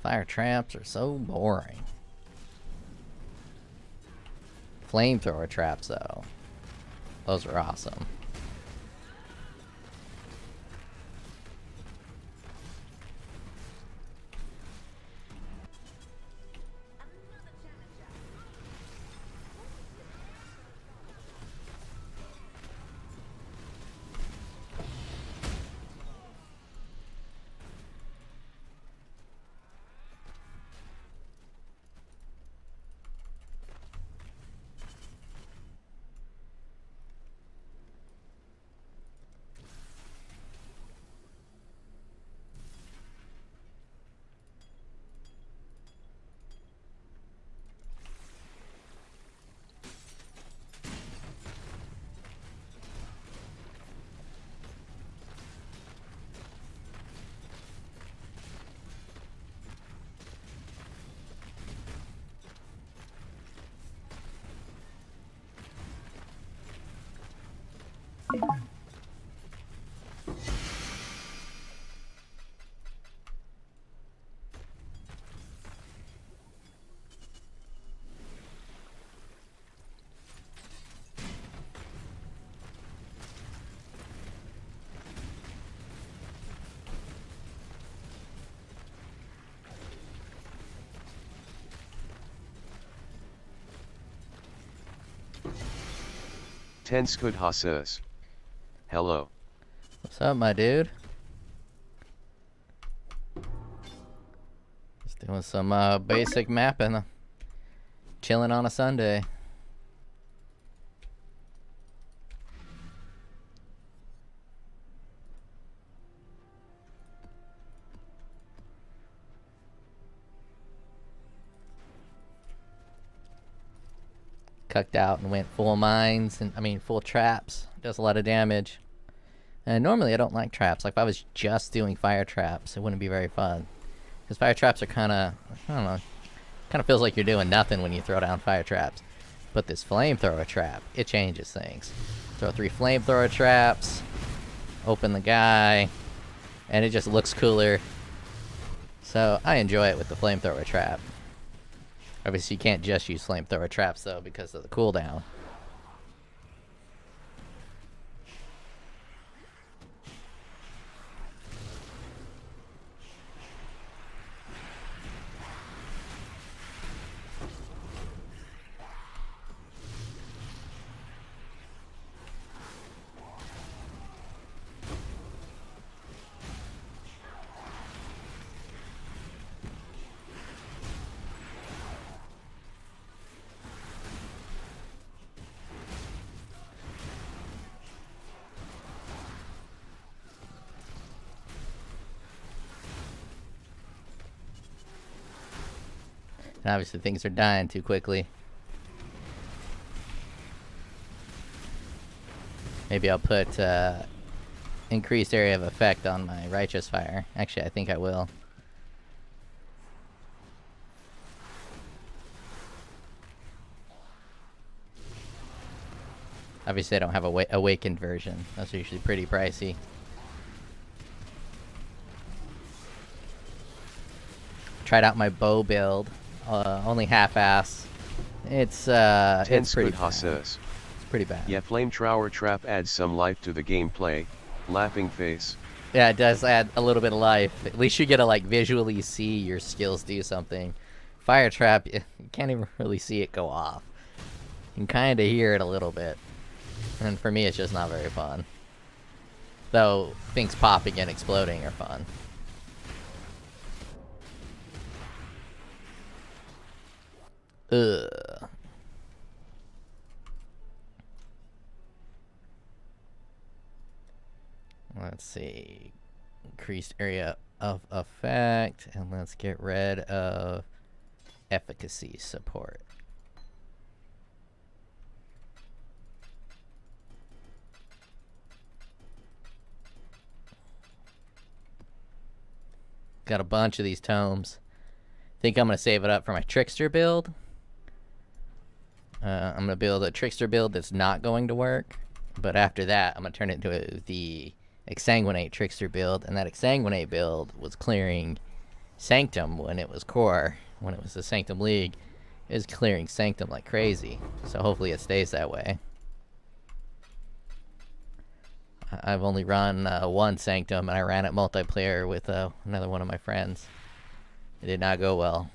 Fire traps are so boring. Flamethrower traps, though. Those are awesome. Tenskud Hassas. Hello. What's up, my dude? Just doing some basic mapping. Chilling on a Sunday. Cucked out and went full mines, and I mean full traps. Does a lot of damage. And normally I don't like traps. Like if I was just doing fire traps, it wouldn't be very fun. Because fire traps are kind of, I don't know, kind of feels like you're doing nothing when you throw down fire traps. But this flamethrower trap, it changes things. Throw 3 flamethrower traps, open the guy, and it just looks cooler. So I enjoy it with the flamethrower trap. Obviously, you can't just use flamethrower traps, though, because of the cooldown. And obviously things are dying too quickly. Maybe I'll put increased area of effect on my righteous fire. Actually, I think I will. Obviously, I don't have a awakened version. Those are usually pretty pricey. Tried out my bow build. Only half-ass. It's pretty bad. It's pretty bad. Yeah, flamethrower trap adds some life to the gameplay. Laughing face. Yeah, it does add a little bit of life. At least you get to like visually see your skills do something. Fire trap, you can't even really see it go off. You can kind of hear it a little bit. And for me, it's just not very fun. Though things popping and exploding are fun. Ugh. Let's see. Increased area of effect. And let's get rid of efficacy support. Got a bunch of these tomes. Think I'm going to save it up for my trickster build. I'm going to build a trickster build that's not going to work. But after that, I'm going to turn it into the Exsanguinate Trickster build, and that Exsanguinate build was clearing Sanctum when it was core, when it was the Sanctum League. It was clearing Sanctum like crazy, so hopefully it stays that way. I've only run one Sanctum, and I ran it multiplayer with another one of my friends. It did not go well.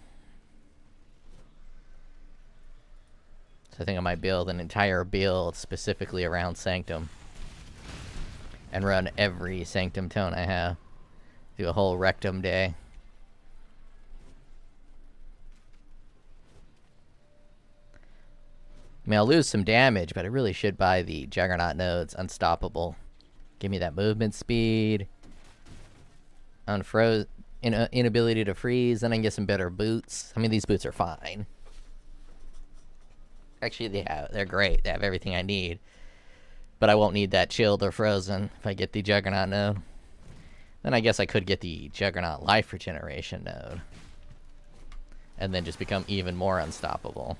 So I think I might build an entire build specifically around Sanctum. And run every Sanctum tone I have. Do a whole Rectum day. I mean, I'll lose some damage, but I really should buy the Juggernaut nodes. Unstoppable. Give me that movement speed. Unfroze. Inability to freeze. Then I can get some better boots. I mean, these boots are fine. Actually, they're great. They have everything I need. But I won't need that chilled or frozen if I get the Juggernaut node. Then I guess I could get the Juggernaut life regeneration node. And then just become even more unstoppable.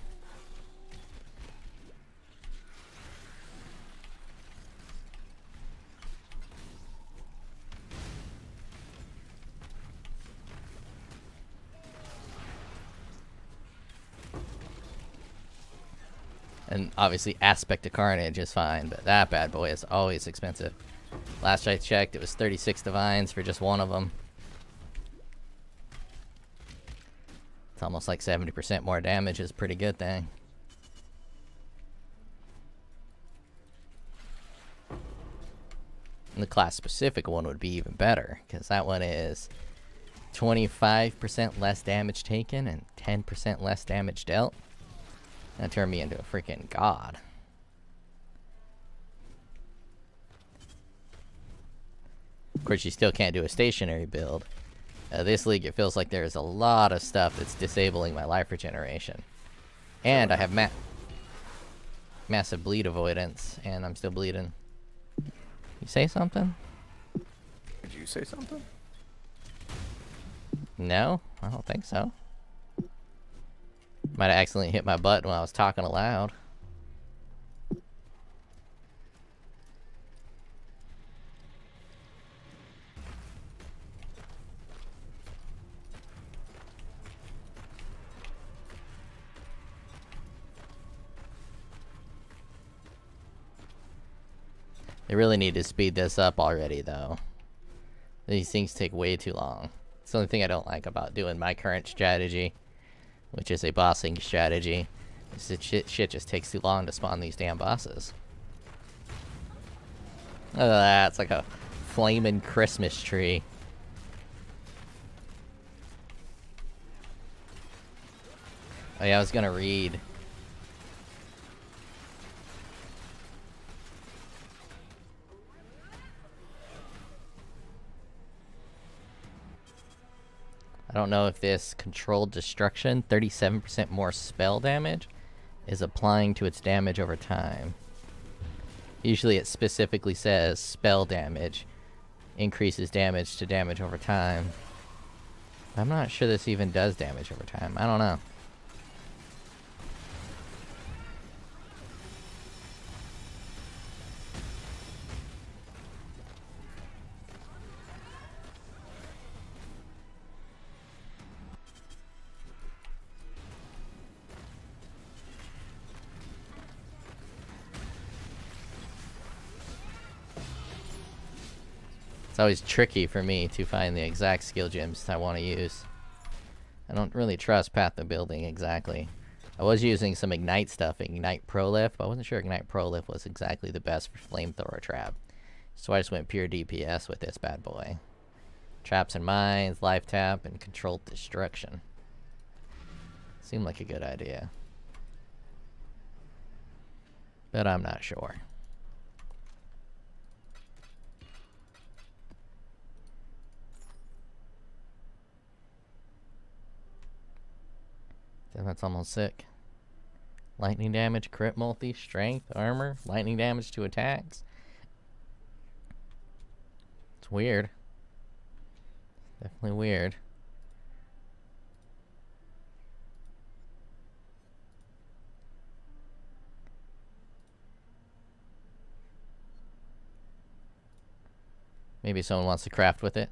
And obviously Aspect of Carnage is fine, but that bad boy is always expensive. Last I checked, it was 36 divines for just one of them. It's almost like 70% more damage is a pretty good thing. And the class-specific one would be even better, because that one is 25% less damage taken and 10% less damage dealt. That turned me into a freaking god. Of course, you still can't do a stationary build. This league, it feels like there's a lot of stuff that's disabling my life regeneration. And I have massive bleed avoidance, and I'm still bleeding. You say something? Did you say something? No, I don't think so. Might have accidentally hit my button while I was talking aloud. They really need to speed this up already, though. These things take way too long. It's the only thing I don't like about doing my current strategy, which is a bossing strategy. Is that shit just takes too long to spawn these damn bosses. Look at that, it's like a flaming Christmas tree. Oh yeah, I was gonna read. I don't know if this controlled destruction, 37% more spell damage, is applying to its damage over time. Usually it specifically says spell damage increases damage to damage over time. I'm not sure this even does damage over time. I don't know. It's always tricky for me to find the exact skill gems I want to use. I don't really trust Path of Building exactly. I was using some Ignite stuff, Ignite Prolif, but I wasn't sure Ignite Prolif was exactly the best for Flamethrower Trap. So I just went pure DPS with this bad boy. Traps and Mines, Life Tap, and Controlled Destruction. Seemed like a good idea. But I'm not sure. That's almost sick. Lightning damage, crit multi, strength, armor, lightning damage to attacks. It's weird. Definitely weird. Maybe someone wants to craft with it.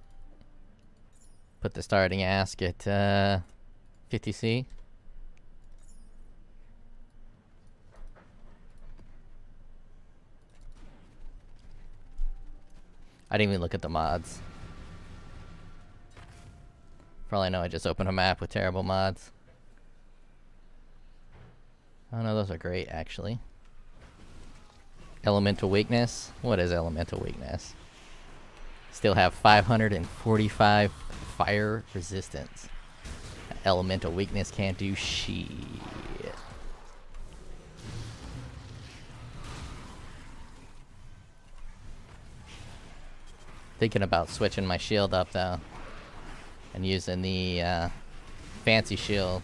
Put the starting ask at 50C. I didn't even look at the mods. For all I know, I just opened a map with terrible mods. Oh no, those are great, actually. Elemental weakness? What is elemental weakness? Still have 545 fire resistance. Elemental weakness can't do shit. Thinking about switching my shield up though, and using the fancy shield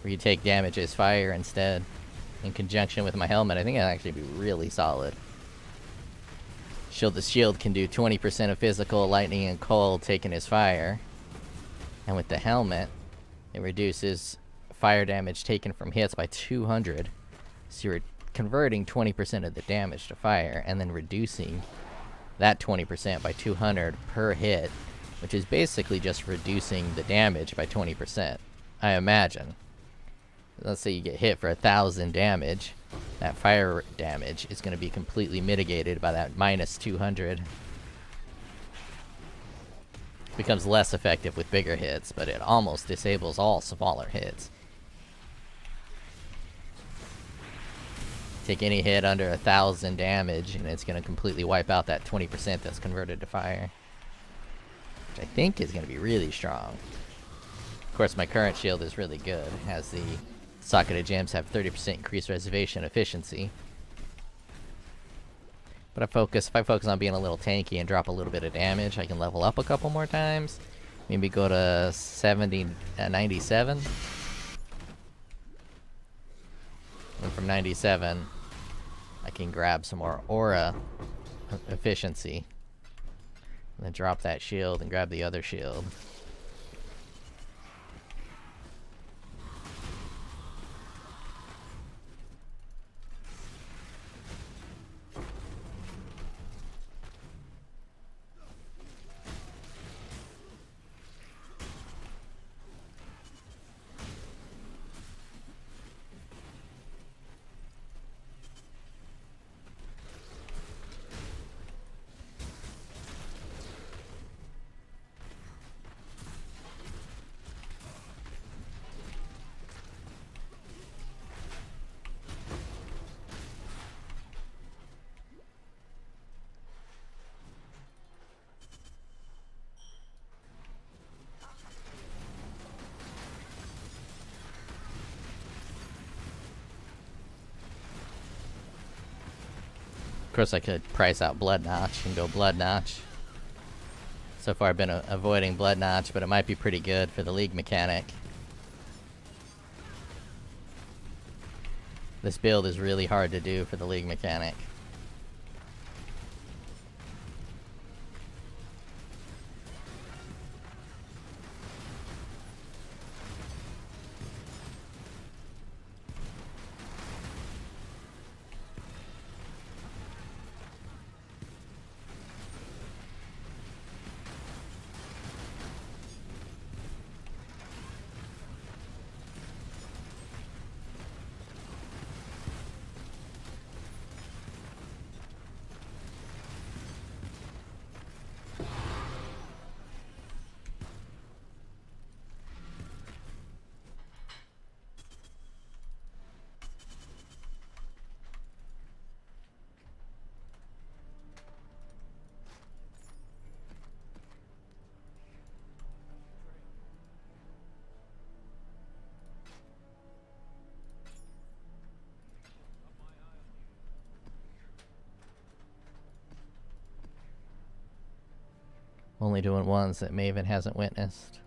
where you take damage as fire instead, in conjunction with my helmet. I think it'll actually be really solid. The shield can do 20% of physical, lightning, and cold taken as fire, and with the helmet, it reduces fire damage taken from hits by 200. So you're converting 20% of the damage to fire, and then reducing that 20% by 200 per hit, which is basically just reducing the damage by 20%, I imagine. Let's say you get hit for 1,000 damage, that fire damage is going to be completely mitigated by that minus 200. Becomes less effective with bigger hits, but it almost disables all smaller hits. Take any hit under 1,000 damage, and it's going to completely wipe out that 20% that's converted to fire, which I think is going to be really strong. Of course, my current shield is really good. It has the socketed gems have 30% increased reservation efficiency. But if I focus on being a little tanky and drop a little bit of damage, I can level up a couple more times. Maybe go to 97. And from 97, I can grab some more aura efficiency. And then drop that shield and grab the other shield. Of course, I could price out Blood Notch and go Blood Notch. So far I've been avoiding Blood Notch, but it might be pretty good for the League mechanic. This build is really hard to do for the League mechanic. Only doing ones that Maven hasn't witnessed.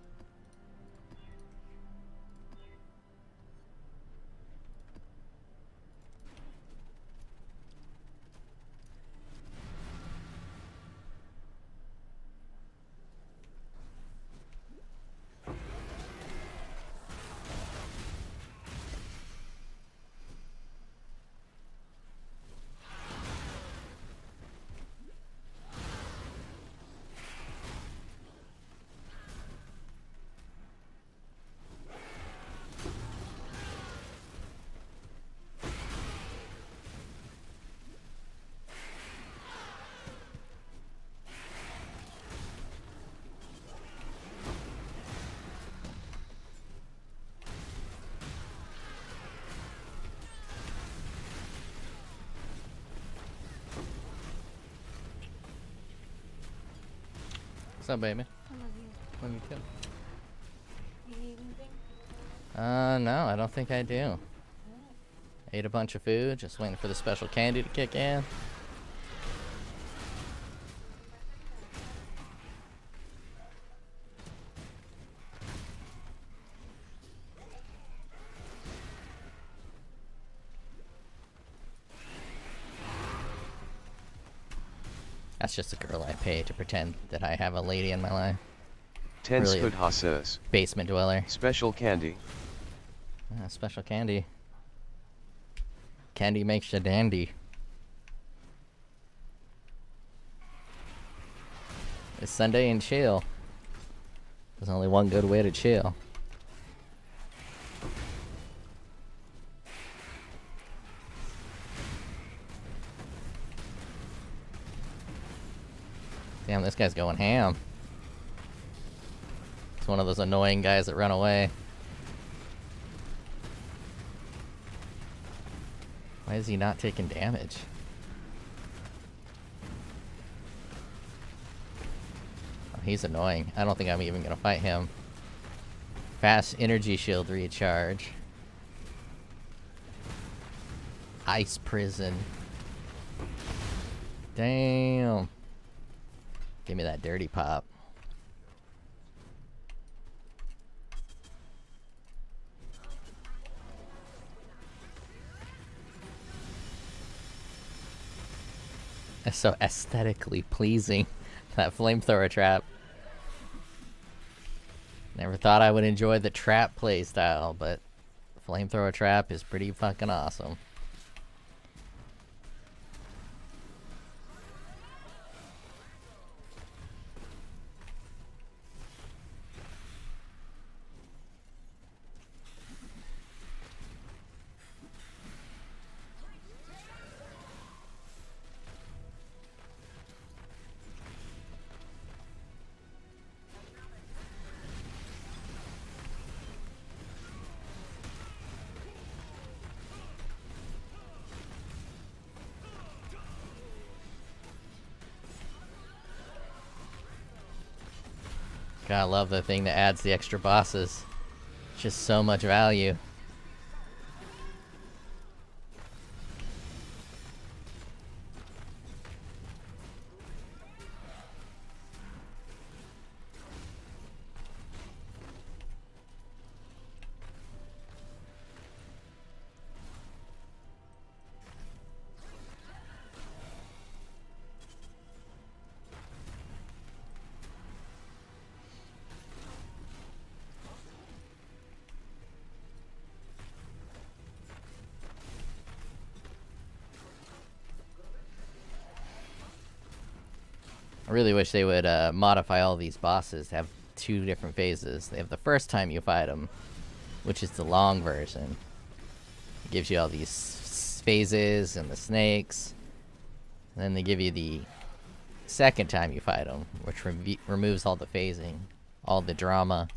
up, baby? I love you. Love you too. You need anything? No, I don't think I do. Ate a bunch of food, just waiting for the special candy to kick in. That's just a girl I pay to pretend that I have a lady in my life. 10 Really? Scud Hassas. Basement dweller. Special candy. Special candy. Candy makes you dandy. It's Sunday and chill. There's only one good way to chill. Damn, this guy's going ham. It's one of those annoying guys that run away. Why is he not taking damage? Oh, he's annoying. I don't think I'm even gonna fight him. Fast energy shield recharge. Ice prison. Damn. Give me that dirty pop. It's so aesthetically pleasing, that flamethrower trap. Never thought I would enjoy the trap playstyle, but flamethrower trap is pretty fucking awesome. God, I love the thing that adds the extra bosses. Just so much value. I really wish they would modify all these bosses to have two different phases. They have the first time you fight them, which is the long version. It gives you all these phases and the snakes. And then they give you the second time you fight them, which removes all the phasing, all the drama.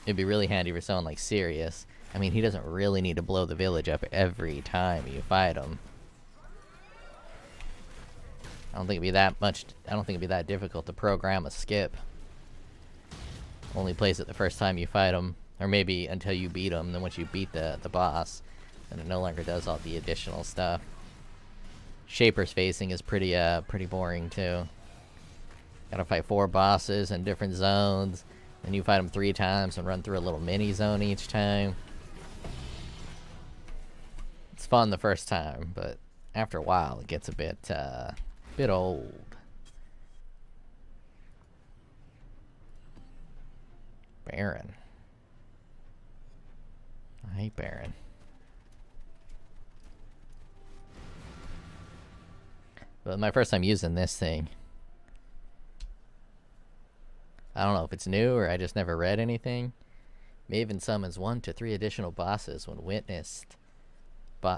It'd be really handy for someone like Sirius. I mean, he doesn't really need to blow the village up every time you fight him. I don't think it'd be that difficult to program a skip. Only plays it the first time you fight him, or maybe until you beat him. Then once you beat the boss, then it no longer does all the additional stuff. Shaper's facing is pretty boring too. Gotta fight 4 bosses in different zones, and you fight them 3 times and run through a little mini zone each time. It's fun the first time, but after a while it gets a bit old. Baron. I hate Baron. But my first time using this thing. I don't know if it's new or I just never read anything. Maven summons 1 to 3 additional bosses when witnessed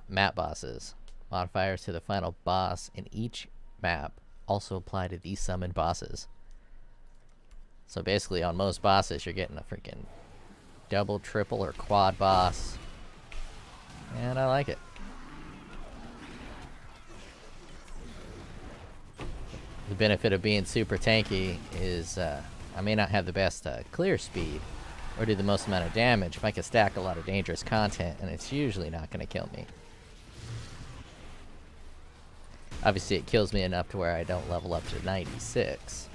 map bosses. Modifiers to the final boss in each map also apply to these summoned bosses. So basically on most bosses you're getting a freaking double, triple, or quad boss. And I like it. The benefit of being super tanky is I may not have the best clear speed or do the most amount of damage, but I can stack a lot of dangerous content, and it's usually not going to kill me. Obviously, it kills me enough to where I don't level up to 96.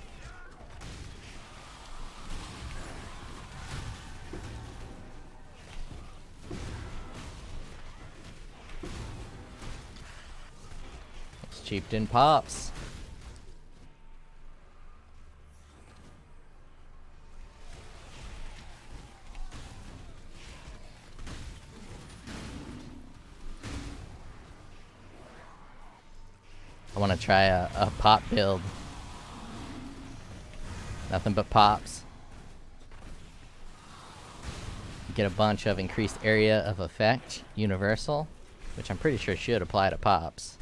It's Chieftain pops. I want to try a pop build. Nothing but pops. Get a bunch of increased area of effect, universal, which I'm pretty sure should apply to pops.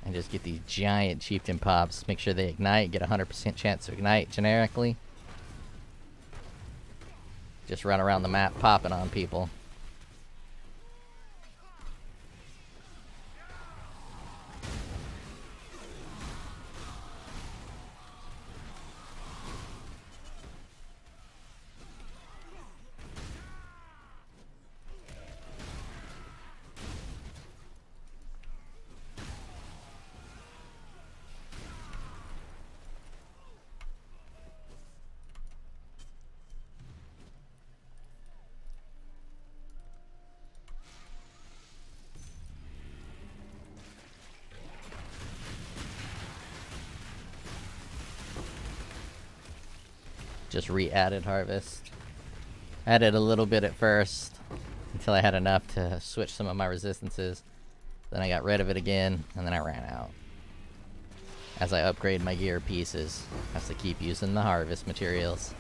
And just get these giant Chieftain pops. Make sure they ignite, get a 100% chance to ignite generically. Just run around the map popping on people. Just re-added harvest. Added a little bit at first until I had enough to switch some of my resistances. Then I got rid of it again, and then I ran out. As I upgrade my gear pieces, I have to keep using the harvest materials.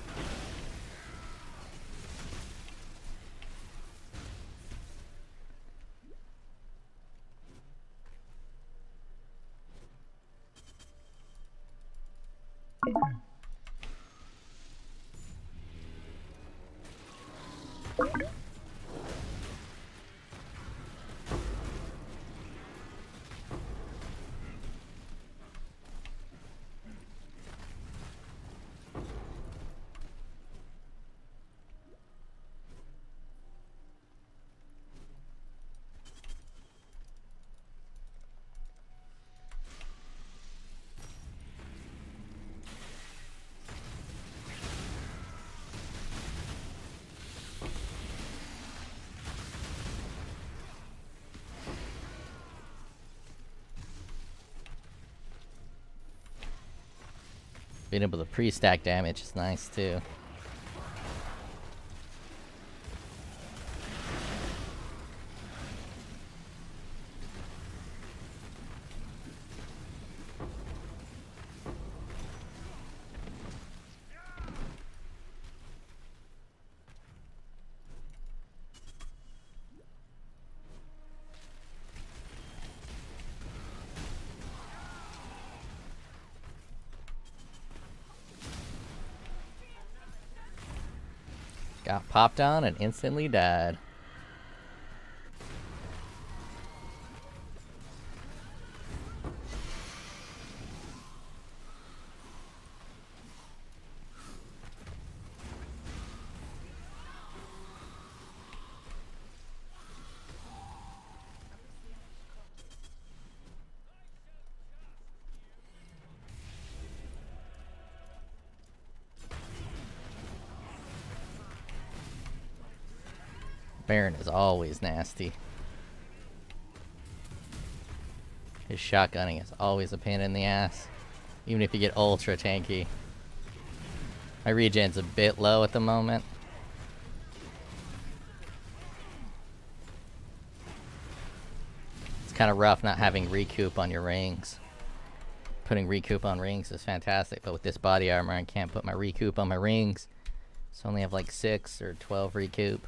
Being able to pre-stack damage is nice too. Got popped on and instantly died. Baron is always nasty. His shotgunning is always a pain in the ass, even if you get ultra tanky. My regen's a bit low at the moment. It's kind of rough not having recoup on your rings. Putting recoup on rings is fantastic, but with this body armor I can't put my recoup on my rings. So I only have like 6 or 12 recoup.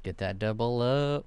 Get that double up.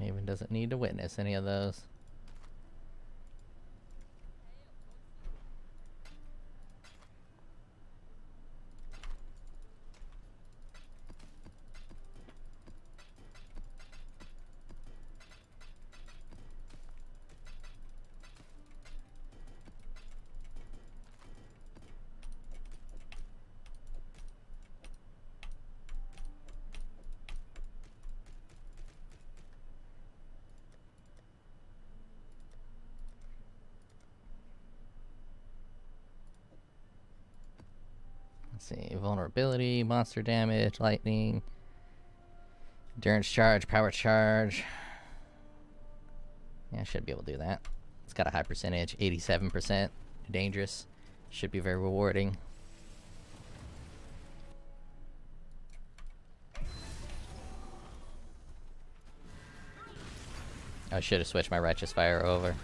Maven doesn't need to witness any of those. Let's see, vulnerability, monster damage, lightning, endurance charge, power charge. Yeah, I should be able to do that. It's got a high percentage, 87%. Dangerous. Should be very rewarding. I should have switched my Righteous Fire over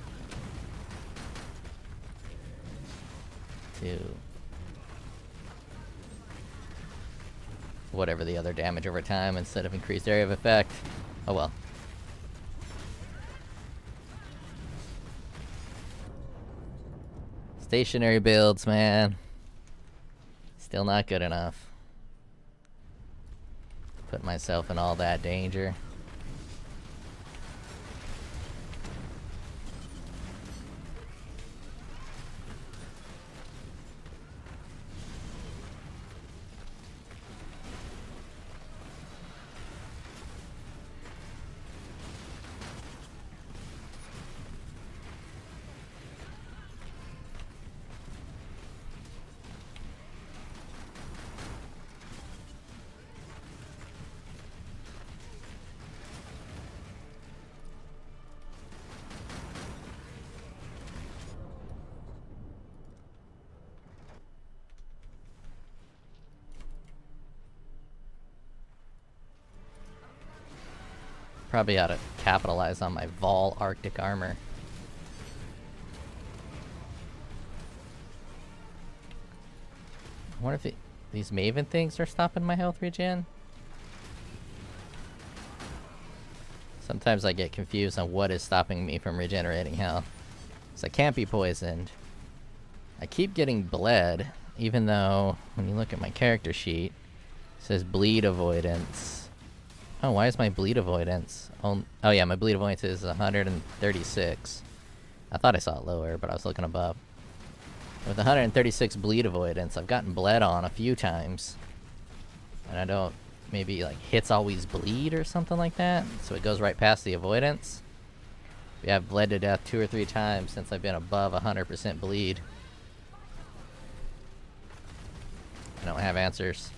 to whatever the other damage over time instead of increased area of effect. Oh well. Stationary builds, man. Still not good enough. Put myself in all that danger. Probably ought to capitalize on my Vol Arctic armor. I wonder if these Maven things are stopping my health regen? Sometimes I get confused on what is stopping me from regenerating health. So I can't be poisoned. I keep getting bled, even though when you look at my character sheet, it says bleed avoidance. Oh, why is my bleed avoidance? Oh yeah, my bleed avoidance is 136. I thought I saw it lower, but I was looking above. With 136 bleed avoidance, I've gotten bled on a few times. And I don't, maybe like hits always bleed or something like that. So it goes right past the avoidance. Yeah, I've bled to death 2 or 3 times since I've been above 100% bleed. I don't have answers.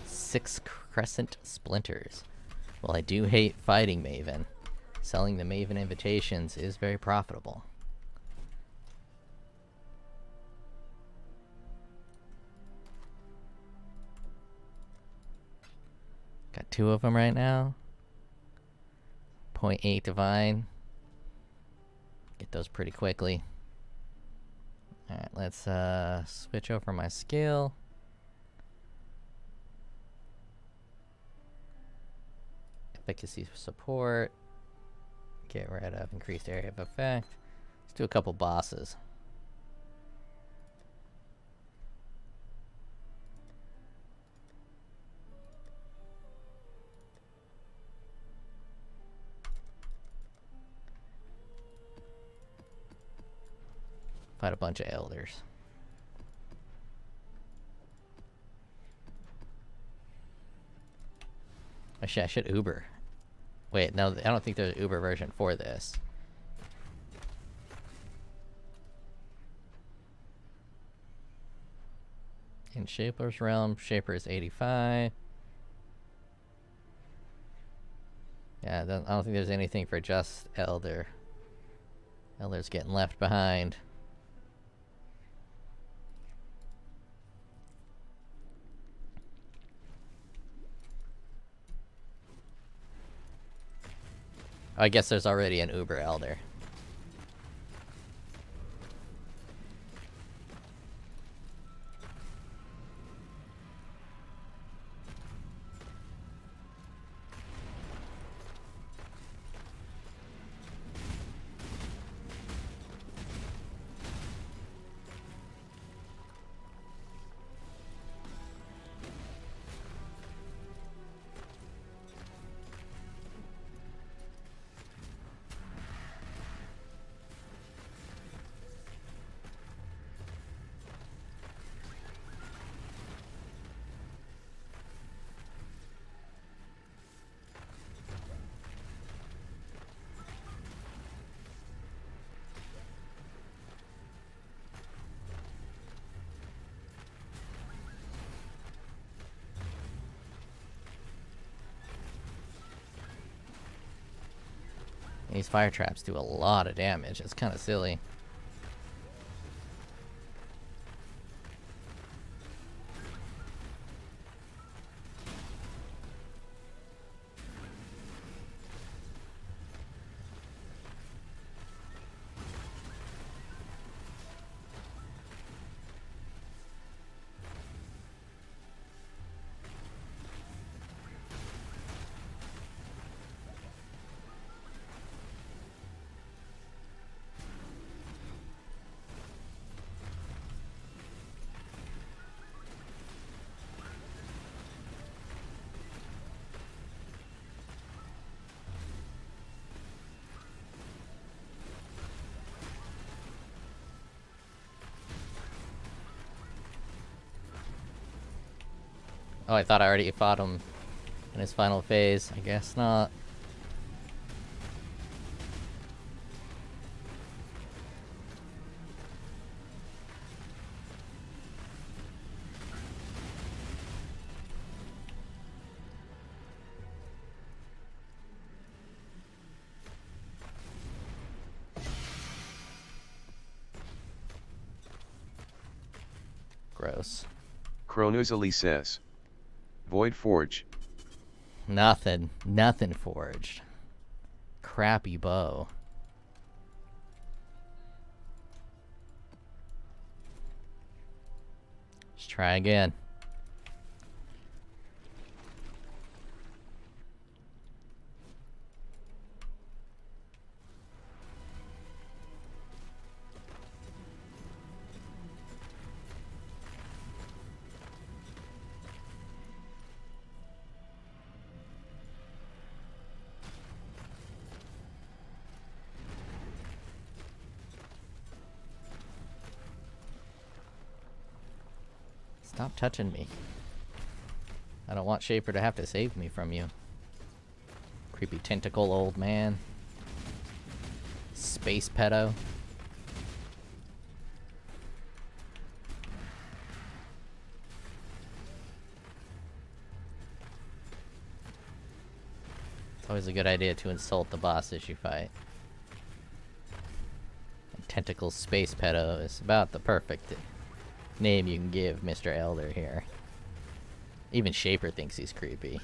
Six Crescent Splinters. Well, I do hate fighting Maven. Selling the Maven invitations is very profitable. Got 2 of them right now. 0.8 Divine. Get those pretty quickly. Alright, let's switch over my skill. Efficacy support. Get rid of increased area of effect. Let's do a couple bosses. Fight a bunch of elders. I should Uber. Wait, no, I don't think there's an Uber version for this. In Shaper's realm, Shaper is 85. Yeah, I don't think there's anything for just Elder. Elder's getting left behind. I guess there's already an Uber Elder. These fire traps do a lot of damage. It's kind of silly. Oh, I thought I already fought him in his final phase. I guess not. Gross. Chronozali says. Void Forge. Nothing. Nothing forged. Crappy bow. Let's try again. Stop touching me. I don't want Shaper to have to save me from you. Creepy tentacle old man. Space pedo. It's always a good idea to insult the bosses you fight. And tentacle space pedo is about the perfect name you can give Mr. Elder here. Even Shaper thinks he's creepy.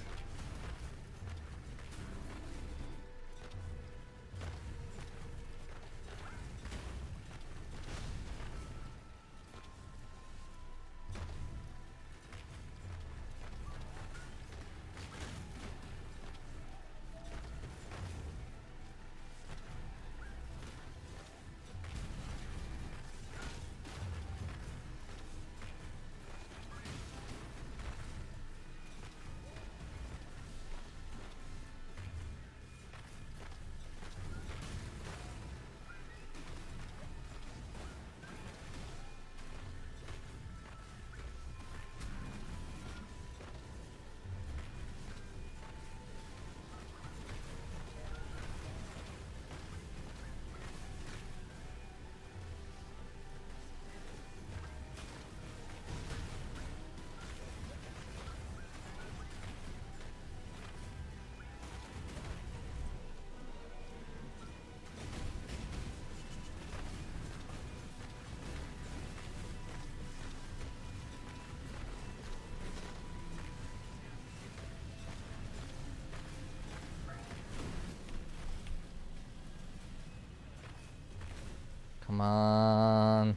Come on.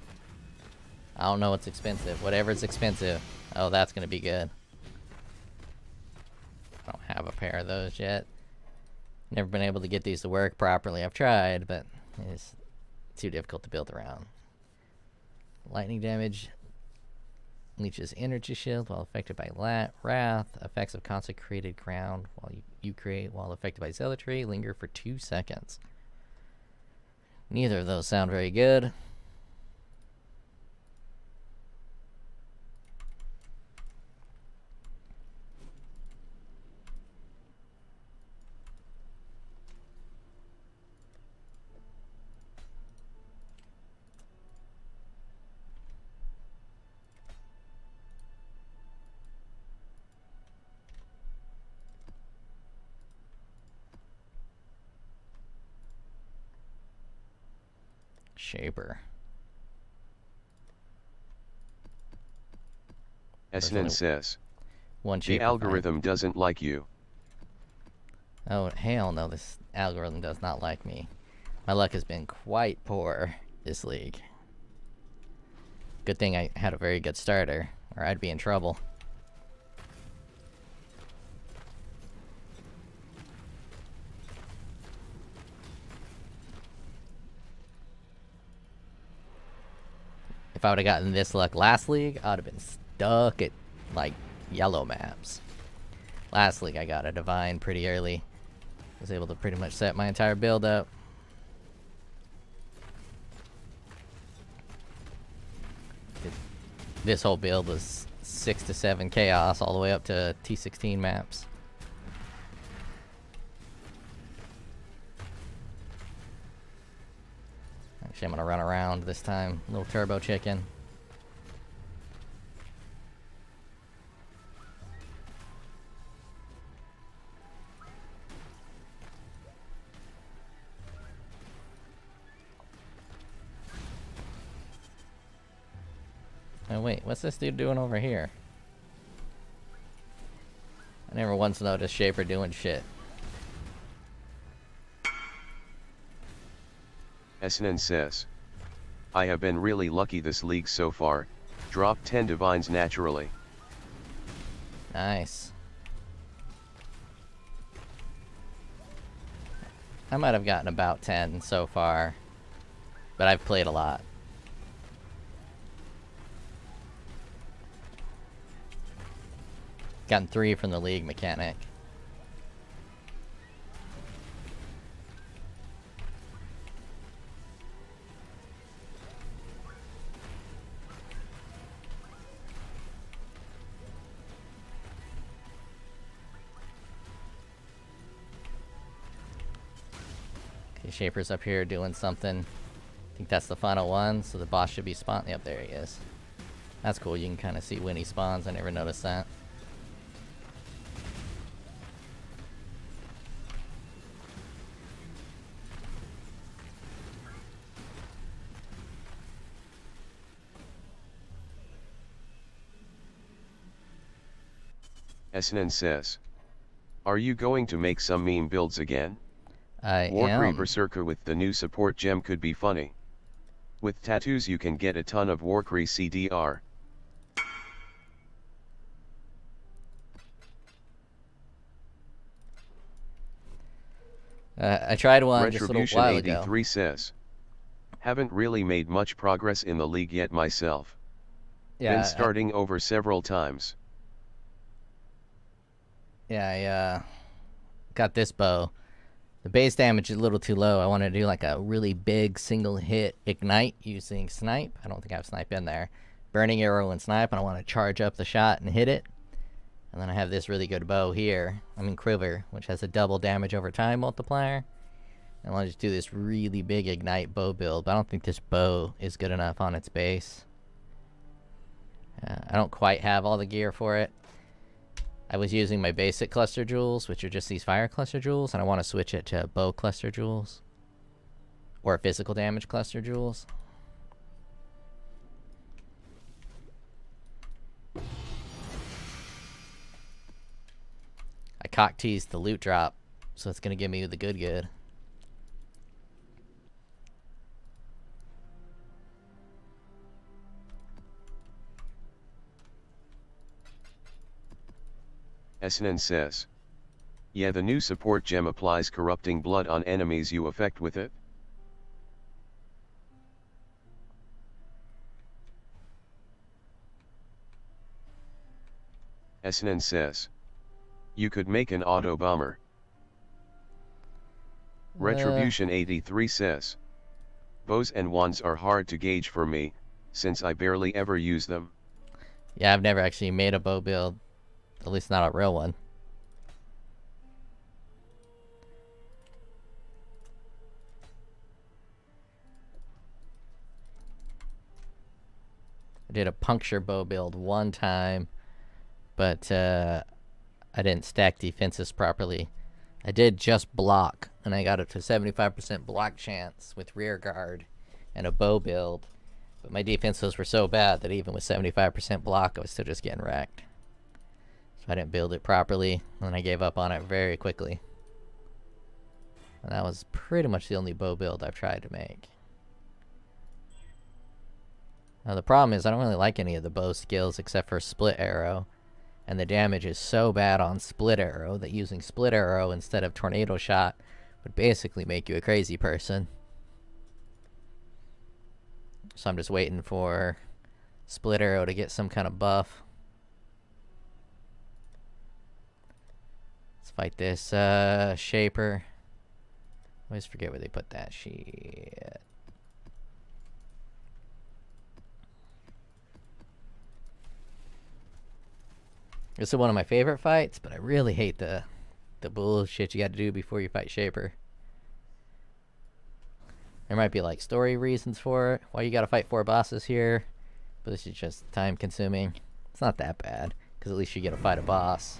I don't know what's expensive. Whatever's expensive. Oh, that's gonna be good. I don't have a pair of those yet. Never been able to get these to work properly. I've tried, but it's too difficult to build around. Lightning damage leeches energy shield while affected by wrath. Effects of consecrated ground while you create while affected by zealotry linger for 2 seconds. Neither of those sound very good. Shaper. SNN says, One the shaper algorithm doesn't like you. Oh, hell no, this algorithm does not like me. My luck has been quite poor this league. Good thing I had a very good starter, or I'd be in trouble. If I would have gotten this luck last league, I would have been stuck at, like, yellow maps. Last league, I got a divine pretty early. Was able to pretty much set my entire build up. This whole build was 6 to 7 chaos all the way up to T16 maps. Actually, I'm gonna run around this time. Little turbo chicken. Oh wait, what's this dude doing over here? I never once noticed Shaper doing shit. SNN says, I have been really lucky this league so far, dropped 10 divines naturally. Nice. I might have gotten about 10 so far, but I've played a lot. Gotten 3 from the league mechanic. Okay, Shaper's up here doing something. I think that's the final one, so the boss should be spawned. Yep, there he is. That's cool, you can kind of see when he spawns. I never noticed that. SNN says, are you going to make some meme builds again? I Warcry am. Berserker with the new support gem could be funny. With tattoos you can get a ton of Warcry CDR. I tried one just a little Retribution while ago. 83 says, haven't really made much progress in the league yet myself. Yeah, Been starting over several times. I got this bow. The base damage is a little too low. I want to do like a really big single hit ignite using snipe. I don't think I have snipe in there. Burning arrow and snipe, and I want to charge up the shot and hit it. And then I have this really good bow here. Quiver, which has a double damage over time multiplier. And I want to just do this really big ignite bow build, but I don't think this bow is good enough on its base. I don't quite have all the gear for it. I was using my basic cluster jewels, which are just these fire cluster jewels, and I want to switch it to bow cluster jewels. Or physical damage cluster jewels. I cock teased the loot drop, so it's going to give me the good. SNN says. Yeah, the new support gem applies corrupting blood on enemies you affect with it. SNN says. You could make an auto bomber. Retribution 83 says. Bows and wands are hard to gauge for me, since I barely ever use them. Yeah, I've never actually made a bow build. At least not a real one. I did a puncture bow build one time, but I didn't stack defenses properly. I did just block, and I got up to 75% block chance with rear guard and a bow build. But my defenses were so bad that even with 75% block, I was still just getting wrecked. So I didn't build it properly, and I gave up on it very quickly. And that was pretty much the only bow build I've tried to make. Now the problem is I don't really like any of the bow skills except for split arrow. And the damage is so bad on split arrow that using split arrow instead of tornado shot would basically make you a crazy person. So I'm just waiting for split arrow to get some kind of buff. Let's fight this shaper. I always forget where they put that shit. This is one of my favorite fights, but I really hate the bullshit you got to do before you fight Shaper. There might be like story reasons for it, why you got to fight 4 bosses here, but this is just time consuming. It's not that bad, because at least you get to fight a boss.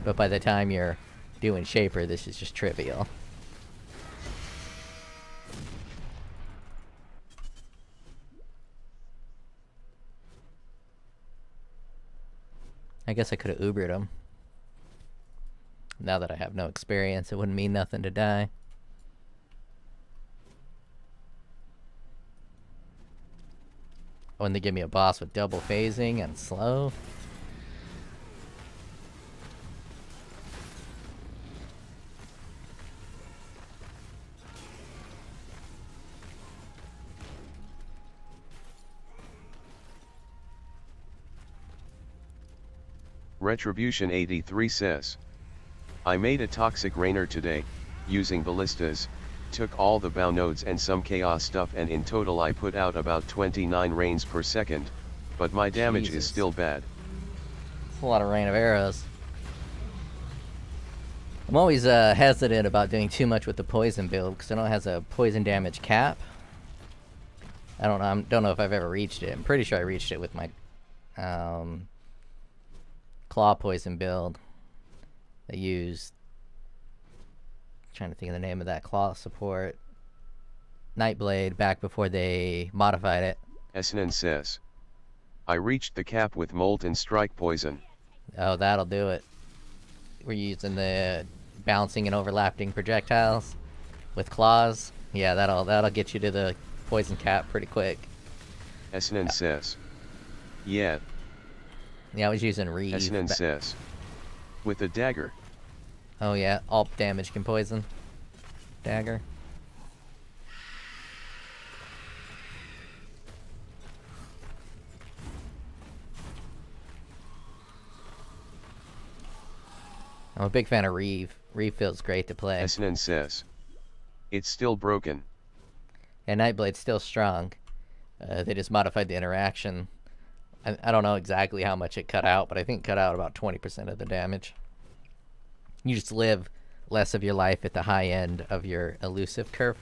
But by the time you're doing Shaper, this is just trivial. I guess I could have Ubered him. Now that I have no experience, it wouldn't mean nothing to die. When they give me a boss with double phasing and slow. Retribution 83 says. I made a toxic rainer today, using ballistas, took all the bow nodes and some chaos stuff, and in total I put out about 29 rains per second, but my damage is still bad. That's a lot of rain of arrows. I'm always hesitant about doing too much with the poison build, because I know it has a poison damage cap. I don't know if I've ever reached it. I'm pretty sure I reached it with my claw poison build. They used, trying to think of the name of that claw support, Nightblade, back before they modified it. SNN says. I reached the cap with molten strike poison. Oh, that'll do it. We're using the bouncing and overlapping projectiles with claws. Yeah, that'll get you to the poison cap pretty quick. SNN says. Yeah. Yeah, I was using Reeve. SNN says. With a dagger. Oh yeah, all damage can poison. Dagger. I'm a big fan of Reeve. Reeve feels great to play. SNN says. It's still broken. And Nightblade's still strong. They just modified the interaction. I don't know exactly how much it cut out, but I think it cut out about 20% of the damage. You just live less of your life at the high end of your elusive curve,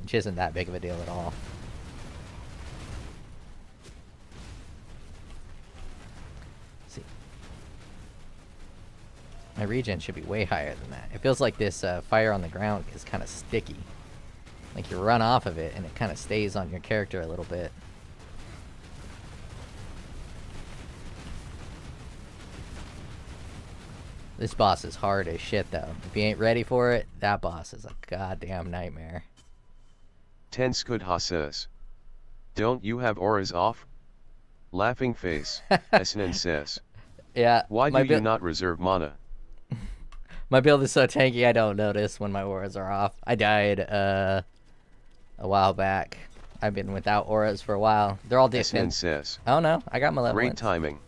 which isn't that big of a deal at all. Let's see. My regen should be way higher than that. It feels like this fire on the ground is kind of sticky. Like you run off of it and it kind of stays on your character a little bit. This boss is hard as shit, though. If you ain't ready for it, that boss is a goddamn nightmare. Tenskudha says. Don't you have auras off? Laughing face, SNN says. Yeah. Why do you not reserve mana? My build is so tanky I don't notice when my auras are off. I died a while back. I've been without auras for a while. They're all different. SNN says. Oh no, I got malevolence. Great timing.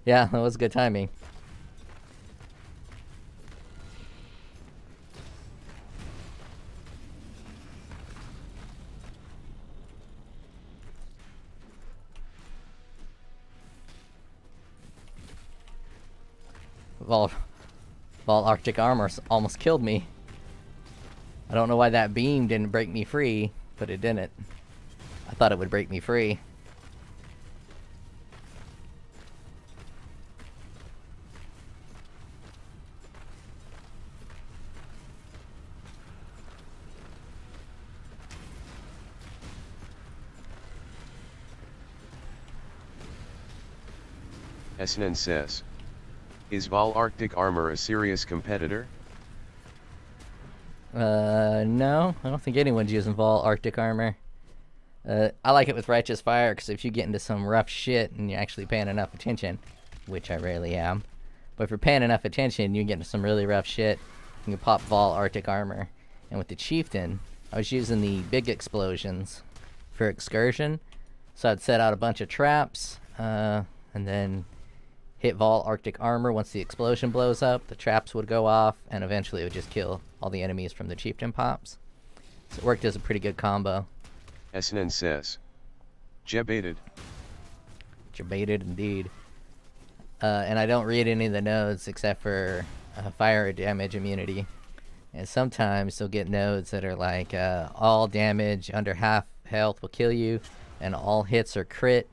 Yeah, that was good timing. Vol Arctic armor almost killed me. I don't know why that beam didn't break me free, but it didn't. I thought it would break me free. SNN says. Is Vol Arctic armor a serious competitor? No. I don't think anyone's using Vol Arctic armor. I like it with Righteous Fire, because if you get into some rough shit and you're actually paying enough attention, which I rarely am, but if you're paying enough attention, you get into some really rough shit, you can pop Vol Arctic armor. And with the Chieftain, I was using the big explosions for excursion, so I'd set out a bunch of traps, and then hit Vol Arctic armor. Once the explosion blows up, the traps would go off, and eventually it would just kill all the enemies from the Chieftain pops. So it worked as a pretty good combo. SNN says. Jebaited. Jebaited indeed. And I don't read any of the nodes except for fire damage immunity. And sometimes you'll get nodes that are like all damage under half health will kill you, and all hits are crit,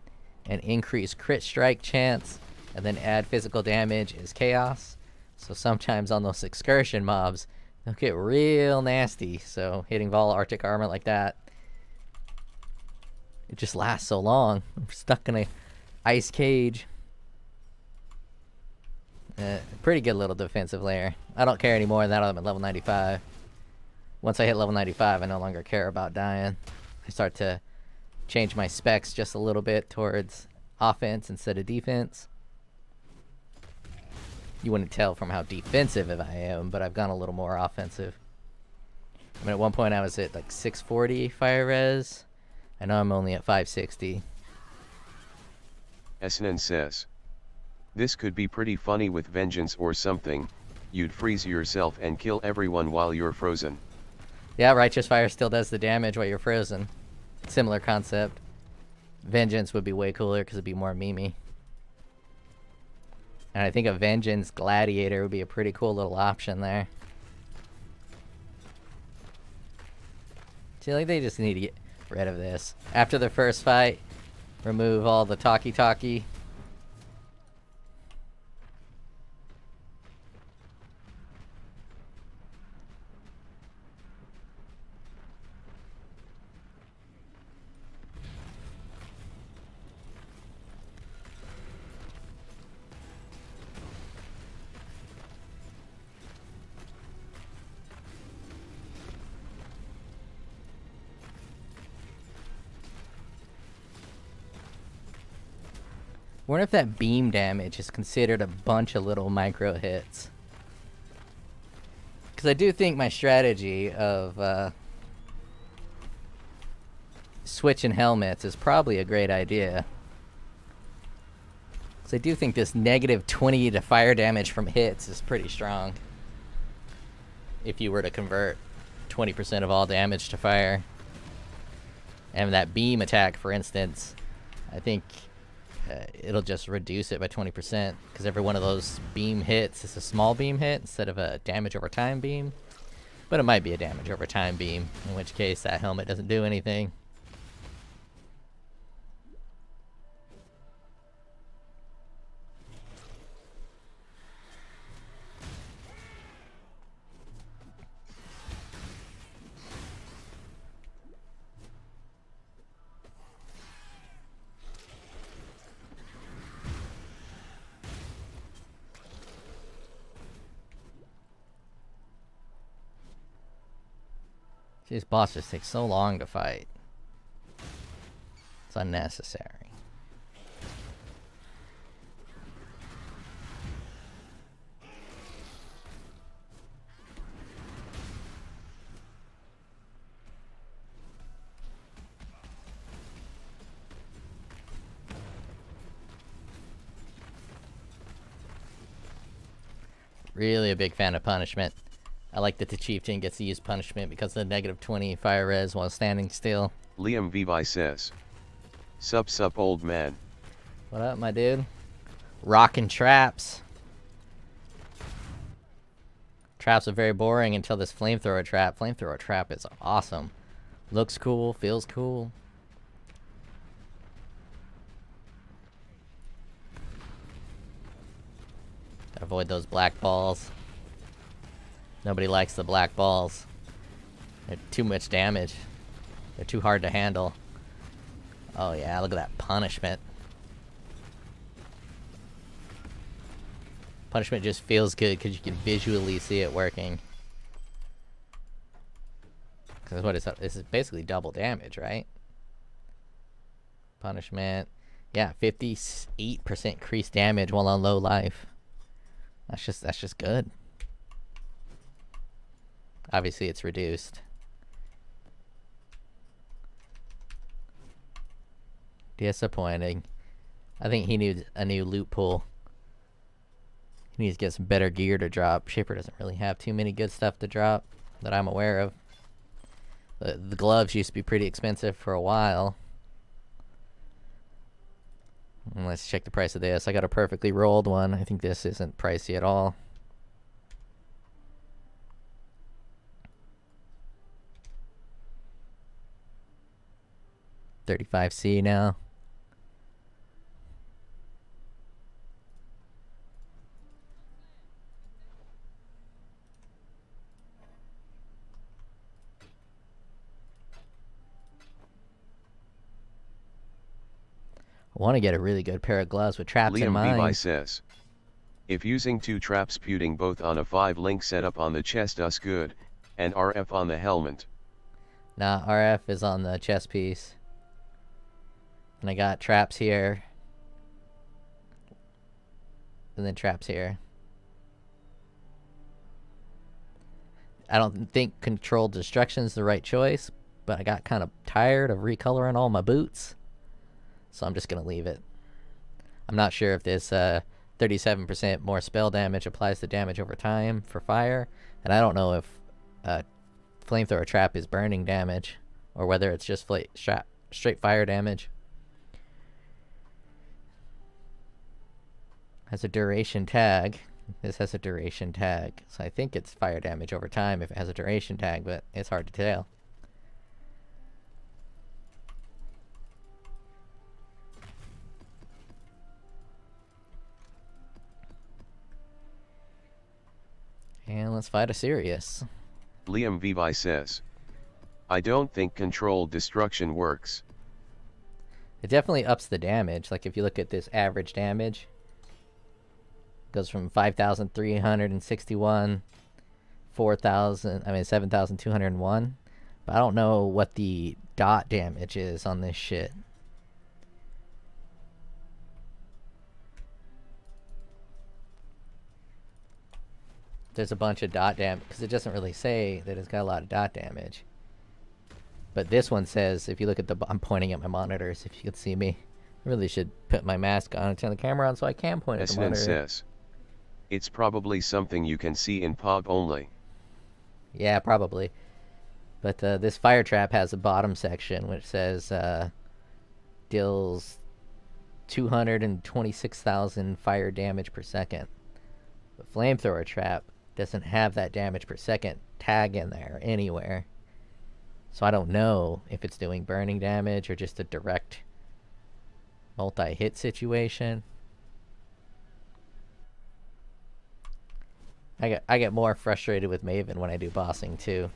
and increase crit strike chance, and then add physical damage is chaos. So sometimes on those excursion mobs, they'll get real nasty. So hitting Vol Arctic armor like that, it just lasts so long. I'm stuck in a ice cage. Pretty good little defensive layer. I don't care anymore now that I'm at level 95. Once I hit level 95, I no longer care about dying. I start to change my specs just a little bit towards offense instead of defense. You wouldn't tell from how defensive I am, but I've gone a little more offensive. I mean, at one point I was at like 640 fire res. I know I'm only at 560. SNN says. This could be pretty funny with Vengeance or something. You'd freeze yourself and kill everyone while you're frozen. Yeah, Righteous Fire still does the damage while you're frozen. Similar concept. Vengeance would be way cooler because it'd be more memey. And I think a Vengeance Gladiator would be a pretty cool little option there. See, like, they just need to get rid of this. After the first fight, remove all the talkie-talkie. I wonder if that beam damage is considered a bunch of little micro hits. Because I do think my strategy of switching helmets is probably a great idea. Because I do think this negative 20 to fire damage from hits is pretty strong. If you were to convert 20% of all damage to fire. And that beam attack, for instance, I think it'll just reduce it by 20%, because every one of those beam hits is a small beam hit instead of a damage over time beam. But it might be a damage over time beam, in which case that helmet doesn't do anything. These bosses take so long to fight. It's unnecessary. Really a big fan of punishment. I like that the Chieftain gets to use punishment because of the -20 fire res while standing still. Liam Vivi says. Sup old man. What up, my dude? Rockin' traps. Traps are very boring until this flamethrower trap. Flamethrower trap is awesome. Looks cool, feels cool. Avoid those black balls. Nobody likes the black balls. They're too much damage. They're too hard to handle. Oh yeah, look at that punishment. Punishment just feels good because you can visually see it working. Because what is that? This is basically double damage, right? Punishment. Yeah, 58% increased damage while on low life. That's just good. Obviously it's reduced. Disappointing. I think he needs a new loot pool. He needs to get some better gear to drop. Shaper doesn't really have too many good stuff to drop that I'm aware of. The gloves used to be pretty expensive for a while. And let's check the price of this. I got a perfectly rolled one. I think this isn't pricey at all. $35C now. I want to get a really good pair of gloves with traps in Liam mind. Vivi says. If using 2 traps puting both on a 5-link setup on the chest does good, and RF on the helmet. Nah, RF is on the chest piece. And I got traps here. And then traps here. I don't think controlled destruction is the right choice, but I got kind of tired of recoloring all my boots. So I'm just going to leave it. I'm not sure if this 37% more spell damage applies to damage over time for fire. And I don't know if flamethrower trap is burning damage, or whether it's just straight fire damage. Has a duration tag. This has a duration tag. So I think it's fire damage over time if it has a duration tag, but it's hard to tell. And let's fight a Sirius. Liam Vivi says. I don't think controlled destruction works. It definitely ups the damage. Like if you look at this average damage, goes from 5,361, 7,201. But I don't know what the dot damage is on this shit. There's a bunch of dot damage because it doesn't really say that it's got a lot of dot damage. But this one says, if you look at the, I'm pointing at my monitors. If you could see me, I really should put my mask on and turn the camera on so I can point at the monitor. says, it's probably something you can see in POG only. Yeah, probably. But this fire trap has a bottom section which says deals 226,000 fire damage per second. But flamethrower trap doesn't have that damage per second tag in there anywhere. So I don't know if it's doing burning damage or just a direct multi-hit situation. I get more frustrated with Maven when I do bossing too.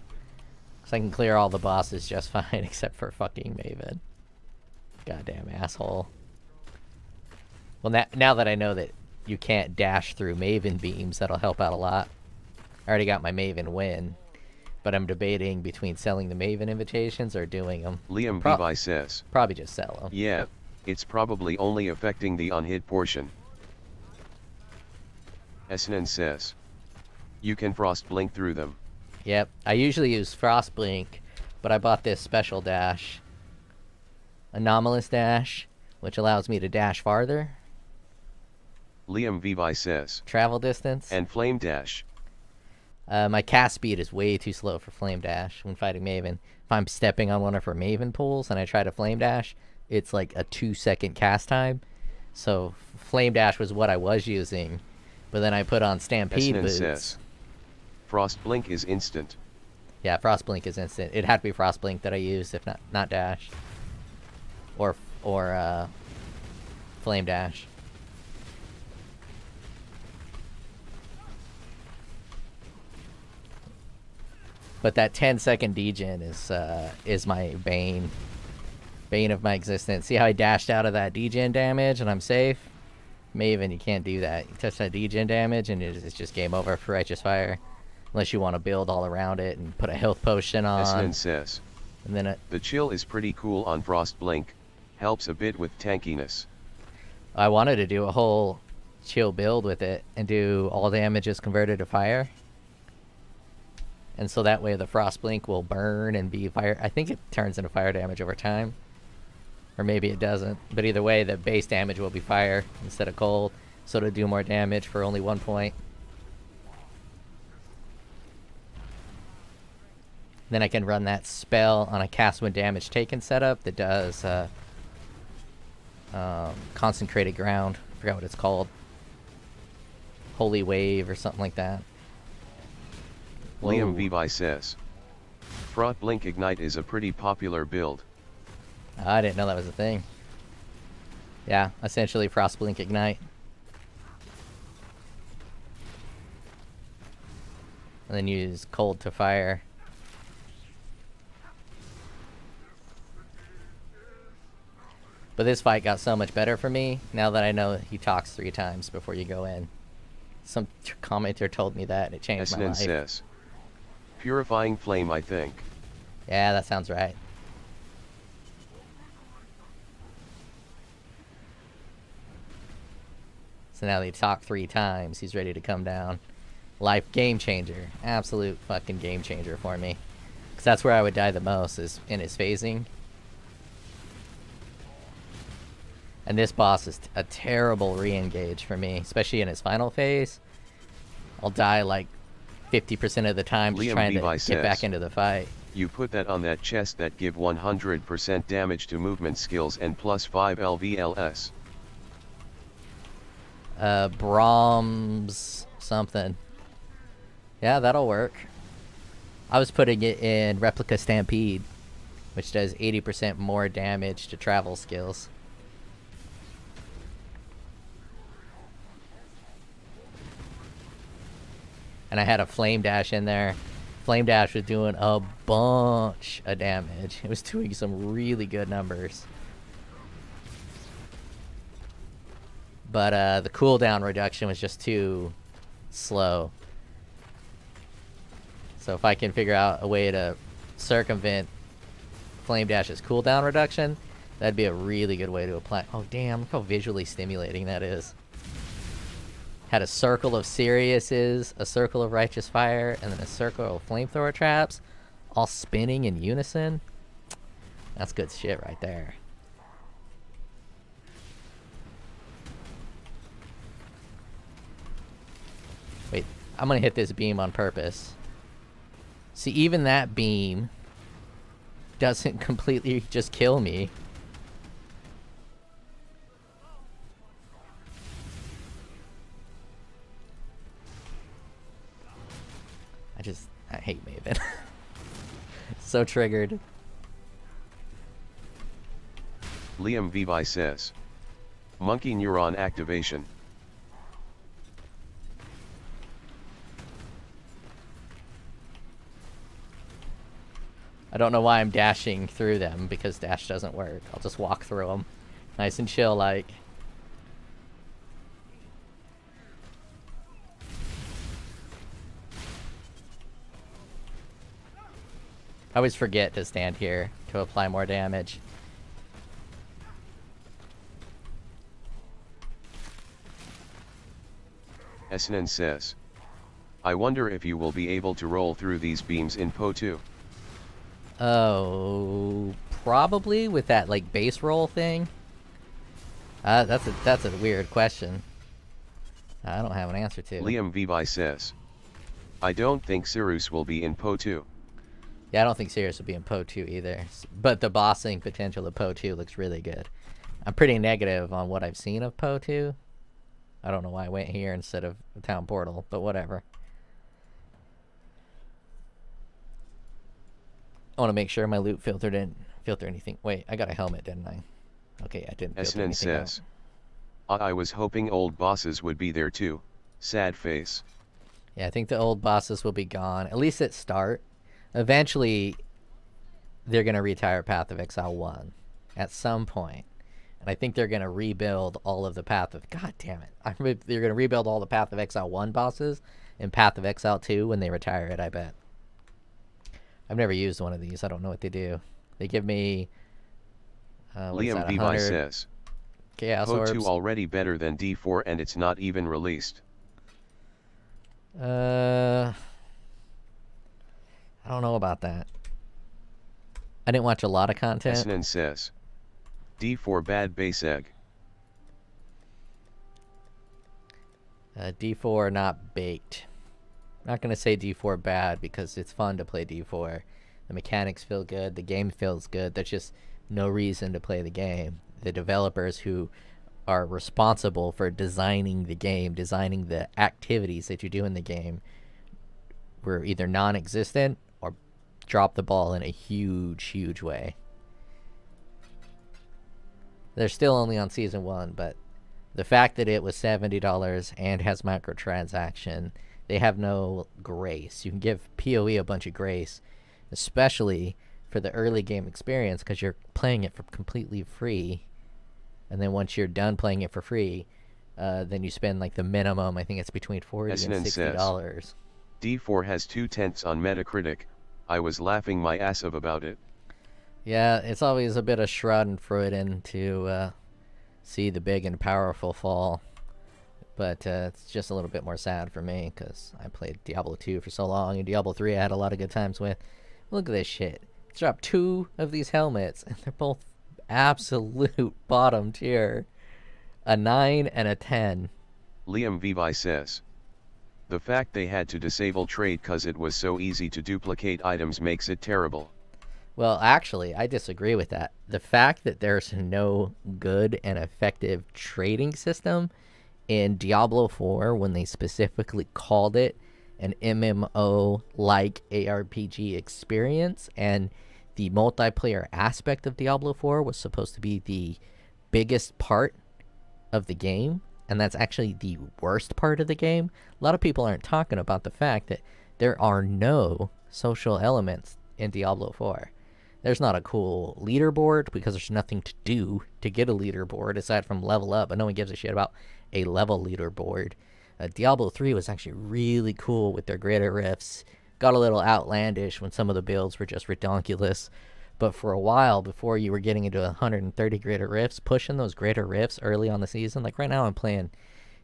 Cause I can clear all the bosses just fine except for fucking Maven. Goddamn asshole. Well, now that I know that you can't dash through Maven beams, that'll help out a lot. I already got my Maven win. But I'm debating between selling the Maven invitations or doing them. Liam Bevi says. Probably just sell them. Yeah, it's probably only affecting the unhit portion. Esnan says. You can frost blink through them. Yep, I usually use Frost Blink, but I bought this special dash. Anomalous dash, which allows me to dash farther. Liam Bevi says. Travel distance. And Flame Dash. My cast speed is way too slow for Flame Dash when fighting Maven. If I'm stepping on one of her Maven pools and I try to Flame Dash, it's like a 2-second cast time. So Flame Dash was what I was using, but then I put on Stampede boots. Says, Frost Blink is instant. Yeah, Frost Blink is instant. It had to be Frost Blink that I used, if not Dash. Or Flame Dash. But that 10-second degen is my bane of my existence. See how I dashed out of that degen damage and I'm safe? Maven, you can't do that. You touch that degen damage and it's just game over for Righteous Fire, unless you want to build all around it and put a health potion on. Esnan says. And then the chill is pretty cool on Frost Blink. Helps a bit with tankiness. I wanted to do a whole chill build with it and do all damages converted to fire. And so that way the Frost Blink will burn and be fire. I think it turns into fire damage over time. Or maybe it doesn't. But either way, the base damage will be fire instead of cold. So to do more damage for only 1 point. Then I can run that spell on a cast when damage taken setup that does concentrated ground. I forgot what it's called. Holy Wave or something like that. Liam Bevi says. Frost Blink Ignite is a pretty popular build. Oh, I didn't know that was a thing. Yeah, essentially Frost Blink Ignite. And then use cold to fire. But this fight got so much better for me now that I know he talks 3 times before you go in. Some commenter told me that and it changed my life. Says. Purifying Flame, I think. Yeah, that sounds right. So now they talk 3 times. He's ready to come down. Life game changer. Absolute fucking game changer for me. Because that's where I would die the most, is in his phasing. And this boss is a terrible re-engage for me, especially in his final phase. I'll die like 50% of the time just trying to get back into the fight. You put that on that chest that give 100% damage to movement skills and plus 5 LVLS. Brahms something. Yeah, that'll work. I was putting it in Replica Stampede, which does 80% more damage to travel skills. And I had a Flame Dash in there. Flame Dash was doing a bunch of damage. It was doing some really good numbers. But the cooldown reduction was just too slow. So if I can figure out a way to circumvent Flame Dash's cooldown reduction, that'd be a really good way to apply. Oh damn, look how visually stimulating that is. Had a circle of Siriuses, a circle of Righteous Fire, and then a circle of Flamethrower traps, all spinning in unison. That's good shit right there. Wait, I'm gonna hit this beam on purpose. See, even that beam doesn't completely just kill me. I hate Maven. So triggered. Liam Vivi says. Monkey neuron activation. I don't know why I'm dashing through them, because dash doesn't work. I'll just walk through them. Nice and chill like. I always forget to stand here to apply more damage. SNN says, I wonder if you will be able to roll through these beams in POE 2. Oh, probably with that like base roll thing. That's a weird question. I don't have an answer to. Liam Vivi says, I don't think Sirius will be in POE 2. Yeah, I don't think Sirius will be in POE 2 either. But the bossing potential of POE 2 looks really good. I'm pretty negative on what I've seen of POE 2. I don't know why I went here instead of Town Portal, but whatever. I want to make sure my loot didn't filter anything. Wait, I got a helmet, didn't I? Okay, I didn't filter SNN anything says, out. I was hoping old bosses would be there too. Sad face. Yeah, I think the old bosses will be gone, at least at start. Eventually, they're going to retire Path of Exile 1 at some point. And I think they're going to rebuild all of the Path of... God damn it. They're going to rebuild all the Path of Exile 1 bosses and Path of Exile 2 when they retire it, I bet. I've never used one of these. I don't know what they do. They give me... Liam Vivi says, Chaos POE Orbs. 2 already better than D4 and it's not even released. I don't know about that. I didn't watch a lot of content. SNN says, D4 bad base egg. D4 not baked. I'm not going to say D4 bad because it's fun to play D4. The mechanics feel good. The game feels good. There's just no reason to play the game. The developers who are responsible for designing the game, designing the activities that you do in the game, were either non-existent or dropped the ball in a huge, huge way. They're still only on Season 1, but the fact that it was $70 and has microtransaction, they have no grace. You can give PoE a bunch of grace, especially for the early game experience, because you're playing it for completely free. And then once you're done playing it for free, then you spend like the minimum, I think it's between $40 and $60. Says, D4 has 2/10 on Metacritic. I was laughing my ass off about it. Yeah, it's always a bit of Schadenfreude to see the big and powerful fall. But it's just a little bit more sad for me, because I played Diablo 2 for so long, and Diablo 3 I had a lot of good times with. Look at this shit. It's dropped 2 of these helmets, and they're both absolute bottom tier. A 9 and a 10. Liam Vivi says, the fact they had to disable trade cause it was so easy to duplicate items makes it terrible. Well, actually, I disagree with that. The fact that there's no good and effective trading system in Diablo 4, when they specifically called it an MMO-like ARPG experience, and the multiplayer aspect of Diablo 4 was supposed to be the biggest part of the game, and that's actually the worst part of the game. A lot of people aren't talking about the fact that there are no social elements in Diablo 4. There's not a cool leaderboard because there's nothing to do to get a leaderboard aside from level up, but no one gives a shit about a level leaderboard. Diablo 3 was actually really cool with their greater rifts. Got a little outlandish when some of the builds were just redonkulous. But for a while, before you were getting into 130 greater rifts, pushing those greater rifts early on the season, like right now I'm playing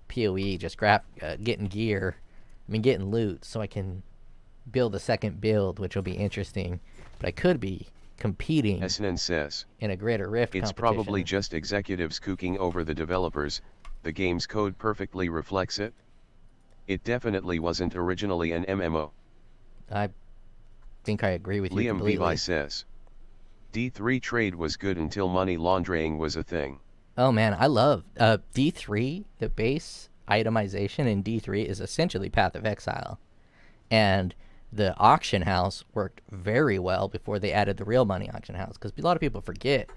PoE, just getting gear, getting loot, so I can build a second build, which will be interesting. But I could be competing SNN says, in a greater rift it's competition. probably just executives cooking over the developers. The game's code perfectly reflects it. It definitely wasn't originally an MMO. I think I agree with you Liam completely. Vivi says, D3 trade was good until money laundering was a thing. Oh man, I love D3. The base itemization in D3 is essentially Path of Exile. And the auction house worked very well before they added the real money auction house. Because a lot of people forget,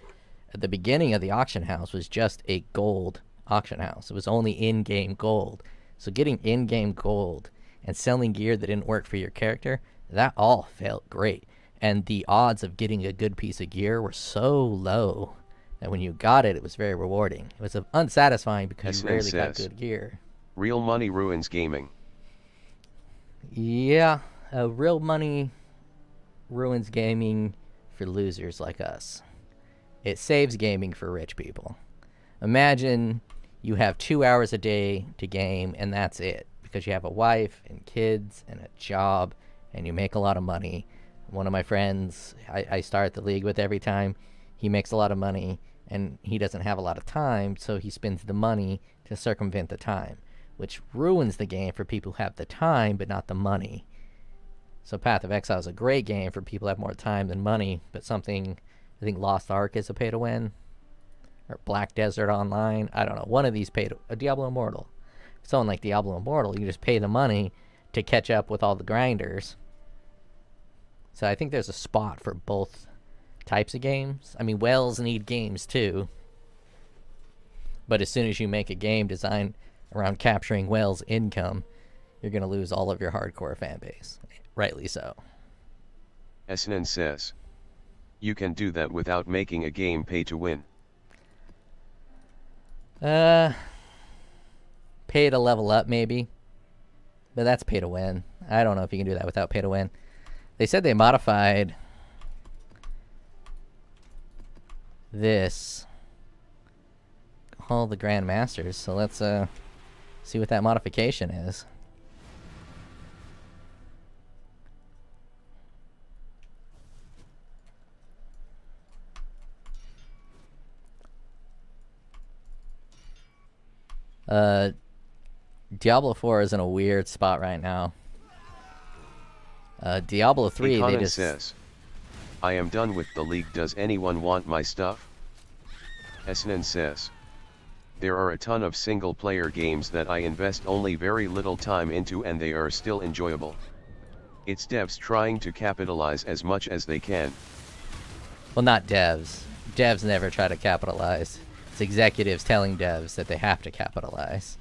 at the beginning of the auction house was just a gold auction house. It was only in-game gold. So getting in-game gold and selling gear that didn't work for your character, that all felt great. And the odds of getting a good piece of gear were so low that when you got it, it was very rewarding. It was unsatisfying because you rarely got good gear. Real money ruins gaming. Yeah, real money ruins gaming for losers like us. It saves gaming for rich people. Imagine you have 2 hours a day to game, and that's it. Because you have a wife and kids and a job, and you make a lot of money. One of my friends I start the league with every time, he makes a lot of money, and he doesn't have a lot of time, so he spends the money to circumvent the time, which ruins the game for people who have the time but not the money. So Path of Exile is a great game for people who have more time than money, but something, I think Lost Ark is a pay-to-win, or Black Desert Online, I don't know, one of these a Diablo Immortal. Someone like Diablo Immortal, you just pay the money to catch up with all the grinders. So I think there's a spot for both types of games. I mean, whales need games too. But as soon as you make a game designed around capturing whales' income, you're going to lose all of your hardcore fan base. Rightly so. SNN says, you can do that without making a game pay to win. Pay to level up, maybe. But that's pay to win. I don't know if you can do that without pay to win. They said they modified this. All the Grandmasters. So let's see what that modification is. Diablo 4 is in a weird spot right now. Diablo 3, they just says, I am done with the league. Does anyone want my stuff? SNN says, there are a ton of single player games that I invest only very little time into and they are still enjoyable. It's devs trying to capitalize as much as they can. Well, not devs. Devs never try to capitalize. It's executives telling devs that they have to capitalize.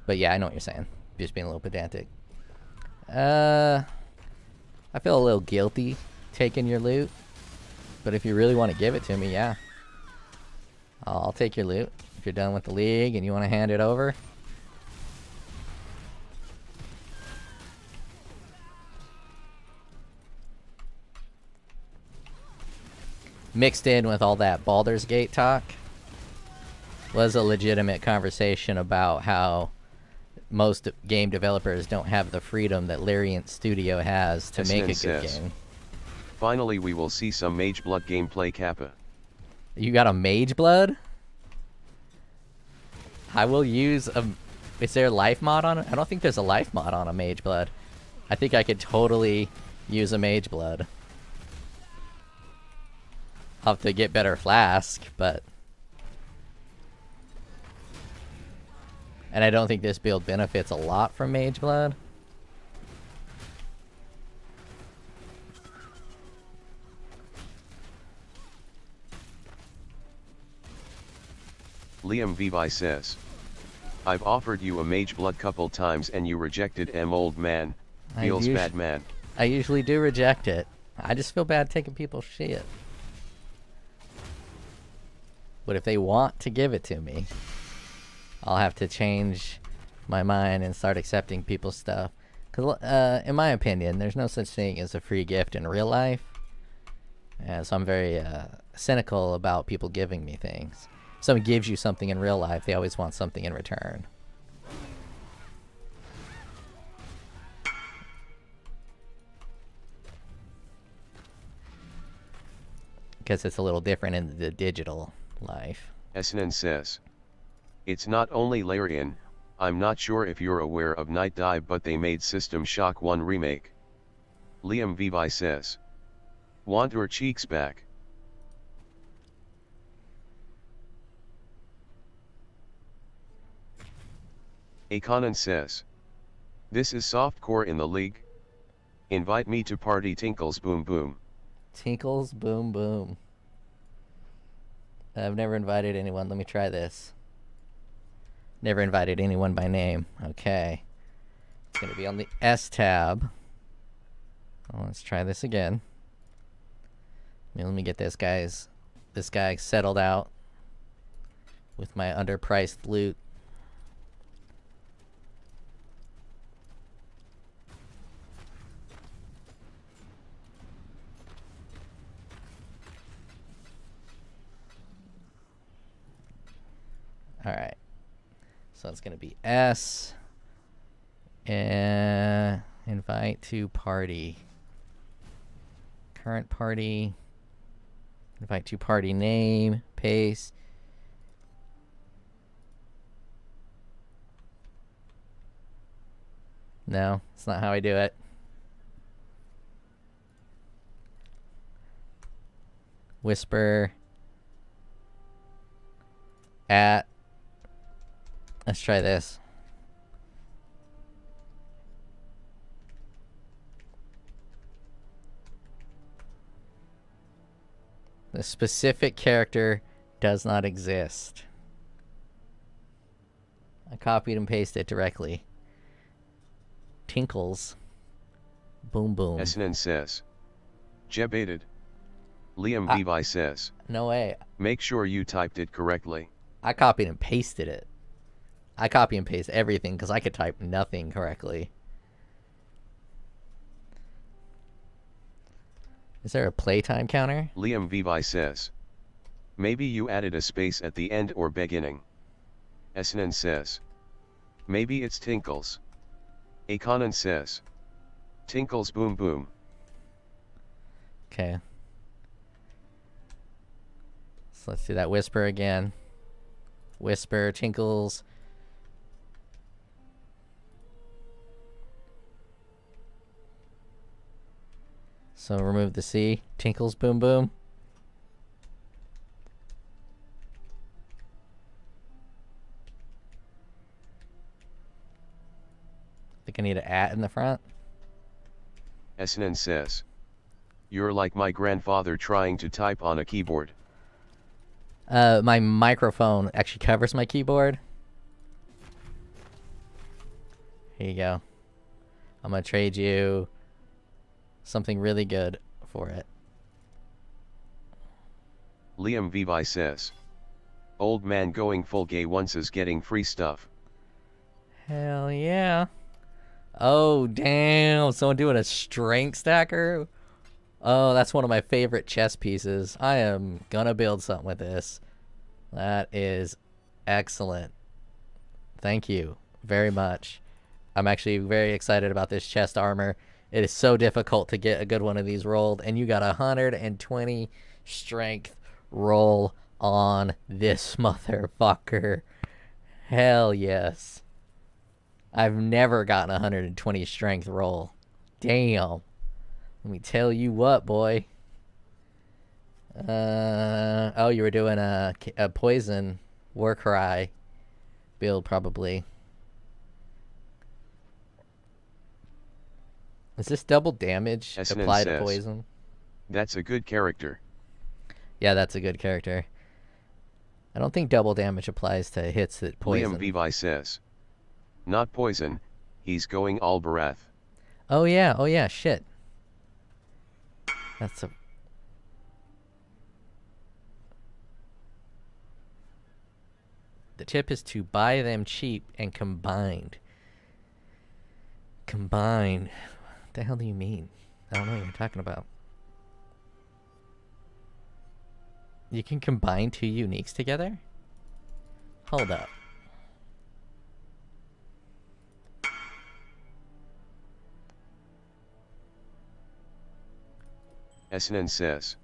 But yeah, I know what you're saying. Just being a little pedantic. I feel a little guilty taking your loot. But if you really want to give it to me, yeah. I'll take your loot. If you're done with the league and you want to hand it over. Mixed in with all that Baldur's Gate talk was a legitimate conversation about how most game developers don't have the freedom that Larian Studio has to make a good game. Finally, we will see some Mage Blood gameplay, Kappa. You got a Mage Blood? I will use a... Is there a life mod on it? I don't think there's a life mod on a Mage Blood. I think I could totally use a Mage Blood. I'll have to get better flask, but... And I don't think this build benefits a lot from Mage Blood. Liam Vivi says, I've offered you a Mage Blood couple times and you rejected old man. Feels bad, man. I usually do reject it. I just feel bad taking people's shit. But if they want to give it to me, I'll have to change my mind and start accepting people's stuff. Because, in my opinion, there's no such thing as a free gift in real life. So I'm very cynical about people giving me things. If someone gives you something in real life, they always want something in return. Because it's a little different in the digital life. SNN says, it's not only Larian, I'm not sure if you're aware of Night Dive, but they made System Shock 1 remake. Liam Vivi says, want your cheeks back. Akanan says, this is softcore in the league. Invite me to party Tinkles Boom Boom. Tinkles Boom Boom. I've never invited anyone. Let me try this. Never invited anyone by name. Okay. It's going to be on the S tab. Oh, let's try this again. Let me get this guy settled out with my underpriced loot. Alright. So it's going to be S. And invite to party. Current party. Invite to party name. Paste. No, it's not how I do it. Whisper. At. Let's try this. The specific character does not exist. I copied and pasted it directly. Tinkles. Boom boom. SNN says. Jebated. Liam Levi says. No way. Make sure you typed it correctly. I copied and pasted it. I copy and paste everything because I could type nothing correctly. Is there a playtime counter? Liam Levi says. Maybe you added a space at the end or beginning. SNN says. Maybe it's Tinkles. Akanan says. Tinkles boom boom. Okay. So let's do that whisper again. Whisper, Tinkles. So remove the C. Tinkles boom boom. Think I need an at in the front. SNN says. You're like my grandfather trying to type on a keyboard. My microphone actually covers my keyboard. Here you go. I'm gonna trade you something really good for it. Liam Levi says. Old man going full gay once is getting free stuff. Hell yeah. Oh, damn. Someone doing a strength stacker? Oh, that's one of my favorite chess pieces. I am gonna build something with this. That is excellent. Thank you very much. I'm actually very excited about this chest armor. It is so difficult to get a good one of these rolled, and you got 120 strength roll on this motherfucker. Hell yes. I've never gotten 120 strength roll. Damn. Let me tell you what, boy. Oh, you were doing a poison war cry build, probably. Is this double damage SNN applied to says, poison? That's a good character. Yeah, that's a good character. I don't think double damage applies to hits that poison. Liam Levi says. Not poison, he's going all Barath. Oh yeah, shit. That's a... The tip is to buy them cheap and combined. Combined. What the hell do you mean? I don't know what you're talking about. You can combine two uniques together? Hold up. SNN says.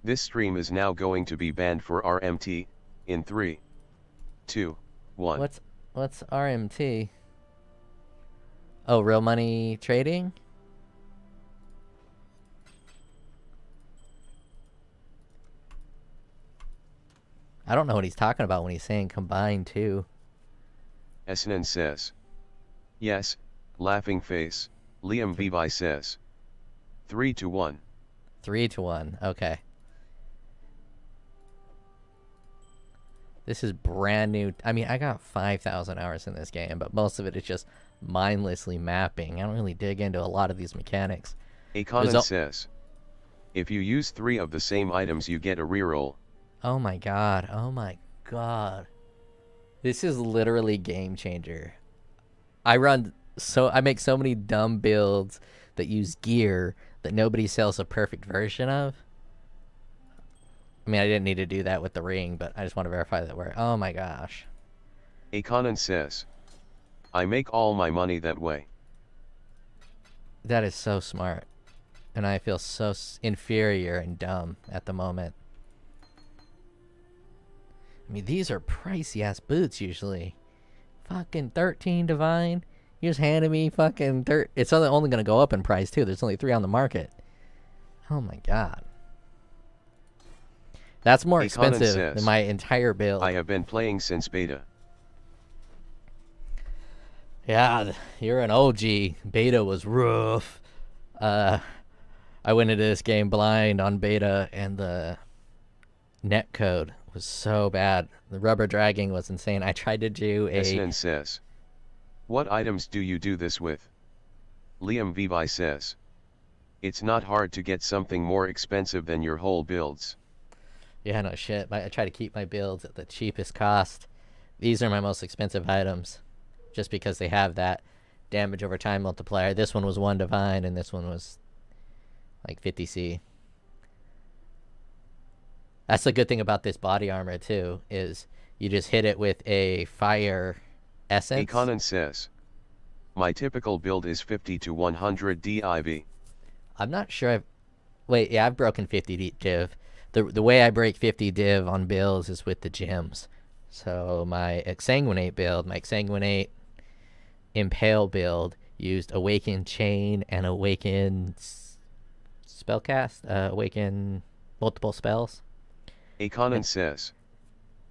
This stream is now going to be banned for RMT, in 3, 2, 1. What's RMT? Oh, real money trading? I don't know what he's talking about when he's saying combined too. SNN says. Yes, laughing face, Liam Levi says. 3 to 1. 3 to 1, okay. This is brand new. I mean, I got 5,000 hours in this game, but most of it is just mindlessly mapping. I don't really dig into a lot of these mechanics. Akanan says. If you use 3 of the same items you get a reroll. Oh my god, oh my god. This is literally game changer. I make so many dumb builds that use gear that nobody sells a perfect version of. I mean, I didn't need to do that with the ring, but I just want to verify that we're... Oh my gosh. Aconan says, I make all my money that way. That is so smart. And I feel so inferior and dumb at the moment. I mean, these are pricey ass boots usually. Fucking 13 divine. You just handed me fucking it's only gonna go up in price too. There's only 3 on the market. Oh my god. That's more expensive says, than my entire build. I have been playing since beta. Yeah, you're an OG. Beta was rough. I went into this game blind on beta, and the netcode was so bad. The rubber dragging was insane. I tried to do a... SN says, what items do you do this with? Liam Vivi says, it's not hard to get something more expensive than your whole builds. Yeah, no shit. I try to keep my builds at the cheapest cost. These are my most expensive items, just because they have that damage over time multiplier. This one was 1 divine, and this one was like 50C. That's the good thing about this body armor too, is you just hit it with a fire essence. Aconan says, my typical build is 50 to 100 div. I'm not sure wait, yeah, I've broken 50 div. The way I break 50 div on builds is with the gems. So my Exsanguinate build, my Exsanguinate Impale build used Awaken Chain and Awaken Spellcast, Awaken multiple spells. Aconan says,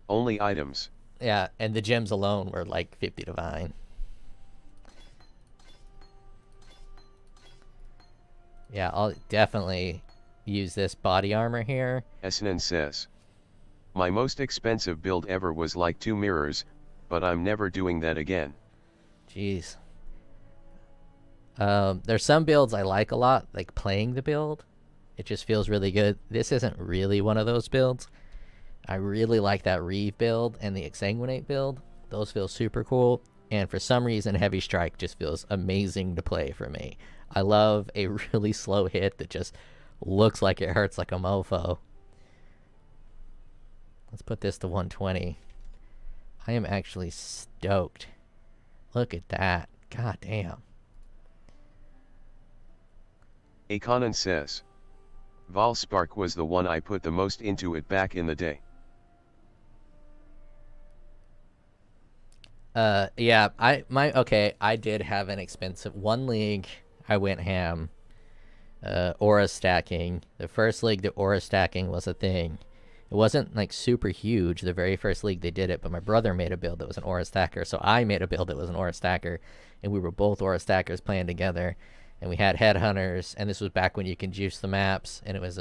only items. Yeah, and the gems alone were like 50 divine. Yeah, I'll definitely use this body armor here. SN says, my most expensive build ever was like 2 mirrors, but I'm never doing that again. Jeez. There's some builds I like a lot, like playing the build. It just feels really good. This isn't really one of those builds. I really like that Reeve build and the Exsanguinate build. Those feel super cool. And for some reason, Heavy Strike just feels amazing to play for me. I love a really slow hit that just looks like it hurts like a mofo. Let's put this to 120. I am actually stoked. Look at that. God damn. Aconan says, Valspark was the one I put the most into it back in the day. Yeah, I did have an expensive one league. I went ham. Aura stacking. The first league, the aura stacking was a thing. It wasn't like super huge the very first league they did it, but my brother made a build that was an aura stacker, so I made a build that was an aura stacker, and we were both aura stackers playing together, and we had headhunters, and this was back when you can juice the maps, and it was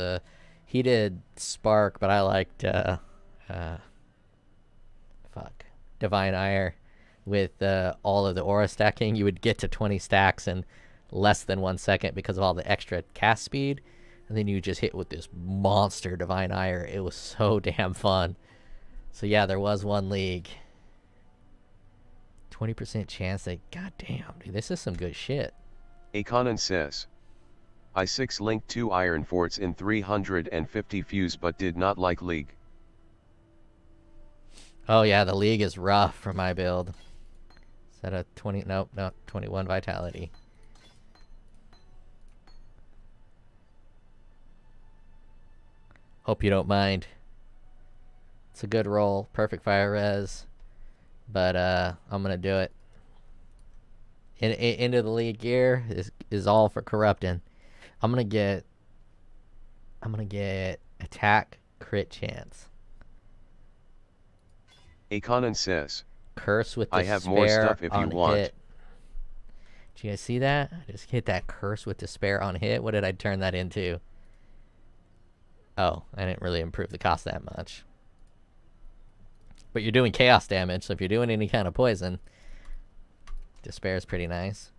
he did Spark, but I liked Divine Ire. With all of the aura stacking, you would get to 20 stacks in less than 1 second because of all the extra cast speed, and then you just hit with this monster Divine Ire. It was so damn fun. So yeah, there was one league. 20% chance that, goddamn, dude, this is some good shit. Aconan says, I 6-linked 2 Iron Forts in 350 fuse but did not like League. Oh yeah, the League is rough for my build. Is that a 20? Nope, no, 21 vitality. Hope you don't mind. It's a good roll, perfect fire res, but I'm gonna do it. Into the League gear is all for corrupting. I'm gonna get attack crit chance. Aconan says, Curse with despair. I have more stuff if you want. Hit. Did you guys see that? I just hit that curse with despair on hit. What did I turn that into? Oh, I didn't really improve the cost that much. But you're doing chaos damage, so if you're doing any kind of poison, despair is pretty nice.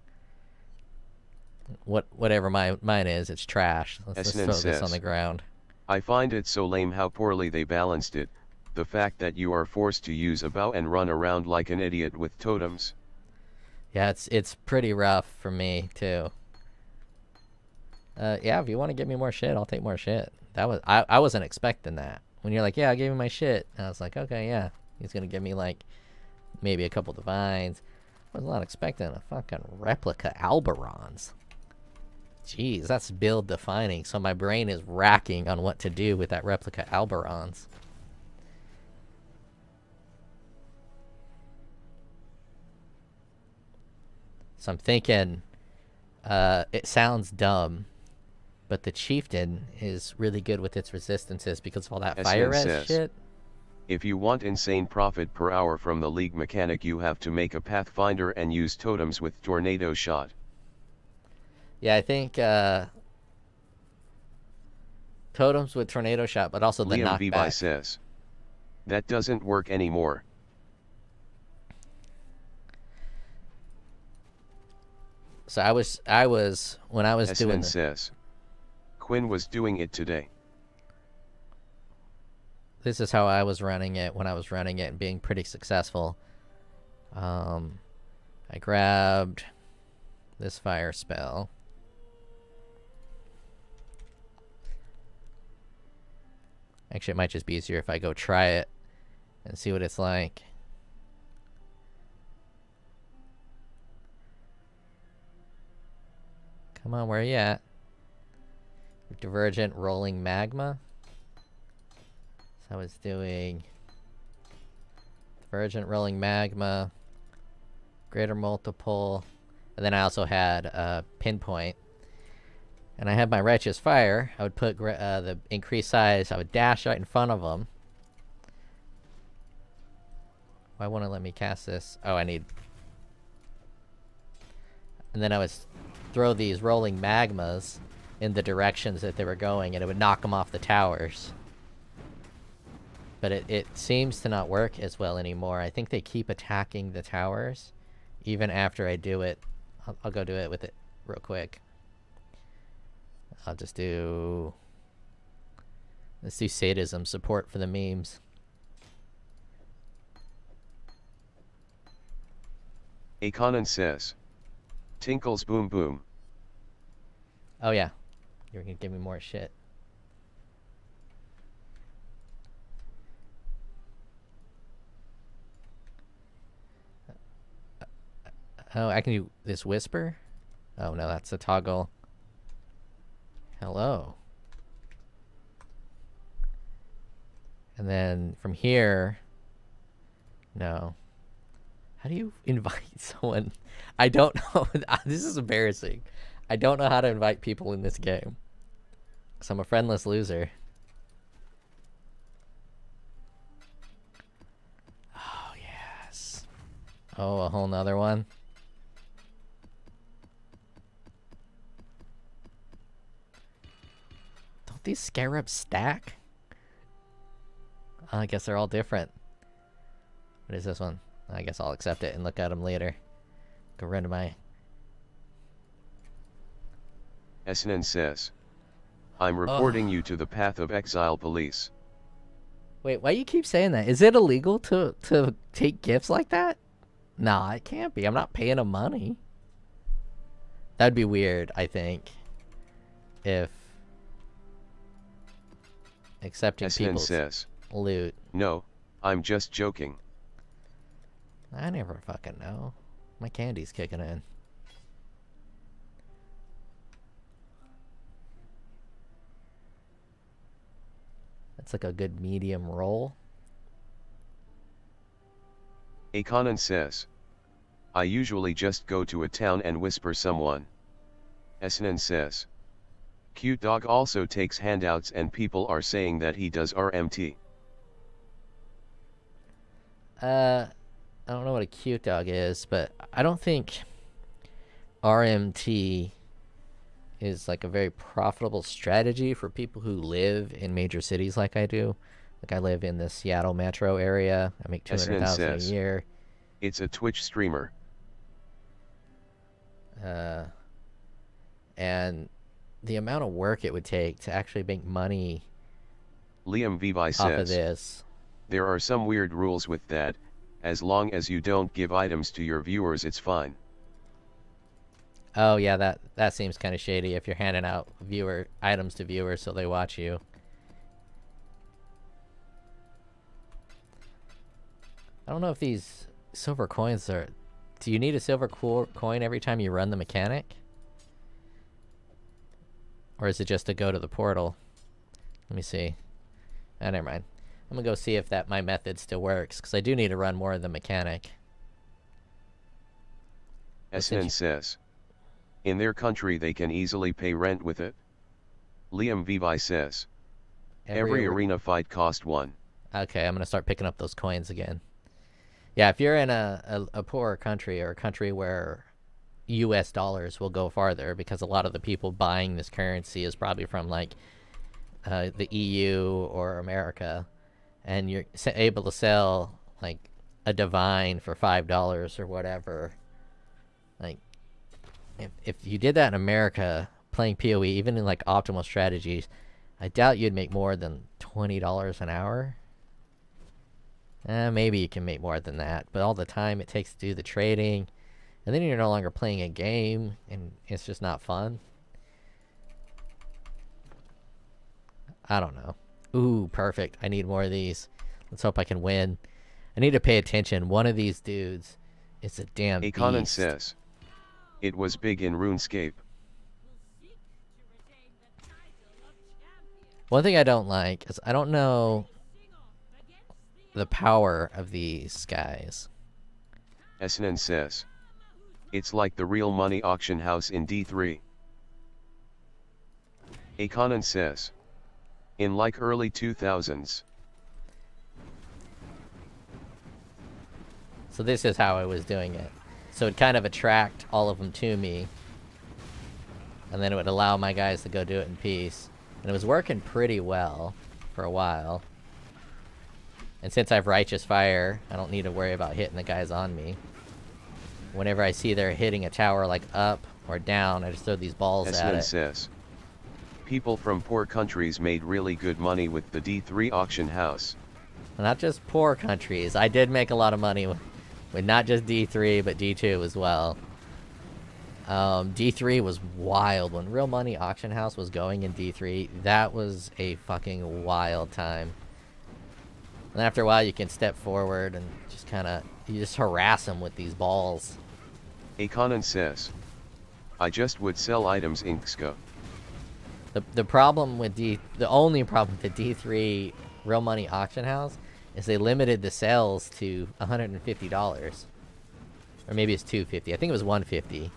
Whatever mine is, it's trash. Let's throw this on the ground. I find it so lame how poorly they balanced it. The fact that you are forced to use a bow and run around like an idiot with totems. Yeah, it's pretty rough for me too. Yeah, if you want to give me more shit, I'll take more shit. That was I wasn't expecting that. When you're like, yeah, I gave you my shit, and I was like, okay, yeah, he's gonna give me like maybe a couple divines. I was not expecting a fucking replica Alberons. Jeez, that's build defining. So my brain is racking on what to do with that replica Alberons. So I'm thinking, it sounds dumb, but the Chieftain is really good with its resistances because of all that fire res shit. If you want insane profit per hour from the League mechanic, you have to make a Pathfinder and use totems with Tornado Shot. Yeah, I think totems with Tornado Shot, but also the Liam Vivi knockback. says, that doesn't work anymore. So I was when I was doing SN says, Quinn was doing it today. This is how I was running it when I was running it and being pretty successful. I grabbed this fire spell. Actually, it might just be easier if I go try it and see what it's like. Come on, where are you at? Divergent rolling magma. So I was doing divergent rolling magma, greater multiple, and then I also had pinpoint. And I had my righteous fire. I would put the increased size. I would dash right in front of them. Why won't it let me cast this? Oh, I need. And then I would throw these rolling magmas in the directions that they were going, and it would knock them off the towers. But it seems to not work as well anymore. I think they keep attacking the towers even after I do it. I'll go do it with it real quick. I'll just do... Let's do sadism support for the memes. Akonan says, Tinkles boom boom. Oh yeah. You're gonna give me more shit. Oh, I can do this whisper? Oh no, that's a toggle. Hello. And then from here... No. How do you invite someone? I don't know. This is embarrassing. I don't know how to invite people in this game. Because I'm a friendless loser. Oh, yes. Oh, a whole nother one. Don't these scarabs stack? I guess they're all different. What is this one? I guess I'll accept it and look at them later. Go run to my... Esnan says, I'm reporting you to the Path of Exile police. Wait, why you keep saying that? Is it illegal to take gifts like that? Nah, it can't be. I'm not paying them money. That'd be weird, I think. If accepting people's says, loot. No, I'm just joking. I never fucking know. My candy's kicking in. That's like a good medium roll. Akonan says, I usually just go to a town and whisper someone. Esnan says, Cute Dog also takes handouts and people are saying that he does RMT. I don't know what a cute dog is, but I don't think RMT is like a very profitable strategy for people who live in major cities like I do. Like I live in the Seattle metro area. I make $200,000 a year. It's a Twitch streamer. And the amount of work it would take to actually make money Liam Vivi off says, of this. There are some weird rules with that. As long as you don't give items to your viewers, it's fine. Oh yeah, that seems kind of shady if you're handing out items to viewers so they watch you. I don't know if these silver coins are... Do you need a silver coin every time you run the mechanic? Or is it just to go to the portal? Let me see. Ah, never mind. I'm gonna go see if my method still works, because I do need to run more of the mechanic. SN says. In their country they can easily pay rent with it. Liam Vivi says. Every arena fight cost 1. Okay, I'm gonna start picking up those coins again. Yeah, if you're in a poorer country, or a country where US dollars will go farther, because a lot of the people buying this currency is probably from like the EU or America, and you're able to sell like a divine for $5 or whatever. Like, if you did that in America playing POE, even in like optimal strategies, I doubt you'd make more than $20 an hour. Maybe you can make more than that, but all the time it takes to do the trading, and then you're no longer playing a game, and it's just not fun. I don't know. Ooh, perfect. I need more of these. Let's hope I can win. I need to pay attention. One of these dudes is a damn beast. Aconin says. It was big in RuneScape. One thing I don't like is I don't know the power of these guys. SN says. It's like the real money auction house in D3. Aconin says. In like early 2000s. So this is how I was doing it. So it'd kind of attract all of them to me, and then it would allow my guys to go do it in peace. And it was working pretty well for a while. And since I have Righteous Fire, I don't need to worry about hitting the guys on me. Whenever I see they're hitting a tower like up or down, I just throw these balls at it. Says. People from poor countries made really good money with the D3 auction house. Not just poor countries. I did make a lot of money with not just D3, but D2 as well. D3 was wild. When Real Money Auction House was going in D3, that was a fucking wild time. And after a while, you can step forward and just kind of, you just harass them with these balls. Aconin says. I just would sell items in XCO. The problem with the only problem with the D3 Real Money Auction House is they limited the sales to $150. Or maybe it's $250. I think it was $150.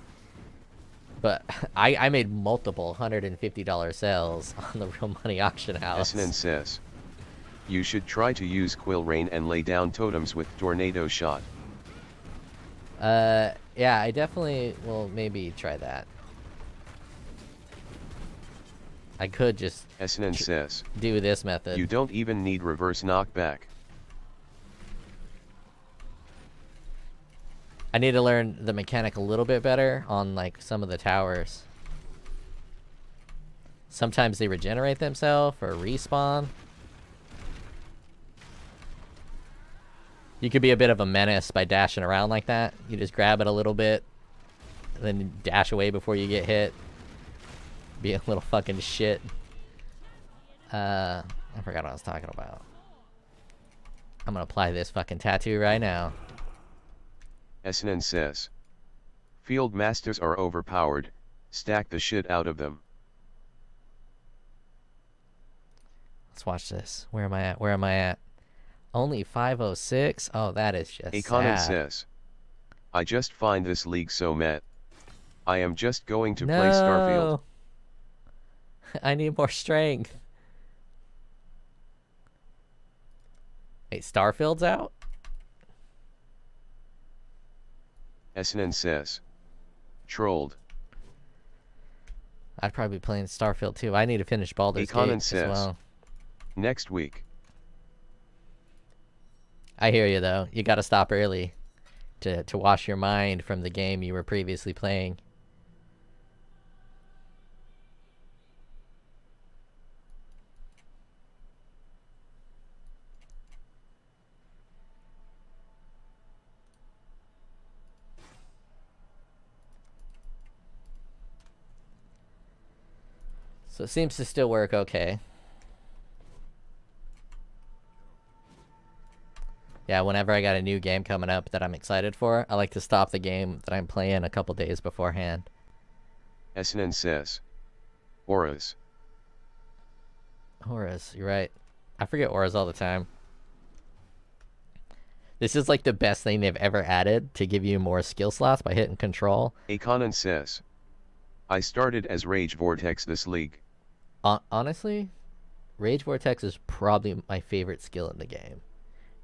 But I made multiple $150 sales on the Real Money Auction House. SN says. You should try to use Quill Rain and lay down totems with Tornado Shot. Yeah, I definitely will maybe try that. I could just SN says. Do this method. You don't even need reverse knockback. I need to learn the mechanic a little bit better on like some of the towers. Sometimes they regenerate themselves or respawn. You could be a bit of a menace by dashing around like that. You just grab it a little bit, and then dash away before you get hit. Be a little fucking shit. I forgot what I was talking about. I'm gonna apply this fucking tattoo right now. SN says. Field masters are overpowered, stack the shit out of them. Let's watch this. Where am I at? Where am I at? Only 506? Oh, that is just Aconin sad. says. I just find this league so met. I am just going to play Starfield. I need more strength. Wait, Starfield's out? SN says. Trolled. I'd probably be playing Starfield too. I need to finish Baldur's Gate as well. Next week. I hear you though. You gotta stop early to wash your mind from the game you were previously playing. So it seems to still work okay. Yeah, whenever I got a new game coming up that I'm excited for, I like to stop the game that I'm playing a couple days beforehand. SNN says. Auras. Auras, you're right. I forget auras all the time. This is like the best thing they've ever added to give you more skill slots by hitting control. Aconan says. I started as Rage Vortex this league. Honestly, Rage Vortex is probably my favorite skill in the game.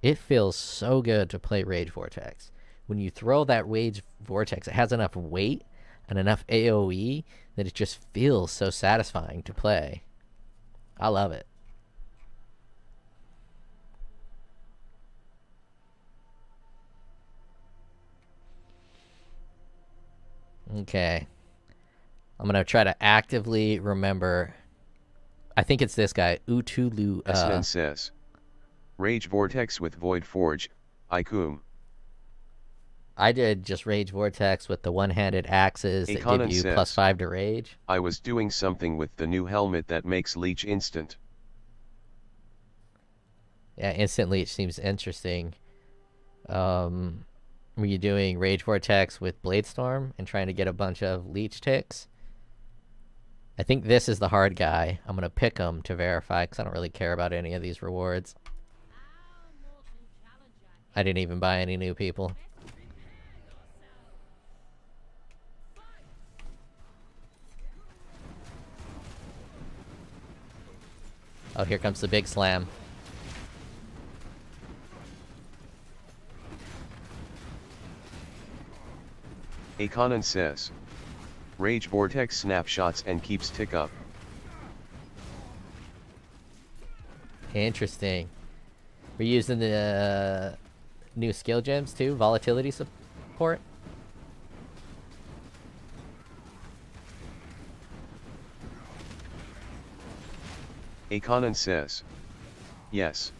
It feels so good to play Rage Vortex. When you throw that Rage Vortex, it has enough weight and enough AoE that it just feels so satisfying to play. I love it. Okay. I'm going to try to actively remember. I think it's this guy, Utulu. SNN says. Rage Vortex with Void Forge, Ikum. I did just Rage Vortex with the one-handed axes that give you says, +5 to rage. I was doing something with the new helmet that makes leech instant. Yeah, instant leech seems interesting. Were you doing Rage Vortex with Bladestorm and trying to get a bunch of leech ticks? I think this is the hard guy. I'm going to pick him to verify because I don't really care about any of these rewards. I didn't even buy any new people. Oh, here comes the big slam. Aconan says. Rage Vortex snapshots and keeps tick up. Interesting. We're using the new skill gems too, volatility support. Aconan says. Yes.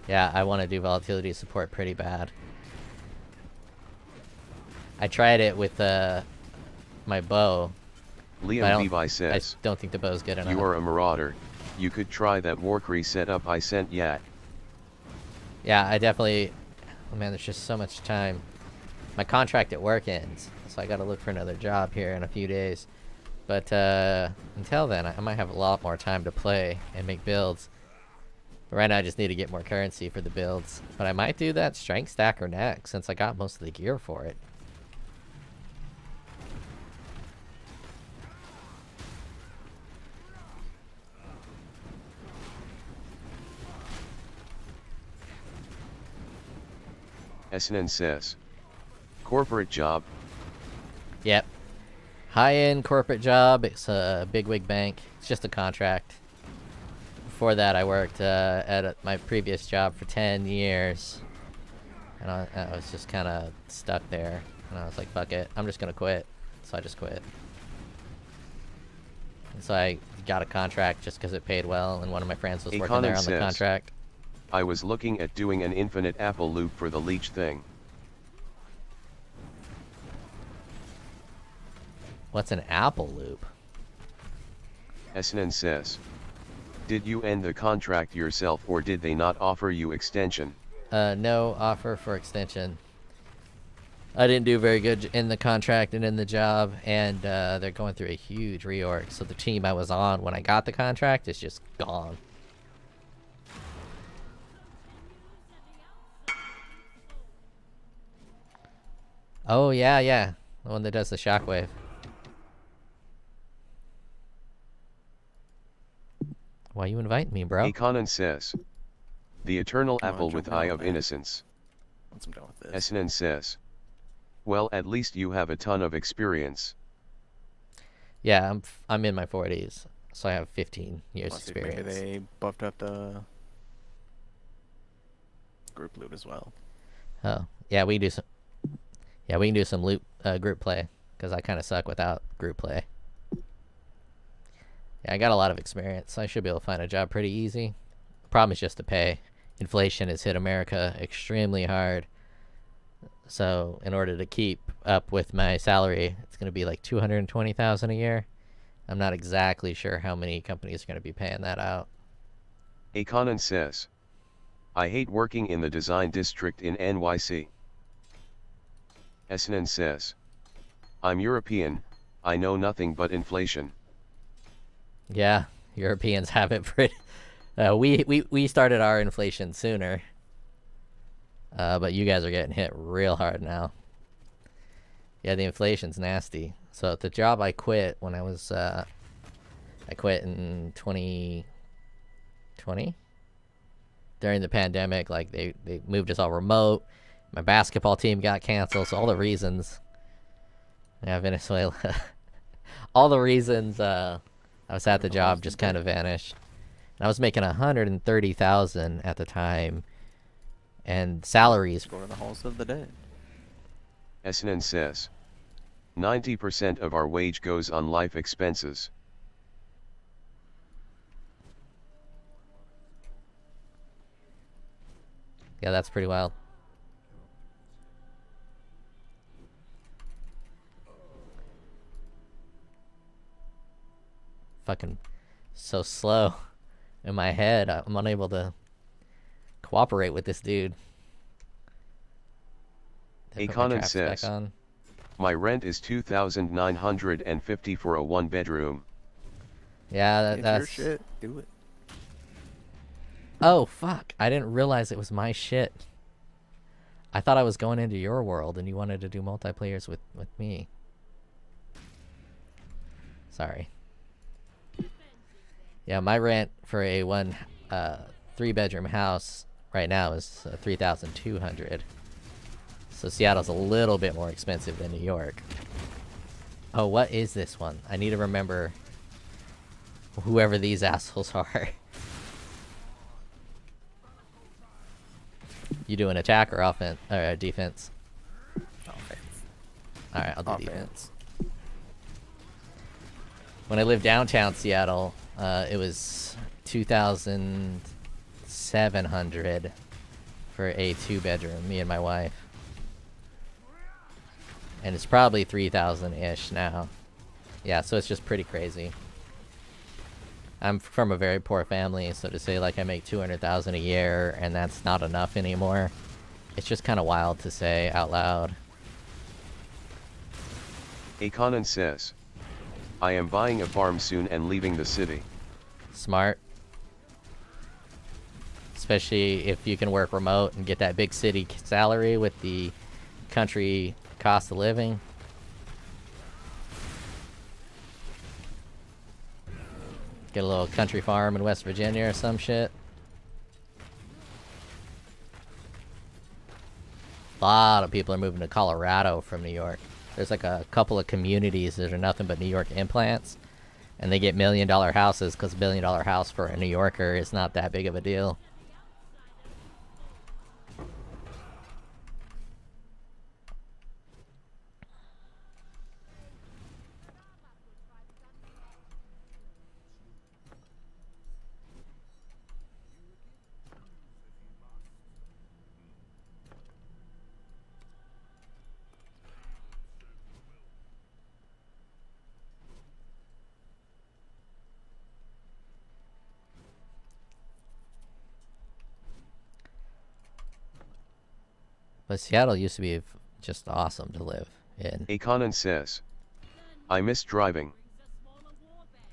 Yeah, I want to do volatility support pretty bad. I tried it with my bow. Liam Levi says. I don't think the bow's good enough. You are a marauder. You could try that Warcree setup I sent yet. Yeah, I definitely... Oh man, there's just so much time. My contract at work ends, so I gotta look for another job here in a few days. But until then, I might have a lot more time to play and make builds. But right now, I just need to get more currency for the builds. But I might do that strength stacker next, since I got most of the gear for it. SNN says. Corporate job. Yep. High-end corporate job. It's a bigwig bank. It's just a contract. Before that, I worked at my previous job for 10 years. And I was just kind of stuck there. And I was like, fuck it. I'm just going to quit. So I just quit. And so I got a contract just because it paid well. And one of my friends was working there on the contract. I was looking at doing an infinite apple loop for the leech thing. What's an apple loop? SNN says. Did you end the contract yourself or did they not offer you extension? No offer for extension. I didn't do very good in the contract and in the job, and they're going through a huge reorg. So the team I was on when I got the contract is just gone. Oh, yeah. The one that does the shockwave. Why you invite me, bro? Aconan says. The eternal apple with eye of innocence. Once I'm done with this. SNN says. Well, at least you have a ton of experience. Yeah, I'm in my 40s, so I have 15 years experience. Maybe they buffed up the group loot as well. Oh, yeah, we do some. Yeah, we can do some loot group play because I kind of suck without group play. Yeah, I got a lot of experience, so I should be able to find a job pretty easy. The problem is just the pay. Inflation has hit America extremely hard. So in order to keep up with my salary, it's going to be like $220,000 a year. I'm not exactly sure how many companies are going to be paying that out. Aconan says. I hate working in the design district in NYC. Esnan says. I'm European, I know nothing but inflation. Yeah, Europeans have it pretty... we started our inflation sooner. But you guys are getting hit real hard now. Yeah, the inflation's nasty. So the job I quit when I was... I quit in 2020? During the pandemic, like, they moved us all remote. My basketball team got canceled, so all the reasons... Yeah, Venezuela. All the reasons I was at the job just kind of vanished. And I was making $130,000 at the time, and salaries. Go to the halls of the dead. Esnan says. 90% of our wage goes on life expenses. Yeah, that's pretty wild. Fucking so slow in my head. I'm unable to cooperate with this dude. Aconan says, my rent is $2,950 for a one-bedroom. Yeah, that's your shit. Do it. Oh, fuck. I didn't realize it was my shit. I thought I was going into your world and you wanted to do multiplayers with me. Sorry. Yeah, my rent for a 3-bedroom house right now is $3,200. So Seattle's a little bit more expensive than New York. Oh, what is this one? I need to remember whoever these assholes are. You doing attack or offense or defense? Offense. All right, I'll do Offense. defense. When I lived downtown Seattle, it was $2,700 for a 2-bedroom. Me and my wife, and it's probably $3,000-ish now. Yeah, so it's just pretty crazy. I'm from a very poor family, so to say like I make $200,000 a year and that's not enough anymore, it's just kind of wild to say out loud. Aconan says, I am buying a farm soon and leaving the city. Smart. Especially if you can work remote and get that big city salary with the country cost of living. Get a little country farm in West Virginia or some shit. A lot of people are moving to Colorado from New York. There's like a couple of communities that are nothing but New York implants. And they get $1 million houses because $1 million house for a New Yorker is not that big of a deal. But Seattle used to be just awesome to live in. Aconan says, I miss driving.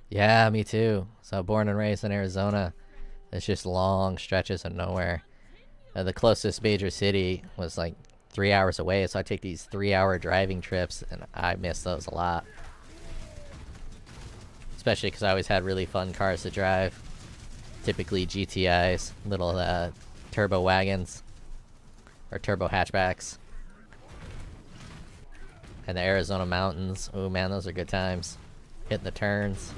Yeah, me too. So born and raised in Arizona. It's just long stretches of nowhere. The closest major city was like 3 hours away, so I take these 3-hour driving trips, and I miss those a lot. Especially because I always had really fun cars to drive. Typically GTIs, little turbo wagons. Or turbo hatchbacks. And the Arizona mountains. Oh man, those are good times. Hitting the turns.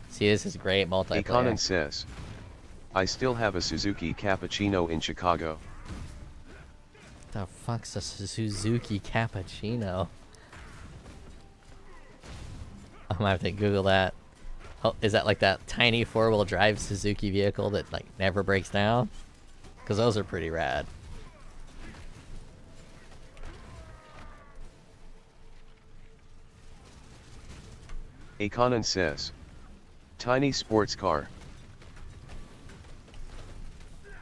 See, this is great multiplayer. Aconan says, I still have a Suzuki Cappuccino in Chicago. The fuck's a Suzuki Cappuccino? I'm gonna have to Google that. Is that like that tiny 4-wheel drive Suzuki vehicle that like never breaks down? Because those are pretty rad. Aconan says, tiny sports car.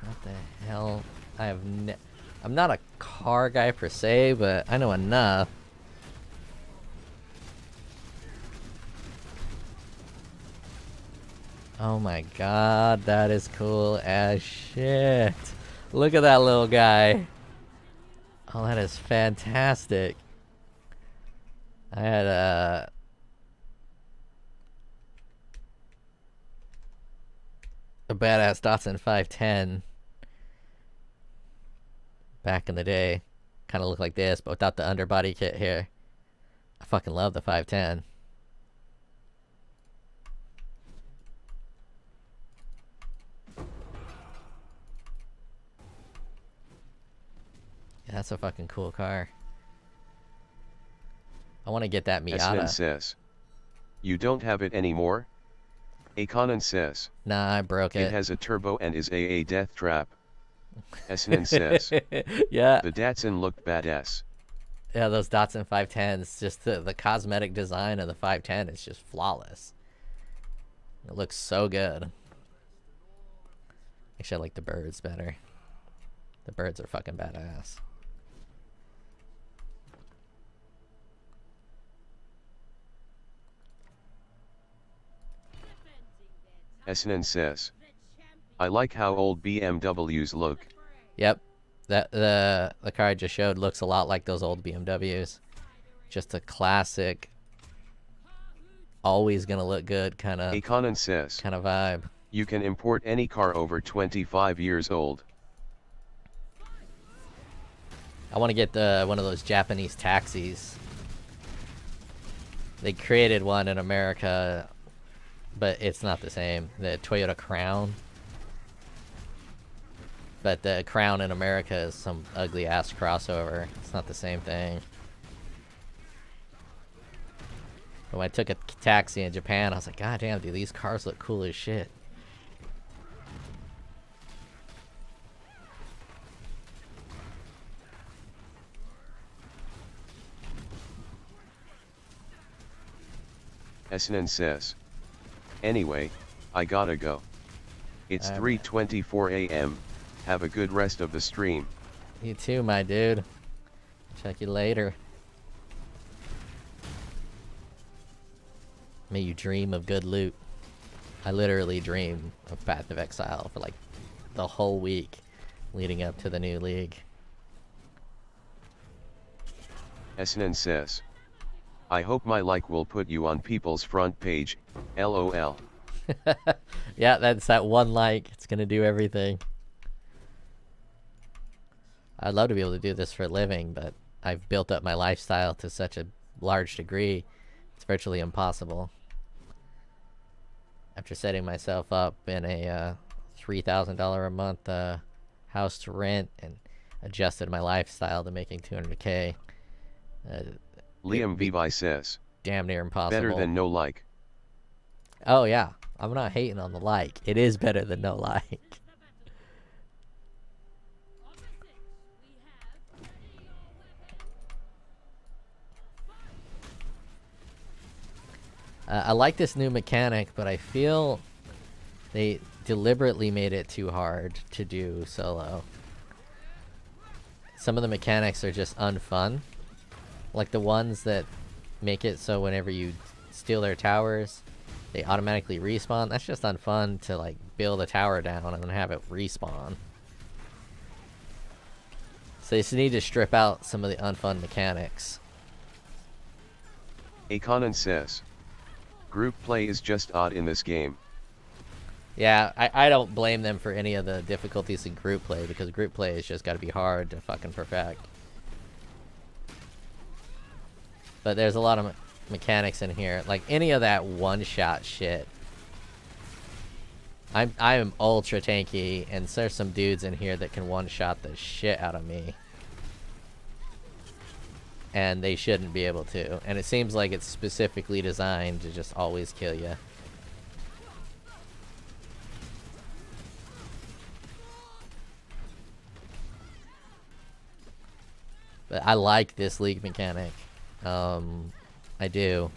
What the hell? I'm not a car guy per se, but I know enough. Oh my god, that is cool as shit. Look at that little guy. Oh, that is fantastic. I had a badass Datsun 510 back in the day. Kind of looked like this, but without the underbody kit here. I fucking love the 510. Yeah, that's a fucking cool car. I want to get that Esnan Miata. says, you don't have it anymore? Aconan says, Nah, I broke it it. has a turbo and is a death trap. Esnan says, Yeah. the Datsun looked badass. Yeah, those Datsun 510s, just the cosmetic design of the 510 is just flawless. It looks so good. Actually, I like the birds better. The birds are fucking badass. Esnan says, I like how old BMWs look. Yep. The car I just showed looks a lot like those old BMWs. Just a classic, always gonna look good kind of Aconan says, vibe. you can import any car over 25 years old. I want to get one of those Japanese taxis. They created one in America, but it's not the same. The Toyota Crown. But the Crown in America is some ugly ass crossover. It's not the same thing. But when I took a taxi in Japan, I was like, God damn, dude, these cars look cool as shit. Esnan says, anyway, I gotta go. It's 3:24 a.m. Have a good rest of the stream. You too, my dude. Check you later. May you dream of good loot. I literally dream of Path of Exile for like the whole week leading up to the new league. Esnan says, I hope my like will put you on people's front page, LOL. Yeah, that's that one like. It's gonna do everything. I'd love to be able to do this for a living, but I've built up my lifestyle to such a large degree, it's virtually impossible. After setting myself up in a $3,000 a month house to rent and adjusted my lifestyle to making 200K, Liam Vivi says, damn near impossible. better than no like. Oh yeah, I'm not hating on the like. It is better than no like. I like this new mechanic, but I feel they deliberately made it too hard to do solo. Some of the mechanics are just unfun. Like the ones that make it so whenever you steal their towers, they automatically respawn. That's just unfun to like build a tower down and then have it respawn. So you just need to strip out some of the unfun mechanics. Aconan says, group play is just odd in this game. Yeah, I don't blame them for any of the difficulties in group play, because group play has just got to be hard to fucking perfect. But there's a lot of mechanics in here, like any of that one-shot shit. I am ultra tanky, and there's some dudes in here that can one-shot the shit out of me. And they shouldn't be able to. And it seems like it's specifically designed to just always kill you. But I like this league mechanic. I do.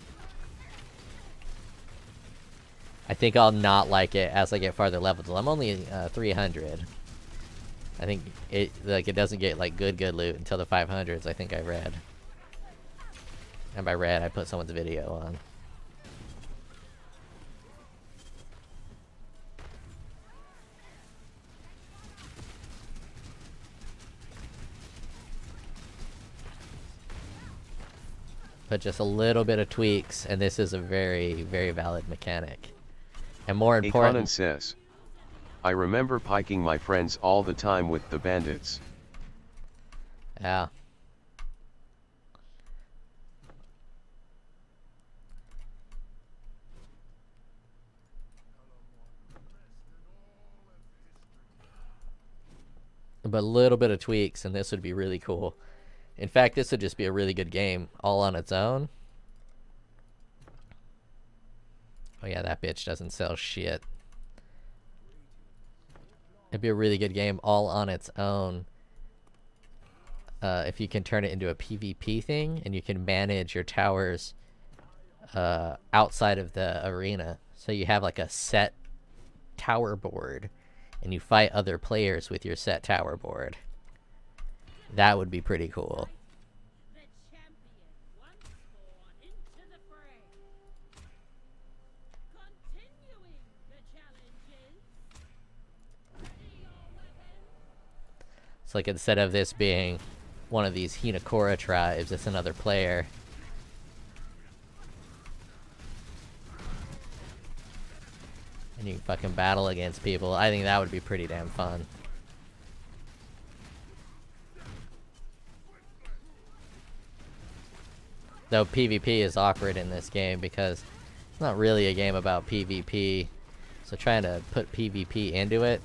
I think I'll not like it as I get farther levels. I'm only 300. I think it doesn't get like good loot until the 500s. I think I read. And by read, I put someone's video on. But just a little bit of tweaks, and this is a very, very valid mechanic. And more important... Aconan says, I remember piking my friends all the time with the bandits. Yeah. But a little bit of tweaks, and this would be really cool. In fact, this would just be a really good game all on its own. Oh yeah, that bitch doesn't sell shit. It'd be a really good game all on its own. If you can turn it into a PvP thing, and you can manage your towers outside of the arena. So you have like a set tower board, and you fight other players with your set tower board. That would be pretty cool. It's like instead of this being one of these Hinakura tribes, it's another player. And you can fucking battle against people. I think that would be pretty damn fun. Though PvP is awkward in this game because it's not really a game about PvP. So trying to put PvP into it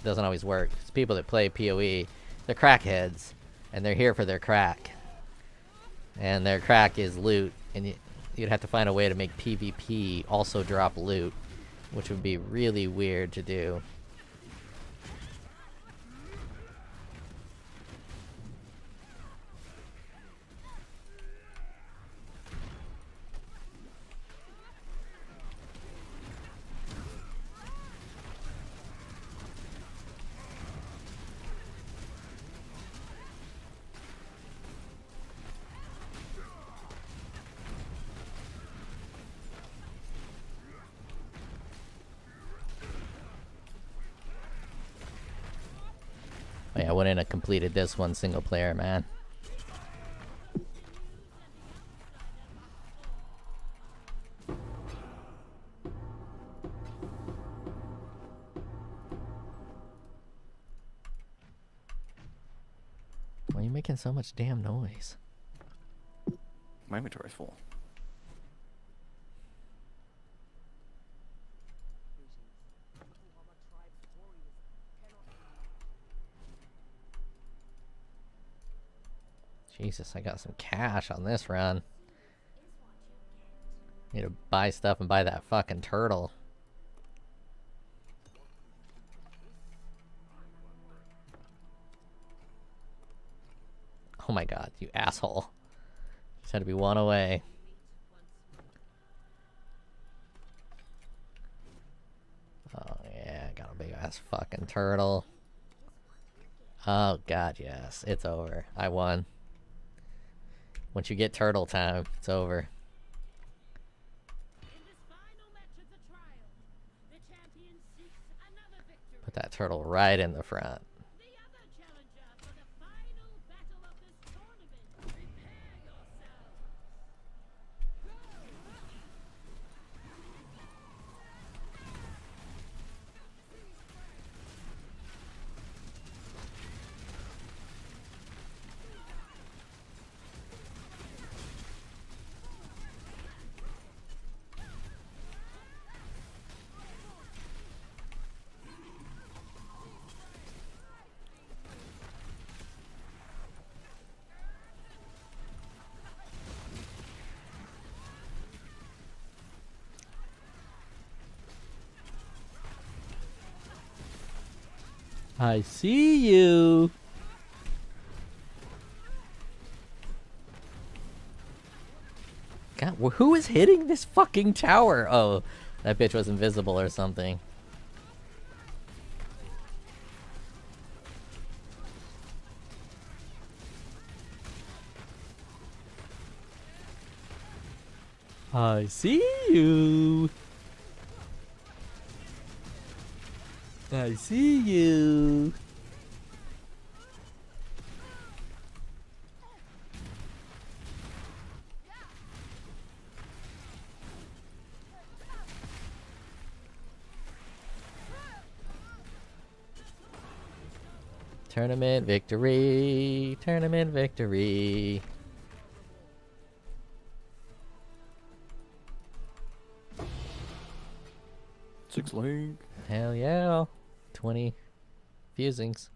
doesn't always work. It's people that play POE, they're crackheads, and they're here for their crack. And their crack is loot, and you'd have to find a way to make PvP also drop loot, which would be really weird to do. Oh yeah, I wouldn't have completed this one single player, man. Why are you making so much damn noise? My inventory's full. Jesus, I got some cash on this run. Need to buy stuff and buy that fucking turtle. Oh my god, you asshole. Just had to be one away. Oh yeah, got a big ass fucking turtle. Oh god, yes, it's over. I won. Once you get turtle time, it's over. Put that turtle right in the front. I see you. God, who is hitting this fucking tower? Oh, that bitch was invisible or something. I see you. I see you. Tournament victory. Tournament victory. Six leg. Hell yeah. 20 fusings.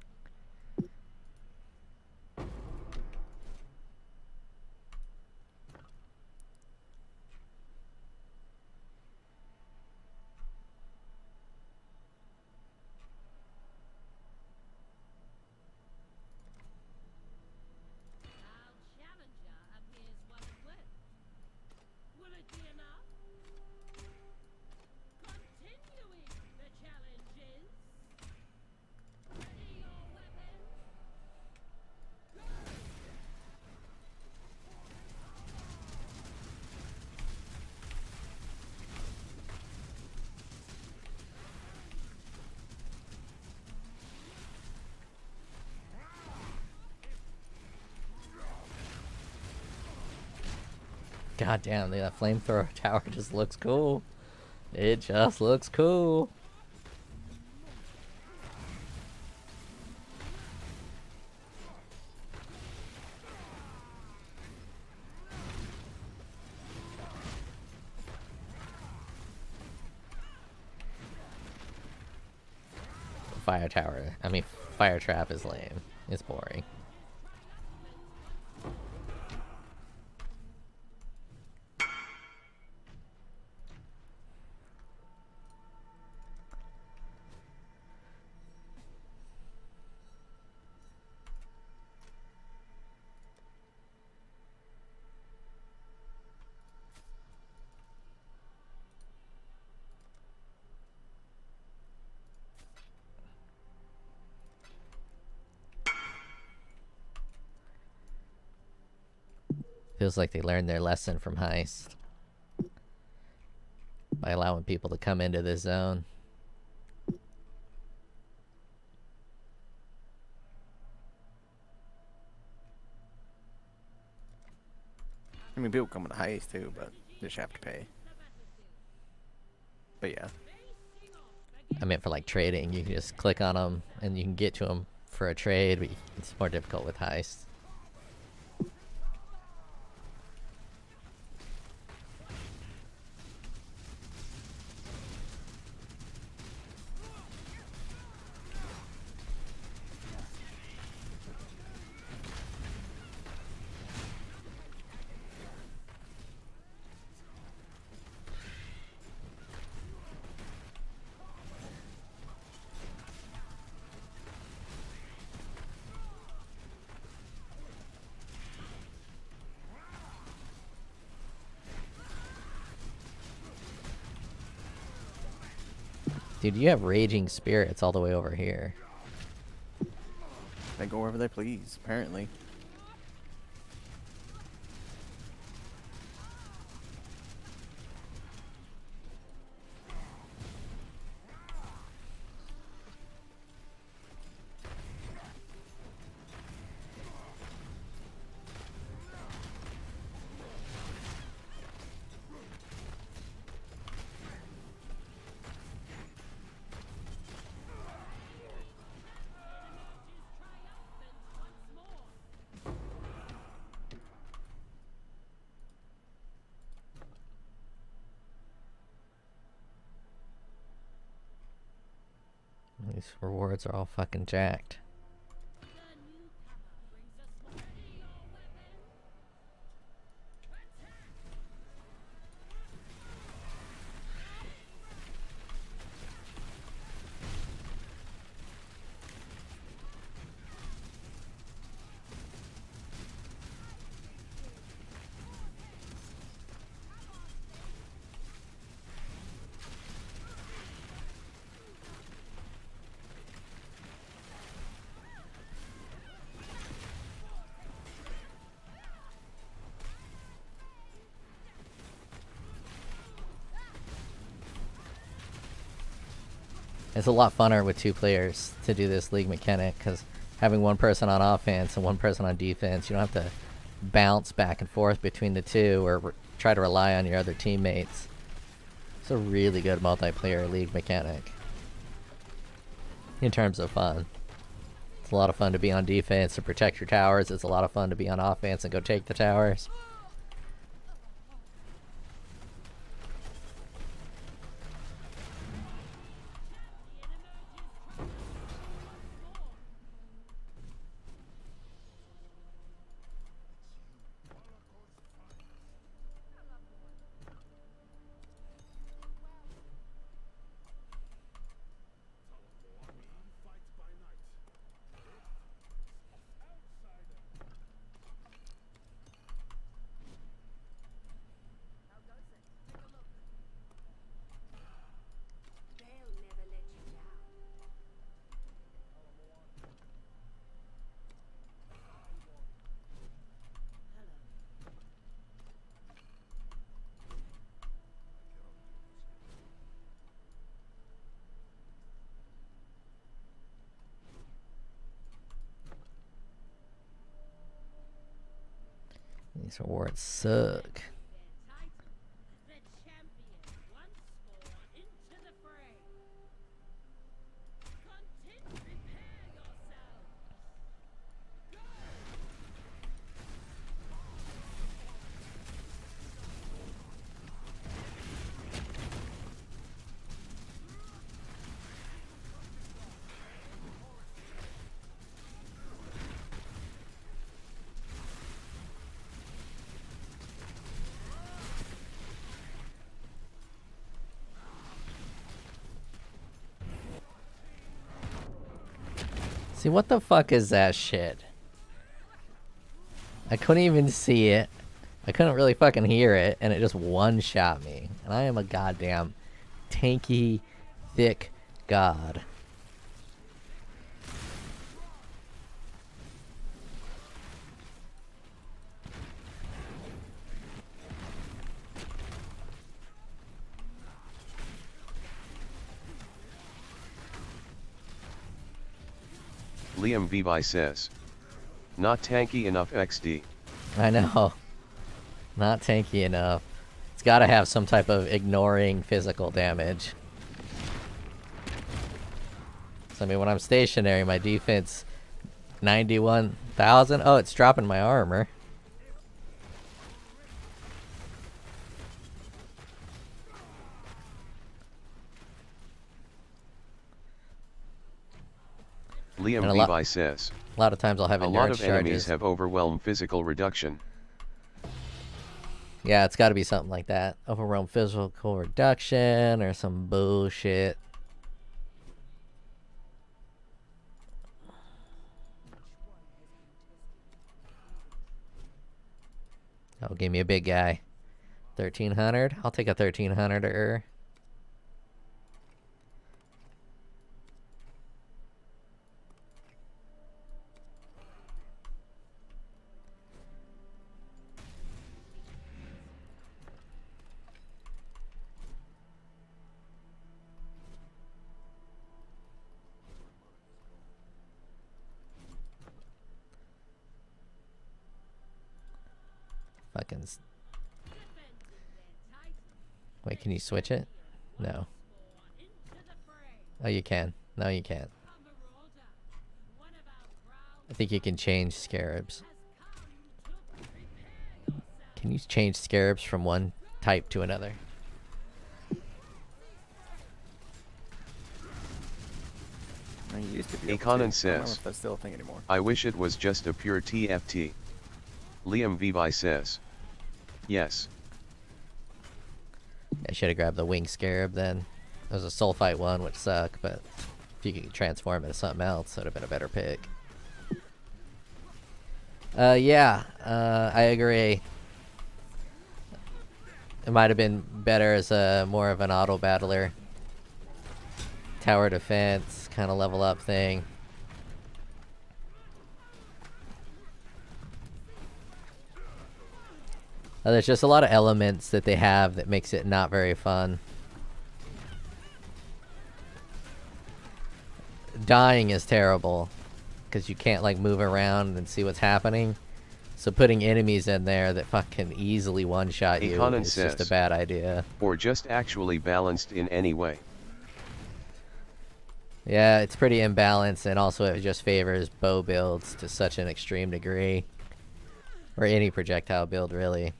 God damn, that flamethrower tower just looks cool. It just looks cool. Fire trap is lame. It's boring. Feels like they learned their lesson from Heist by allowing people to come into this zone. I mean, people come in Heist too, but they just have to pay. But yeah. I meant for like trading. You can just click on them and you can get to them for a trade, but it's more difficult with Heist. Dude, you have raging spirits all the way over here. They go wherever they please, apparently. These rewards are all fucking jacked. It's a lot funner with 2 players to do this league mechanic, because having one person on offense and one person on defense, you don't have to bounce back and forth between the two or try to rely on your other teammates. It's a really good multiplayer league mechanic in terms of fun. It's a lot of fun to be on defense and protect your towers. It's a lot of fun to be on offense and go take the towers. These rewards suck. See, what the fuck is that shit? I couldn't even see it. I couldn't really fucking hear it, and it just one-shot me. And I am a goddamn tanky, thick god. Liam Vivi says. Not tanky enough XD. I know. Not tanky enough. It's gotta have some type of ignoring physical damage. So, I mean, when I'm stationary, my defense 91,000. Oh, it's dropping my armor. Liam Vivi says. A lot of times I'll have a lot of enemies have overwhelmed physical reduction. Yeah, it's got to be something like that. Overwhelm physical reduction or some bullshit. Oh, give me a big guy. 1,300. I'll take a 1,300-er. Wait, can you switch it? No. Oh, you can. No, you can't. I think you can change scarabs. Can you change scarabs from one type to another? I used to be Aconin says, I don't know says. if that's still a thing anymore. I wish it was just a pure TFT. Liam Vivi says. Yes. I should have grabbed the wing scarab then. There's a sulfite one, which sucked, but if you could transform it to something else, that would have been a better pick. Yeah, I agree. It might have been better as a more of an auto battler. Tower defense, kind of level up thing. There's just a lot of elements that they have that makes it not very fun. dying is terrible because you can't like move around and see what's happening. So putting enemies in there that fucking easily one-shot you Econon is just a says, bad idea. or just actually balanced in any way. Yeah, it's pretty imbalanced, and also it just favors bow builds to such an extreme degree. Or any projectile build, really.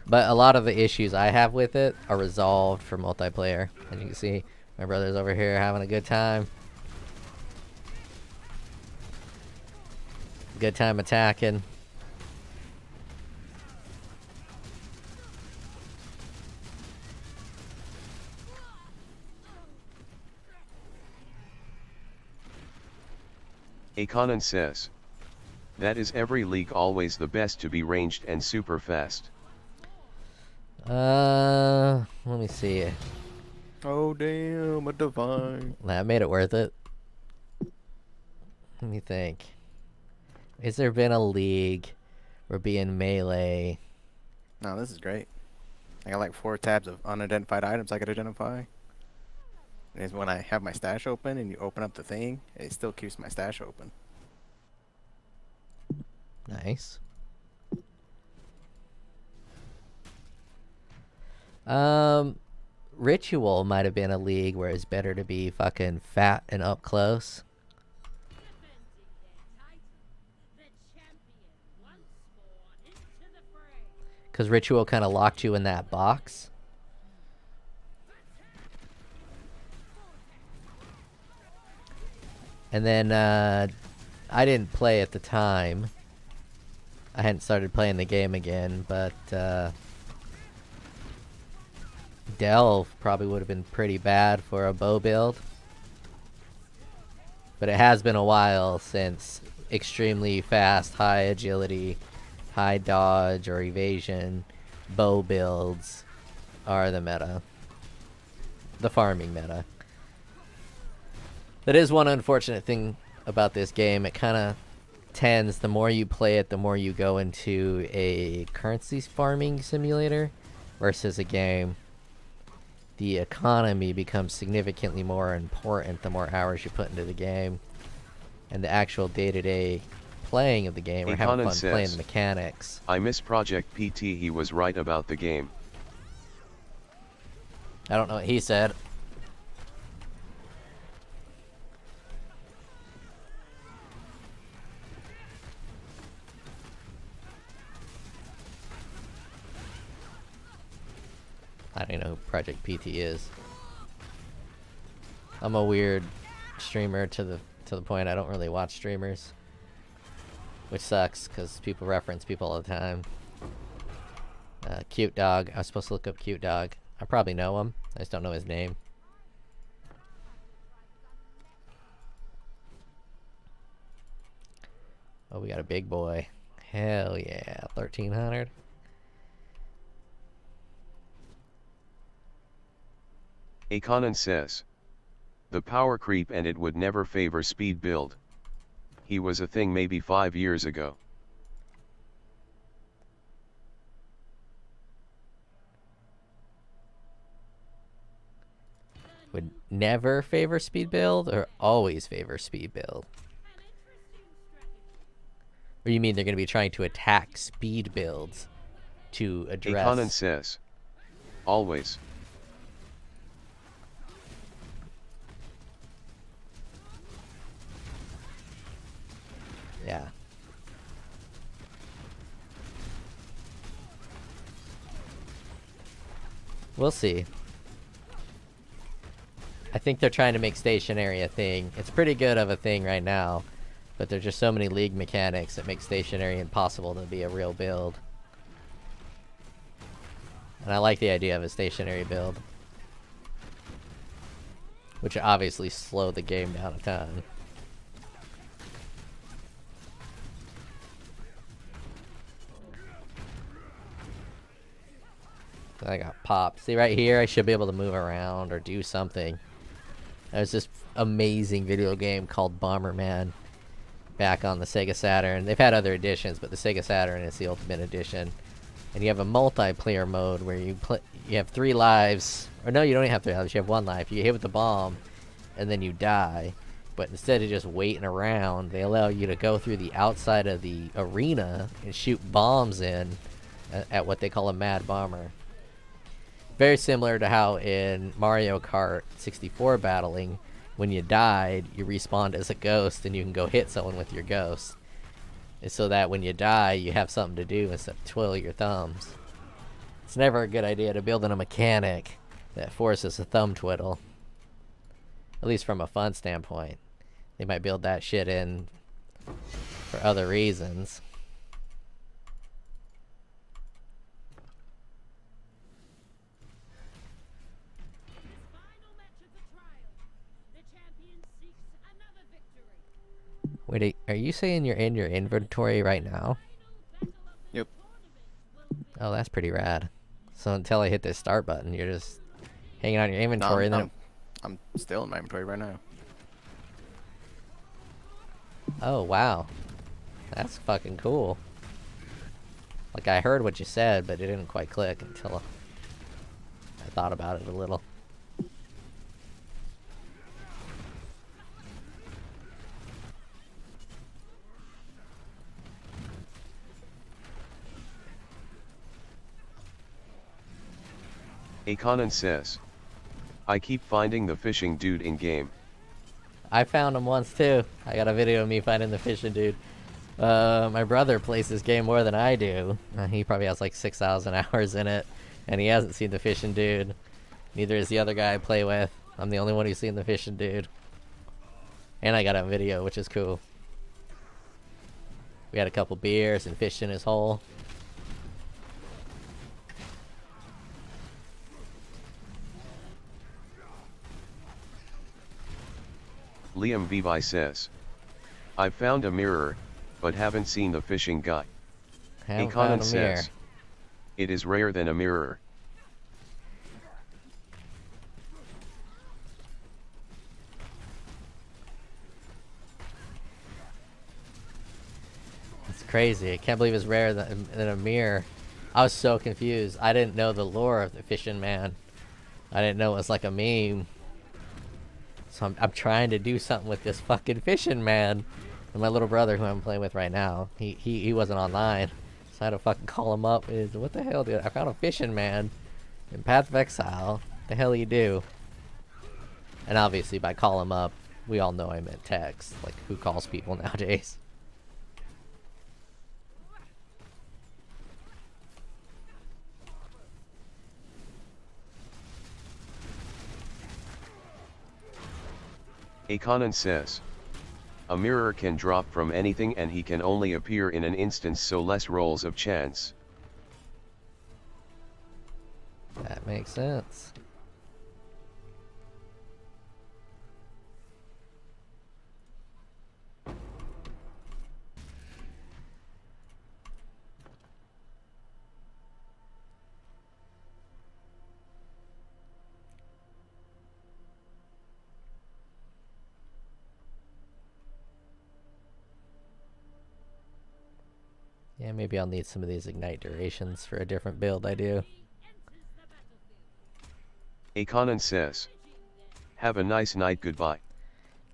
But a lot of the issues I have with it are resolved for multiplayer. As you can see, my brother's over here having a good time. Good time attacking. Econon says, that is every league always the best to be ranged and super fast. Let me see. Oh damn, a divine. That made it worth it. Let me think. Has there been a league where being melee? No, this is great. I got like 4 tabs of unidentified items I could identify. And when I have my stash open and you open up the thing, it still keeps my stash open. Nice. Ritual might have been a league where it's better to be fucking fat and up close. Because Ritual kind of locked you in that box. And then, I didn't play at the time. I hadn't started playing the game again, but, Delve probably would have been pretty bad for a bow build. But it has been a while since extremely fast, high agility, high dodge, or evasion bow builds are the meta. The farming meta. That is one unfortunate thing about this game. It kind of tends, the more you play it, the more you go into a currency farming simulator versus a game. The economy becomes significantly more important the more hours you put into the game. And the actual day-to-day playing of the game, or having fun playing the mechanics. I miss Project PT. He was right about the game. I don't know what he said. I don't even know who Project PT is. I'm a weird streamer to the point I don't really watch streamers, which sucks because people reference people all the time. Cute Dog. I was supposed to look up Cute Dog. I probably know him. I just don't know his name. Oh, we got a big boy. Hell yeah, 1300. Econon says, the power creep, and it would never favor speed build. He was a thing maybe 5 years ago. Would never favor speed build or always favor speed build? Or you mean they're going to be trying to attack speed builds to address... Econon says, always. Yeah. We'll see. I think they're trying to make stationary a thing. It's pretty good of a thing right now, but there's just so many league mechanics that make stationary impossible to be a real build. And I like the idea of a stationary build, which obviously slow the game down a ton. I got popped. See right here, I should be able to move around or do something. There's this amazing video game called Bomberman back on the Sega Saturn. They've had other editions, but the Sega Saturn is the ultimate edition. And you have a multiplayer mode where you have 3 lives. Or no, you don't even have 3 lives. You have 1 life. You get hit with the bomb, and then you die. But instead of just waiting around, they allow you to go through the outside of the arena and shoot bombs in at what they call a mad bomber. Very similar to how in Mario Kart 64 battling, when you died, you respawned as a ghost and you can go hit someone with your ghost. And so that when you die, you have something to do instead of twiddle your thumbs. It's never a good idea to build in a mechanic that forces a thumb twiddle. At least from a fun standpoint. They might build that shit in for other reasons. Wait, are you saying you're in your inventory right now? Yep. Oh, that's pretty rad. So until I hit this start button, you're just hanging out in your No, inventory, and then... I'm still in my inventory right now. Oh, wow. That's fucking cool. Like, I heard what you said, but it didn't quite click until I thought about it a little. Aconan says, I keep finding the fishing dude in game. I found him once too. I got a video of me finding the fishing dude. My brother plays this game more than I do. He probably has like 6,000 hours in it, and he hasn't seen the fishing dude. Neither is the other guy I play with. I'm the only one who's seen the fishing dude. And I got a video, which is cool. We had a couple beers and fished in his hole. Liam Vivi says, I've found a mirror, but haven't seen the fishing guy. Haven't Aconan found a mirror. says, it is rare than a mirror. It's crazy. I can't believe it's rare than a mirror. I was so confused. I didn't know the lore of the fishing man. I didn't know it was like a meme. So I'm trying to do something with this fucking fishing man. And my little brother, who I'm playing with right now, he wasn't online. So I had to fucking call him up. What the hell, dude? I found a fishing man in Path of Exile. What the hell you do? And obviously, by call him up, we all know I meant text. Like, who calls people nowadays? Aconan says, a mirror can drop from anything and he can only appear in an instance, so less rolls of chance. That makes sense. Yeah, maybe I'll need some of these ignite durations for a different build I do. Aconan says, have a nice night, goodbye.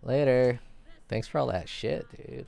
Later. Thanks for all that shit, dude.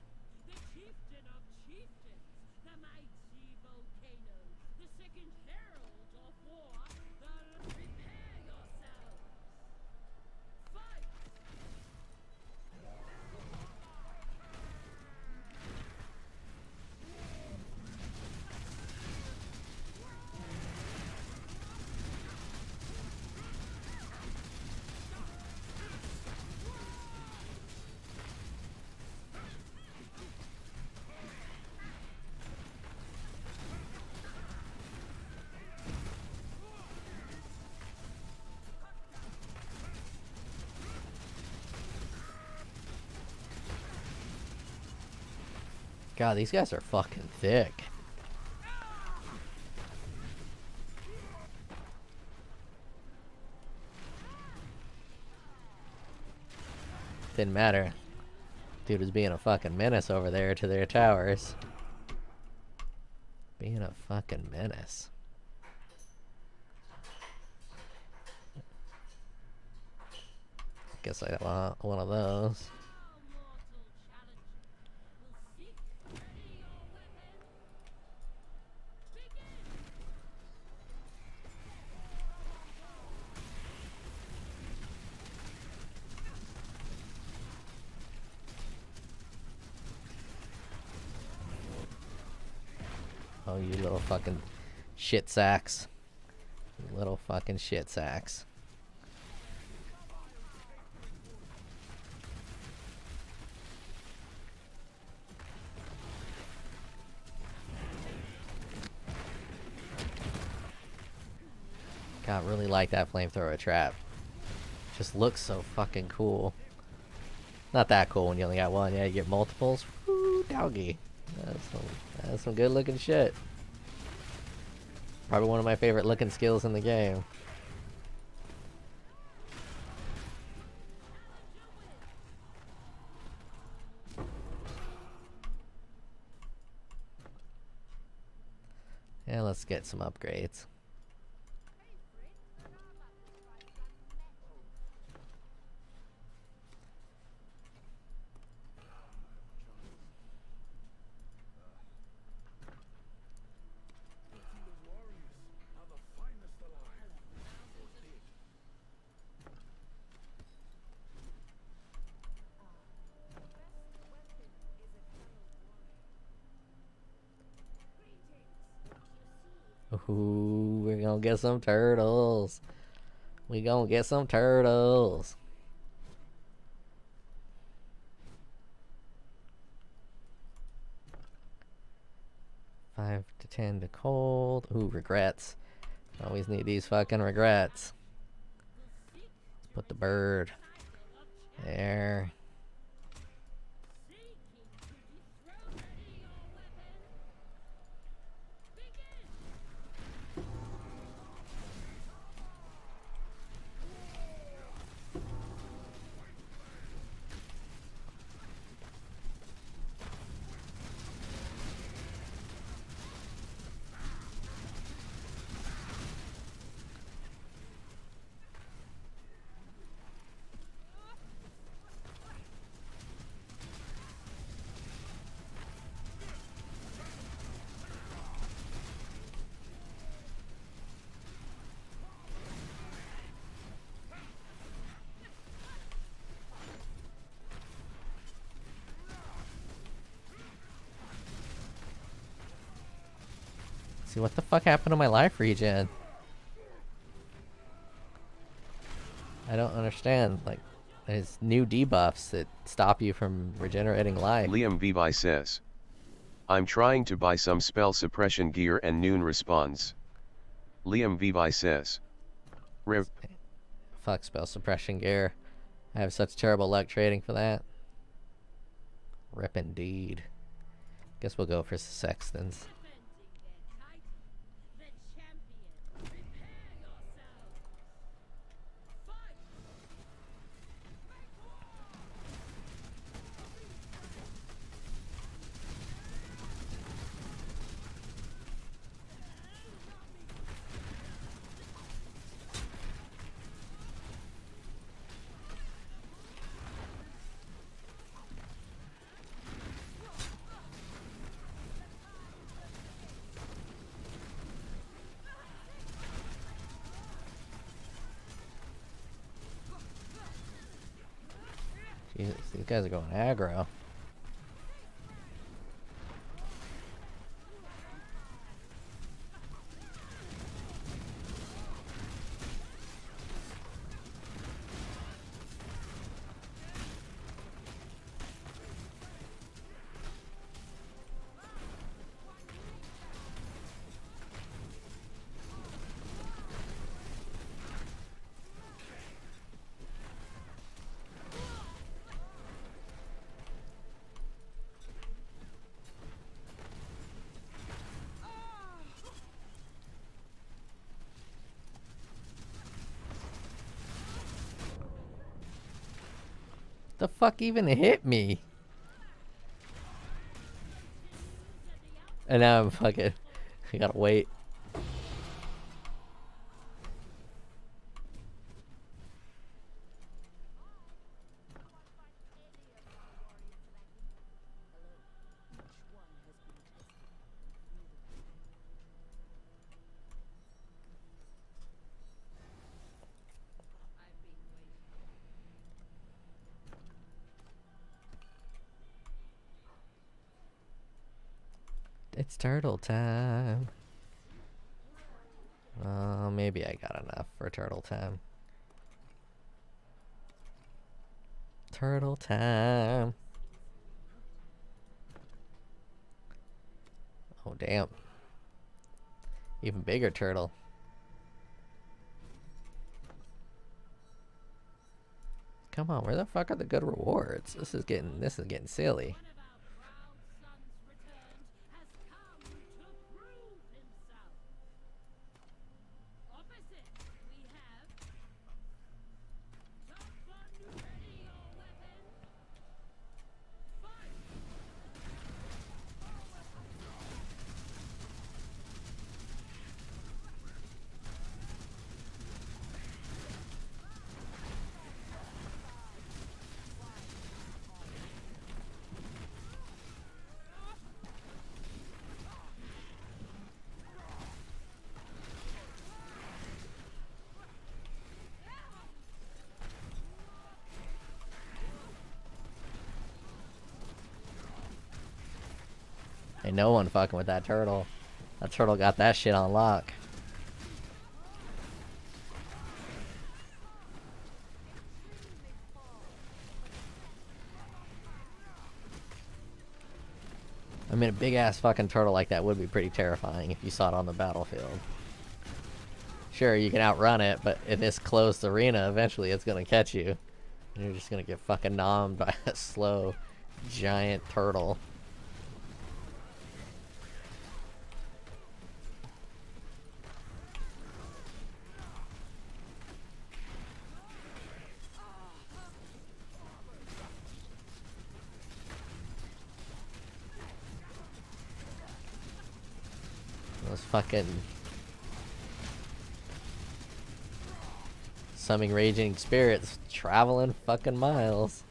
God, these guys are fucking thick. Didn't matter. Dude was being a fucking menace over there to their towers. Being a fucking fucking menace. Guess I want one of those. Oh, you little fucking shit sacks. You little fucking shit sacks. God, really like that flamethrower trap. Just looks so fucking cool. Not that cool when you only got one. Yeah, you get multiples. Woo, doggy. That's some good looking shit. Probably one of my favorite looking skills in the game. Yeah, let's get some upgrades. Ooh, we're gonna get some turtles. We gonna get some turtles. 5 to 10 to cold. Ooh, regrets. Always need these fucking regrets. Let's put the bird there. See, what the fuck happened to my life regen? I don't understand. Like, there's new debuffs that stop you from regenerating life. Liam Vivi says, I'm trying to buy some spell suppression gear and Noon responds. Liam Vivi says, RIP. Fuck spell suppression gear. I have such terrible luck trading for that. Rip indeed. Guess we'll go for Sextons. Jesus, these guys are going aggro. The fuck even hit me? And now I'm fucking You gotta wait. It's turtle time. Maybe I got enough for turtle time. Turtle time. Oh, damn. Even bigger turtle. Come on, where the fuck are the good rewards? This is getting silly. Ain't no one fucking with that turtle. That turtle got that shit on lock. I mean, a big ass fucking turtle like that would be pretty terrifying if you saw it on the battlefield. Sure, you can outrun it, but in this closed arena, eventually it's gonna catch you. And you're just gonna get fucking nommed by a slow, giant turtle. Those fucking summoning raging spirits traveling fucking miles.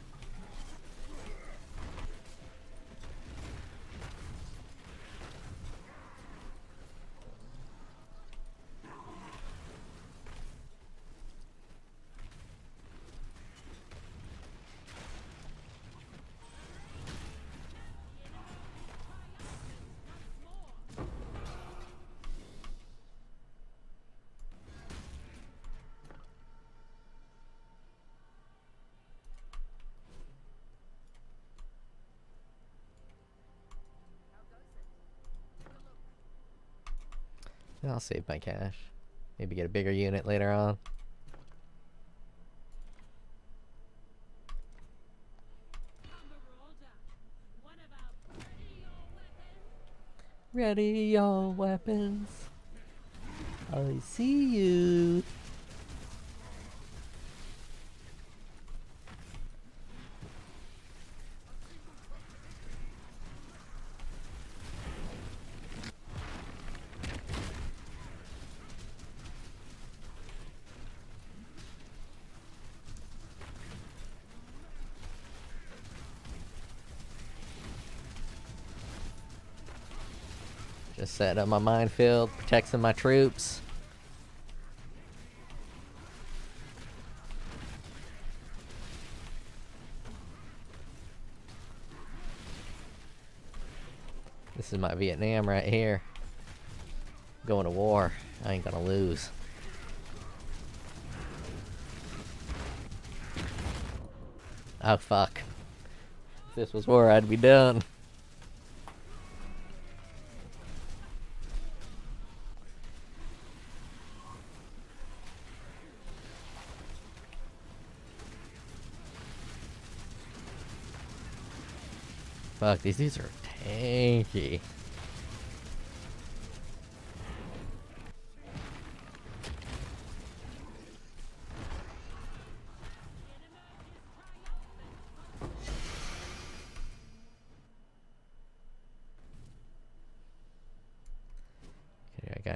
I'll save my cash. Maybe get a bigger unit later on. Ready your weapons. I see you. Just setting up my minefield, protecting my troops. This is my Vietnam right here. Going to war. I ain't gonna lose. Oh fuck. If this was war, I'd be done. Fuck, these dudes are tanky.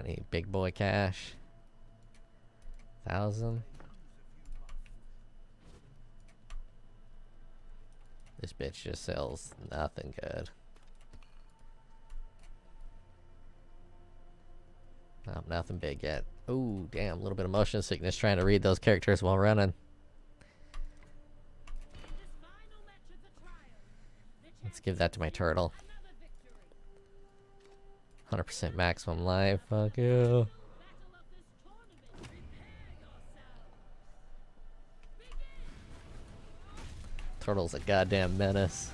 Got any big boy cash? 1,000. This bitch just sells nothing good. Oh, nothing big yet. Ooh, damn, a little bit of motion sickness trying to read those characters while running. Let's give that to my turtle. 100% maximum life. Fuck you. Turtle's a goddamn menace.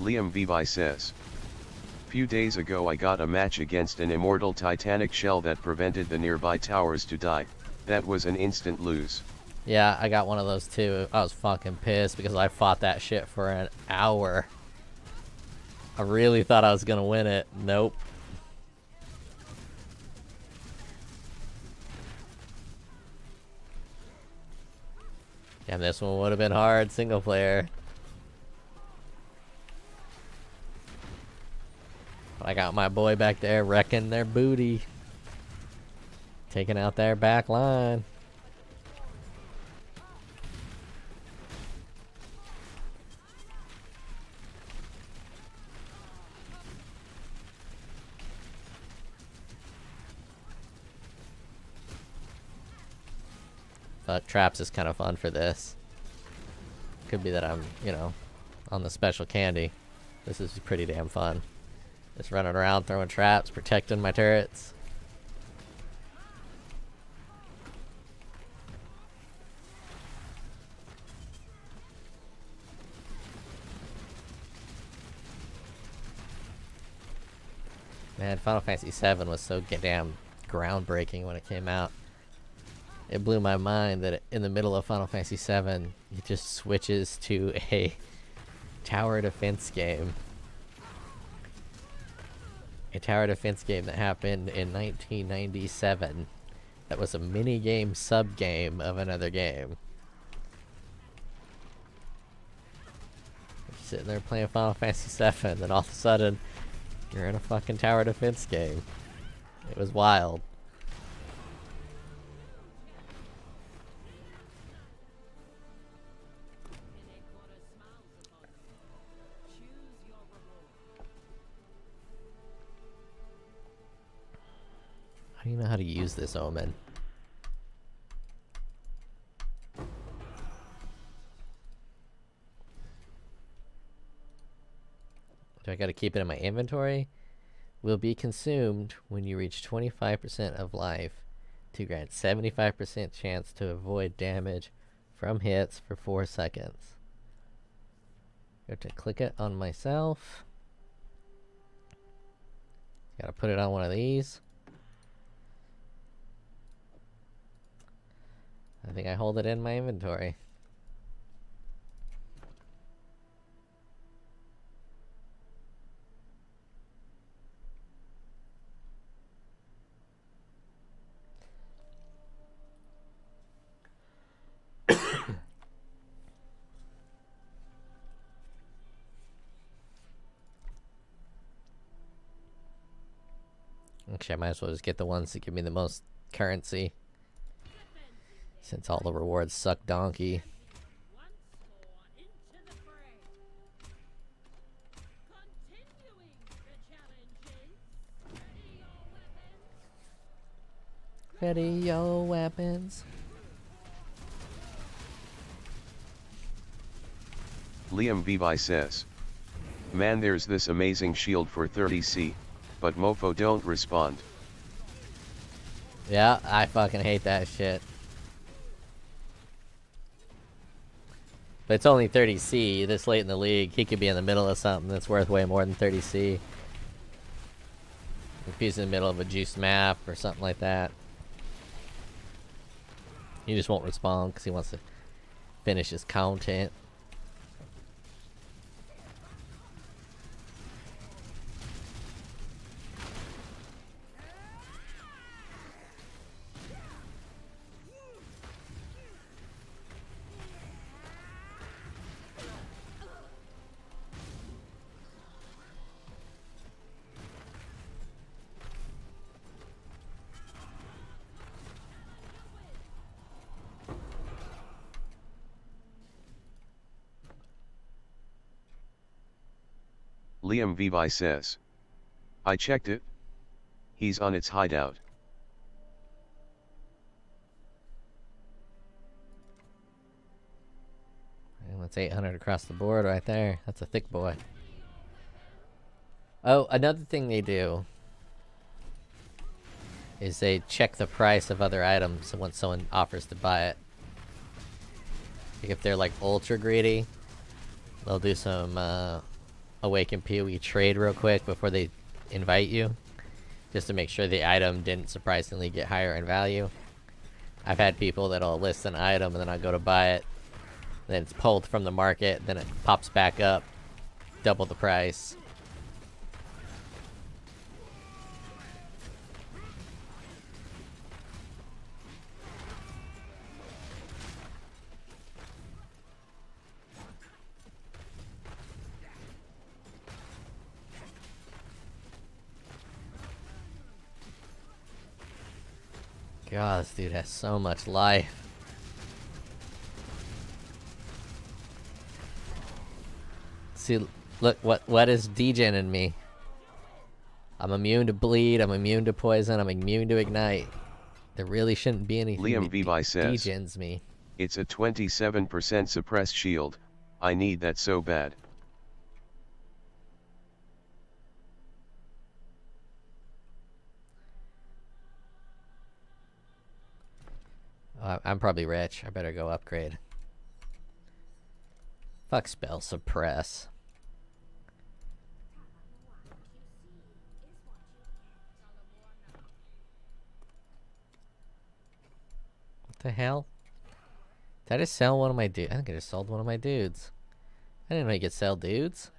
Liam Vivi says. Few days ago I got a match against an immortal Titanic shell that prevented the nearby towers to die. That was an instant lose. Yeah, I got one of those too. I was fucking pissed because I fought that shit for an hour. I really thought I was gonna win it. Nope. Damn, this one would have been hard single player. But I got my boy back there wrecking their booty. Taking out their back line. But traps is kind of fun for this. Could be that I'm, you know, on the special candy. This is pretty damn fun. Just running around throwing traps, protecting my turrets. Man, Final Fantasy VII was so damn groundbreaking when it came out. It blew my mind that in the middle of Final Fantasy VII, it just switches to a tower defense game. A tower defense game that happened in 1997. That was a mini-game sub-game of another game. You're sitting there playing Final Fantasy VII, and all of a sudden, you're in a fucking tower defense game. It was wild. How do you know how to use this omen? Do I gotta keep it in my inventory? Will be consumed when you reach 25% of life to grant 75% chance to avoid damage from hits for 4 seconds. I have to click it on myself. Gotta put it on one of these. I think I hold it in my inventory. Actually, I might as well just get the ones that give me the most currency. Since all the rewards suck donkey. Ready your weapons. Liam Vivi says. Man, there's this amazing shield for 30C, but mofo don't respond. Yeah, I fucking hate that shit. But it's only 30C this late in the league. He could be in the middle of something that's worth way more than 30C. If he's in the middle of a juice map or something like that. He just won't respond because he wants to finish his content. Liam Vivi says. I checked it. He's on its hideout. And that's 800 across the board right there. That's a thick boy. Oh, another thing they do is they check the price of other items once someone offers to buy it. Like if they're like ultra greedy, they'll do some Awaken POE trade real quick before they invite you, just to make sure the item didn't surprisingly get higher in value. I've had people that'll list an item and then I go to buy it, then it's pulled from the market, then it pops back up, double the price. God, this dude has so much life. See, look, what is degen in me? I'm immune to bleed, I'm immune to poison, I'm immune to ignite. There really shouldn't be anything Liam that Vivi says. degens me. It's a 27% suppressed shield. I need that so bad. I'm probably rich. I better go upgrade. Fuck spell suppress. What the hell? Did I just sell one of my dudes? I think I just sold one of my dudes. I didn't know you could sell dudes.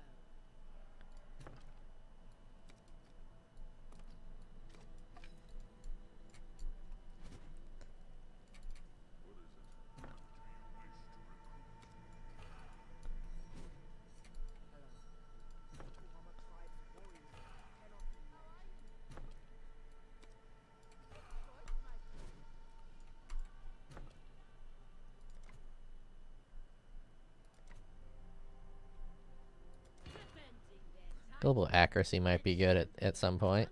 Global accuracy might be good at some point.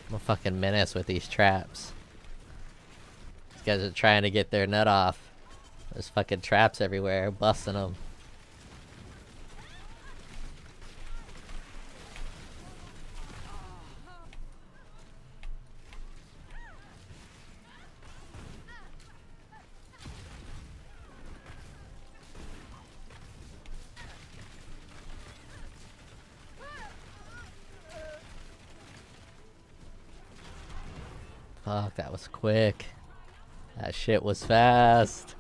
I'm a fucking menace with these traps. These guys are trying to get their nut off. There's fucking traps everywhere, busting them. Fuck, that was quick. That shit was fast.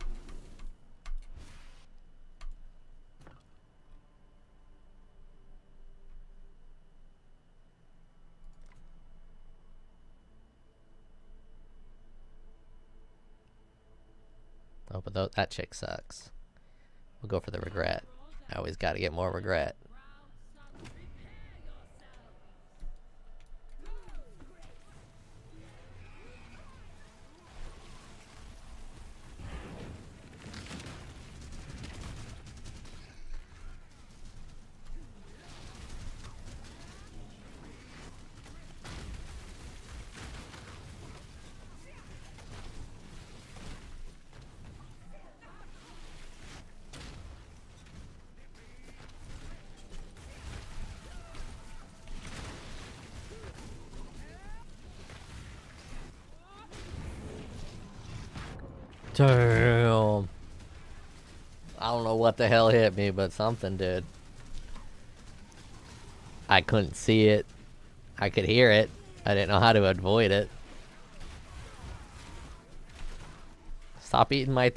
Oh, but that chick sucks. We'll go for the regret. I always gotta get more regret. Damn. I don't know what the hell hit me, but something did. I couldn't see it. I could hear it. I didn't know how to avoid it. Stop eating my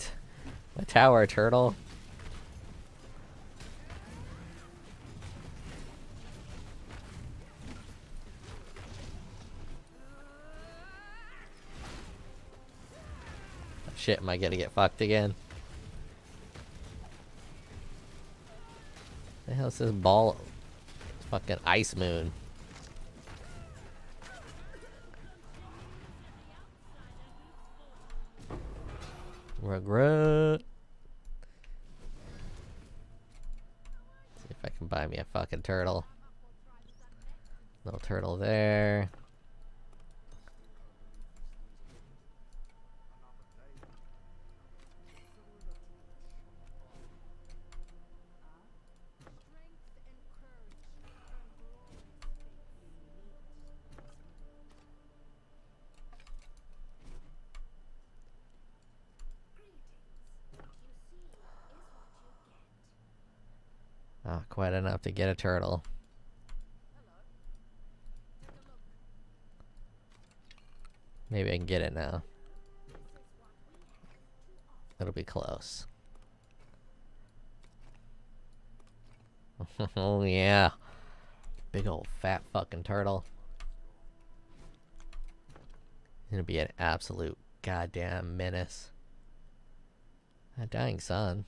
tower, turtle. shit, am I gonna get fucked again? The hell's this ball? Fucking ice moon. Regret. See if I can buy me a fucking turtle. No turtle there. Oh, quite enough to get a turtle. Maybe I can get it now. It'll be close. Oh yeah. Big old fat fucking turtle. Gonna be an absolute goddamn menace. A dying sun.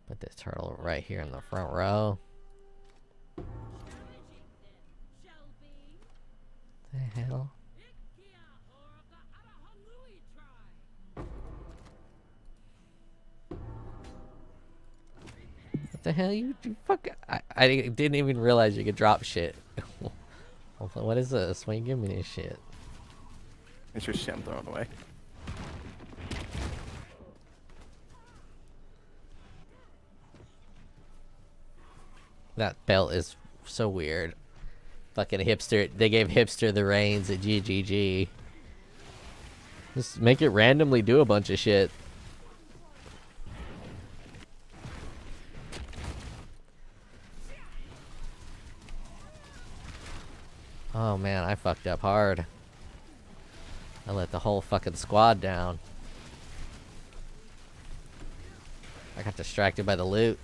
Put this turtle right here in the front row. The hell? What the hell you fuck? I didn't even realize you could drop shit. What is this? Why you give me this shit? It's your shit I'm throwing away. That belt is so weird. Fucking hipster. They gave hipster the reins at GGG. Just make it randomly do a bunch of shit. Oh man, I fucked up hard. I let the whole fucking squad down. I got distracted by the loot.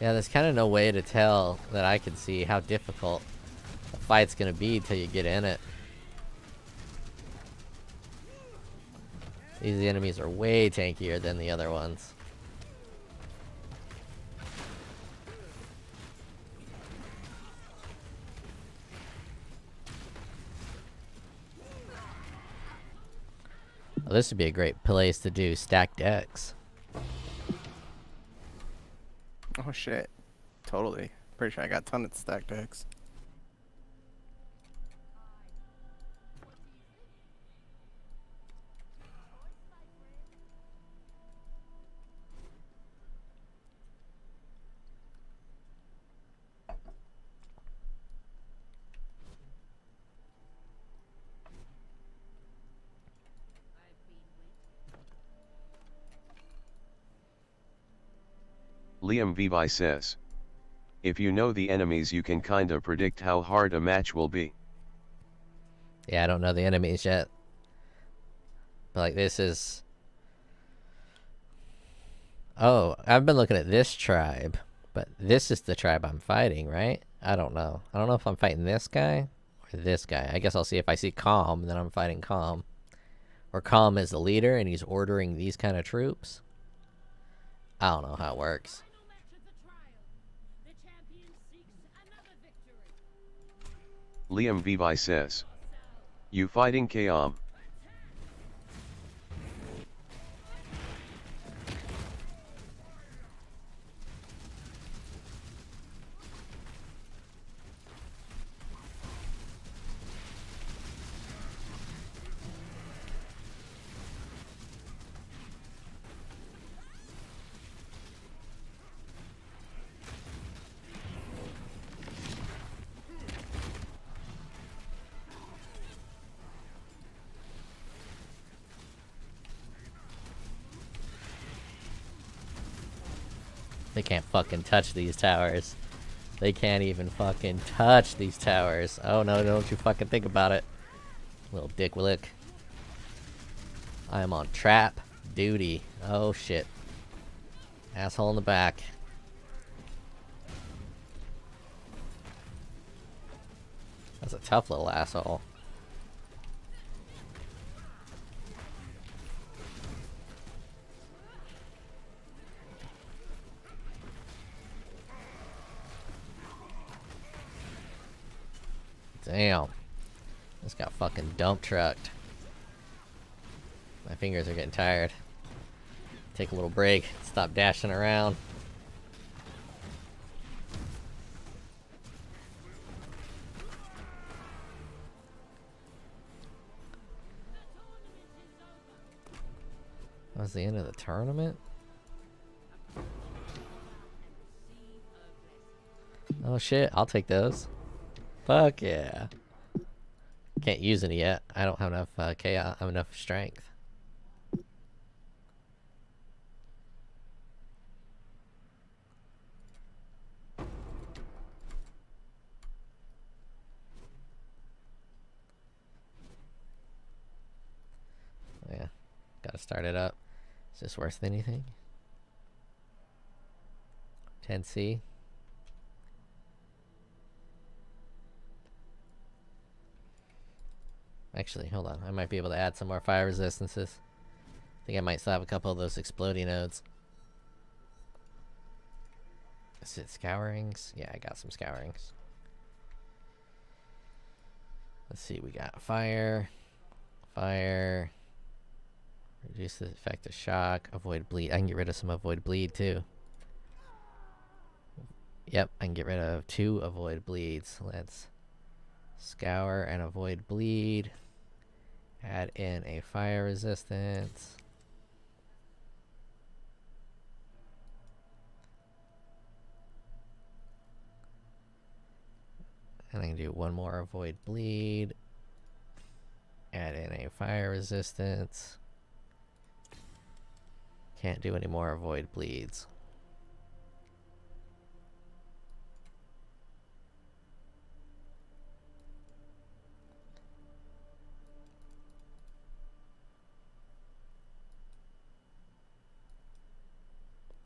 Yeah, there's kind of no way to tell that I can see how difficult a fight's gonna be till you get in it. These enemies are way tankier than the other ones. Well, this would be a great place to do stacked decks. Oh shit. Totally. Pretty sure I got a ton of stack decks. Liam Vivi says, if you know the enemies you can kinda predict how hard a match will be. Yeah, I don't know the enemies yet. But like this is... Oh, I've been looking at this tribe. But this is the tribe I'm fighting, right? I don't know. I don't know if I'm fighting this guy or this guy. I guess I'll see if I see Calm, and then I'm fighting Calm. Or Calm is the leader and he's ordering these kind of troops. I don't know how it works. Liam Vivi says, you fighting Kaam? They can't fucking touch these towers. They can't even fucking touch these towers. Oh no, don't you fucking think about it. Little dicklick. I am on trap duty. Oh shit. Asshole in the back. That's a tough little asshole. Damn. This got fucking dump trucked. My fingers are getting tired. Take a little break. Stop dashing around. That was the end of the tournament? Oh shit, I'll take those. Fuck yeah. Can't use any yet. I don't have enough chaos. I have enough strength. Yeah, gotta start it up. Is this worth anything? 10C. Actually, hold on. I might be able to add some more fire resistances. I think I might still have a couple of those exploding nodes. Is it scourings? Yeah, I got some scourings. Let's see, we got fire. Fire. Reduce the effect of shock. Avoid bleed. I can get rid of some avoid bleed too. Yep, I can get rid of 2 avoid bleeds. Let's scour and avoid bleed. Add in a fire resistance. And I can do 1 more avoid bleed. Add in a fire resistance. Can't do any more avoid bleeds.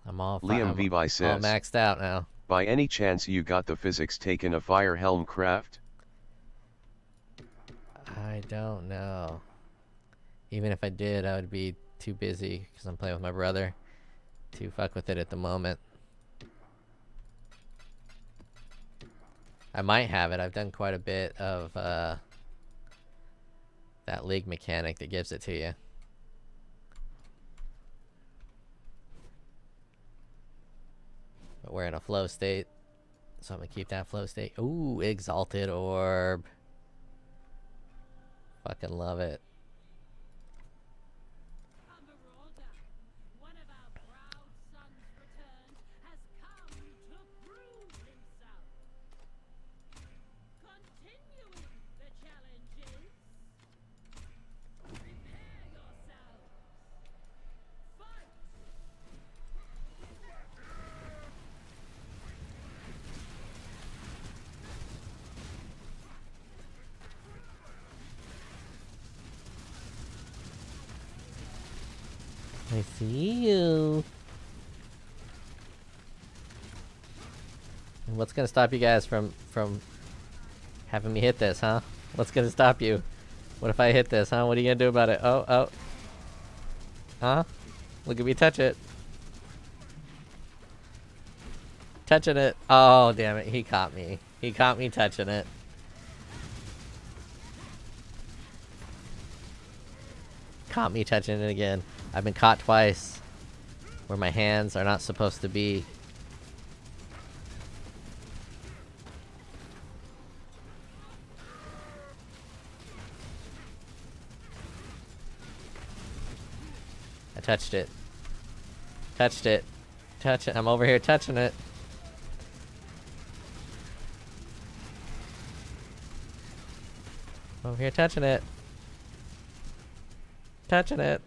I'm all Liam Vivi all says, maxed out now. by any chance you got the physics taken a fire helm craft? I don't know. Even if I did, I would be too busy because I'm playing with my brother to fuck with it at the moment. I might have it. I've done quite a bit of that league mechanic that gives it to you. But we're in a flow state, so I'm gonna keep that flow state. Ooh, exalted orb. Fucking love it. I see you. And what's gonna stop you guys from having me hit this, huh? What's gonna stop you? What if I hit this, huh? What are you gonna do about it? Oh, oh. Huh? Look at me touch it. Touching it. Oh, damn it. He caught me. He caught me touching it. Caught me touching it again. I've been caught twice where my hands are not supposed to be. I touched it. Touched it. Touch it. I'm over here touching it. Over here touching it. Touching it.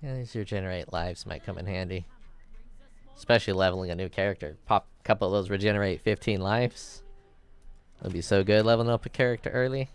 Yeah, these regenerate lives might come in handy. Especially leveling a new character. Pop a couple of those regenerate 15 lives. It'll be so good leveling up a character early.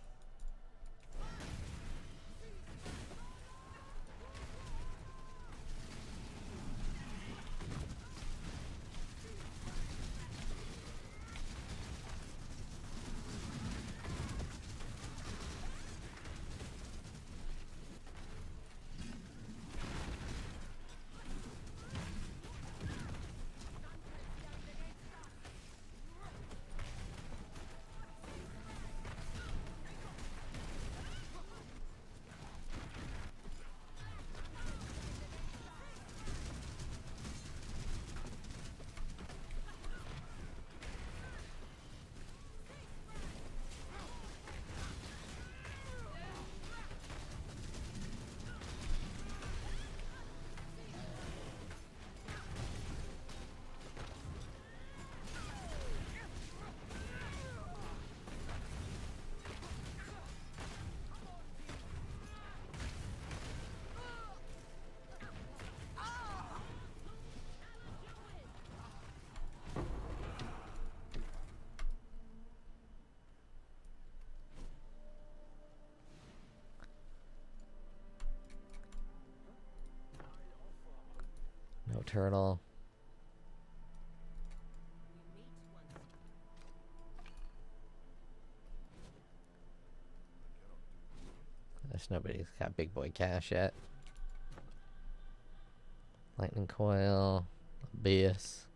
No turtle. There's nobody's got big boy cash yet. Lightning coil. Abyss.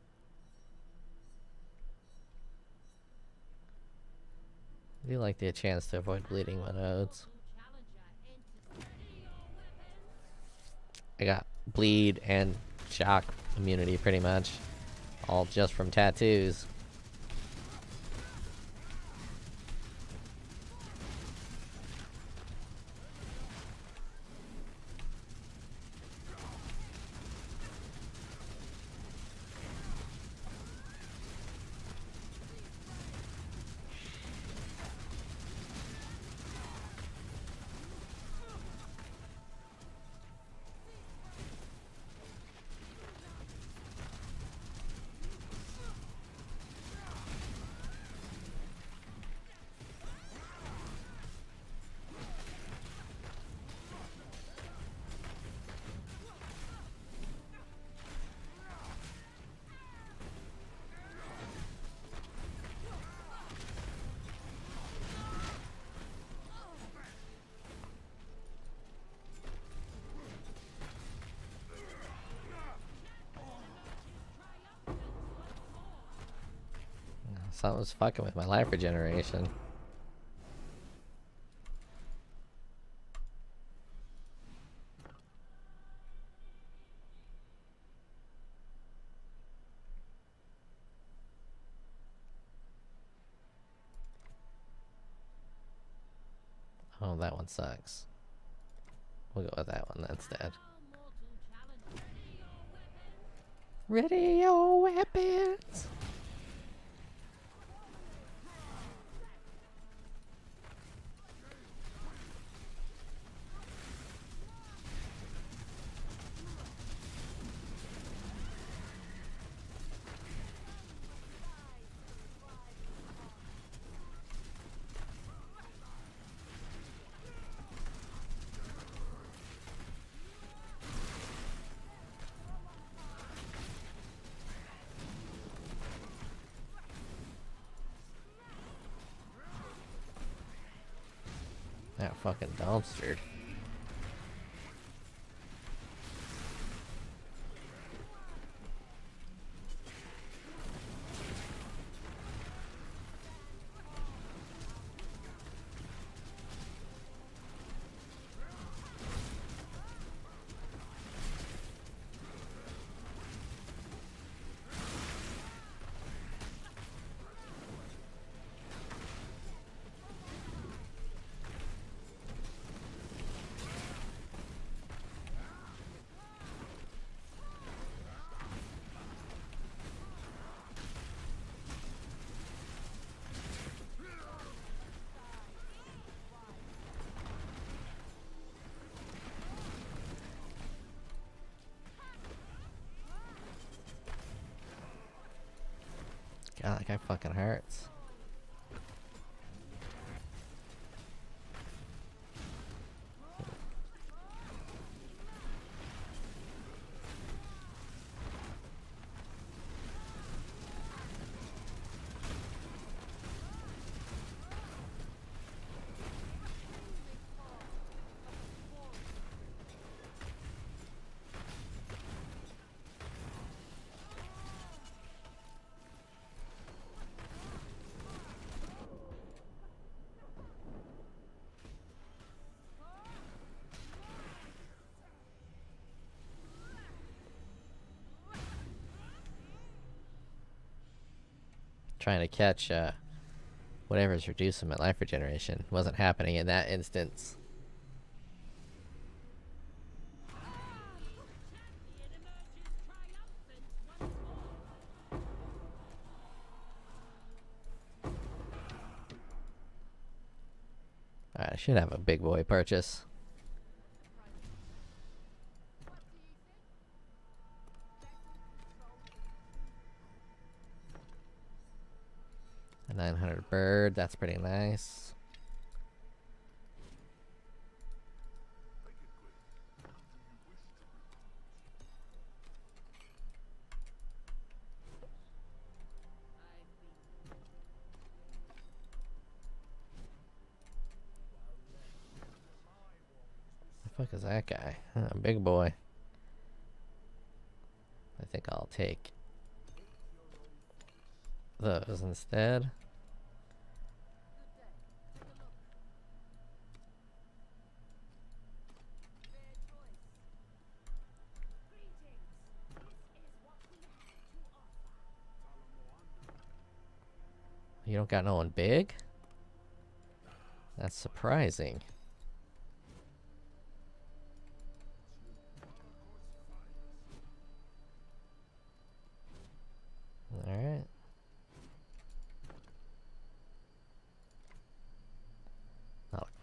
I do like the chance to avoid bleeding monodes. I got bleed and shock immunity pretty much. All just from tattoos. Something's fucking with my life regeneration. Oh, that one sucks. We'll go with that one instead. Radio weapons! That fucking dumpstered. God, that guy fucking hurts. Trying to catch whatever's reducing my life regeneration. Wasn't happening in that instance. Alright, I should have a big boy purchase. A 900 bird, that's pretty nice. The fuck is that guy? Big boy. I think I'll take those instead. You don't got no one big? That's surprising. Alright.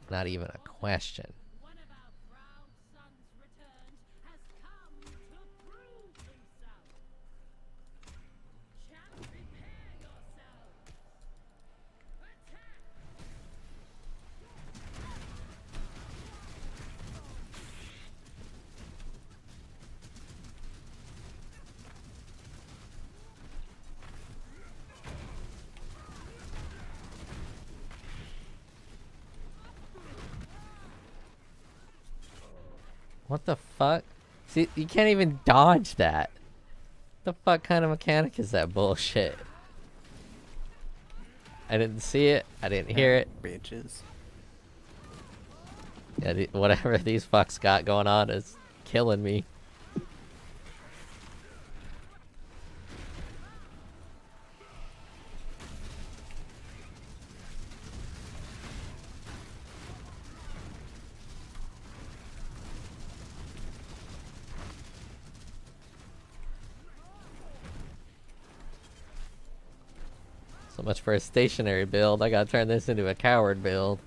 Not even a question. One of our proud sons returned, has come to prove himself. Champ, prepare yourselves. Attack! What the fuck? See, you can't even dodge that. The fuck kind of mechanic is that bullshit? I didn't see it. I didn't hear it. Bitches. Yeah, whatever these fucks got going on is killing me. So much for a stationary build. I gotta turn this into a coward build.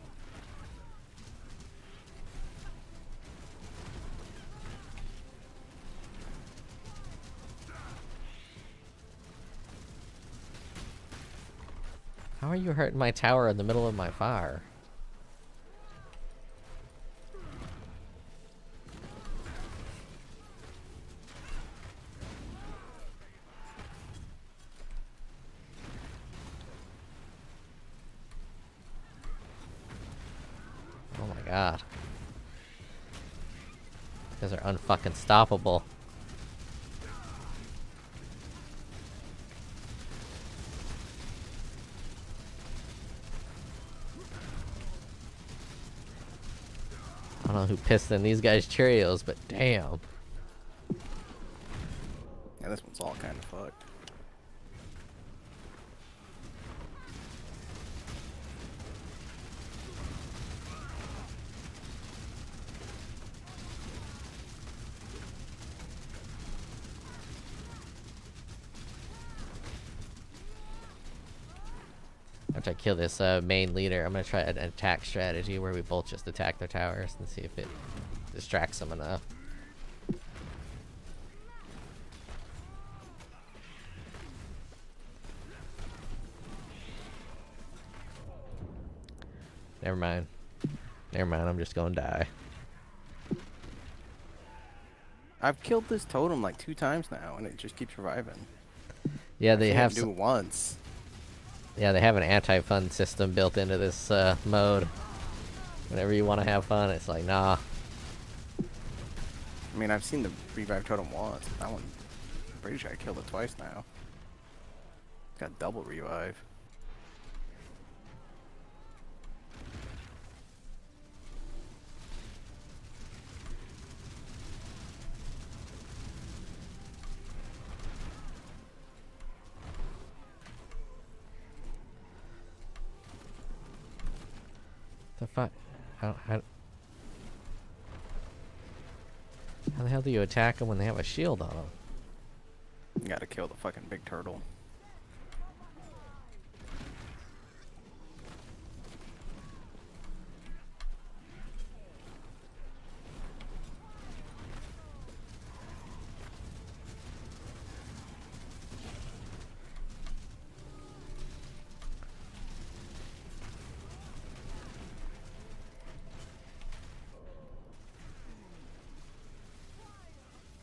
How are you hurting my tower in the middle of my fire? Oh my god. These are unfucking stoppable. I don't know who pissed in these guys' Cheerios, but damn. Yeah, this one's all kind of fucked. After I kill this main leader, I'm gonna try an attack strategy where we both just attack their towers and see if it distracts them enough. Never mind. Never mind, I'm just gonna die. I've killed this totem like 2 times now, and it just keeps reviving. Yeah, I they can't have do it once. yeah, they have an anti-fun system built into this mode. Whenever you want to have fun, it's like, nah. I mean, I've seen the revive totem once. But that one, I'm pretty sure I killed it twice now. It's got double revive. The fuck? How the hell do you attack them when they have a shield on them? You gotta kill the fucking big turtle.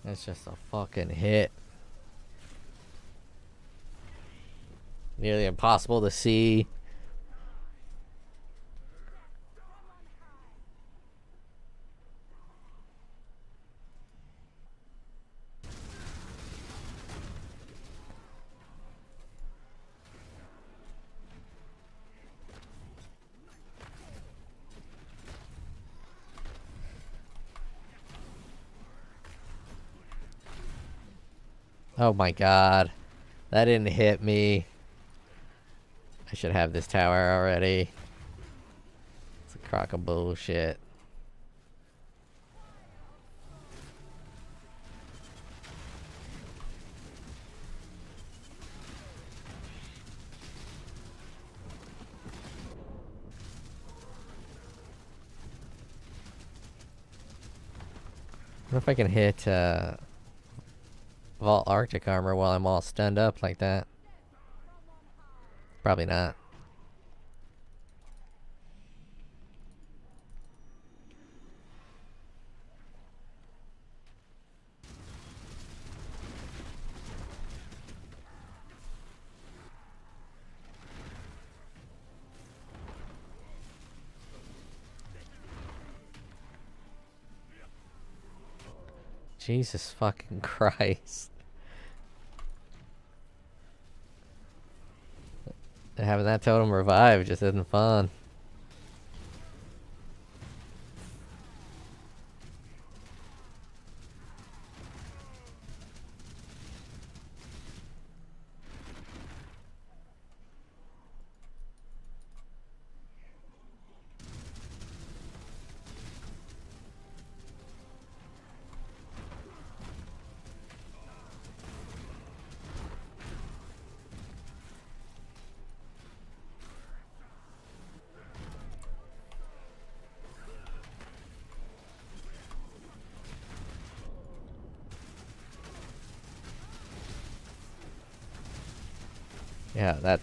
That's just a fucking hit. Nearly impossible to see. Oh my god. That didn't hit me. I should have this tower already. It's a crock of bullshit. What if I can hit Vault Arctic armor while I'm all stunned up like that? Probably not. Jesus fucking Christ. Having that totem revive just isn't fun. Yeah,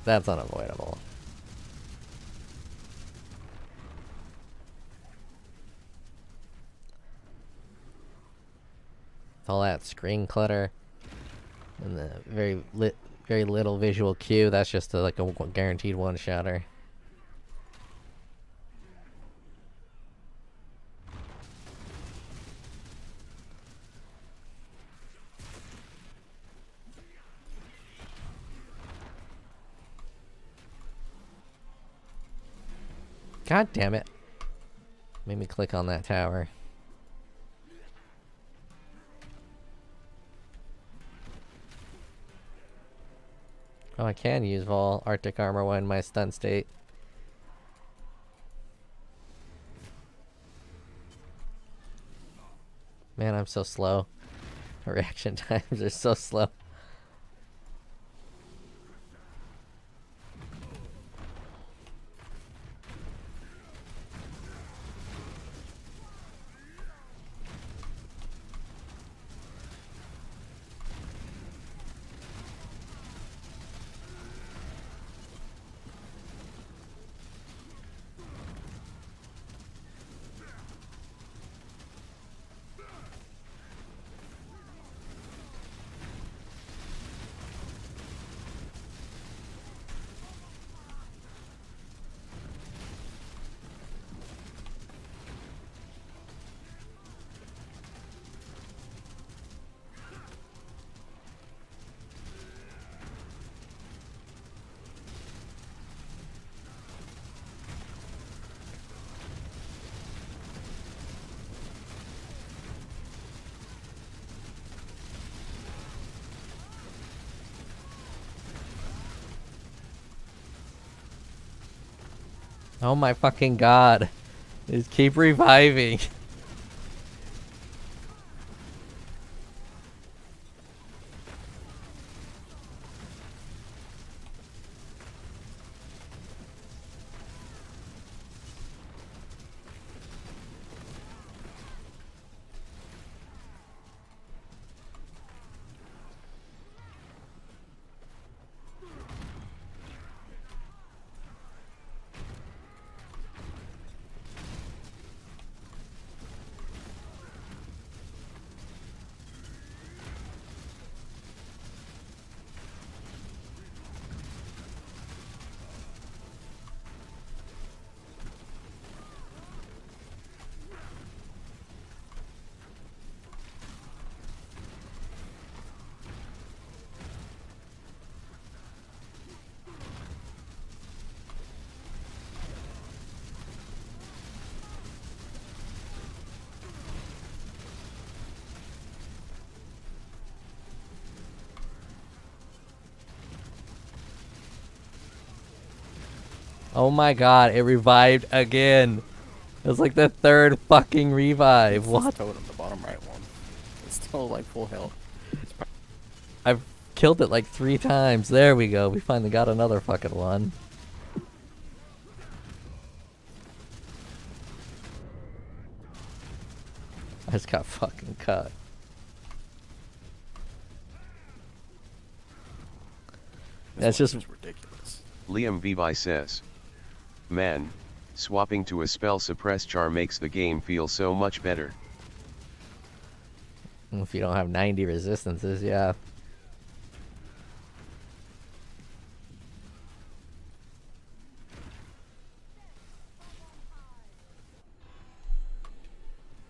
that's unavoidable. With all that screen clutter and the very little visual cue, that's just like a guaranteed one-shotter. God damn it. Made me click on that tower. Oh, I can use Vol Arctic armor when in my stun state. Man, I'm so slow. Reaction times are so slow. Oh my fucking god. Just keep reviving. Oh my god, it revived again. It was like the third fucking revive. It's What? this totem, the bottom right one. It's still like full health. I've killed it like 3 times. There we go. We finally got another fucking one. I just got fucking cut. That's This just one's ridiculous. Liam Vivi says. Man, swapping to a spell suppress char makes the game feel so much better. if you don't have 90 resistances, yeah.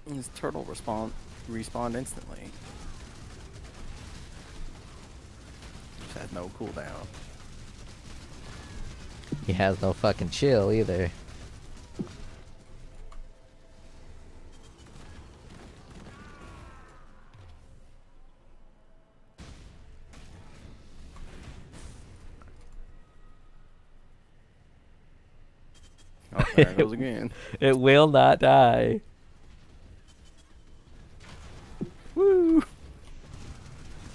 And this turtle respawn instantly. Just has no cooldown. He has no fucking chill either. Oh, there it goes again. It will not die. Woo!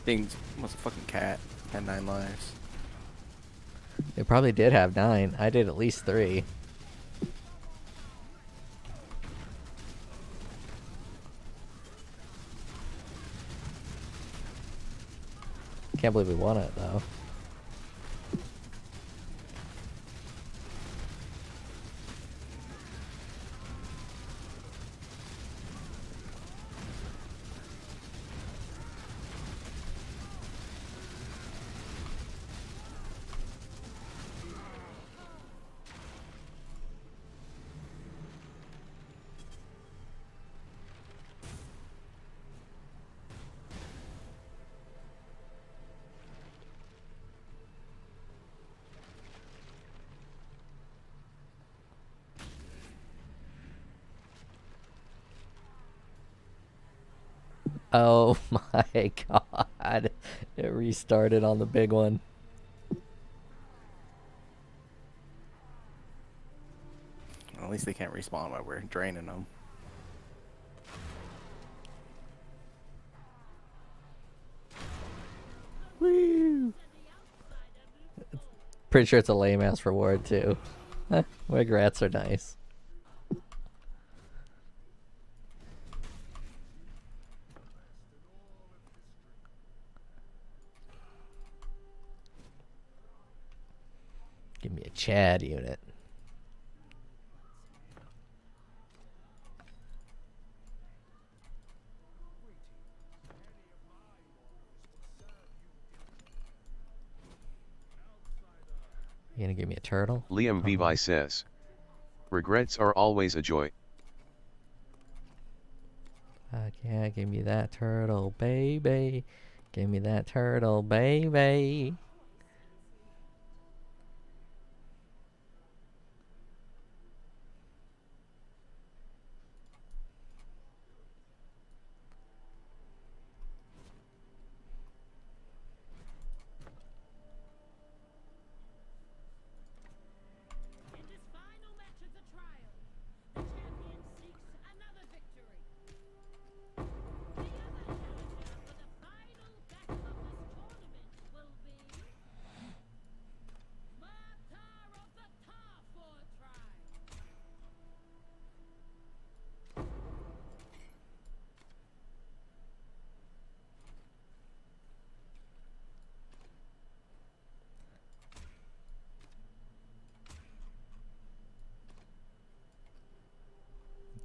Things was a fucking cat. Had 9 lives. It probably did have 9. I did at least 3. Can't believe we won it though. Oh my god. It restarted on the big one. Well, at least they can't respawn while we're draining them. Woo! Pretty sure it's a lame ass reward too. Wig rats are nice. Give me a Chad unit. You gonna give me a turtle? Liam Vivi says. Regrets are always a joy. Fuck yeah, give me that turtle, baby. Give me that turtle, baby. In this final match of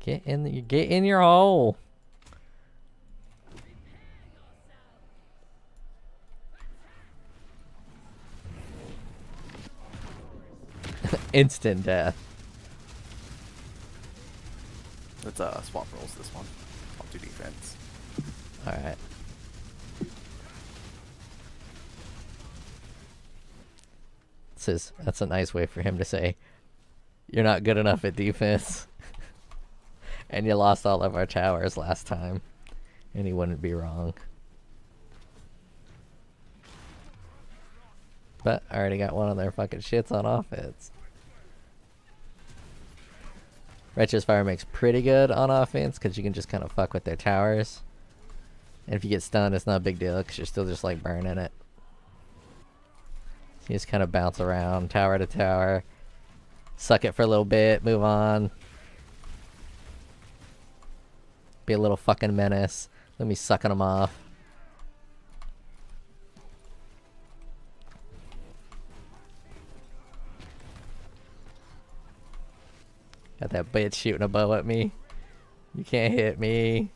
Get in your hole. Instant death. Let's swap roles this one. I'll do defense. Alright. That's a nice way for him to say, you're not good enough at defense. And you lost all of our towers last time. And he wouldn't be wrong. But I already got one of their fucking shits on offense. Righteous Fire makes pretty good on offense because you can just kind of fuck with their towers. And if you get stunned, it's not a big deal because you're still just like burning it. So you just kind of bounce around tower to tower. Suck it for a little bit, move on. Be a little fucking menace. Let me sucking them off. Got that bitch shooting a bow at me. You can't hit me.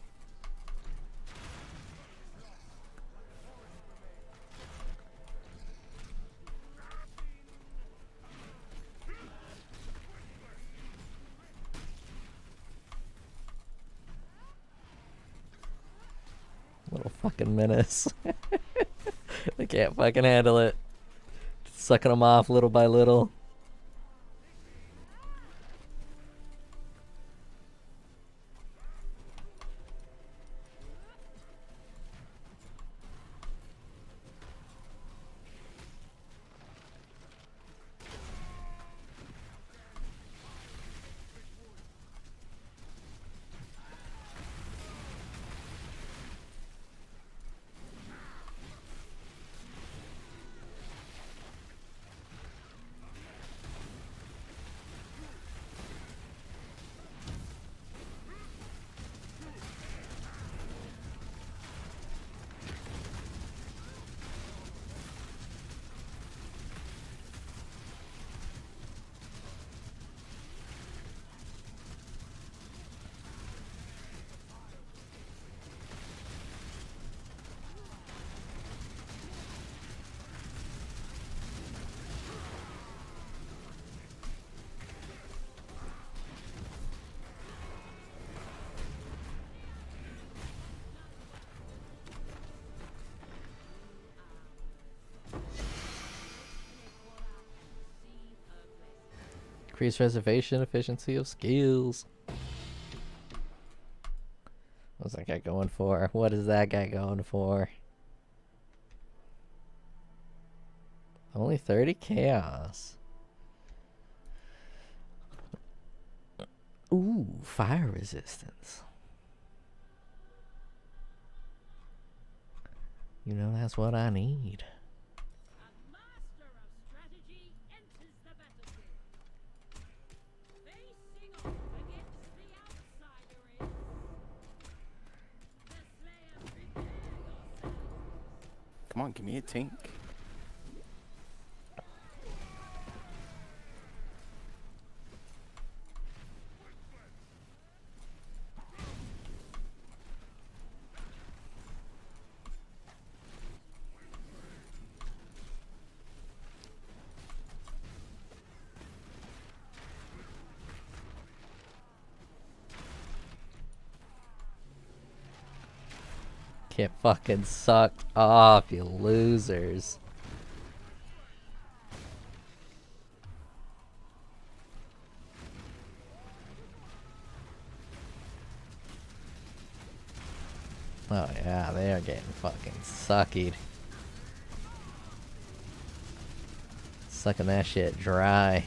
Little fucking menace. They can't fucking handle it. Just sucking them off little by little. Increase reservation efficiency of skills. What's that guy going for? What is that guy going for? Only 30 chaos. Ooh, fire resistance. You know, that's what I need. A master of strategy enters the battlefield. Facing off against the outsider is the Slayer. Prepare yourselves. Come on, give me a tink. Get fucking sucked off, you losers. Oh yeah, they are getting fucking suckied. Sucking that shit dry.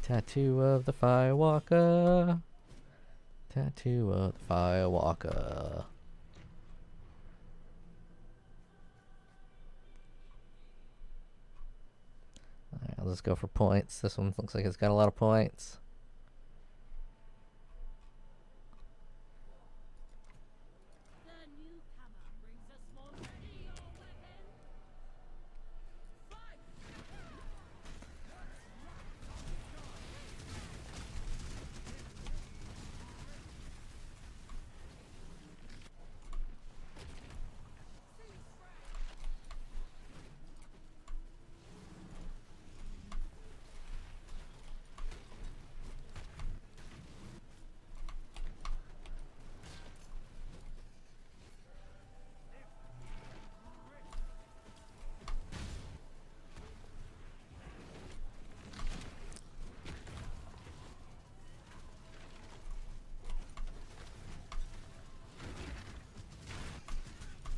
Tattoo of the Firewalker. Tattoo of the Firewalker. Alright, I'll just go for points. This one looks like it's got a lot of points. The newcomer brings a small ready your weapon. Fight!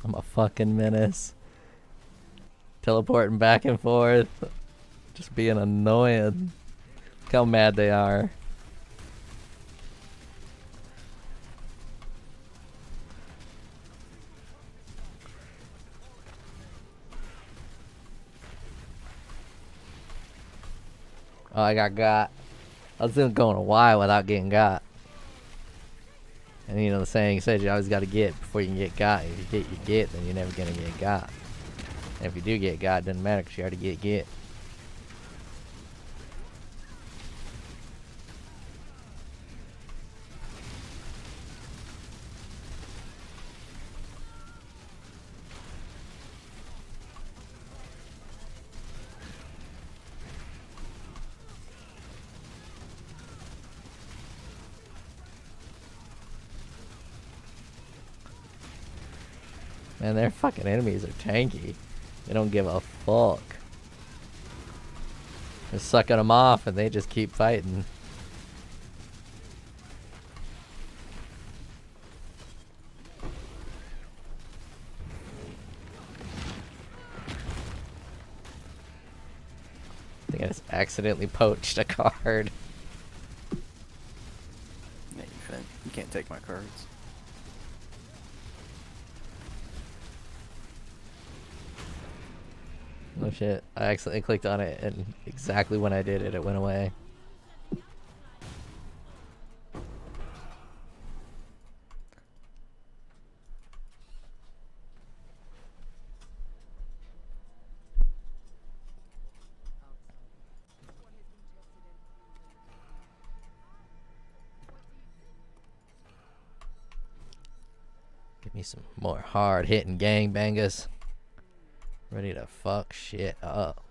I'm a fucking menace. Teleporting back and forth. Just being annoying. Look how mad they are. Oh, I got. I was going a while without getting got. And you know the saying says you always got to get before you can get got. If you get, then you're never going to get got. And if you do get got, it doesn't matter because you already get. Man, their fucking enemies are tanky. They don't give a fuck. They're sucking them off and they just keep fighting. I think I just accidentally poached a card. Yeah, you couldn't. You can't take my cards. Oh shit, I accidentally clicked on it and exactly when I did it, it went away. Give me some more hard hitting gangbangers. Ready to fuck shit up.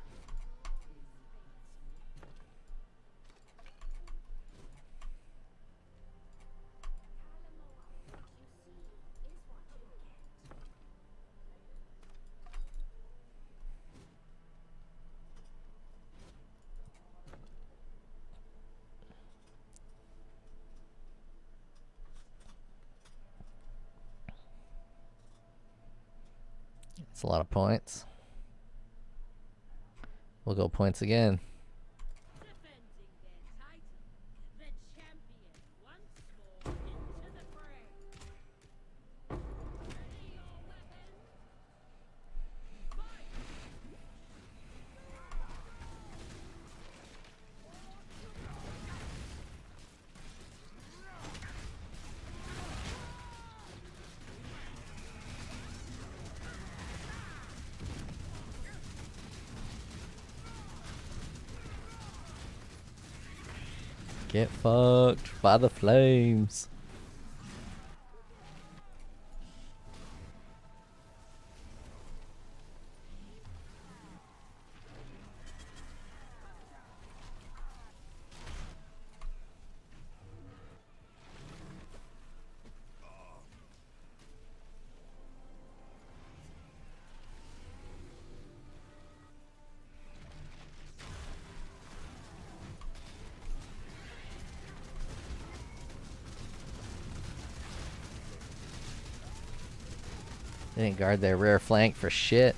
That's a lot of points. We'll go points again. Defending their title, the champion once more into the fray. Ready your weapon. Fight! Get fucked by the flames. They didn't guard their rear flank for shit.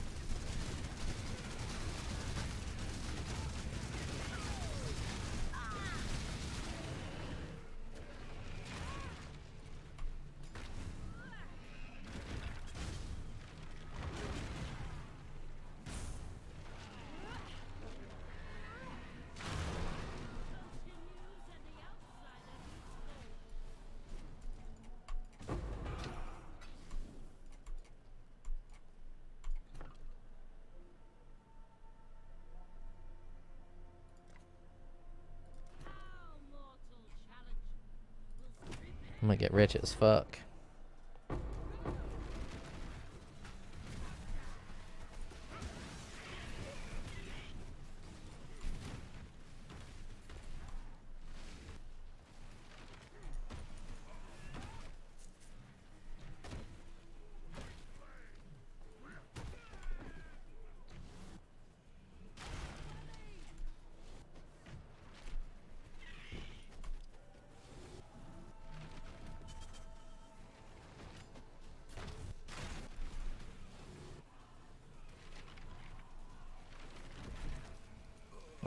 I'm gonna get rich as fuck.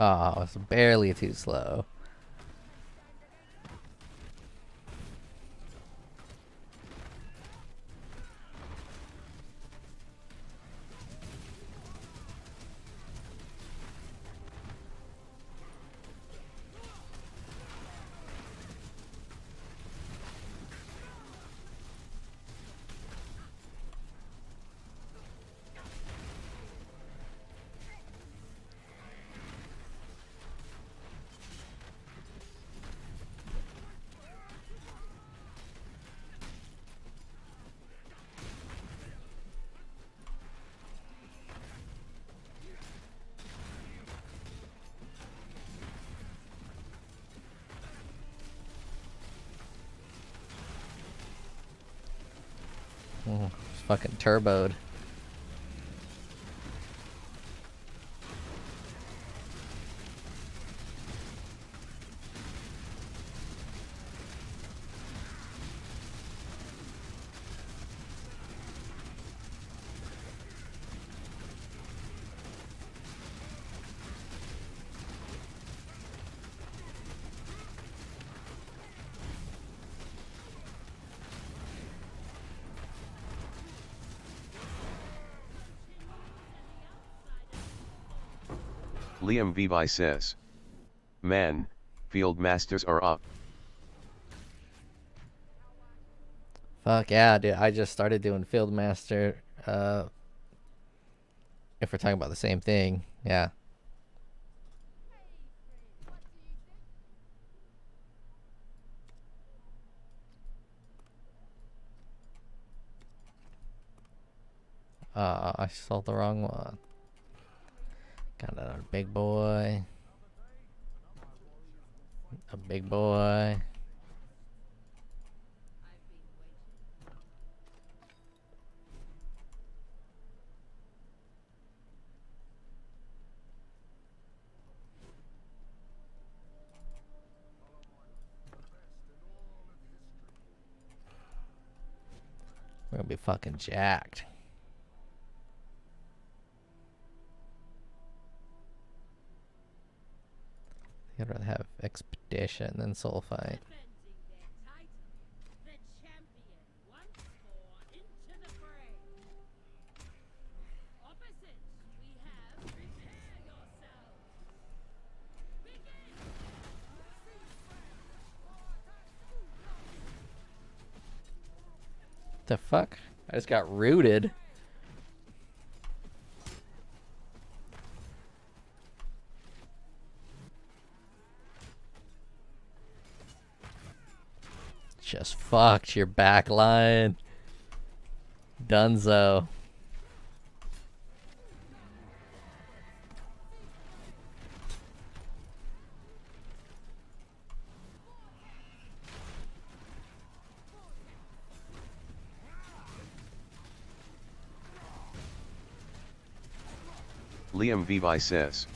Oh, it's barely too slow. It's fucking turboed. Liam Vivi says. Man, field masters are up. Fuck yeah, dude. I just started doing Field Master. If we're talking about the same thing, yeah. I sold the wrong one. Got another big boy. A big boy. We're gonna be fucking jacked. I'd rather have Expedition than Soul Fight. Defending their title, the champion once more into the fray. Opposite, we have prepare yourselves. Begin! The fuck? I just got rooted. Just fucked your back line. Dunzo. Liam Vivi says.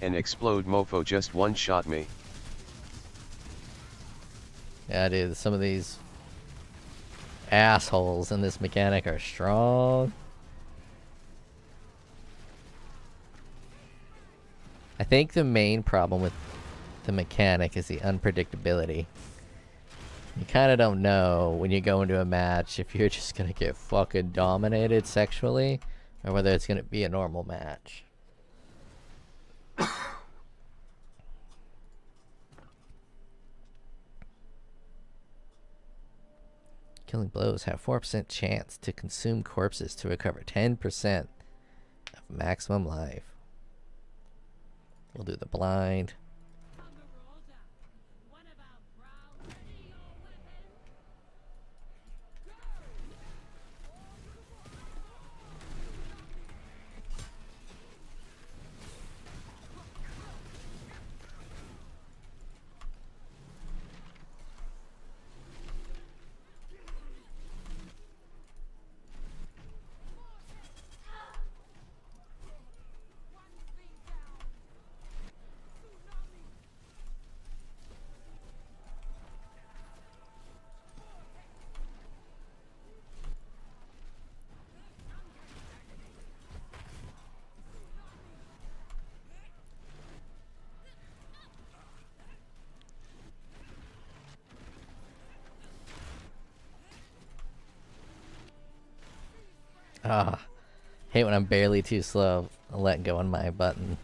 An explode mofo just one-shot me. Yeah, dude, some of these assholes in this mechanic are strong. I think the main problem with the mechanic is the unpredictability. You kind of don't know when you go into a match if you're just going to get fucking dominated sexually or whether it's going to be a normal match. Killing blows have 4% chance to consume corpses to recover 10% of maximum life. We'll do the blind. On the roll down. What about brow? Ready your weapon? Ah, hate when I'm barely too slow. I'll let go on my button.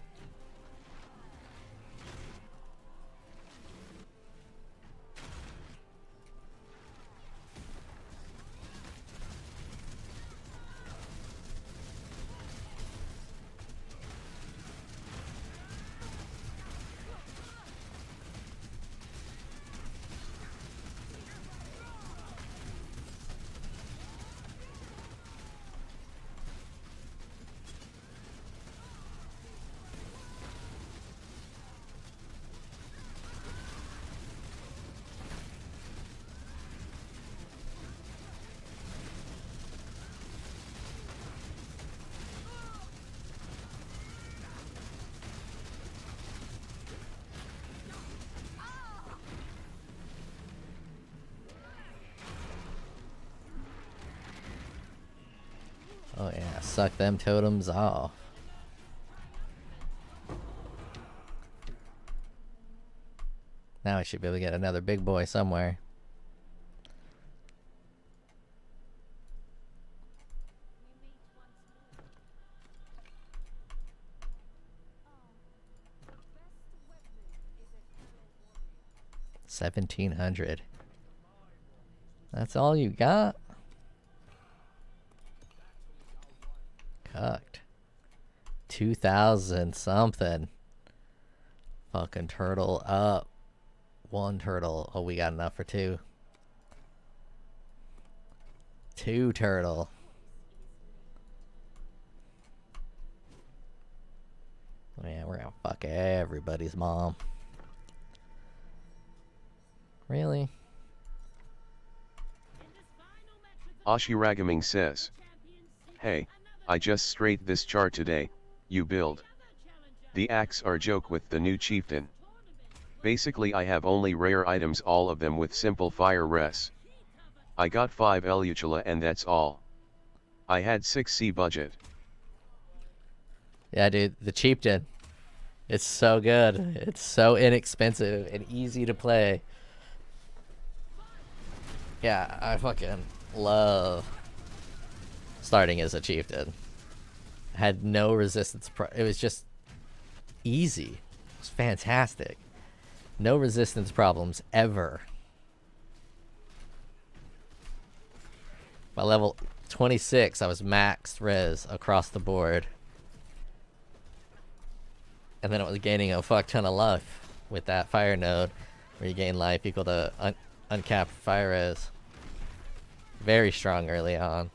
Oh yeah, suck them totems off. Now I should be able to get another big boy somewhere. We meet once more. 1,700. That's all you got? Cucked. 2,000 something. Fucking turtle up. One turtle. Oh, we got enough for two. Two turtle. Oh, yeah, we're gonna fuck everybody's mom. Really? Ashiragaming says, hey, I just straight this chart today, you build. The axe are joke with the new chieftain. Basically I have only rare items, all of them with simple fire res. I got 5 Eluchula and that's all. I had 6C budget. Yeah, dude, the Chieftain. It's so good. It's so inexpensive and easy to play. Yeah, I fucking love starting as a Chieftain. Had no resistance. It was just easy. It was fantastic. No resistance problems ever. By level 26, I was maxed res across the board. And then it was gaining a fuck ton of life with that fire node, where you gain life equal to uncapped fire res. Very strong early on.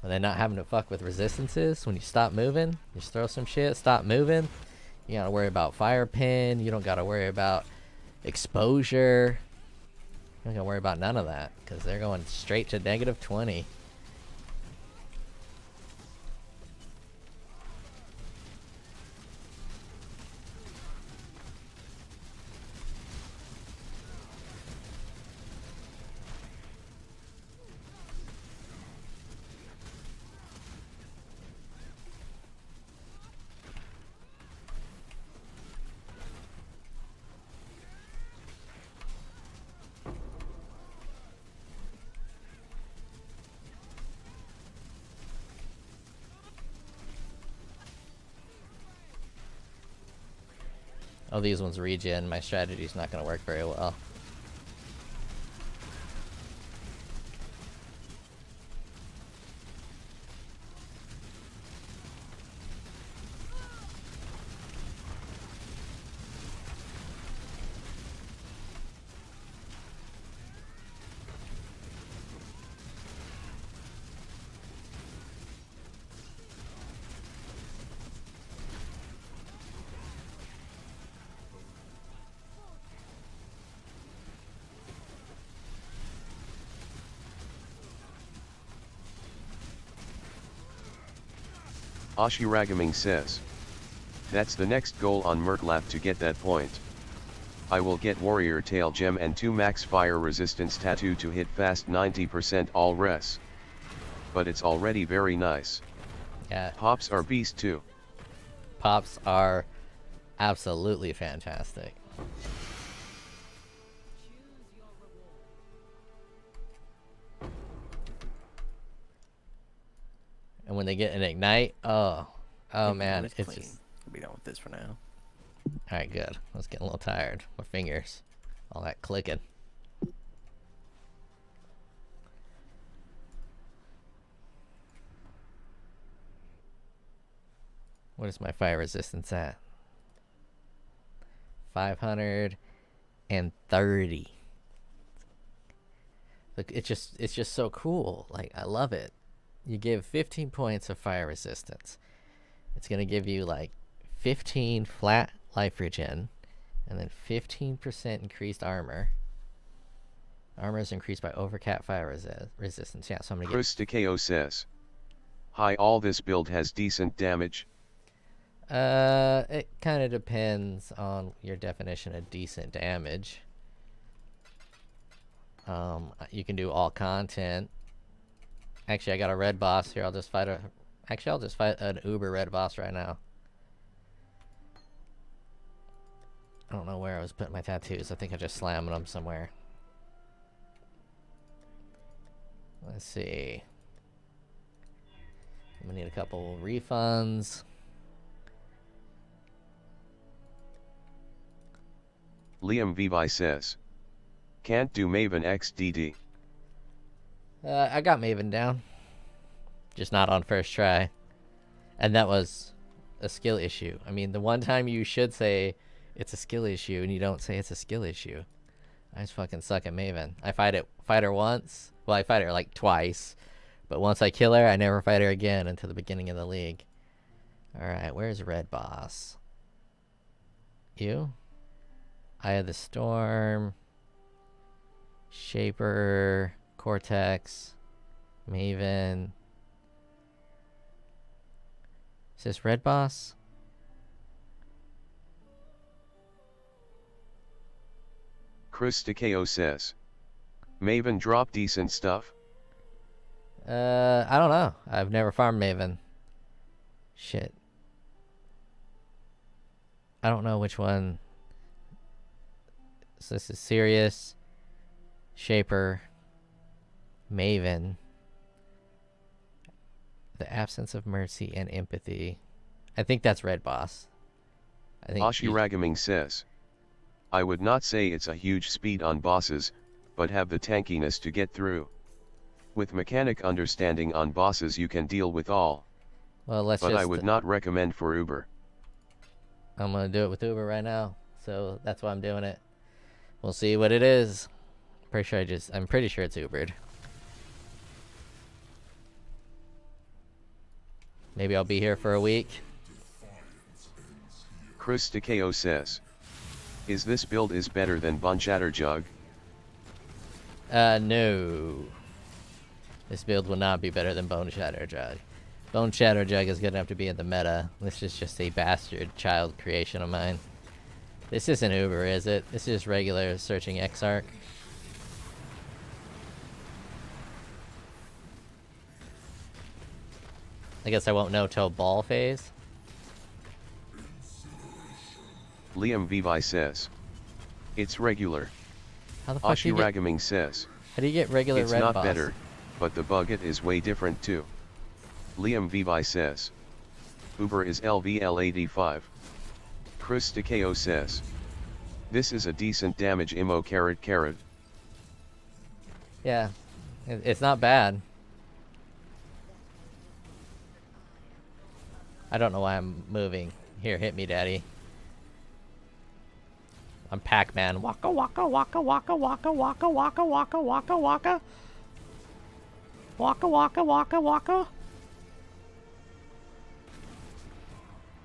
And then not having to fuck with resistances when you stop moving. You just throw some shit, stop moving. You gotta worry about fire pin. You don't gotta worry about exposure. You don't gotta worry about none of that, because they're going straight to -20. Oh, these ones regen. My strategy's not gonna work very well. Ashiragaming says, that's the next goal on Merklap to get that point. I will get Warrior Tail Gem and 2 max fire resistance tattoo to hit fast 90% all res. But it's already very nice. Yeah. Pops are beast too. Pops are absolutely fantastic. And when they get an ignite, oh man, it's clean. just. We'll be done with this for now. All right, good. I was getting a little tired. My fingers, all that clicking. What is my fire resistance at? 530. Look, it's just so cool. Like, I love it. You give 15 points of fire resistance. It's gonna give you like 15 flat life regen, and then 15% increased armor. Armor is increased by overcap fire resistance. Yeah, so I'm gonna get. Chris DeKO says, "Hi, all this build has decent damage." It kind of depends on your definition of decent damage. You can do all content. Actually, I got a red boss here. I'll just fight an uber red boss right now. I don't know where I was putting my tattoos. I think I just slammed them somewhere. Let's see. I'm gonna need a couple refunds. Liam Vivi says, "Can't do Maven XDD." I got Maven down. Just not on first try. And that was a skill issue. I mean, the one time you should say it's a skill issue and you don't say it's a skill issue. I just fucking suck at Maven. I fight her once. Well, I fight her like twice. But once I kill her, I never fight her again until the beginning of the league. Alright, where's Red Boss? You? Eye of the Storm. Shaper. Cortex. Maven. Is this Red Boss? Chris DeKO says, "Maven drop decent stuff." I don't know. I've never farmed Maven. Shit. I don't know which one. So this is Sirius, Shaper, Maven. The absence of mercy and empathy. I think that's Red Boss. I think. Ashi Ragaming says, "I would not say it's a huge speed on bosses, but have the tankiness to get through. With mechanic understanding on bosses you can deal with all. Well, but I would not recommend for Uber." I'm gonna do it with Uber right now, so that's why I'm doing it. We'll see what it is. I'm pretty sure it's Ubered. Maybe I'll be here for a week. Chris DeKO says, "Is this build is better than Bone Shatter Jug?" No. This build will not be better than Bone Shatter Jug. Bone Shatter Jug is good enough to be in the meta. This is just a bastard child creation of mine. This isn't Uber, is it? This is regular searching Exarch. I guess I won't know till ball phase. Liam Vivi says, "It's regular." How the fuck do Ashi you get, Ragaming says, how do you get regular "It's red not boss? better, but the buget is way different too." Liam Vivi says, "Uber is LVL85. Chris DeKO says, "This is a decent damage immo carrot carrot." Yeah, it's not bad. I don't know why I'm moving. Here, hit me, daddy. I'm Pac-Man. Waka waka waka waka waka waka waka waka waka waka. Waka waka waka waka.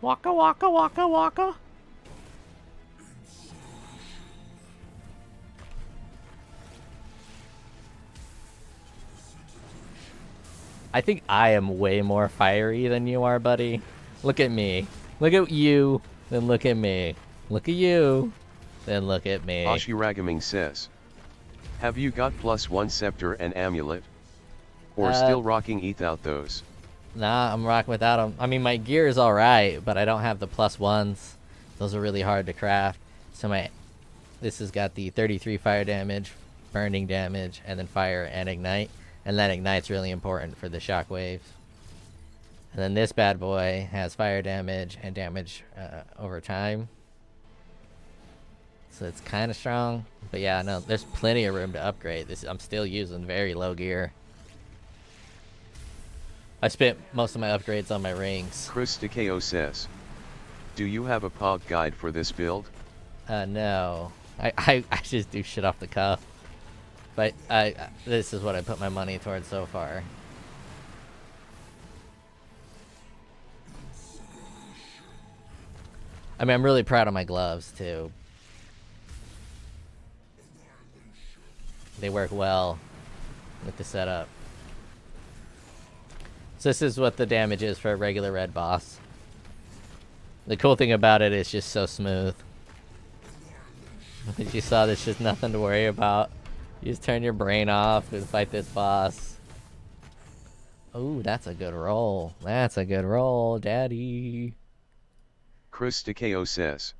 Waka waka waka waka. I think I am way more fiery than you are, buddy. Look at me. Look at you, then look at me. Look at you, then look at me. Ashi Ragaming says, "Have you got +1 scepter and amulet? Or still rocking without those?" Nah, I'm rocking without them. I mean, my gear is alright, but I don't have the +1s. Those are really hard to craft. So this has got the 33 fire damage, burning damage, and then fire and ignite. And that ignite's really important for the shockwaves. And then this bad boy has fire damage and damage over time. So it's kind of strong. But yeah, no, there's plenty of room to upgrade. This I'm still using very low gear. I spent most of my upgrades on my rings. Chris DeKO says, do you have a POG guide for this build? No. I just do shit off the cuff. But this is what I put my money towards so far. I mean, I'm really proud of my gloves, too. They work well with the setup. So this is what the damage is for a regular red boss. The cool thing about it is just so smooth. As you saw, there's just nothing to worry about. You just turn your brain off and fight this boss. Oh, that's a good roll. That's a good roll, daddy. Chris DeKO says,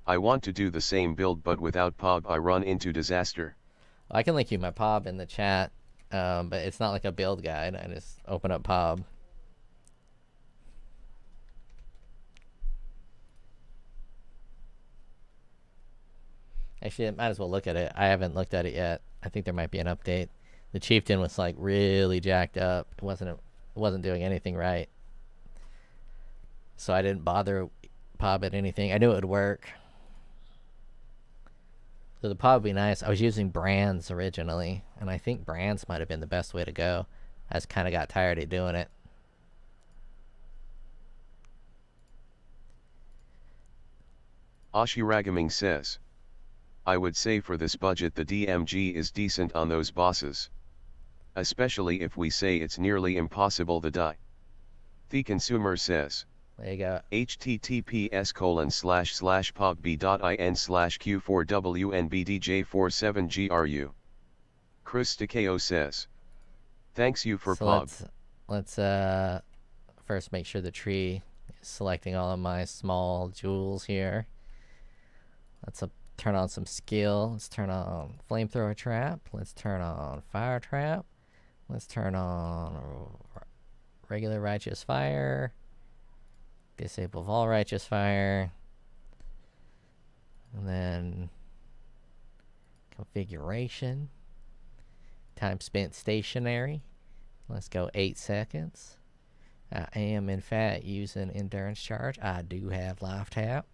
I want to do the same build but without POG. I run into disaster. I can link you my POB in the chat, but it's not like a build guide. I just open up POB. Actually, I might as well look at it. I haven't looked at it yet. I think there might be an update. The Chieftain was like really jacked up. It wasn't doing anything right. So I didn't bother POB at anything. I knew it would work. So the POB would be nice. I was using brands originally, and I think brands might have been the best way to go. I just kind of got tired of doing it. Ashiragaming says, I would say for this budget the DMG is decent on those bosses. Especially if we say it's nearly impossible to die. The consumer says, There you go. https://pogb.in/q4wnbdj47gru. Chris DeKO says, thanks you for So POG. let's first make sure the tree is selecting all of my small jewels here. Let's turn on some skill. Let's turn on flamethrower trap. Let's turn on fire trap. Let's turn on regular righteous fire. Disable all righteous fire. And then configuration. Time spent stationary. Let's go 8 seconds. I am in fact using endurance charge. I do have life tap.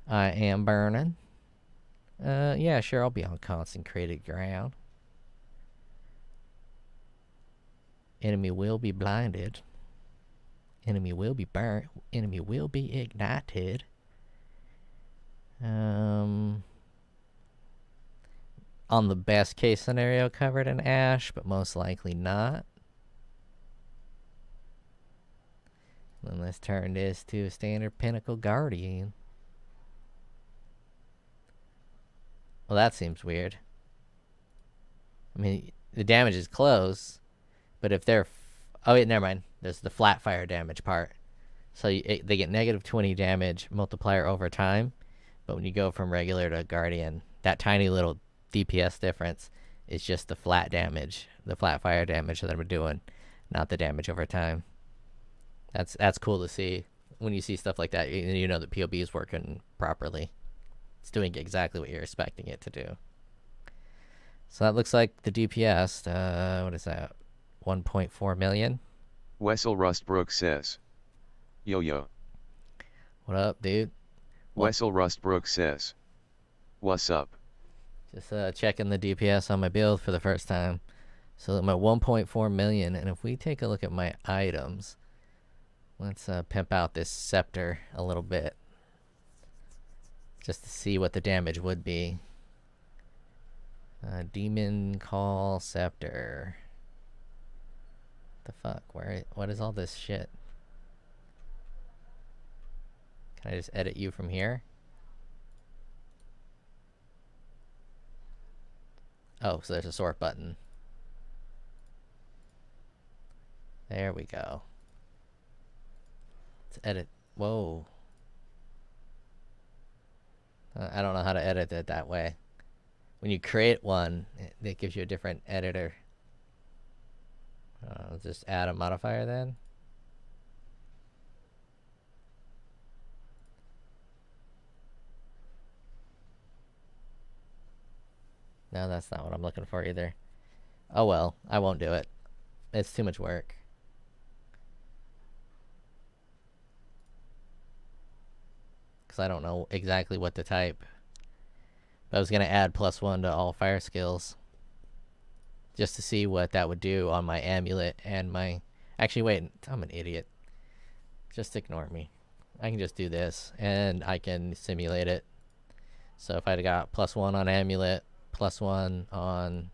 I am burning. Yeah, sure, I'll be on consecrated ground. Enemy will be blinded. Enemy will be burnt. Enemy will be ignited. On the best case scenario, covered in ash, but most likely not. Then let's turn this to a standard Pinnacle Guardian. Well, that seems weird. I mean, the damage is close, but if they're... oh, wait, never mind. There's the flat fire damage part. So they get negative 20 damage multiplier over time, but when you go from regular to Guardian, that tiny little DPS difference is just the flat damage, the flat fire damage that I'm doing, not the damage over time. That's cool to see. When you see stuff like that, you know the POB is working properly. It's doing exactly what you're expecting it to do. So that looks like the DPS. What is that? 1.4 million? Wessel Rustbrook says, yo. What up, dude? Wessel Rustbrook says, what's up? Just checking the DPS on my build for the first time. So I'm at 1.4 million, and if we take a look at my items, let's pimp out this scepter a little bit, just to see what the damage would be. Demon Call Scepter. The fuck? What is all this shit? Can I just edit you from here? Oh, so there's a sort button. There we go. Let's edit. Whoa. I don't know how to edit it that way. When you create one, it gives you a different editor. Just add a modifier then. No, that's not what I'm looking for either. Oh well, I won't do it. It's too much work. Because I don't know exactly what to type. But I was going to add +1 to all fire skills. Just to see what that would do on my amulet and my... Actually, wait, I'm an idiot. Just ignore me. I can just do this, and I can simulate it. So if I got +1 on amulet, +1 on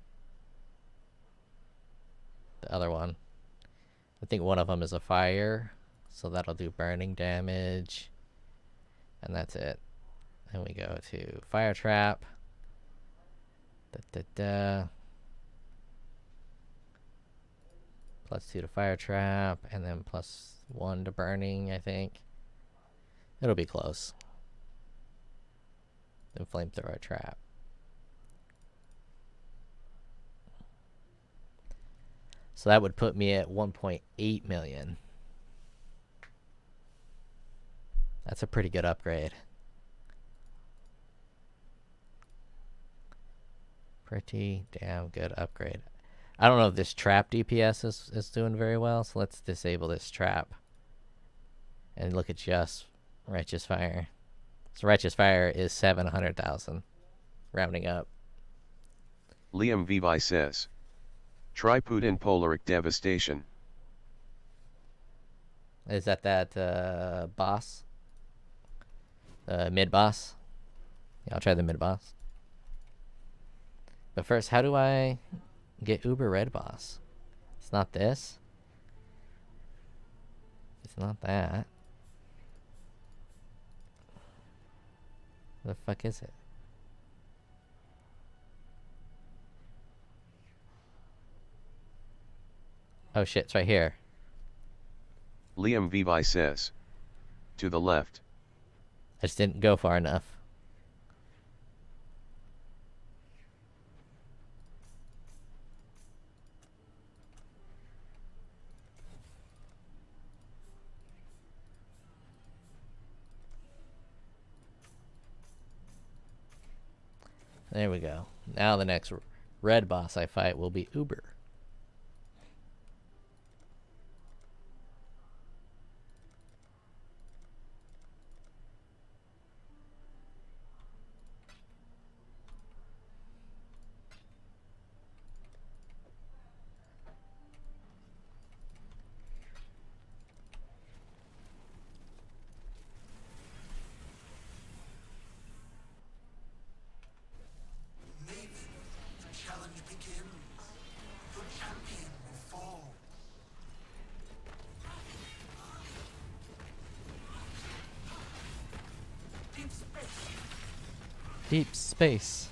the other one. I think one of them is a fire, so that'll do burning damage. And that's it. Then we go to fire trap. +2 to fire trap, and then +1 to burning, I think. It'll be close. Then flamethrower trap. So that would put me at 1.8 million. That's a pretty good upgrade. Pretty damn good upgrade. I don't know if this trap DPS is doing very well, so let's disable this trap. And look at just Righteous Fire. So Righteous Fire is 700,000, rounding up. Liam Vivi says, try Putin Polaric Devastation. Is that boss? Mid-boss? Yeah, I'll try the mid-boss. But first, how do I get Uber Red Boss? It's not this. It's not that. What the fuck is it? Oh shit, it's right here. Liam Vivi says, to the left. I just didn't go far enough. There we go. Now the next red boss I fight will be Uber. Deep space.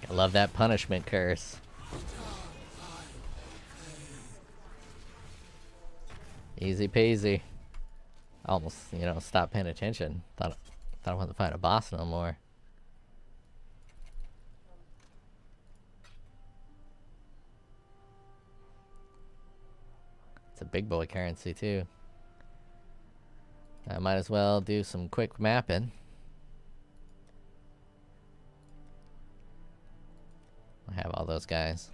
I love that punishment curse. Easy peasy. Almost, stopped paying attention. Thought I wasn't to fight a boss no more. It's a big boy currency too. I might as well do some quick mapping. I have all those guys.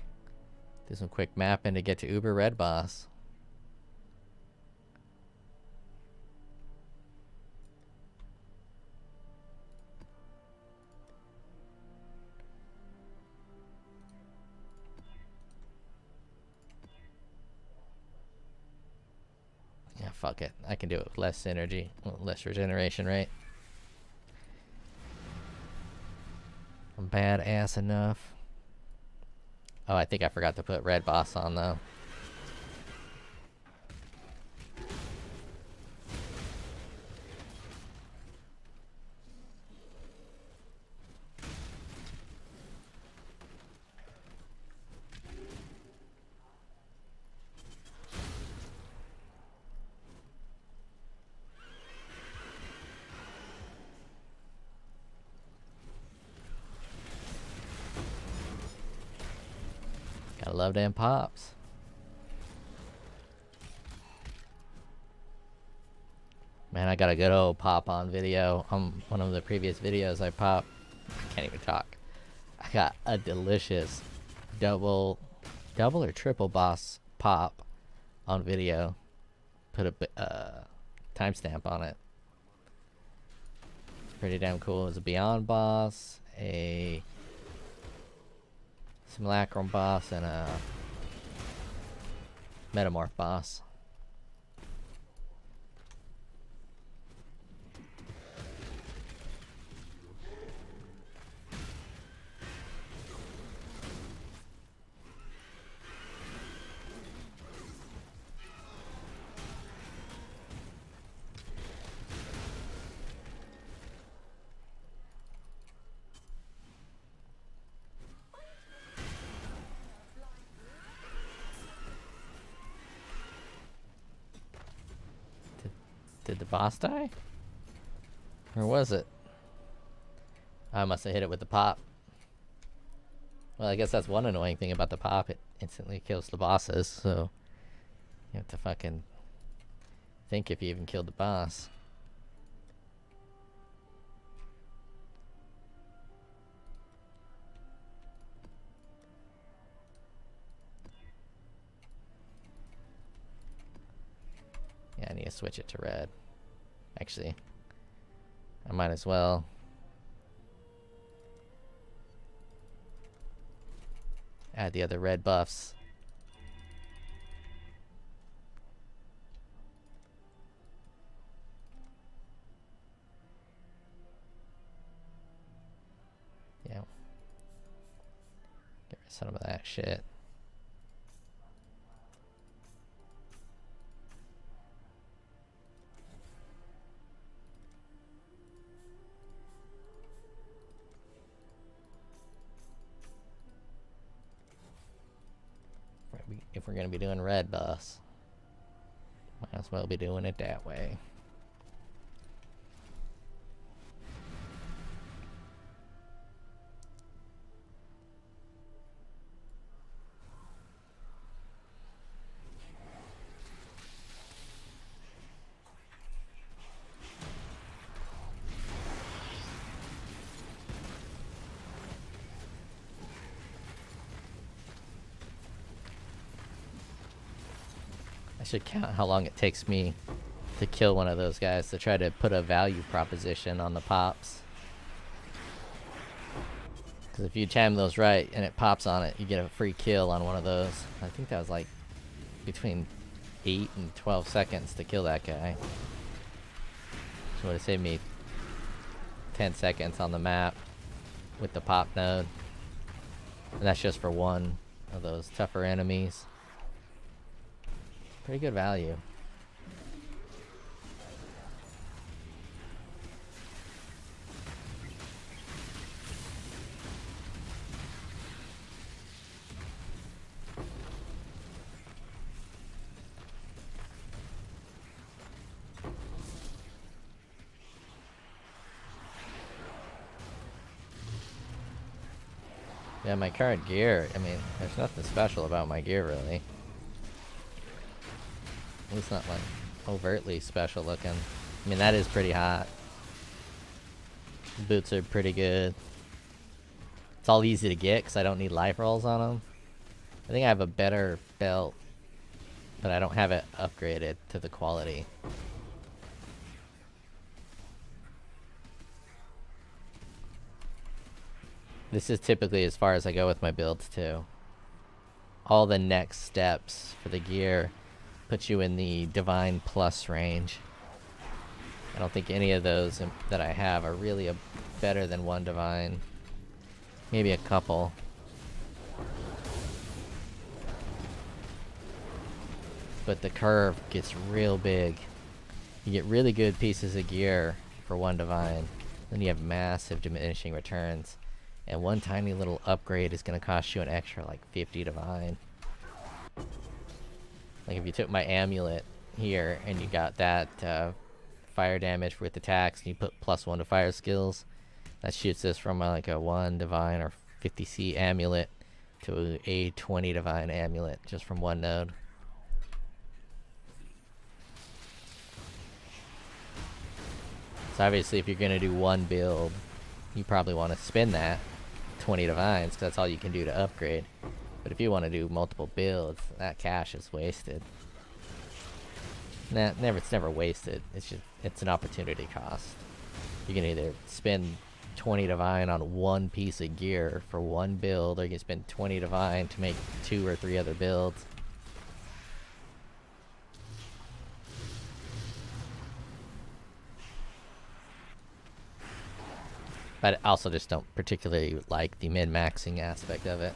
Do some quick mapping to get to Uber Red Boss. Yeah, fuck it. I can do it with less energy, less regeneration rate. I'm badass enough. Oh, I think I forgot to put Red Boss on though. Gotta love them pops. Man, I got a good old pop on video. One of the previous videos I popped. I can't even talk. I got a delicious double or triple boss pop on video. Put a timestamp on it. It's pretty damn cool. It was a Beyond boss, a Simulacrum boss, and a Metamorph boss. Did the boss die? Or was it? I must have hit it with the pop. Well, I guess that's one annoying thing about the pop. It instantly kills the bosses, so you have to fucking think if you even killed the boss. Yeah, I need to switch it to red. Actually, I might as well. Add the other red buffs. Yeah. Get rid of some of that shit. If we're gonna be doing red buffs, might as well be doing it that way. I should count how long it takes me to kill one of those guys to try to put a value proposition on the pops. Because if you time those right and it pops on it, you get a free kill on one of those. I think that was like between 8 and 12 seconds to kill that guy. So it would have saved me 10 seconds on the map with the pop node. And that's just for one of those tougher enemies. Pretty good value. Yeah, my current gear, I mean, there's nothing special about my gear really. At least not like overtly special looking. I mean, that is pretty hot. Boots are pretty good. It's all easy to get because I don't need life rolls on them. I think I have a better belt, but I don't have it upgraded to the quality. This is typically as far as I go with my builds too. All the next steps for the gear puts you in the Divine Plus range. I don't think any of those that I have are really better than one Divine. Maybe a couple. But the curve gets real big. You get really good pieces of gear for one Divine. Then you have massive diminishing returns. And one tiny little upgrade is going to cost you an extra like 50 Divine. Like if you took my amulet here and you got that fire damage with attacks and you put +1 to fire skills, that shoots this from like a 1 Divine or 50C amulet to a 20 divine amulet just from one node. So obviously if you're going to do one build, you probably want to spend that 20 divines, because that's all you can do to upgrade. But if you want to do multiple builds, that cash is wasted. Nah, it's never wasted. It's an opportunity cost. You can either spend 20 divine on one piece of gear for one build, or you can spend 20 divine to make 2 or 3 other builds. But I also just don't particularly like the min-maxing aspect of it.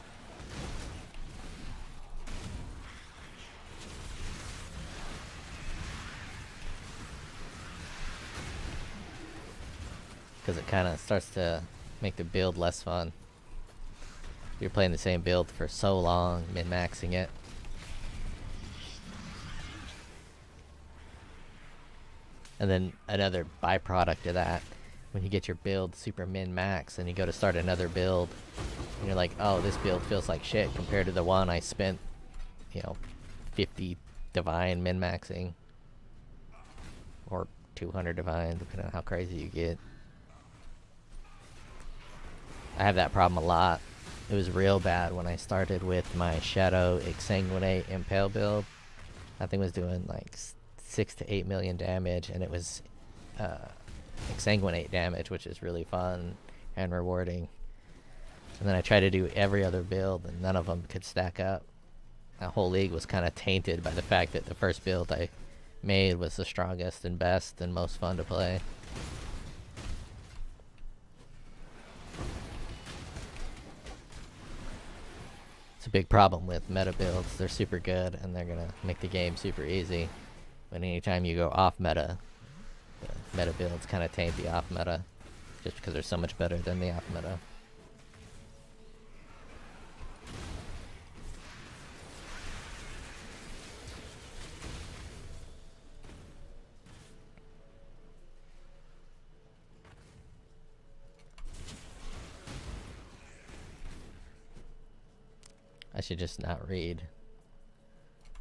Because it kind of starts to make the build less fun. You're playing the same build for so long, min-maxing it. And then another byproduct of that, when you get your build super min-max and you go to start another build, and you're like, oh, this build feels like shit compared to the one I spent, 50 divine min-maxing. Or 200 divine, depending on how crazy you get. I have that problem a lot. It was real bad when I started with my Shadow Exsanguinate Impale build. That thing was doing like 6 to 8 million damage, and it was Exsanguinate damage, which is really fun and rewarding. And then I tried to do every other build, and none of them could stack up. That whole league was kind of tainted by the fact that the first build I made was the strongest and best and most fun to play. It's a big problem with meta builds. They're super good and they're gonna make the game super easy. But anytime you go off meta, the meta builds kind of taint the off meta, just because they're so much better than the off meta. I should just not read.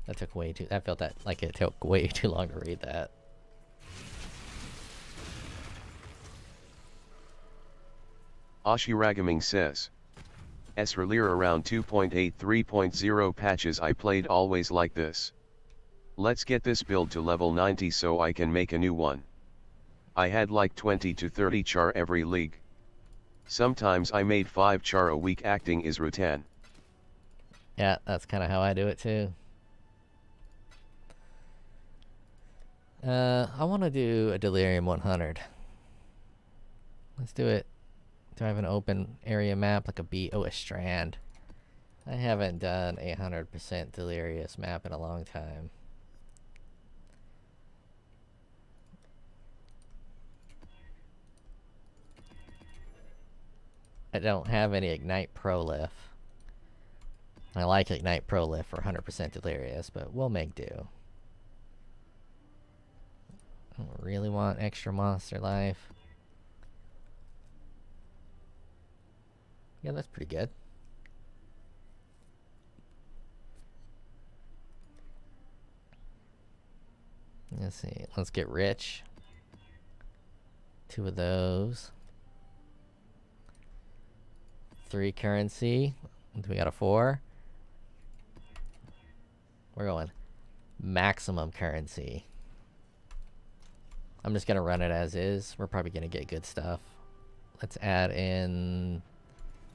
That took way too... I felt that like it took way too long to read that. Ashiragaming says, earlier around 2.8 3.0 patches I played always like this. Let's get this build to level 90 so I can make a new one. I had like 20 to 30 char every league. Sometimes I made 5 char a week acting is Rutan. Yeah, that's kind of how I do it too. I want to do a Delirium 100. Let's do it. Do I have an open area map like a B? Oh, a strand. I haven't done a 100% Delirious map in a long time. I don't have any Ignite Prolif. I like Ignite Prolif for 100% Delirious, but we'll make do. I don't really want extra monster life. Yeah, that's pretty good. Let's see. Let's get rich. 2 of those. 3 currency. We got a 4. We're going maximum currency. I'm just gonna run it as is. We're probably gonna get good stuff. Let's add in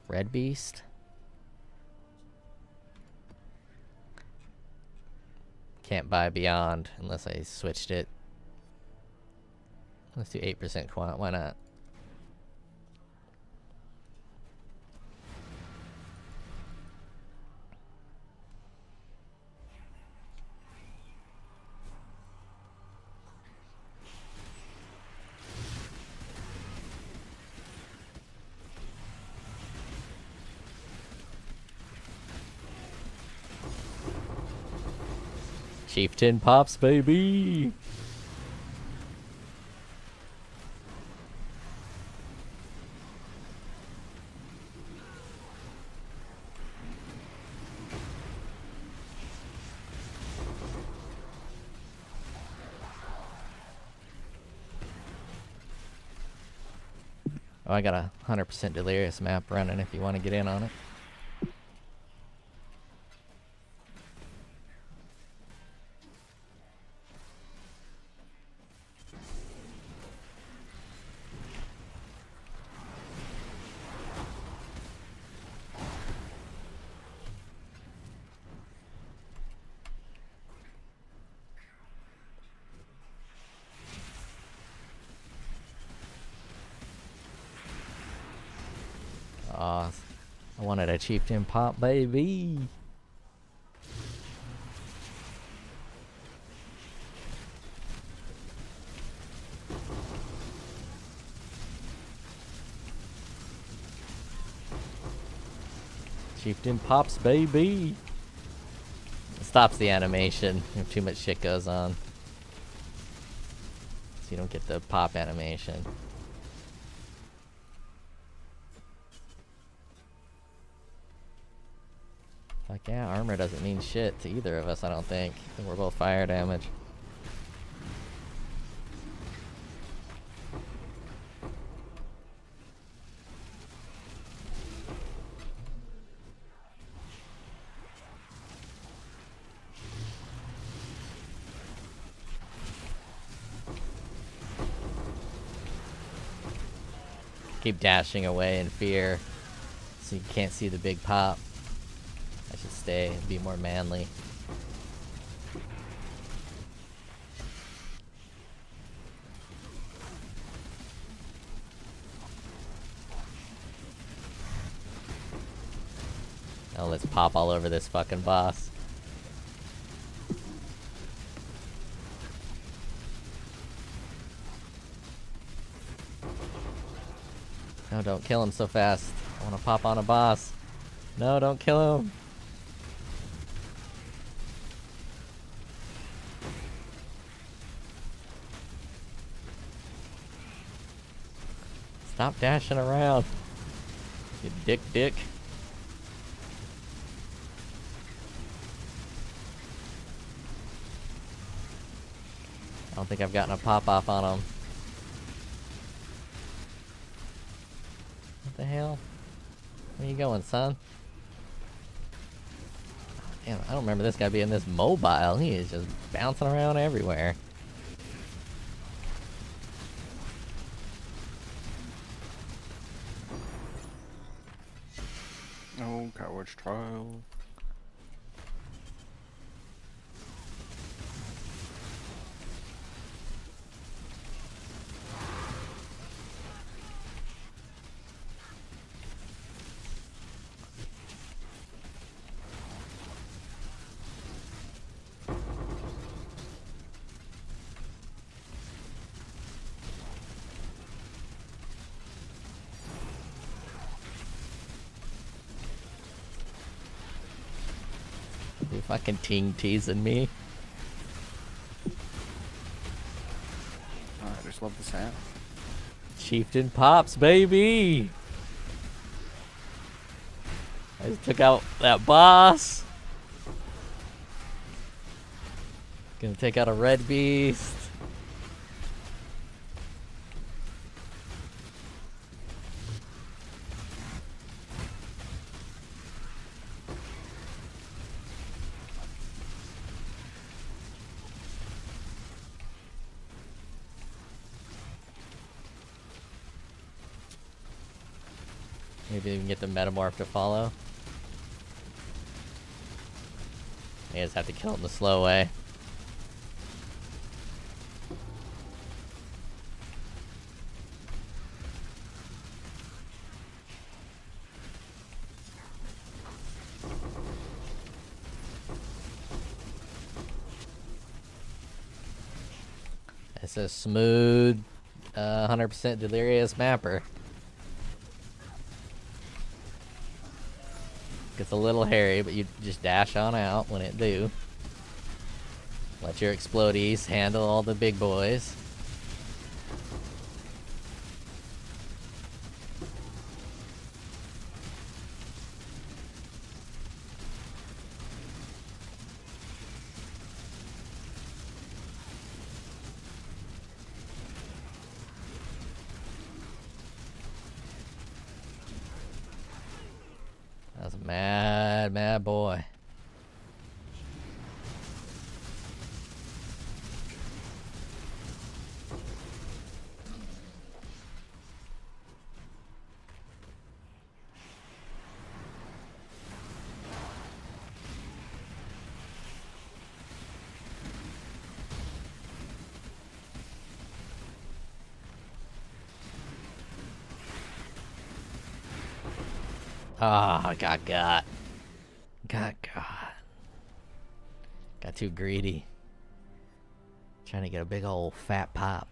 Red Beast. Can't buy Beyond unless I switched it. Let's do 8% quant. Why not? Chieftain pops, baby! Oh, I got a 100% delirious map running if you want to get in on it. Aw, I wanted a Chieftain pop, baby. Chieftain pops, baby. It stops the animation if too much shit goes on. So you don't get the pop animation. Like, yeah, armor doesn't mean shit to either of us, I don't think. We're both fire damage. Keep dashing away in fear so you can't see the big pop. I should stay and be more manly. Now let's pop all over this fucking boss. No, don't kill him so fast. I want to pop on a boss. No, don't kill him. Stop dashing around. You dick. I don't think I've gotten a pop off on him. What the hell? Where you going, son? Damn, I don't remember this guy being this mobile. He is just bouncing around everywhere. Oh, coward's trial. You fucking teasing me. Oh, I just love the sound. Chieftain pops, baby! I just took out that boss. Gonna take out a red beast. Maybe we can get the metamorph to follow. You just have to kill him the slow way. It's a smooth, 100% delirious mapper. Gets a little hairy, but you just dash on out when it do. Let your explodies handle all the big boys. boy. Ah, I got. Got. Got too greedy. Trying to get a big old fat pop.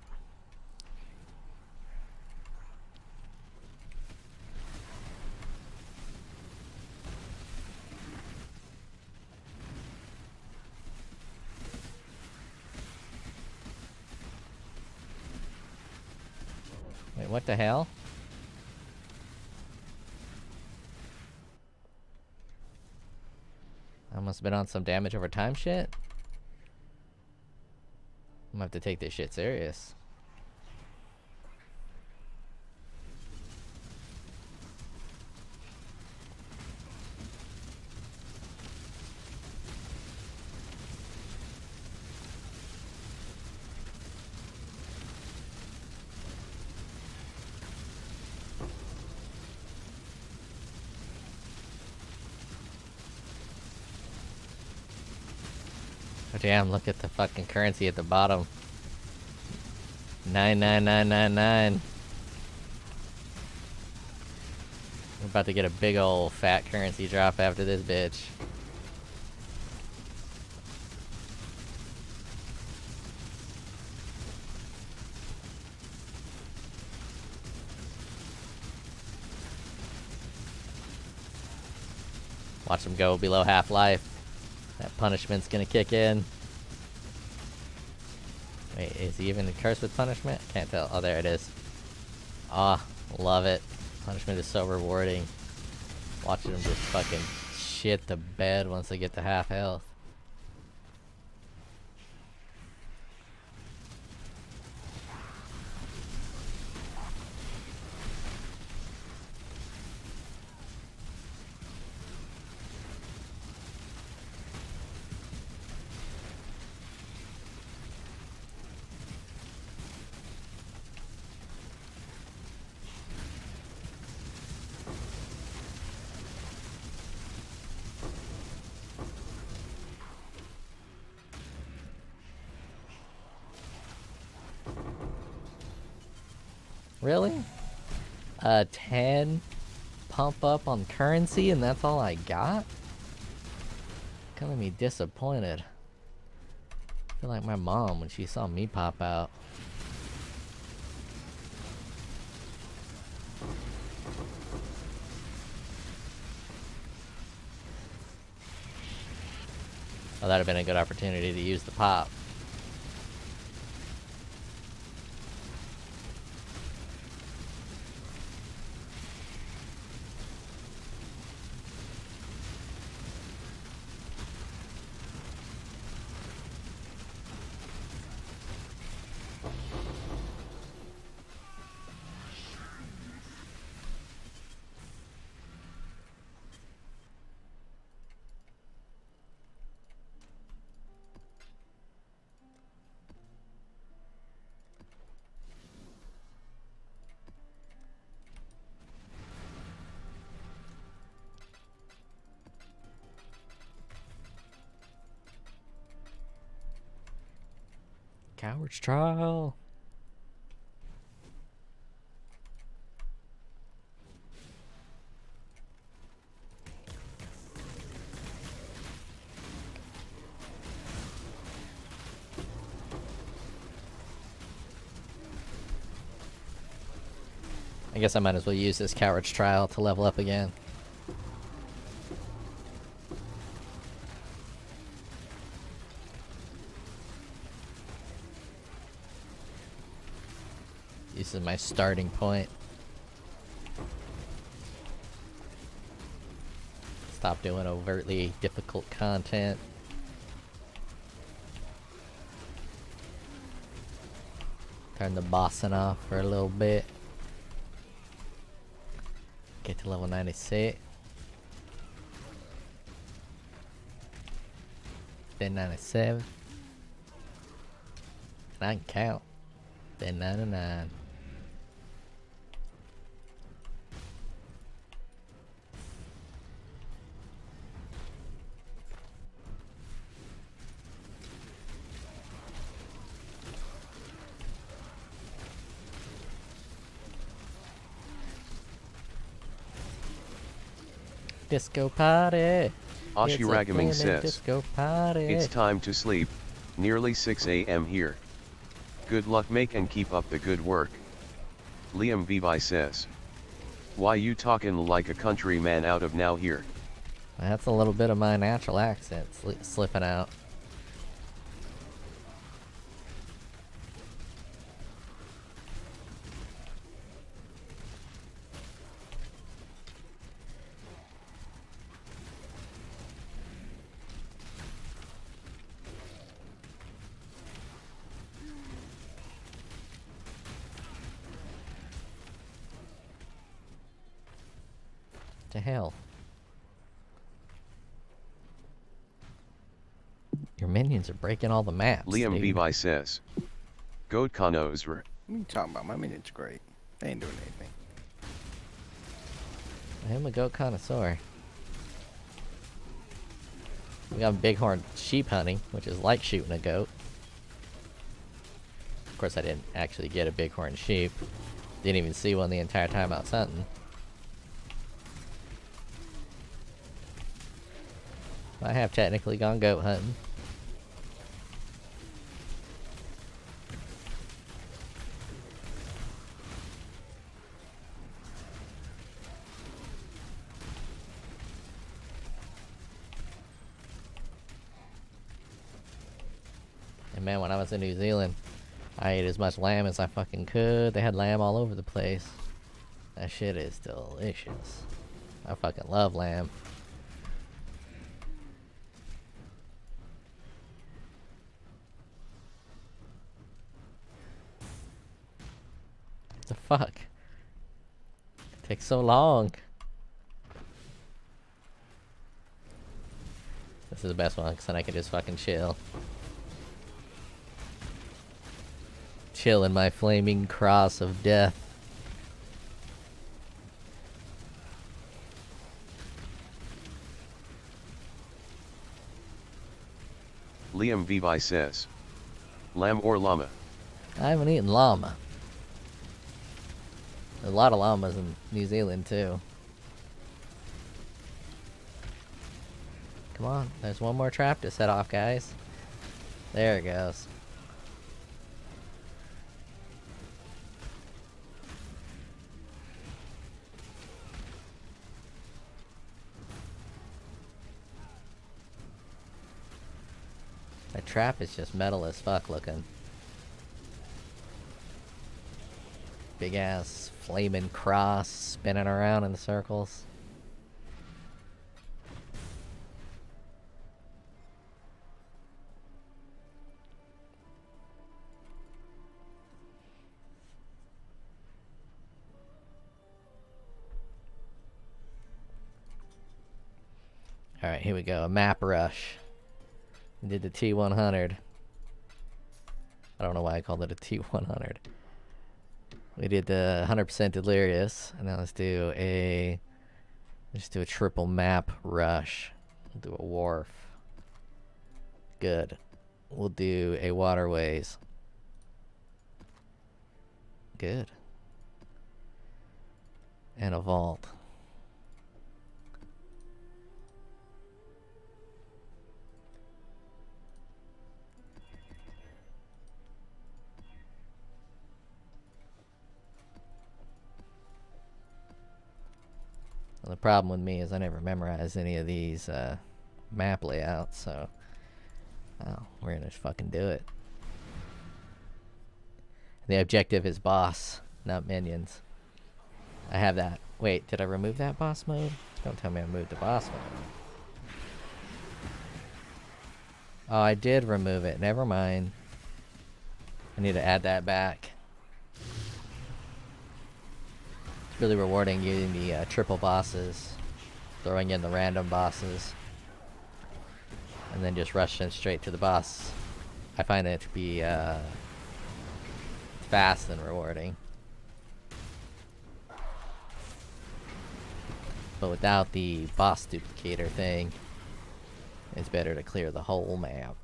Wait, what the hell? I must have been on some damage over time shit. I'm gonna have to take this shit serious. Oh, damn, look at the fucking currency at the bottom. 99999. We're about to get a big old fat currency drop after this bitch. Watch them go below half-life. That punishment's gonna kick in. Wait, is he even cursed with punishment? Can't tell. Oh, there it is. Ah, love it. Punishment is so rewarding. Watching them just fucking shit the bed once they get to half health. Really? 10 pump up on currency and that's all I got? Gonna be disappointed. I feel like my mom when she saw me pop out. Oh, that'd have been a good opportunity to use the pop. Coward's trial. I guess I might as well use this coward's trial to level up again. This is my starting point. Stop doing overtly difficult content. Turn the bossing off for a little bit. Get to level 96. Then 97. And I can count. Then 99. Disco party. It's a Ashiragaming flaming says, disco party. it's time to sleep, nearly 6 a.m. here. Good luck make and keep up the good work. Liam Vivi says, why you talkin' like a countryman out of now here? That's a little bit of my natural accent slipping out. To hell. Your minions are breaking all the maps. Liam dude. Vivi says, Goat Kanosr. What are you talking about? My minions great. They ain't doing anything. I am a goat connoisseur. We got bighorn sheep hunting, which is like shooting a goat. Of course, I didn't actually get a bighorn sheep. Didn't even see one the entire time I was hunting. I have technically gone goat hunting. And man, when I was in New Zealand, I ate as much lamb as I fucking could. They had lamb all over the place. That shit is delicious. I fucking love lamb. The fuck? It takes so long. This is the best one, because then I can just fucking chill. Chill in my flaming cross of death. Liam Vivi says, lamb or llama? I haven't eaten llama. There's a lot of llamas in New Zealand too. Come on, there's one more trap to set off, guys. There it goes. That trap is just metal as fuck looking. Big ass flaming cross spinning around in circles. Alright, here we go. A map rush. We did the T100. I don't know why I called it a T100. We did the 100% Delirious, and now let's do a triple map rush. We'll do a wharf. Good. We'll do a waterways. Good. And a vault. Well, the problem with me is I never memorized any of these map layouts, so we're gonna just fucking do it. The objective is boss, not minions. I have that. Wait, did I remove that boss mode? Don't tell me I moved the boss mode. Oh, I did remove it. Never mind. I need to add that back. Really rewarding using the triple bosses, throwing in the random bosses, and and then just rushing straight to the boss. I find it to be fast and rewarding. But without the boss duplicator thing, it's better to clear the whole map.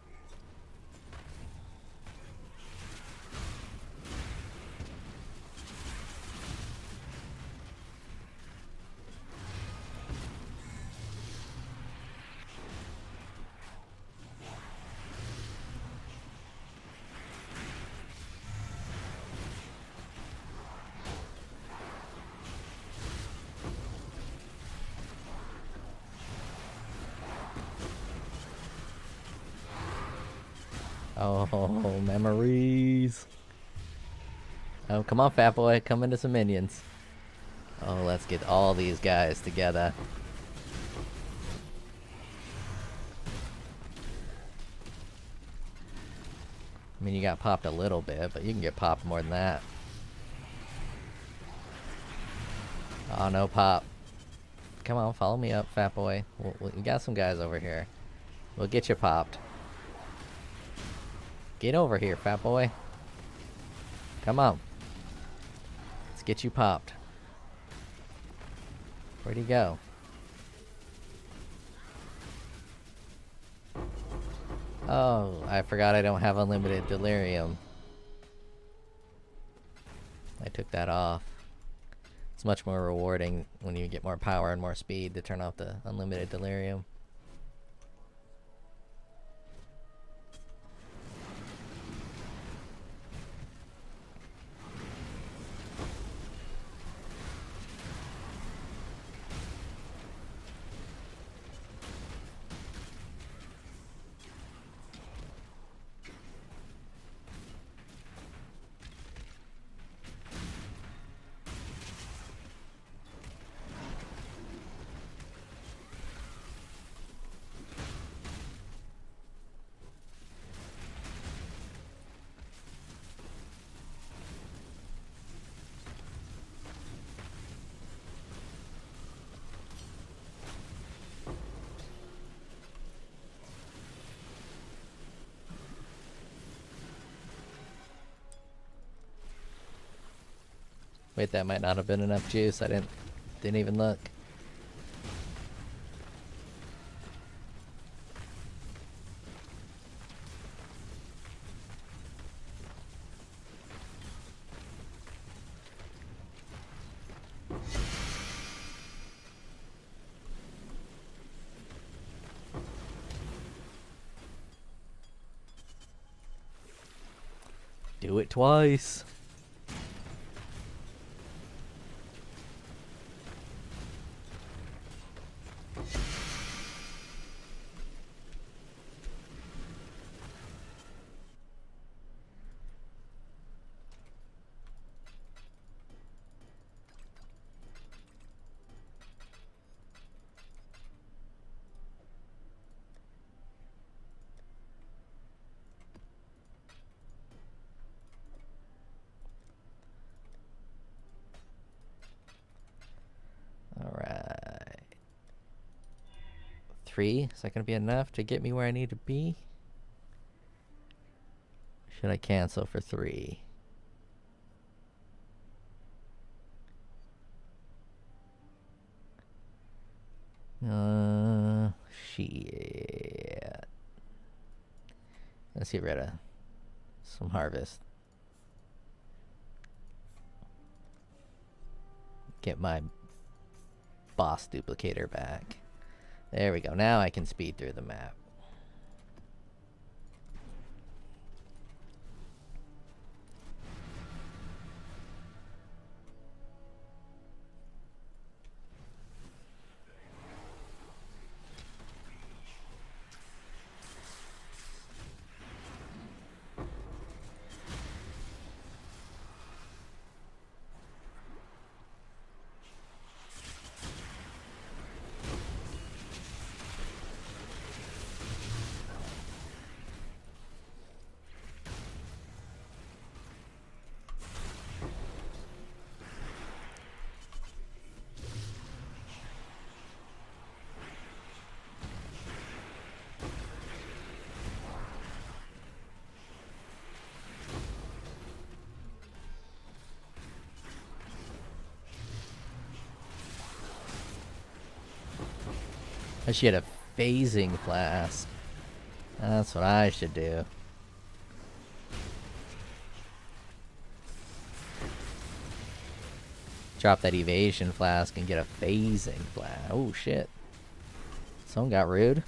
Oh, memories. Oh, come on, fat boy. Come into some minions. Oh, let's get all these guys together. I mean, you got popped a little bit, but you can get popped more than that. Oh, no pop. Come on, follow me up, fat boy. We got some guys over here. We'll get you popped. Get over here, fat boy. Come on. Let's get you popped. Where'd he go? Oh, I forgot I don't have unlimited delirium. I took that off. It's much more rewarding when you get more power and more speed to turn off the unlimited delirium. Wait, that might not have been enough juice. I didn't even look. Do it twice. Alright. 3? Is that going to be enough to get me where I need to be? Should I cancel for 3? Shit. Let's get rid of some harvest. Get my boss duplicator back. There we go. Now I can speed through the map. I should get a phasing flask. That's what I should do. Drop that evasion flask and get a phasing flask. Oh shit. Someone got rude.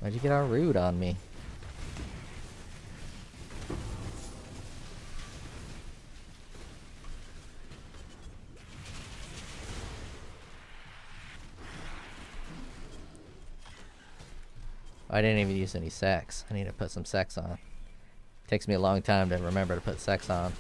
Why'd you get all rude on me? I didn't even use any sex. I need to put some sex on. Takes me a long time to remember to put sex on.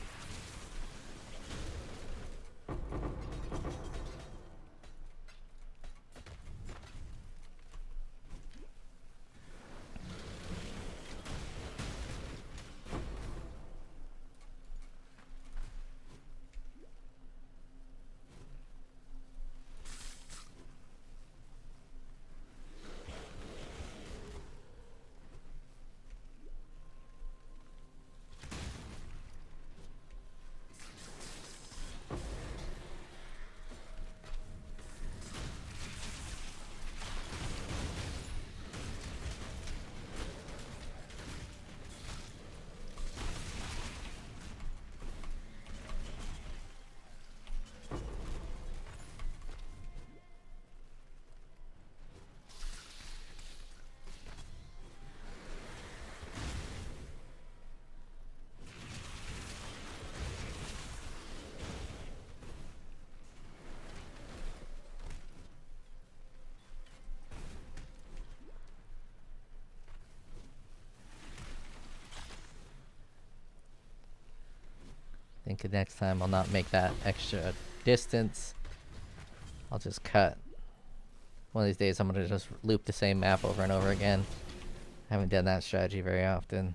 Think the next time I'll not make that extra distance. I'll just cut. One of these days I'm gonna just loop the same map over and over again. I haven't done that strategy very often.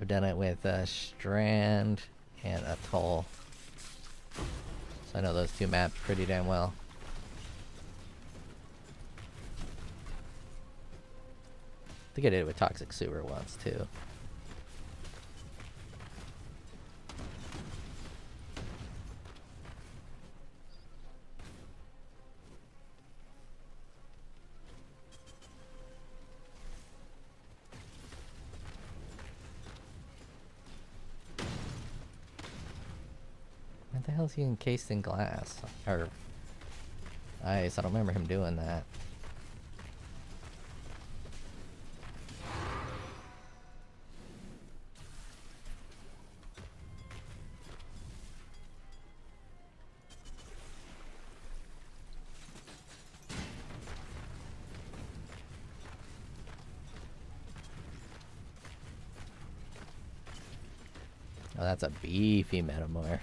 I've done it with Strand and Atoll. So I know those two maps pretty damn well. I think I did it with Toxic Sewer once too. What the hell is he encased in glass? Or ice, I don't remember him doing that. Oh, that's a beefy Metamor.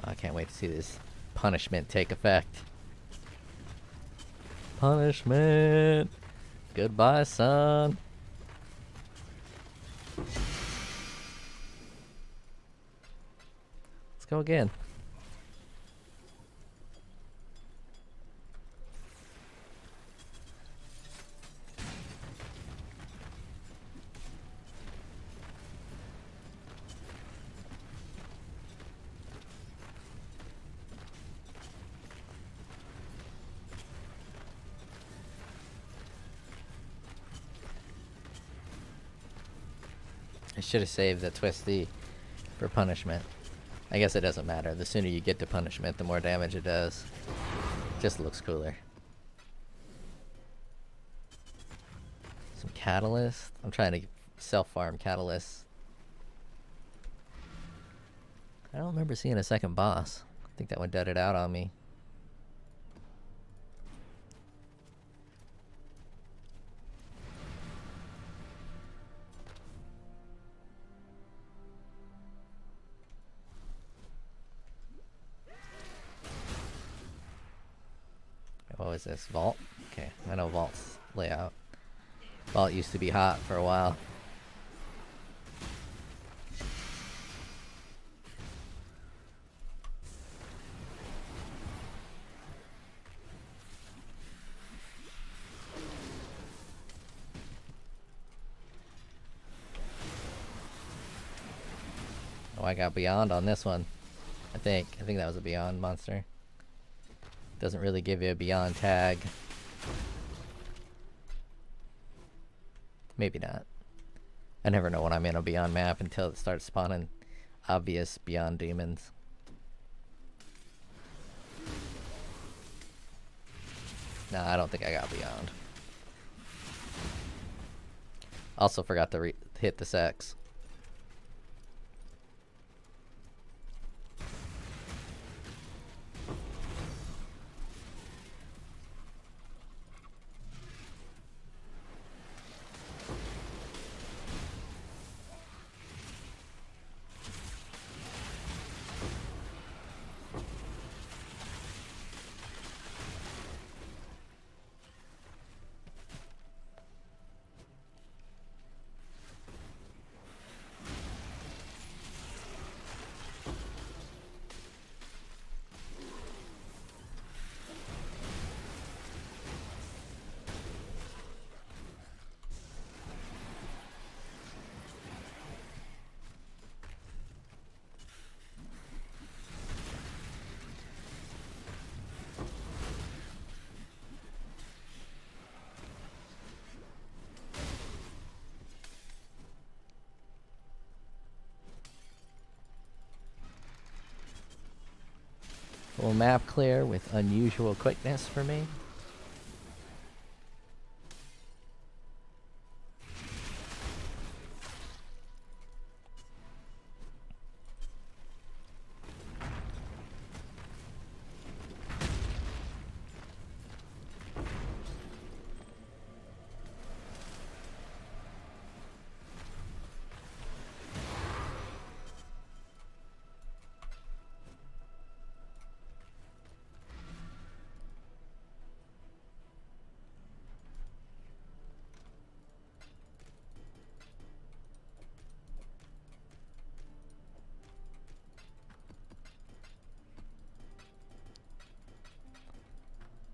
Oh, I can't wait to see this punishment take effect. Punishment! Goodbye, son! Let's go again. I should have saved the Twisty for punishment. I guess it doesn't matter. The sooner you get to punishment, the more damage it does. Just looks cooler. Some catalyst. I'm trying to self-farm catalyst. I don't remember seeing a second boss. I think that one dudded out on me. What was this? Vault? Okay, I know Vault's layout. Vault used to be hot for a while. I got Beyond on this one. I think that was a Beyond monster. Doesn't really give you a Beyond tag. Maybe not. I never know when I'm in a Beyond map until it starts spawning obvious Beyond demons. No, I don't think I got Beyond. Also forgot to hit the sex. Full map clear with unusual quickness for me.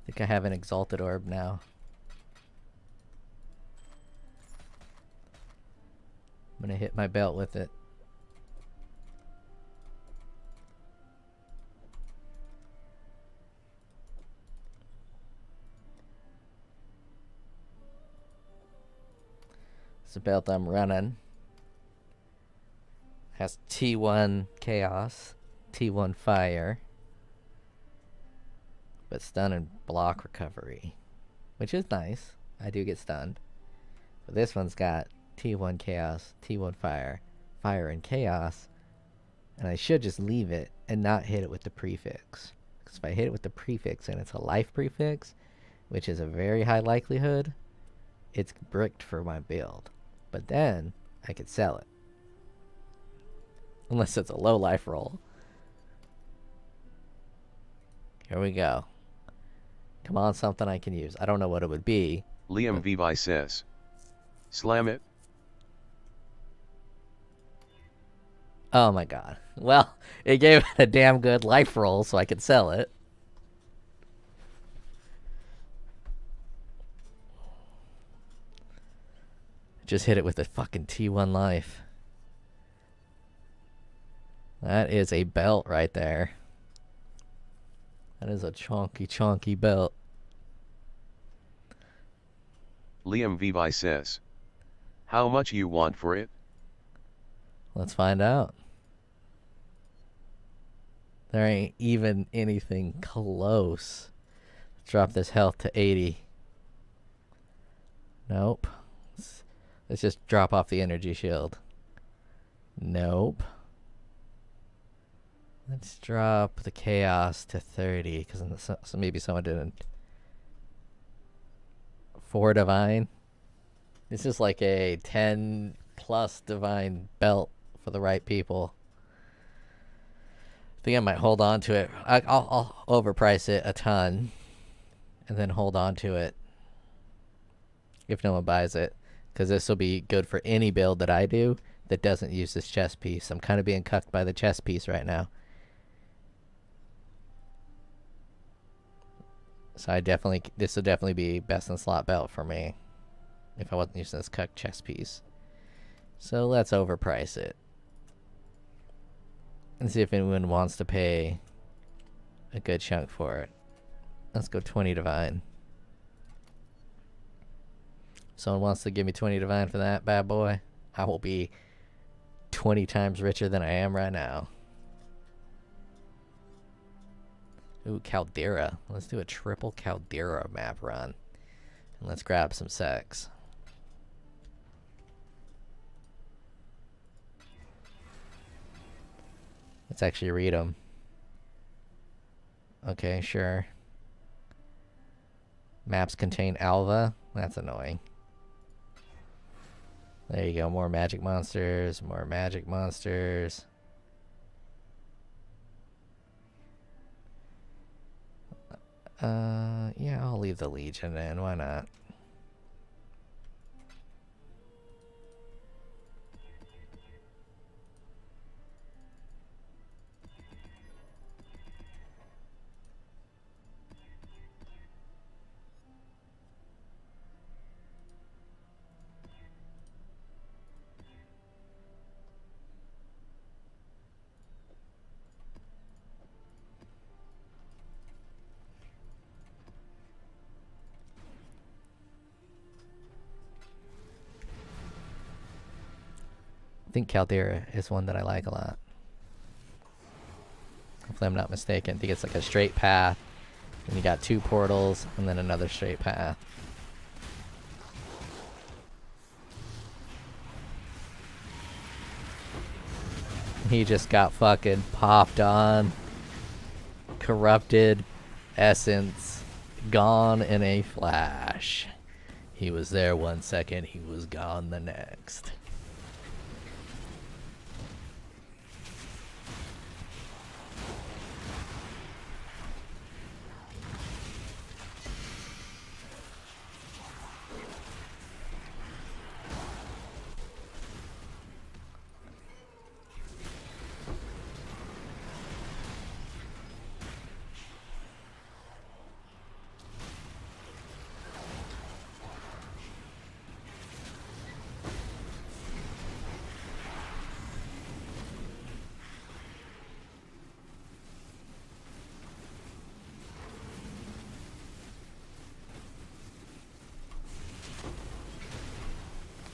I think I have an Exalted Orb now. I'm gonna hit my belt with it. It's the belt I'm running. Has T1 Chaos, T1 Fire, but stun and block recovery, which is nice. I do get stunned. But this one's got T1 Chaos, T1 Fire, Fire and Chaos, and I should just leave it and not hit it with the prefix. Because if I hit it with the prefix and it's a life prefix, which is a very high likelihood, it's bricked for my build. But then I could sell it. Unless it's a low life roll. Here we go. Come on, something I can use. I don't know what it would be. Liam Vivi says, slam it. Oh my god. Well, it gave it a damn good life roll so I could sell it. Just hit it with a fucking T1 life. That is a belt right there. That is a chonky belt. Liam Vivi says, how much you want for it? Let's find out. There ain't even anything close. Let's drop this health to 80. Nope. Let's just drop off the energy shield. Nope. Let's drop the chaos to 30, because so maybe someone didn't. 4 divine. This is like a 10 plus divine belt for the right people. I think I might hold on to it. I'll overprice it a ton, and then hold on to it if no one buys it, because this will be good for any build that I do that doesn't use this chest piece. I'm kind of being cucked by the chest piece right now. So this would definitely be best in slot belt for me if I wasn't using this cuck chest piece. So let's overprice it. And see if anyone wants to pay a good chunk for it. Let's go 20 divine. Someone wants to give me 20 divine for that bad boy, I will be 20 times richer than I am right now. Ooh, Caldera. Let's do a triple Caldera map run. And let's grab some sex. Let's actually read them. Okay, sure. Maps contain Alva. That's annoying. There you go. More magic monsters. More magic monsters. Yeah, I'll leave the Legion in. Why not? I think Caldera is one that I like a lot. Hopefully I'm not mistaken. I think it's like a straight path. And you got 2 portals and then another straight path. He just got fucking popped on. Corrupted. Essence. Gone in a flash. He was there 1 second. He was gone the next.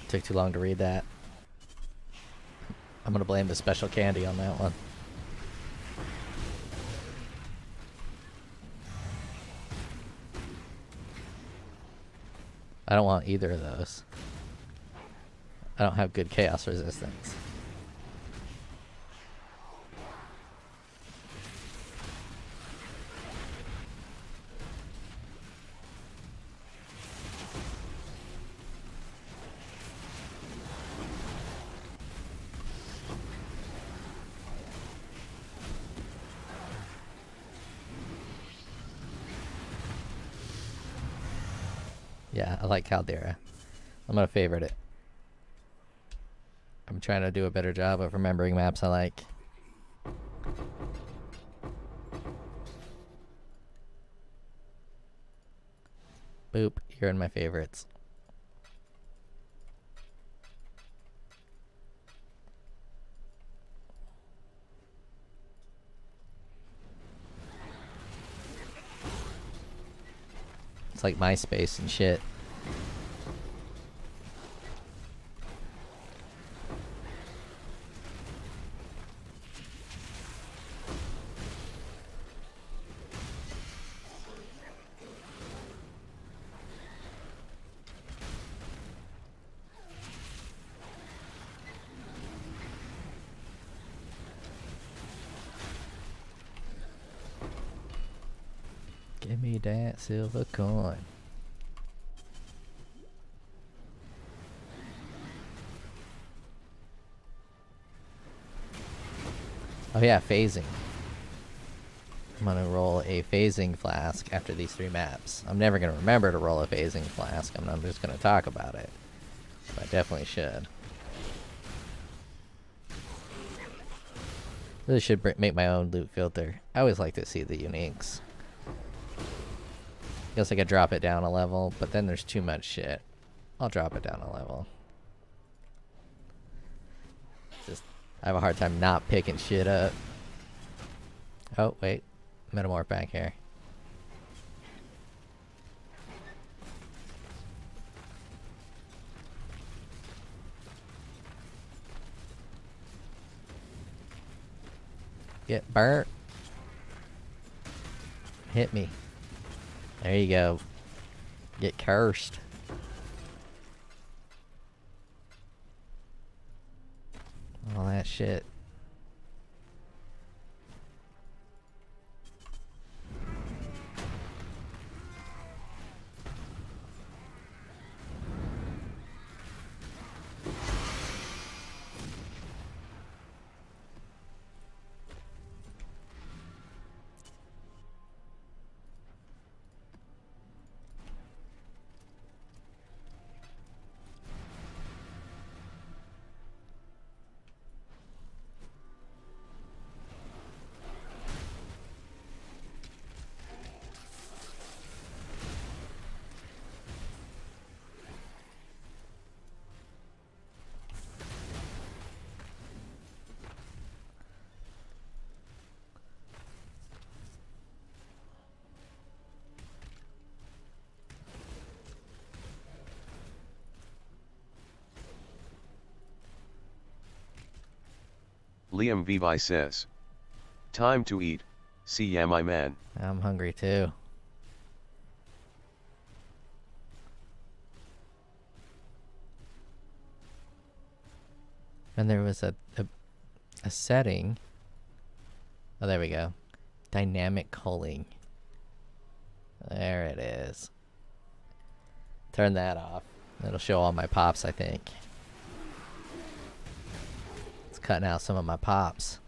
Took too long to read that. I'm gonna blame the special candy on that one. I don't want either of those. I don't have good chaos resistance. Yeah, I like Caldera. I'm gonna favorite it. I'm trying to do a better job of remembering maps I like. Boop, you're in my favorites. It's like MySpace and shit. Give me that silver coin. Oh yeah, phasing. I'm gonna roll a phasing flask after these 3 maps. I'm never gonna remember to roll a phasing flask. I'm just gonna talk about it. But I definitely should. Really should make my own loot filter. I always like to see the uniques. Guess I could drop it down a level, but then there's too much shit. I'll drop it down a level. Just, I have a hard time not picking shit up. Oh, wait. Metamorph back here. Get burnt. Hit me. There you go. Get cursed. All that shit. Liam Vivi says. Time to eat, see ya my man. I'm hungry too. And there was a setting. Oh, there we go. Dynamic culling. There it is. Turn that off. It'll show all my pops, I think. It's cutting out some of my pops.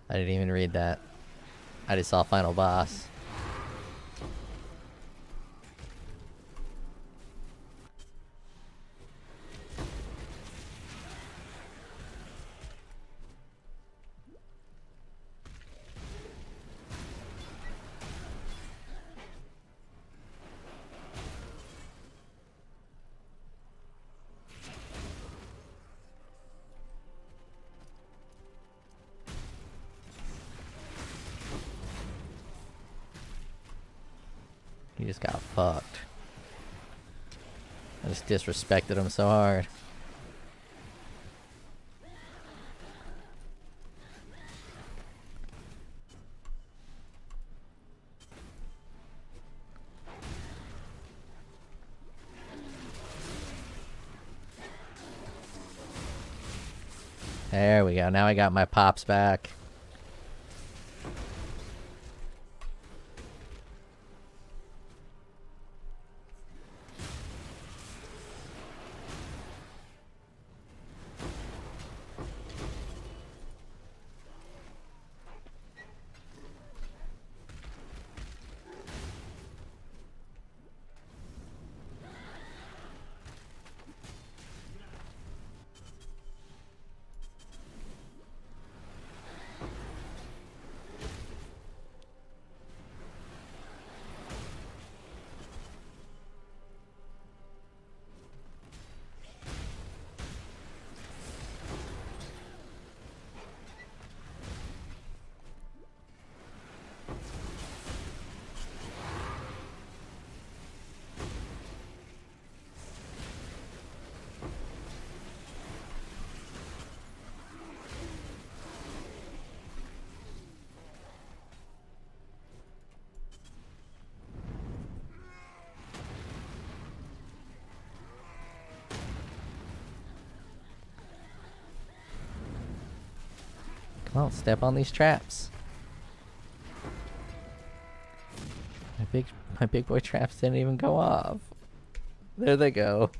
I didn't even read that. I just saw final boss. He just got fucked. I just disrespected him so hard. There we go. Now I got my pops back. Come on, step on these traps. My big boy traps didn't even go off. There they go.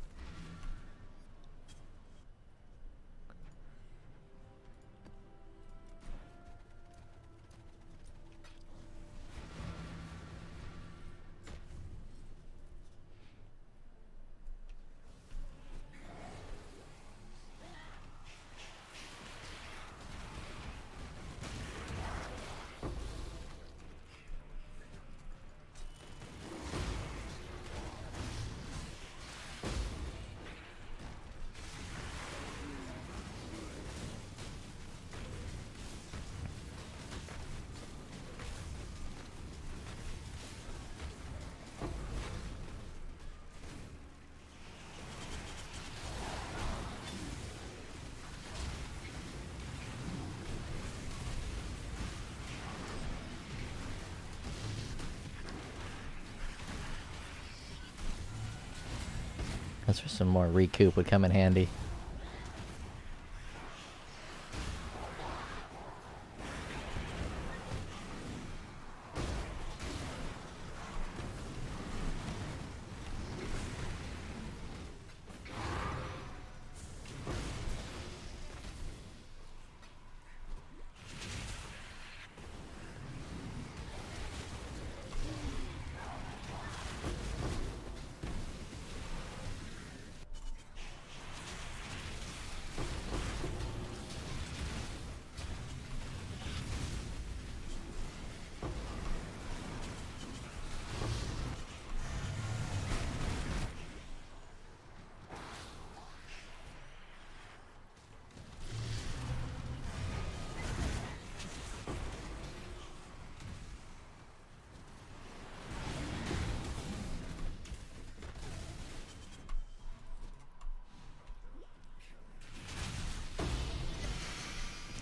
That's where some more recoup would come in handy.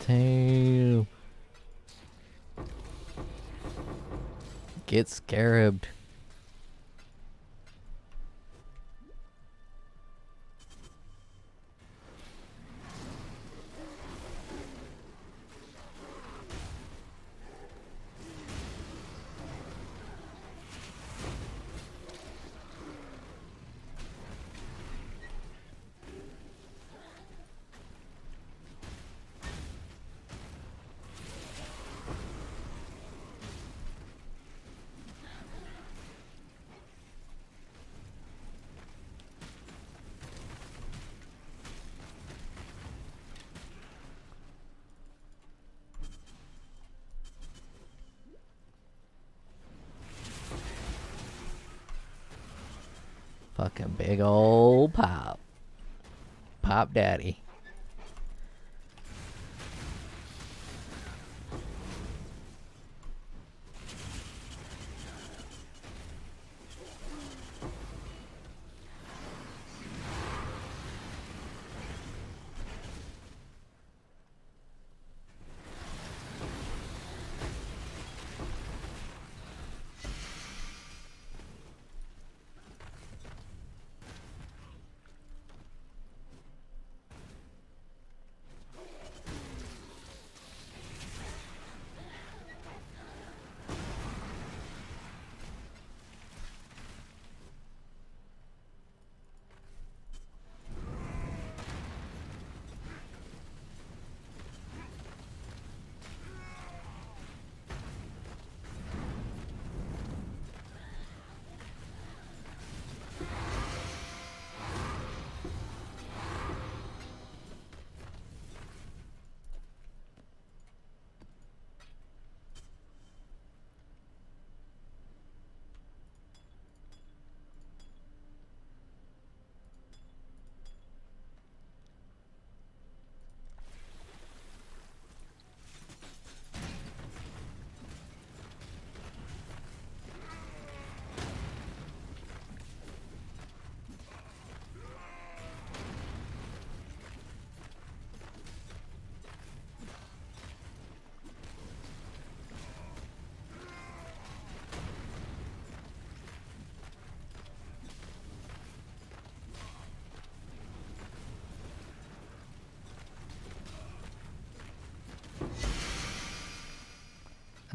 Damn. Get scarabed. Fucking big old pop. Pop daddy.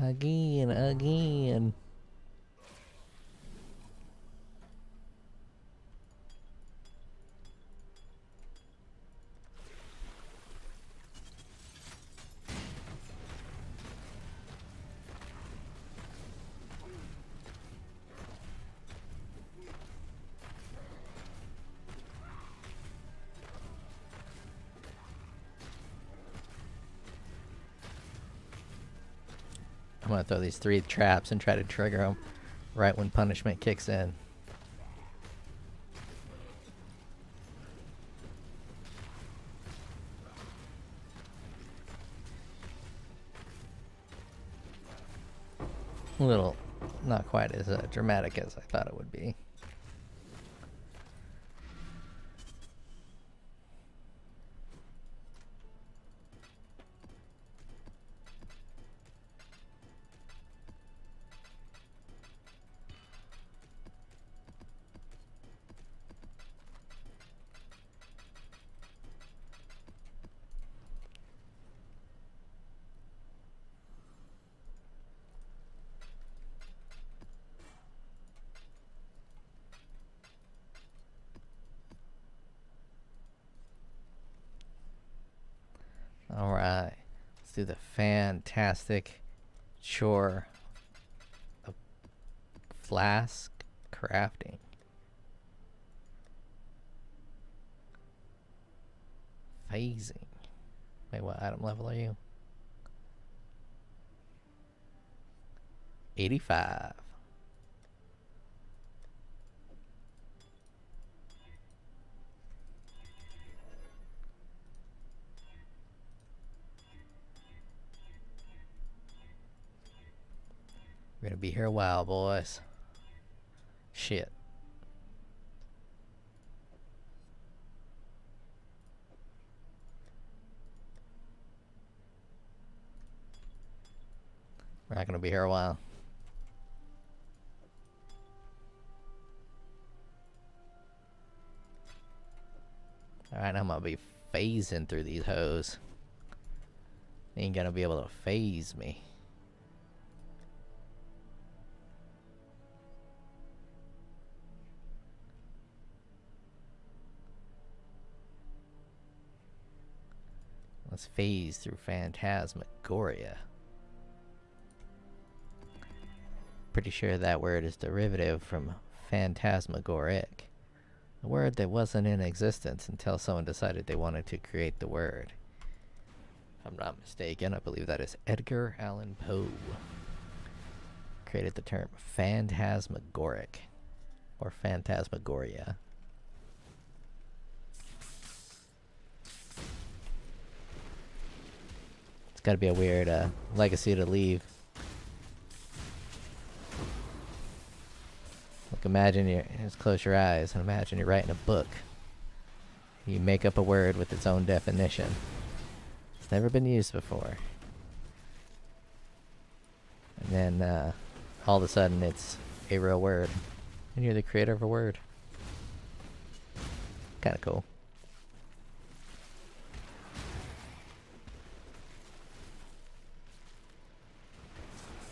Again. I'm gonna throw these 3 traps and try to trigger them right when punishment kicks in. A little, not quite as dramatic as I thought it would be. Let's do the fantastic chore of flask crafting. Phasing. Wait, what item level are you? 85. We're gonna be here a while, boys. Shit. We're not gonna be here a while. Alright, I'm gonna be phasing through these hoes. Ain't gonna be able to phase me. Let's phase through Phantasmagoria. Pretty sure that word is derivative from phantasmagoric, a word that wasn't in existence until someone decided they wanted to create the word. If I'm not mistaken, I believe that is Edgar Allan Poe created the term phantasmagoric or phantasmagoria. It's got to be a weird legacy to leave. Like just close your eyes and imagine you're writing a book. You make up a word with its own definition. It's never been used before. And then all of a sudden it's a real word. And you're the creator of a word. Kinda cool.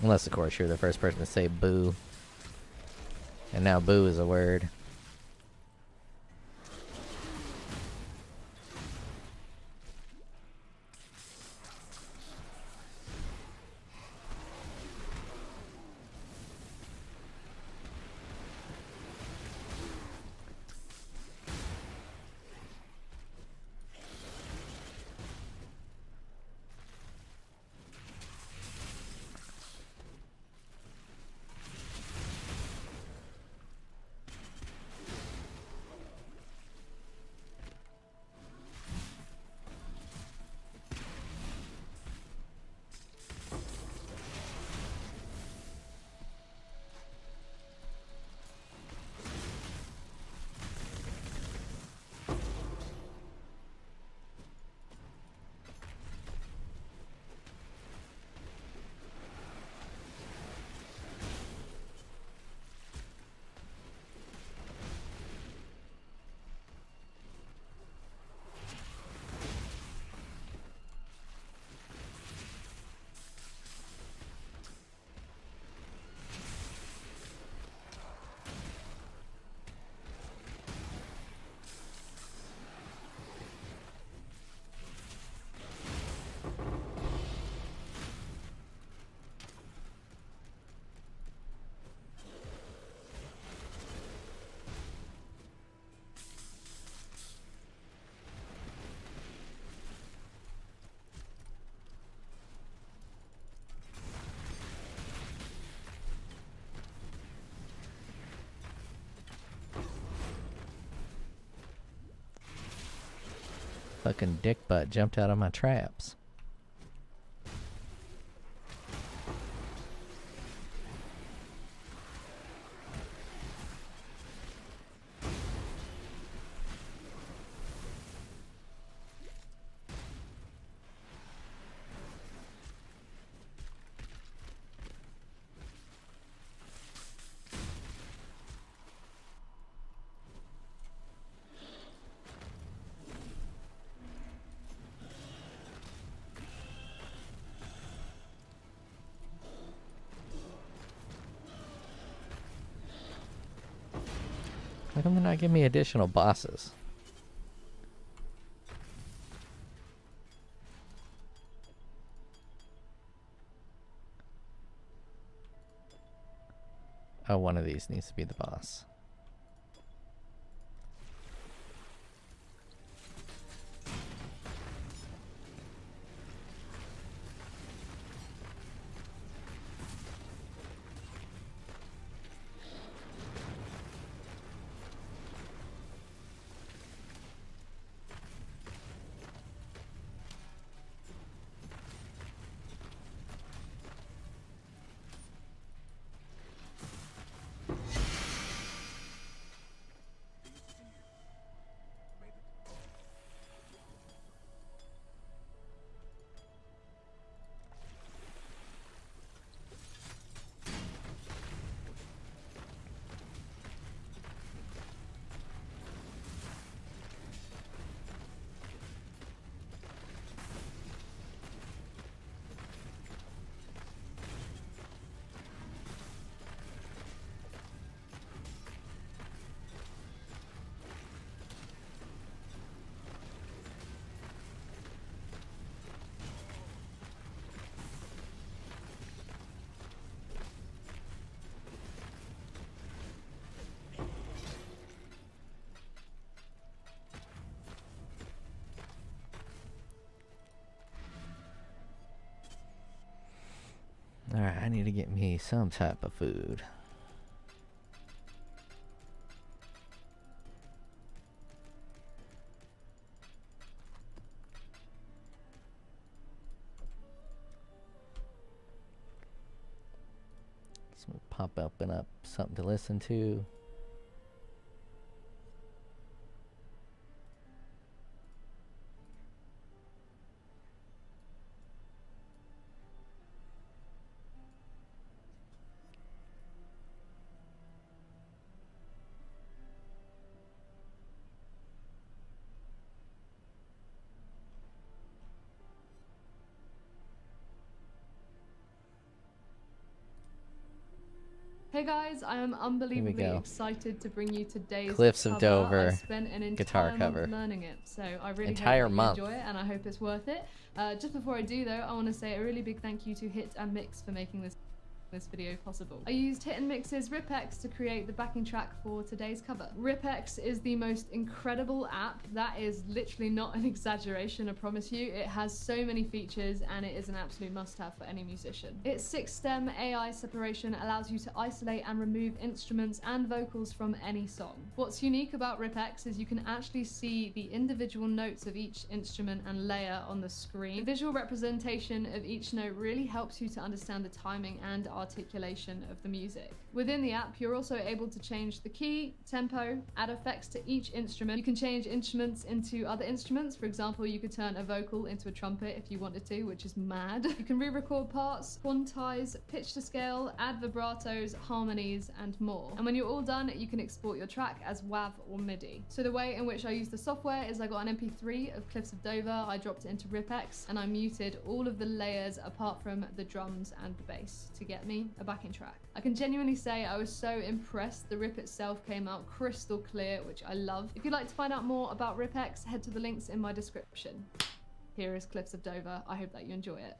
Unless, of course, you're the first person to say boo. And now boo is a word. Fucking dick butt jumped out of my traps. How come they're not giving me additional bosses? Oh, one of these needs to be the boss. Alright, I need to get me some type of food. So pop open up something to listen to. Hey guys, I am unbelievably go. excited to bring you today's Cliffs of cover. Dover I spent an guitar entire cover. month learning it, so I really Entire hope that month. you enjoy it, and I hope it's worth it. Just before I do though, I want to say a really big thank you to Hit and Mix for making this video possible. I used Hit and Mix's RipX to create the backing track for today's cover. RipX is the most incredible app. That is literally not an exaggeration, I promise you. It has so many features and it is an absolute must-have for any musician. Its 6-stem AI separation allows you to isolate and remove instruments and vocals from any song. What's unique about RipX is you can actually see the individual notes of each instrument and layer on the screen. The visual representation of each note really helps you to understand the timing and articulation of the music. Within the app, you're also able to change the key, tempo, add effects to each instrument. You can change instruments into other instruments. For example, you could turn a vocal into a trumpet if you wanted to, which is mad. You can re-record parts, quantize, pitch to scale, add vibratos, harmonies, and more. And when you're all done, you can export your track as WAV or MIDI. So the way in which I use the software is I got an MP3 of Cliffs of Dover, I dropped it into RipX, and I muted all of the layers apart from the drums and the bass to get me a backing track. I can genuinely say I was so impressed. The rip itself came out crystal clear, which I love. If you'd like to find out more about RipX, head to the links in my description. Here is Cliffs of Dover. I hope that you enjoy it.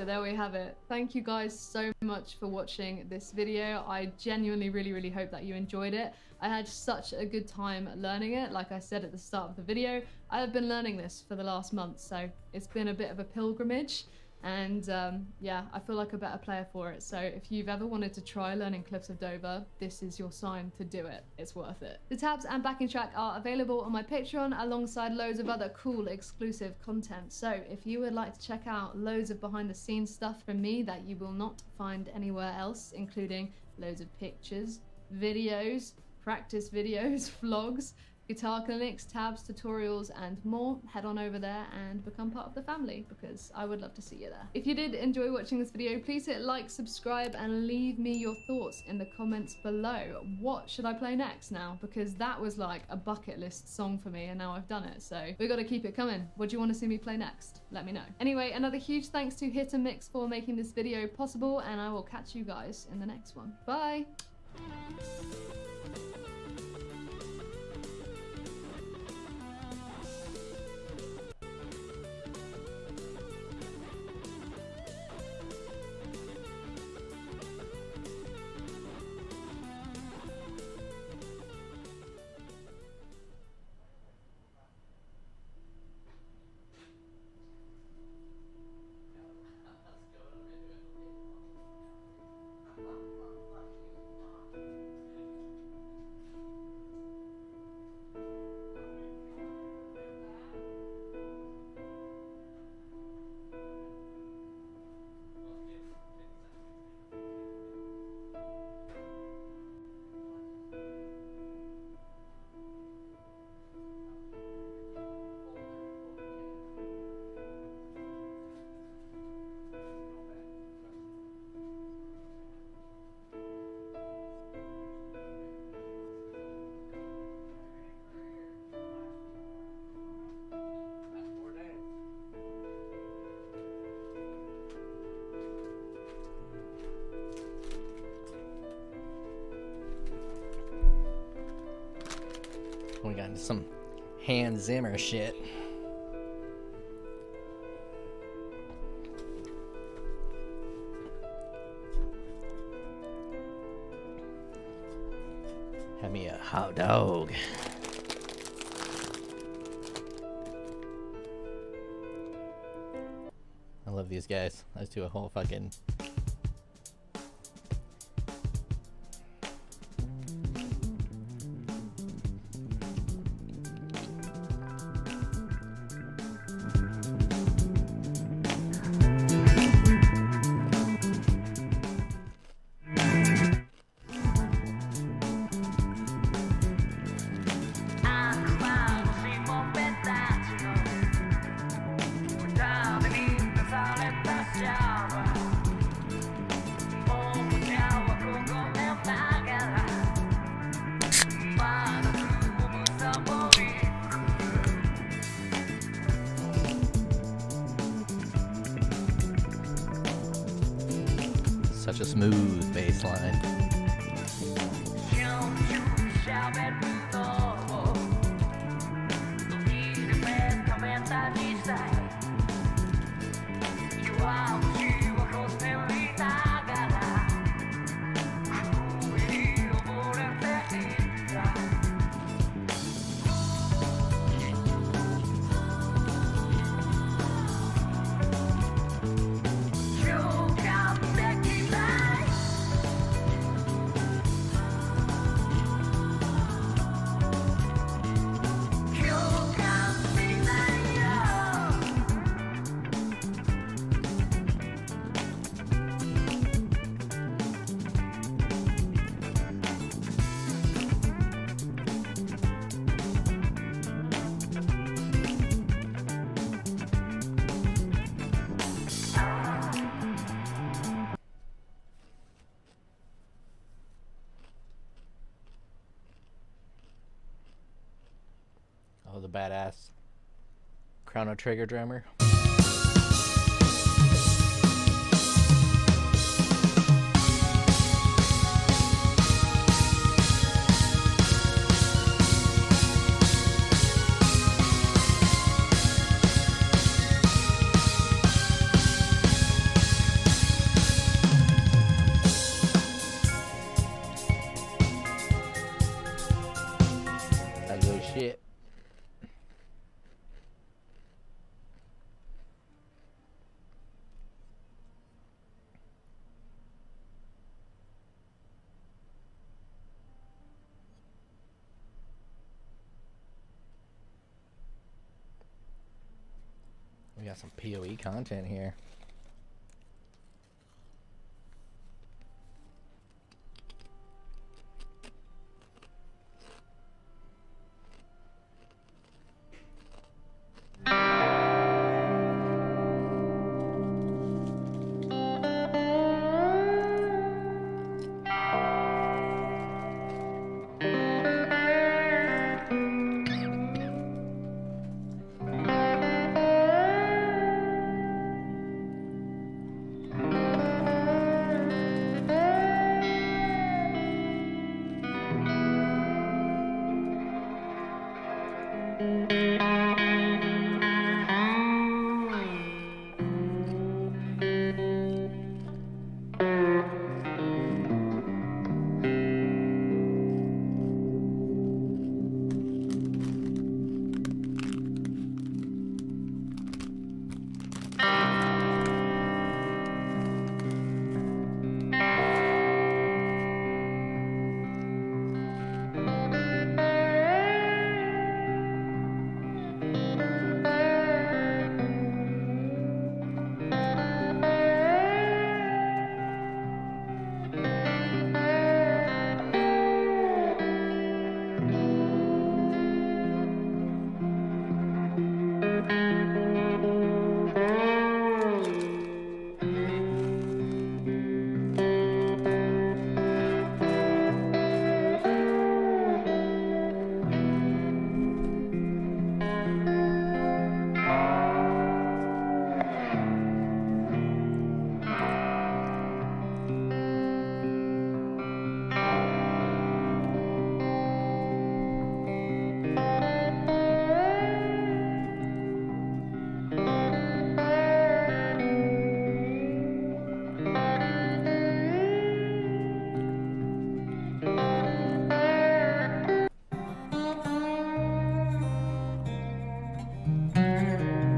so there we have it. Thank you guys so much for watching this video. I genuinely really hope that you enjoyed it. I had such a good time learning it. Like I said at the start of the video, I have been learning this for the last month, so it's been a bit of a pilgrimage. And yeah, I feel like a better player for it. So if you've ever wanted to try learning Cliffs of Dover, this is your sign to do it. It's worth it. The tabs and backing track are available on my Patreon alongside loads of other cool exclusive content. So if you would like to check out loads of behind the scenes stuff from me that you will not find anywhere else, including loads of pictures, videos, practice videos, vlogs, guitar clinics, tabs, tutorials, and more, head on over there and become part of the family, because I would love to see you there. If you did enjoy watching this video, please hit like, subscribe, and leave me your thoughts in the comments below. What should I play next now? Because that was like a bucket list song for me, and now I've done it, so we gotta keep it coming. What do you want to see me play next? Let me know. Anyway, another huge thanks to Hit and Mix for making this video possible, and I will catch you guys in the next one. Bye! We got into some Hans Zimmer shit. Have me a hot dog. I love these guys. Let's do a whole fucking... Such a smooth bass line. Oh, the badass Chrono Trigger drummer. We got some POE content here.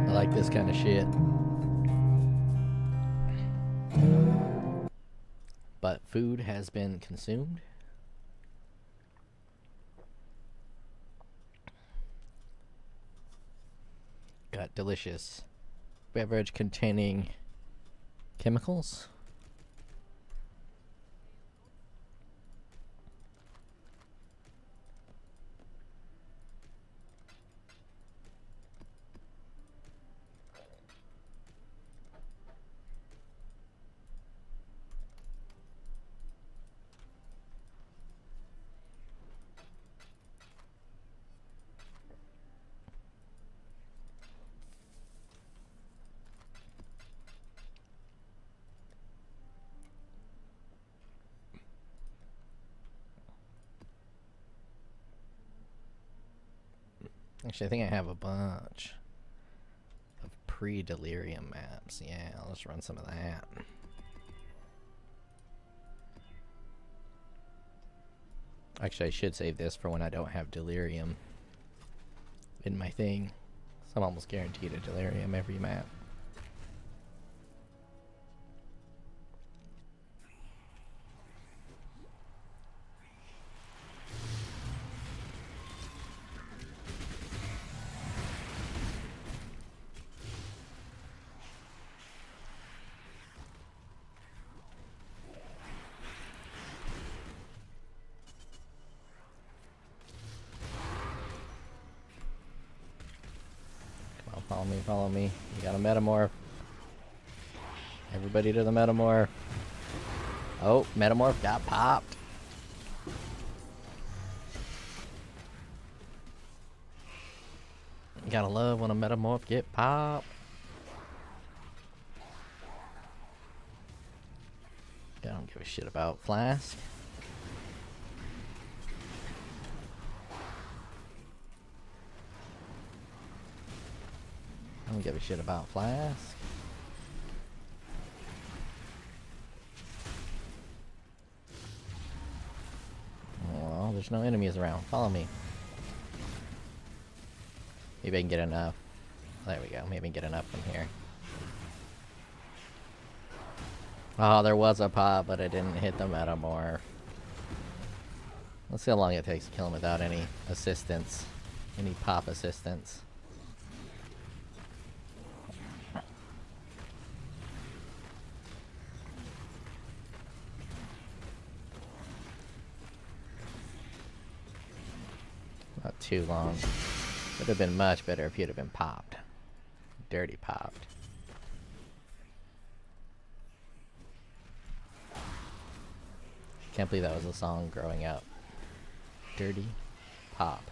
I like this kind of shit. But food has been consumed. Got delicious beverage containing chemicals. Actually, I think I have a bunch of pre-delirium maps. Yeah, I'll just run some of that. Actually, I should save this for when I don't have delirium in my thing. So I'm almost guaranteed a delirium every map. Follow me. You got a metamorph. Everybody to the metamorph. Oh, metamorph got popped. You gotta love when a metamorph get popped. I don't give a shit about Flask. I don't give a shit about Flask. Well, there's no enemies around. Follow me. Maybe I can get enough. There we go. Maybe I can get enough from here. Oh, there was a pop, but it didn't hit the metamorph. Let's see how long it takes to kill him without any assistance. Any pop assistance. too long. Would have been much better if you'd have been popped. Dirty popped. Can't believe that was a song growing up. Dirty Pop.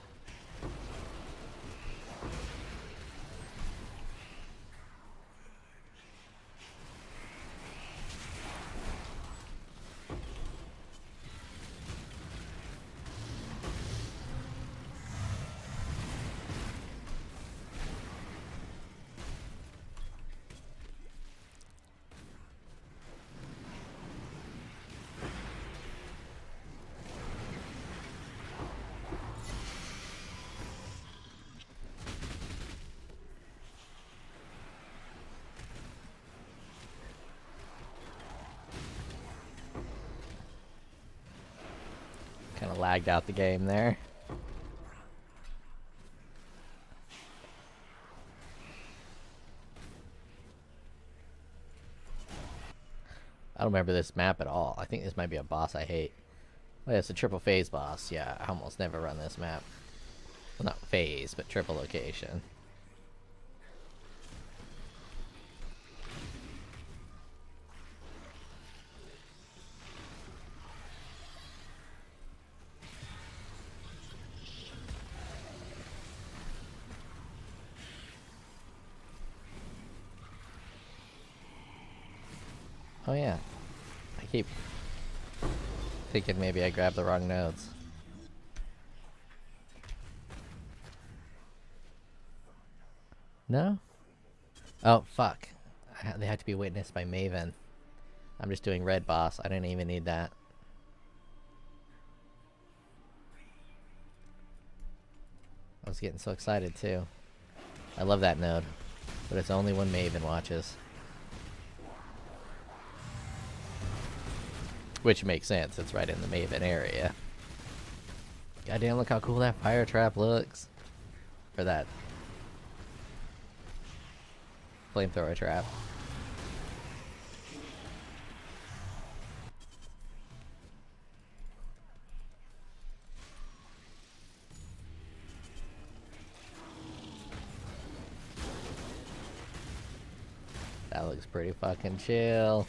Kind of lagged out the game there. I don't remember this map at all. I think this might be a boss I hate. Oh yeah, it's a triple phase boss. Yeah, I almost never run this map. Well, not phase, but triple location. Oh yeah, I keep thinking maybe I grabbed the wrong nodes. No? Oh, fuck. They have to be witnessed by Maven. I'm just doing red boss. I didn't even need that. I was getting so excited too. I love that node, but it's only when Maven watches. Which makes sense, it's right in the Maven area. Goddamn, look how cool that fire trap looks. Or that flamethrower trap. That looks pretty fucking chill.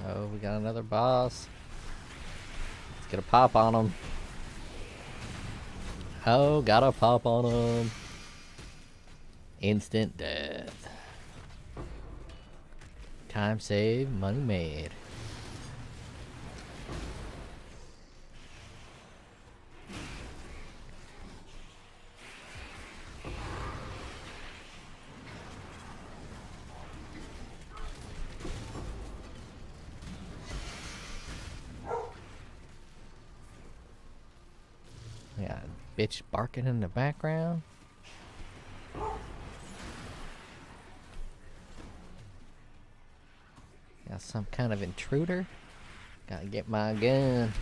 Oh, we got another boss. Let's get a pop on him. Oh, got a pop on him. Instant death. Time saved, money made. Yeah, bitch barking in the background. Yeah, some kind of intruder. Gotta get my gun.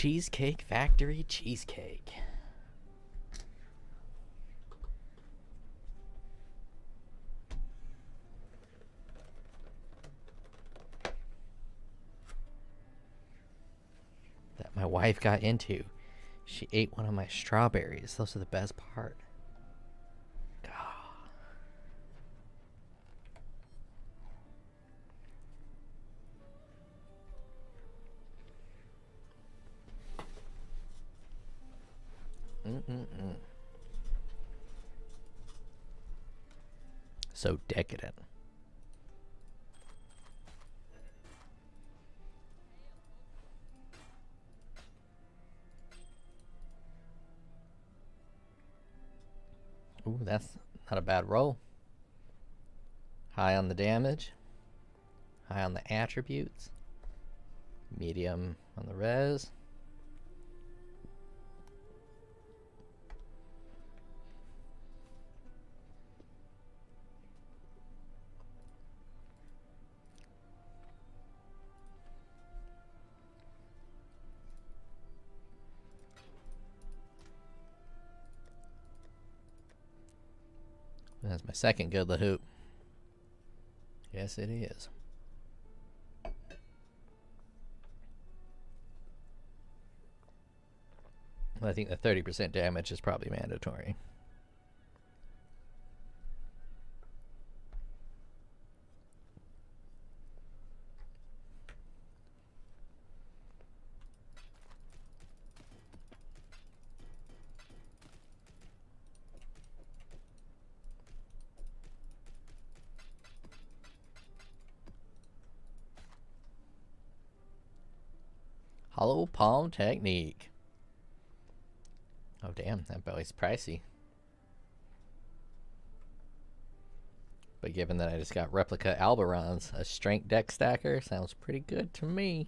Cheesecake Factory cheesecake. That my wife got into. She ate one of my strawberries. Those are the best part. So decadent. Ooh, that's not a bad roll. High on the damage. High on the attributes. Medium on the res. That's my second good Lahoot. Yes, it is. Well, I think the 30% damage is probably mandatory. Hollow palm technique. Oh damn, that belly's pricey. But given that I just got replica Alberons, a strength deck stacker sounds pretty good to me.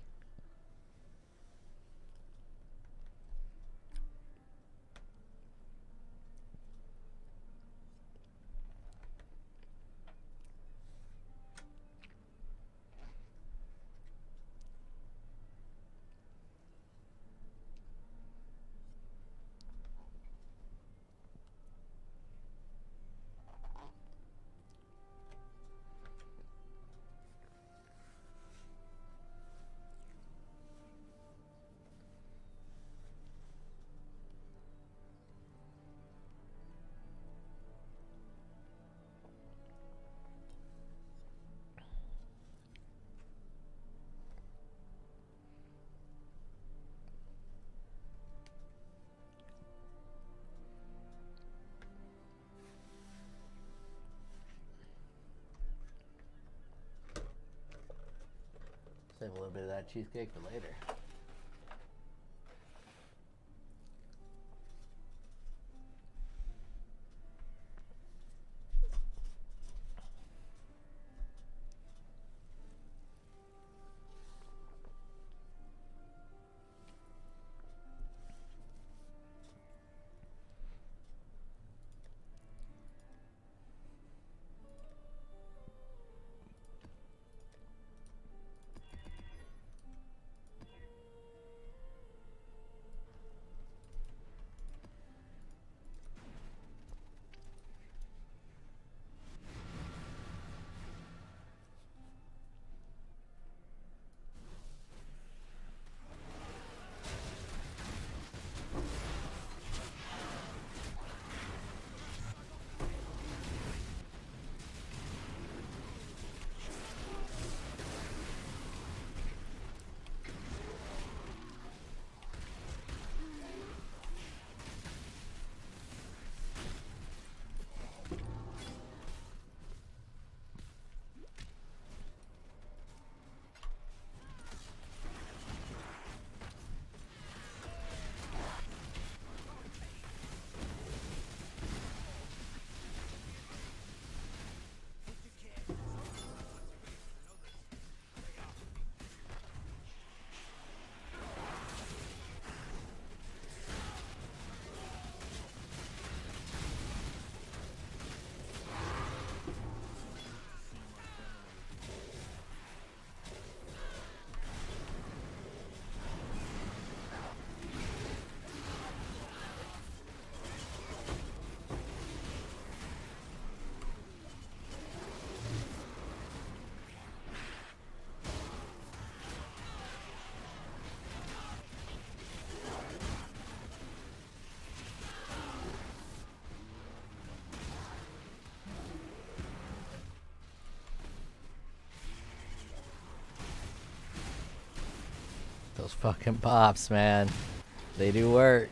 Save a little bit of that cheesecake for later. Those fucking pops, man. They do work.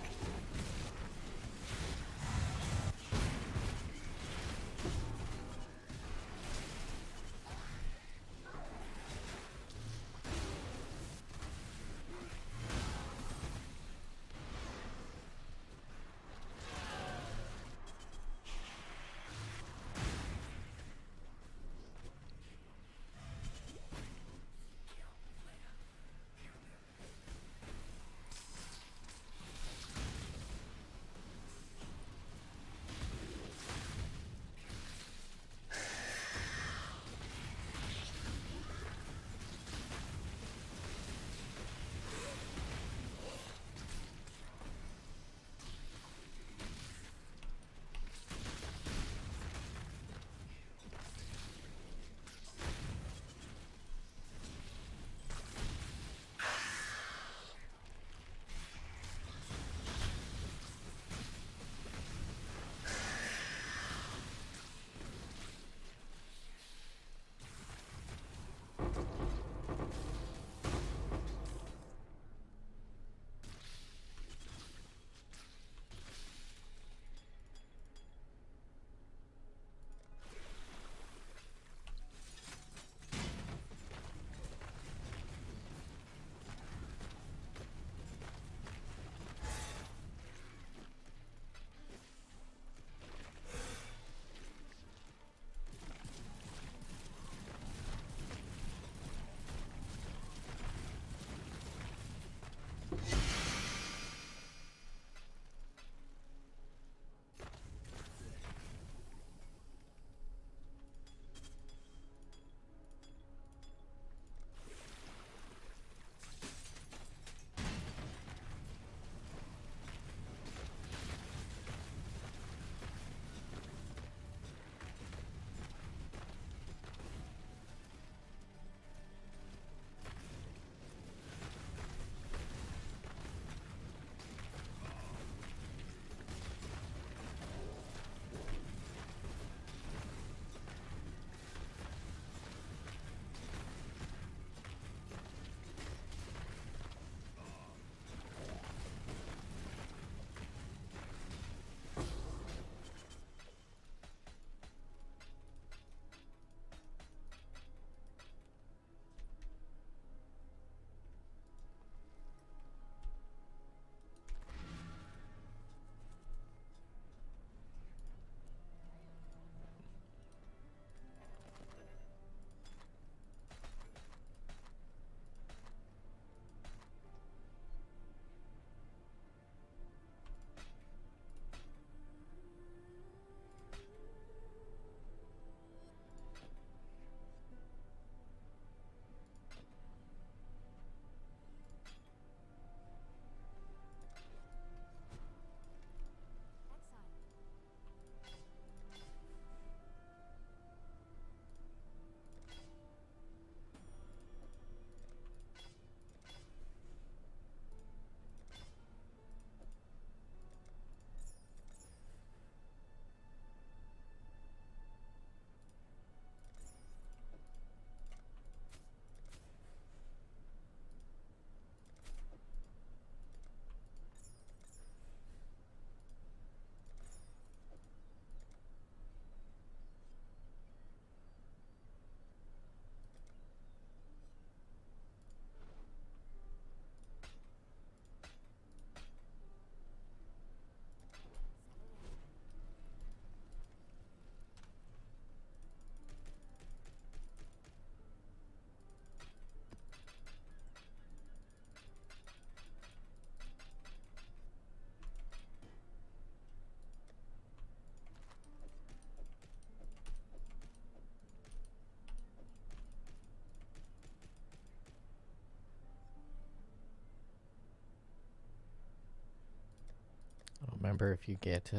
I don't remember if you get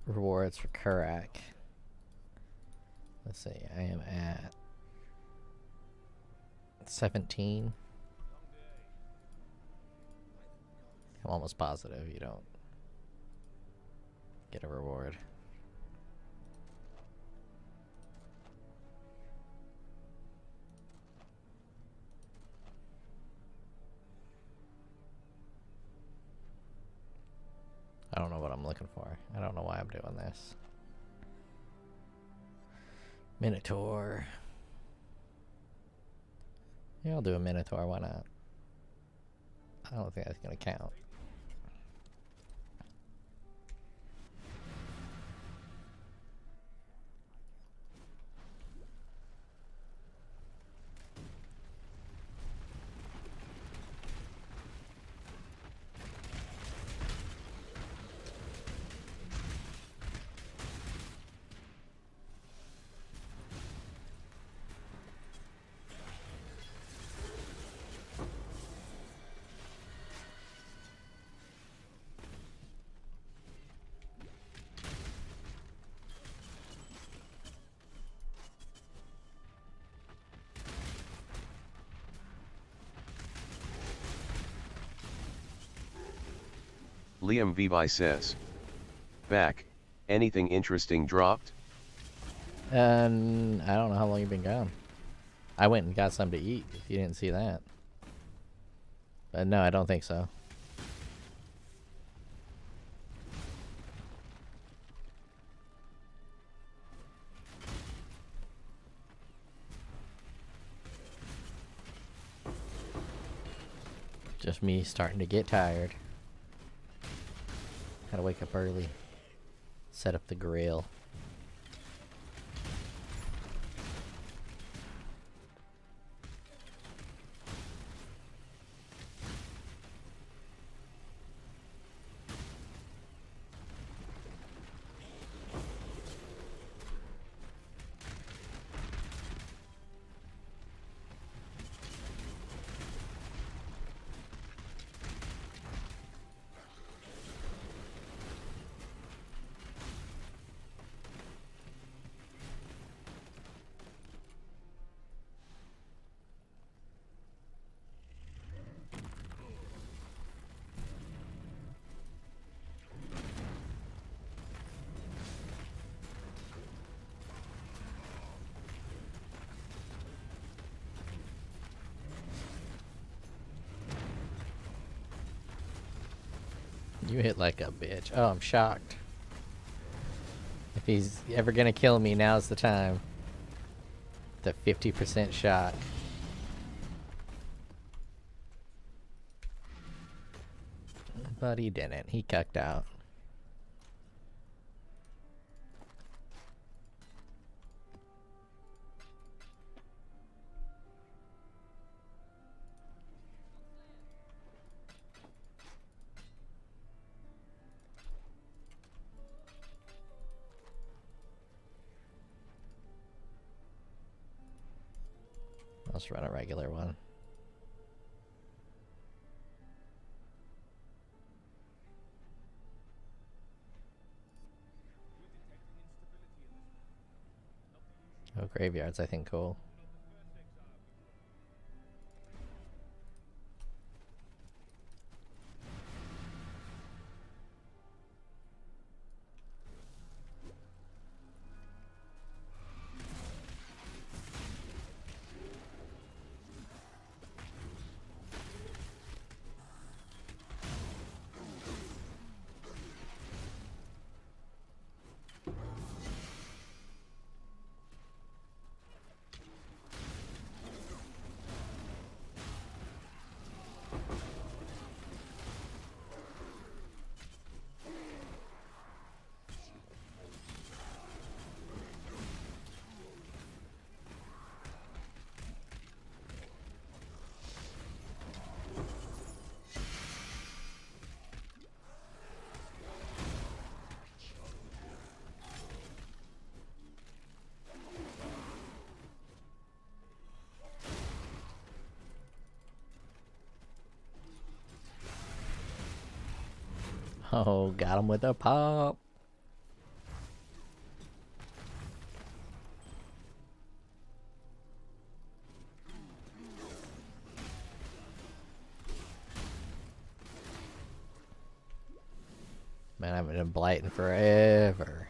rewards for Kurak. Let's see, I am at 17. I'm almost positive you don't get a reward. don't know what I'm looking for. I don't know why I'm doing this. Minotaur. Yeah, I'll do a Minotaur. Why not? I don't think that's gonna count. Liam Vivi says. Back, anything interesting dropped? And I don't know how long you've been gone. I went and got some to eat, if you didn't see that. But no, I don't think so. Just me starting to get tired. Gotta wake up early. Set up the grill. You hit like a bitch. Oh, I'm shocked. If he's ever gonna kill me, now's the time. The 50% shot. But he didn't. He cucked out. Let's run a regular one. Oh, graveyards, I think, cool. Oh, got him with a pop. Man, I haven't been blighting forever.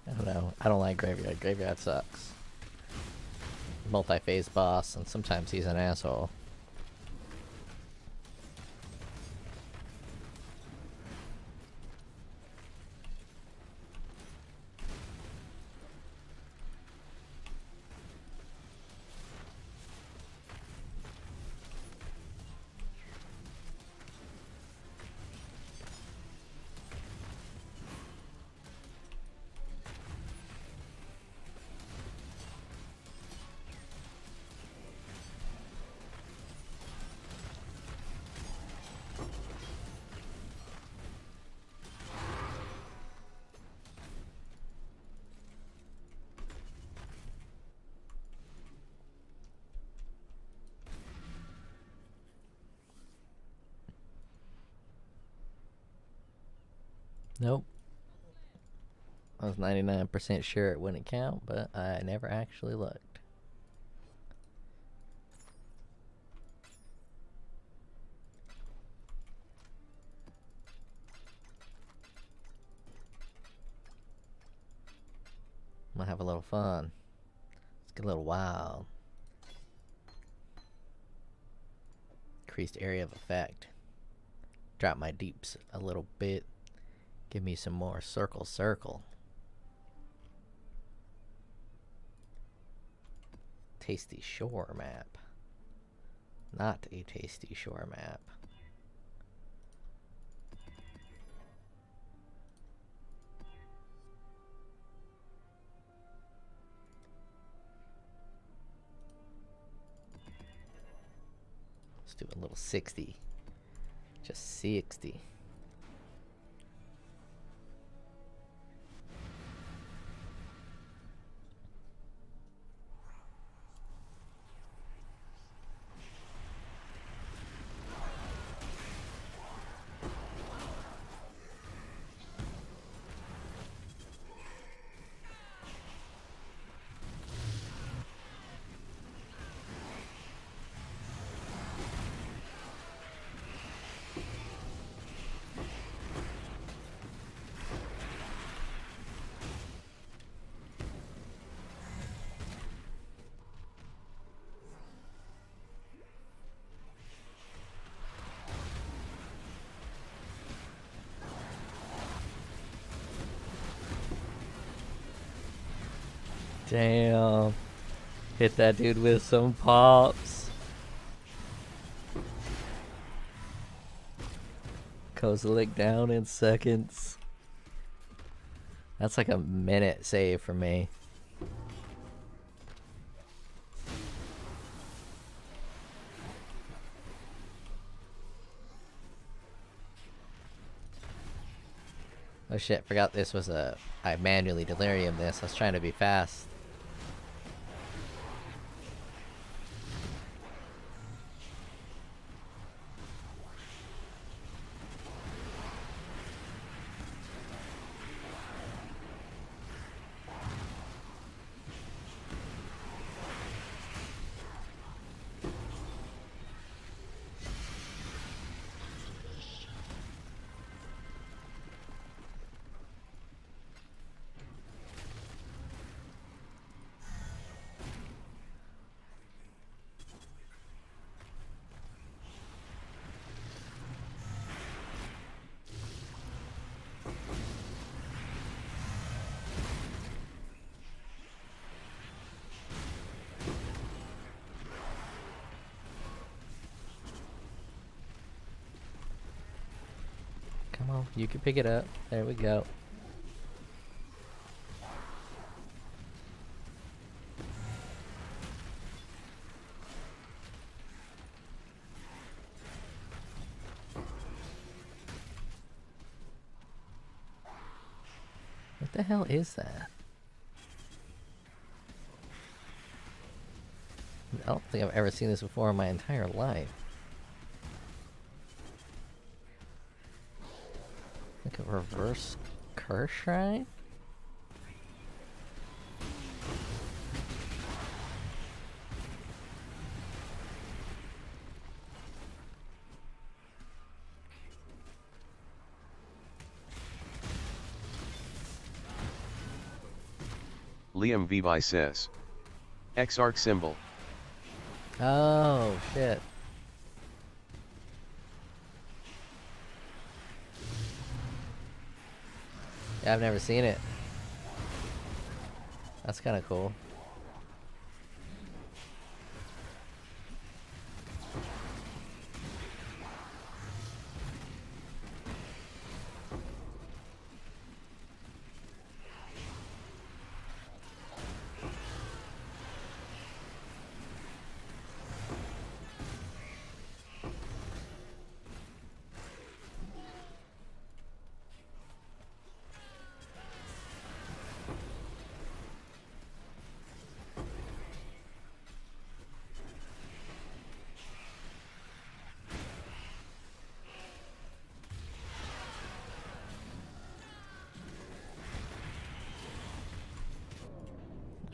I don't know. I don't like Graveyard. Graveyard sucks. Multi-phase boss, and sometimes he's an asshole. Nope. I was 99% sure it wouldn't count, but I never actually looked. I'm gonna have a little fun. Let's get a little wild. Increased area of effect. Drop my deeps a little bit. Give me some more circle, circle. Tasty shore map. Not a tasty shore map. Let's do a little 60. Just 60. Damn. Hit that dude with some pops. Kozilek down in seconds. That's like a minute save for me. Oh shit, forgot this was I manually delirium this. I was trying to be fast. Come on, you can pick it up. There we go. What the hell is that? I don't think I've ever seen this before in my entire life. Like a reverse curse shrine? Liam Vibi says. X-Arc symbol. Oh, shit. Yeah, I've never seen it. That's kind of cool.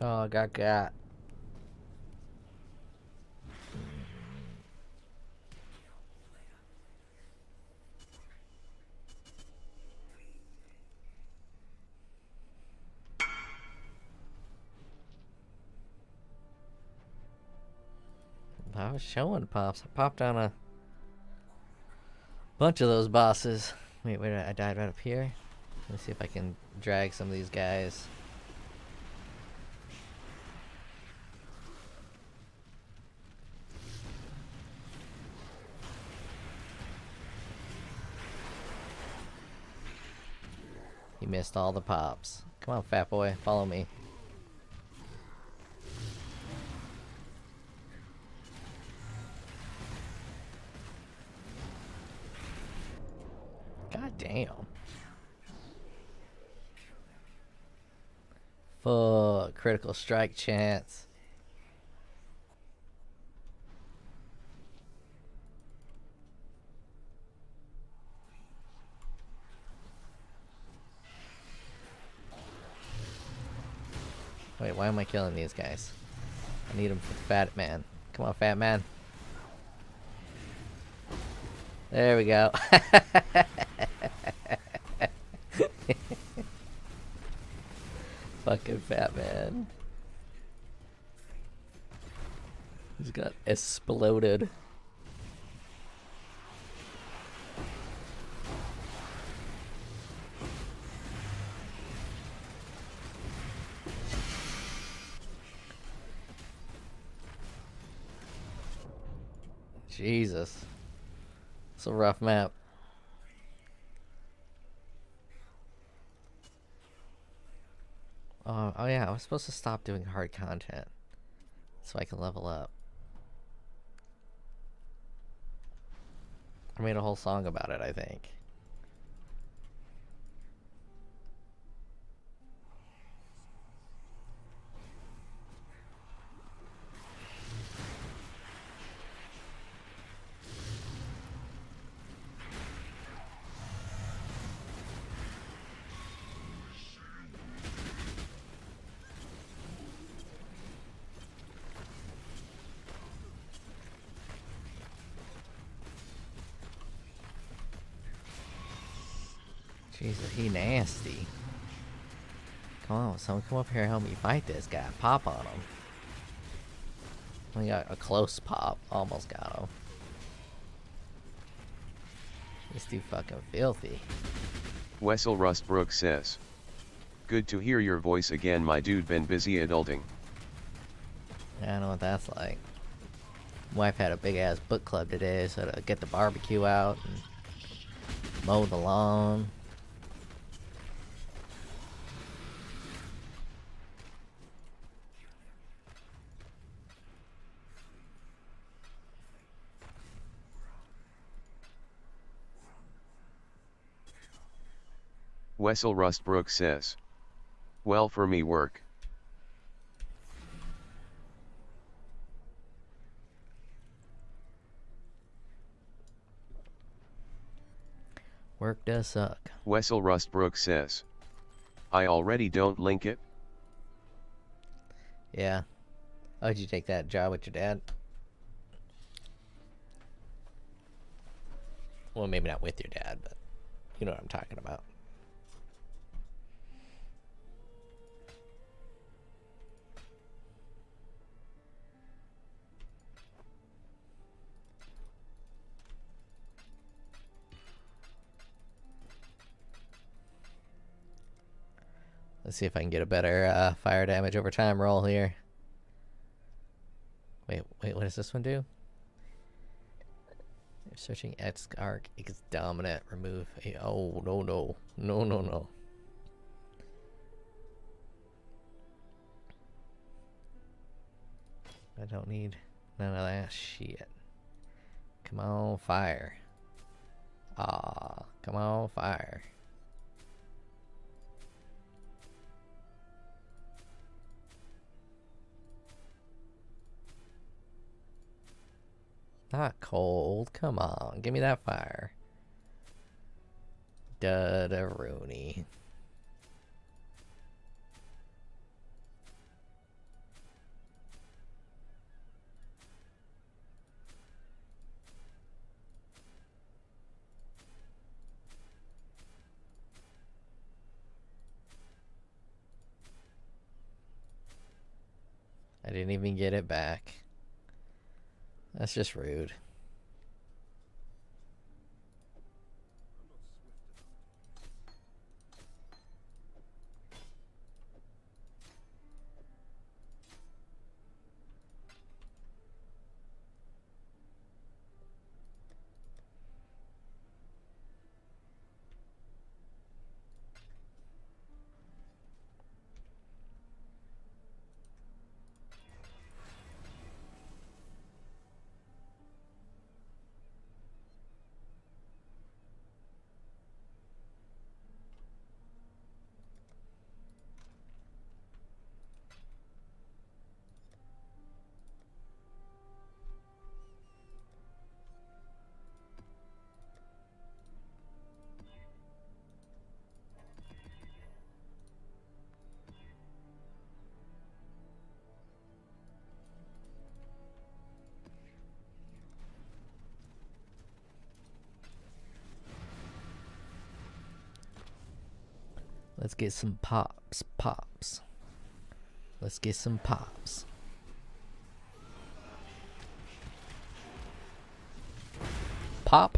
Oh, I got. I was showing pops. I popped on a bunch of those bosses. Wait, where did I died right up here? Let me see if I can drag some of these guys. He missed all the pops. Come on, fat boy, follow me. God damn. Fuck, critical strike chance. Wait, why am I killing these guys? I need them for the fat man. Come on, fat man. There we go. Fucking fat man. He's got exploded. Jesus. It's a rough map. Oh yeah, I was supposed to stop doing hard content so I can level up. I made a whole song about it, I think. Jesus, he nasty. Come on, someone come up here and help me fight this guy. Pop on him. We got a close pop. Almost got him. This dude fucking filthy. Wessel Rustbrook says. Good to hear your voice again, my dude. Been busy adulting. Yeah, I know what that's like. Wife had a big ass book club today, so to get the barbecue out and mow the lawn. Wessel Rustbrook says. Well, for me, work. Work does suck. Wessel Rustbrook says. I already don't link it. Yeah. Oh, did you take that job with your dad? Well, maybe not with your dad, but you know what I'm talking about. Let's see if I can get a better fire damage over time roll here. Wait, what does this one do? If searching X arc is dominant, remove a. Oh, no. I don't need none of that shit. Come on, fire. Ah, come on, fire. Not cold. Come on, give me that fire. Rooney. I didn't even get it back. That's just rude. Let's get some pops. Let's get some pops. Pop.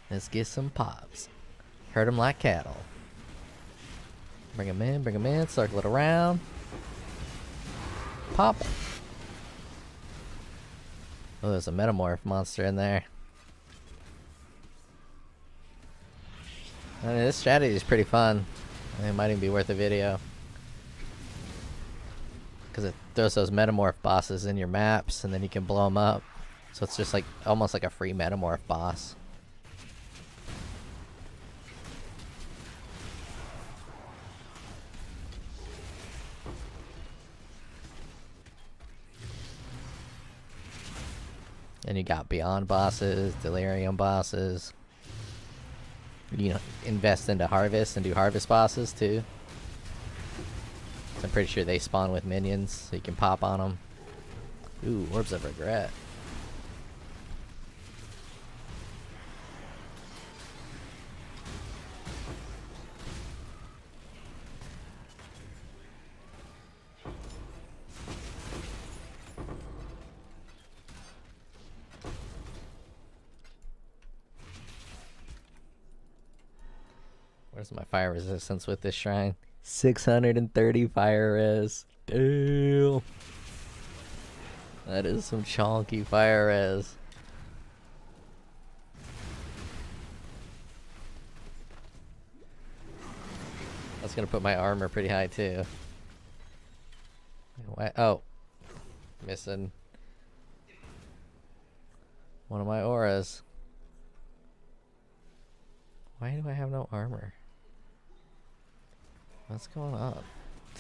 Let's get some pops. Herd them like cattle. Bring them in, circle it around. Pop. Oh, there's a metamorph monster in there. I mean, this strategy is pretty fun. I think it might even be worth a video. Because it throws those metamorph bosses in your maps, and then you can blow them up. So it's just like, almost like a free metamorph boss. And you got Beyond bosses, Delirium bosses. You know, invest into Harvest and do Harvest bosses too. So I'm pretty sure they spawn with minions, so you can pop on them. Ooh, Orbs of Regret. Where's my fire resistance with this shrine? 630 fire res. Damn. That is some chonky fire res. That's gonna put my armor pretty high too. Oh. Missing one of my auras. Why do I have no armor? What's going on?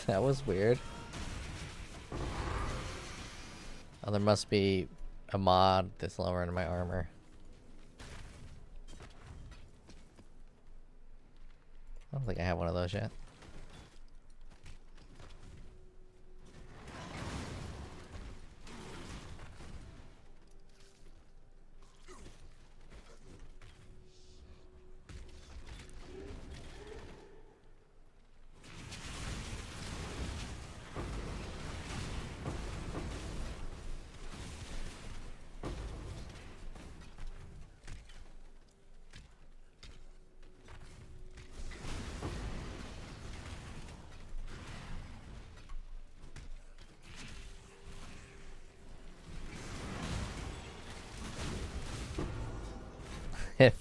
That was weird. Oh, there must be a mod that's lowering my armor. I don't think I have one of those yet.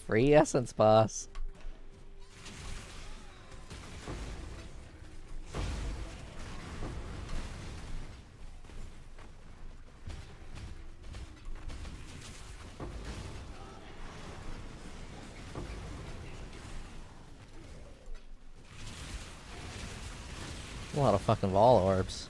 Free essence boss. A lot of fucking wall orbs.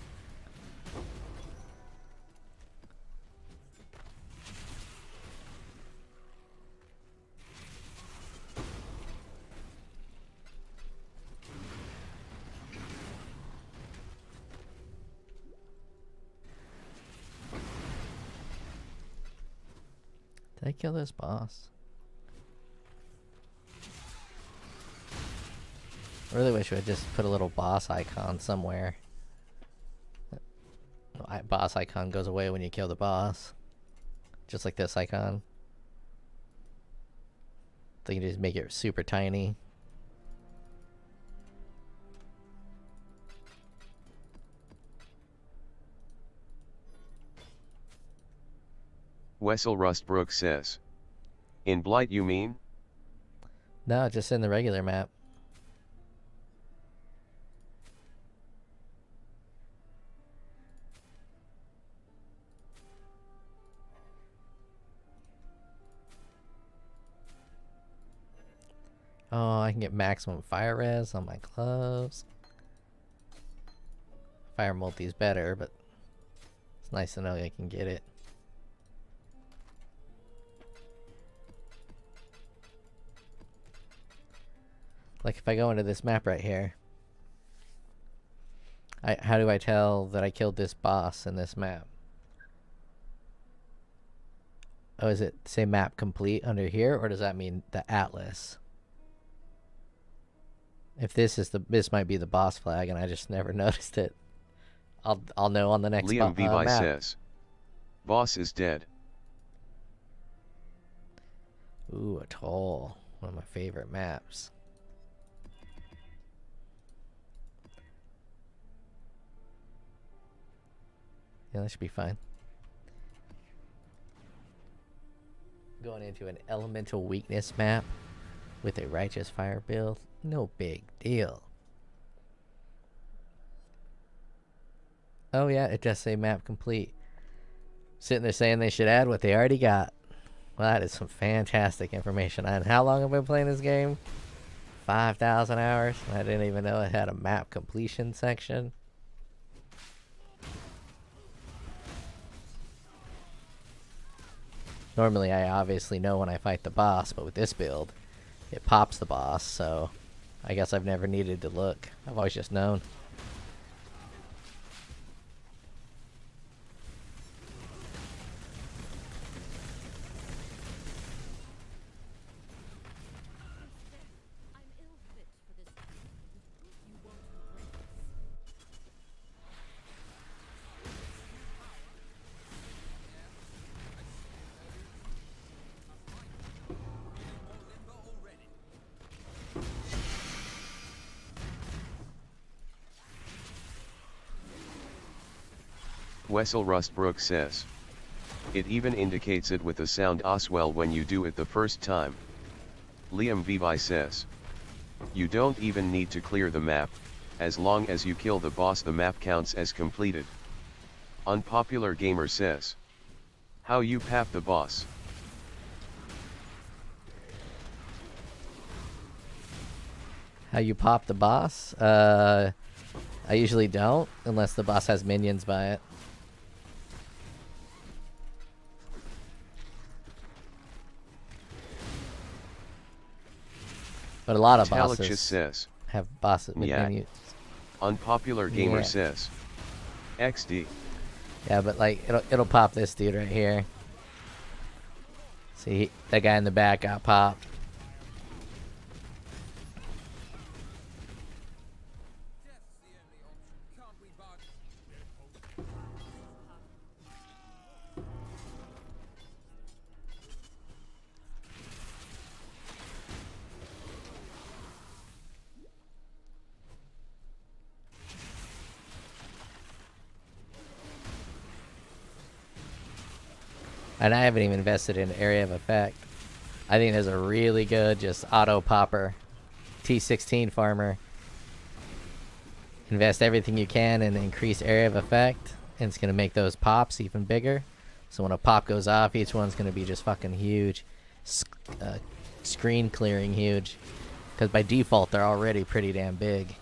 Did I kill this boss? I really wish we had just put a little boss icon somewhere. Boss icon goes away when you kill the boss. Just like this icon. They can just make it super tiny. Wessel Rustbrook says. In Blight you mean? No, just in the regular map. Oh, I can get maximum fire res on my gloves. Fire multi is better, but it's nice to know I can get it. Like if I go into this map right here, how do I tell that I killed this boss in this map? Oh, is it say map complete under here, or does that mean the atlas? If this might be the boss flag, and I just never noticed it. I'll know on the next Liam Vivi map. says. Boss is dead. Ooh, Atoll. One of my favorite maps. Yeah, that should be fine. Going into an elemental weakness map with a righteous fire build. No big deal. Oh yeah, it does say map complete. Sitting there saying they should add what they already got. Well, that is some fantastic information. And how long have I been playing this game? 5,000 hours. I didn't even know it had a map completion section. Normally I obviously know when I fight the boss, but with this build, it pops the boss, so I guess I've never needed to look. I've always just known. I'm ill fit for this treatment. You won't regret this. Wessel Rustbrook says. It even indicates it with a sound as well when you do it the first time. Liam Vivi says. You don't even need to clear the map, as long as you kill the boss the map counts as completed. Unpopular Gamer says. How you pap the boss? How you pop the boss? I usually don't, unless the boss has minions by it. But a lot of bosses says. have bosses with Yeah. minions. Unpopular Gamer Yeah. says. XD. Yeah, but like it'll pop this dude right here. See, that guy in the back got popped. And I haven't even invested in area of effect. I think there's a really good just auto popper T16 farmer. Invest everything you can in increase area of effect, and it's going to make those pops even bigger. So when a pop goes off, each one's going to be just fucking huge. Screen clearing huge. Because by default, they're already pretty damn big.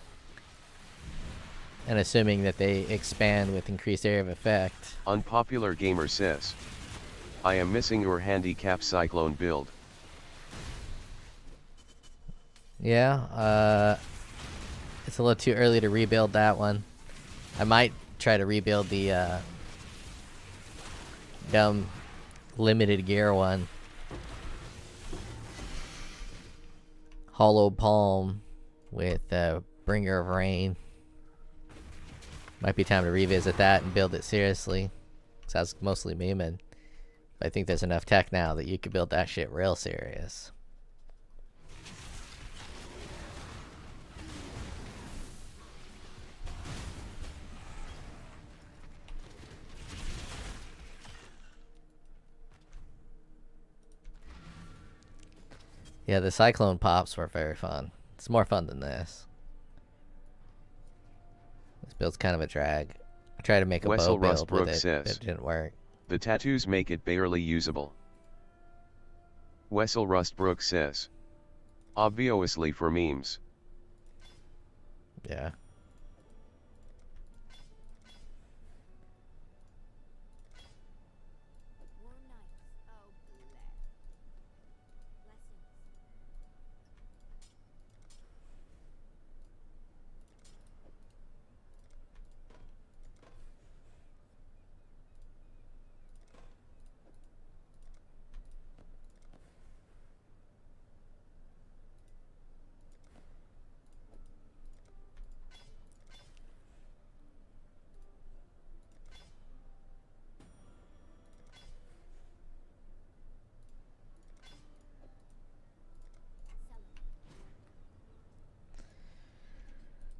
And assuming that they expand with increased area of effect. Unpopular gamer says, I am missing your handicap cyclone build. Yeah, it's a little too early to rebuild that one. I might try to rebuild the dumb limited gear one. Hollow Palm with Bringer of Rain. Might be time to revisit that and build it seriously. So that's mostly memeing. But I think there's enough tech now that you could build that shit real serious. Yeah, the Cyclone Pops were very fun. It's more fun than this. This build's kind of a drag. I tried to make a bow build with it, but it didn't work. The tattoos make it barely usable. Wessel Rustbrook says, obviously for memes. Yeah.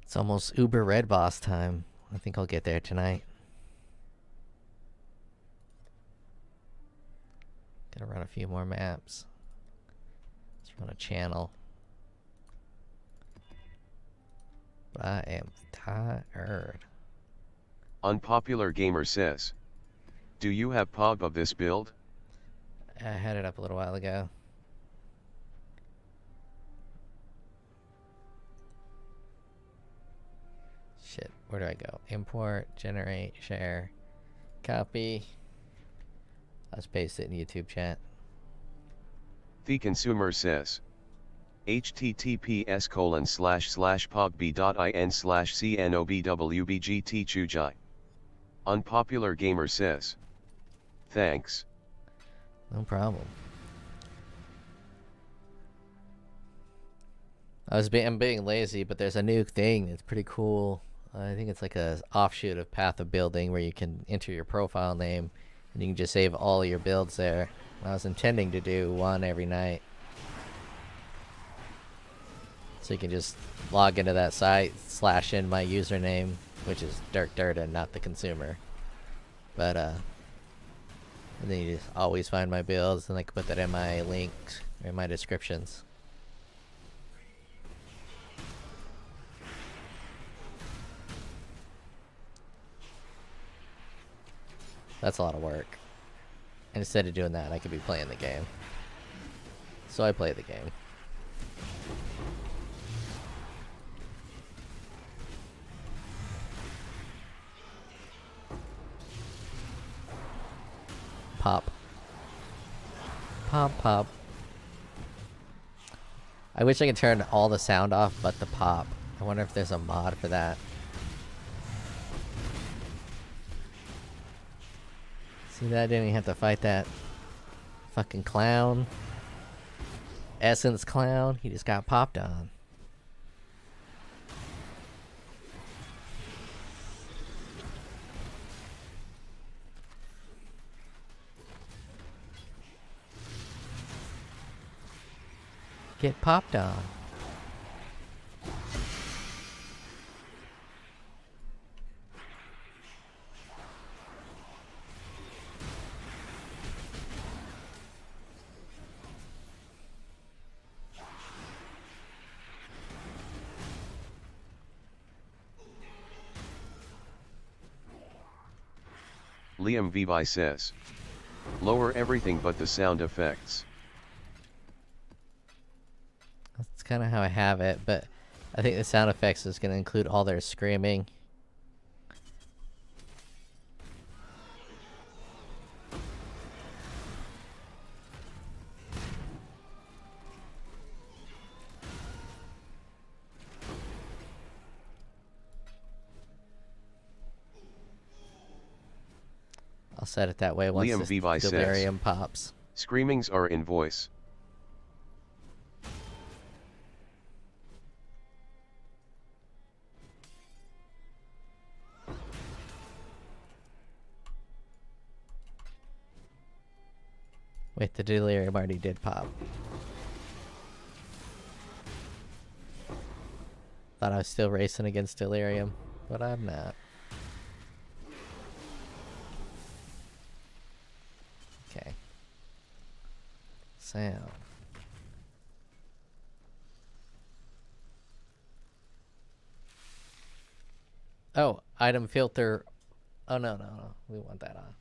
It's almost Uber Red Boss time. I think I'll get there tonight. Gotta run a few more maps. Let's run a channel. But I am tired. Unpopular gamer says, do you have POG of this build? I had it up a little while ago. Shit, where do I go? Import, generate, share, copy. Let's paste it in YouTube chat. The consumer says, https://pogb.in/cnobwbgt Unpopular gamer says, thanks. No problem. I'm being lazy, but there's a new thing. It's pretty cool. I think it's like a offshoot of Path of Building where you can enter your profile name and you can just save all your builds there. I was intending to do one every night. So you can just log into that site, slash in my username, which is Dirk and not the consumer. But and then you just always find my builds, and I can put that in my links or in my descriptions. That's a lot of work. And instead of doing that, I could be playing the game. So I play the game. Pop. Pop, pop. I wish I could turn all the sound off but the pop. I wonder if there's a mod for that. See that? I didn't even have to fight that fucking clown. Essence clown. He just got popped on. Get popped on. Liam Vivi says. Lower everything but the sound effects. That's kind of how I have it, but I think the sound effects is going to include all their screaming. I'll set it that way once Liam this Vivi says. delirium pops. Screamings are in voice. Wait, the delirium already did pop. Thought I was still racing against delirium, but I'm not. Okay. Sound. Oh, item filter. Oh, no. We want that on.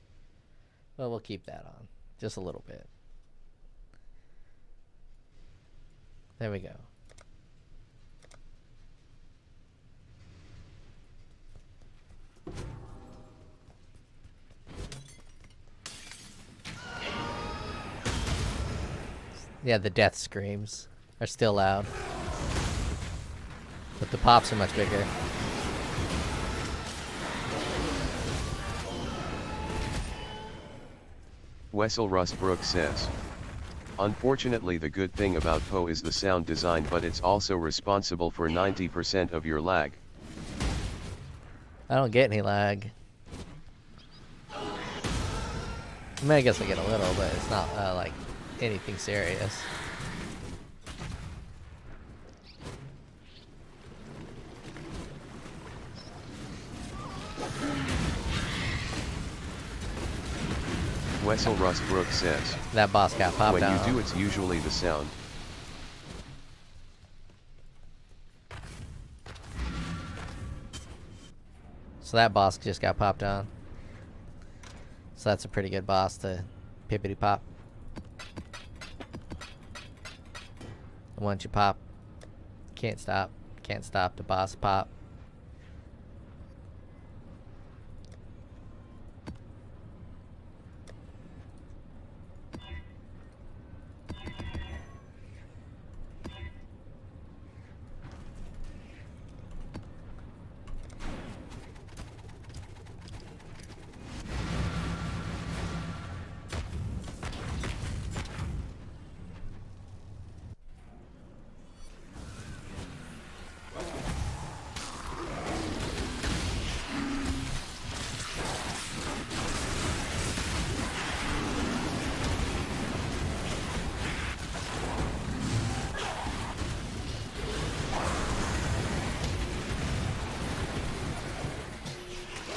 Well, we'll keep that on. Just a little bit. There we go. Yeah, the death screams are still loud. But the pops are much bigger. Wessel Rustbrook says. Unfortunately, the good thing about POE is the sound design, but it's also responsible for 90% of your lag. I don't get any lag. I mean, I guess I get a little, but it's not like anything serious. Wessel Rustbrook says. That boss got popped When out. you do, it's usually the sound. So that boss just got popped on. So that's a pretty good boss to pippity pop. And once you pop, can't stop the boss pop.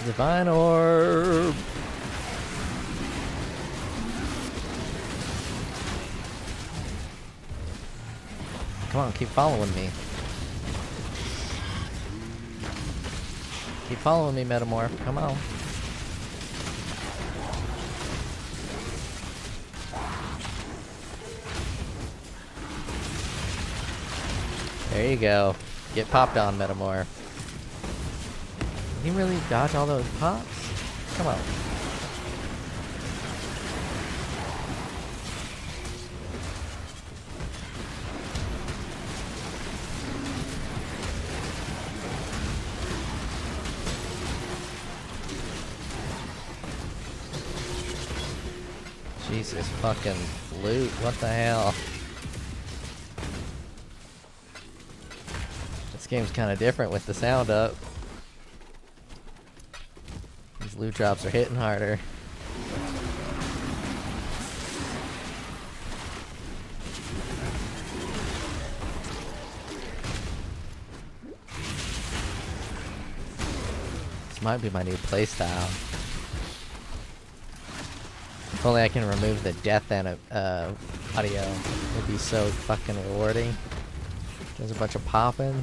Divine Orb! Come on, keep following me. Keep following me, Metamorph. Come on. There you go. Get popped on, Metamorph. Did he really dodge all those pops? Come on. Jesus fucking flute, what the hell? This game's kind of different with the sound up. These loot drops are hitting harder. This might be my new playstyle. If only I can remove the death and audio. It would be so fucking rewarding. There's a bunch of popping.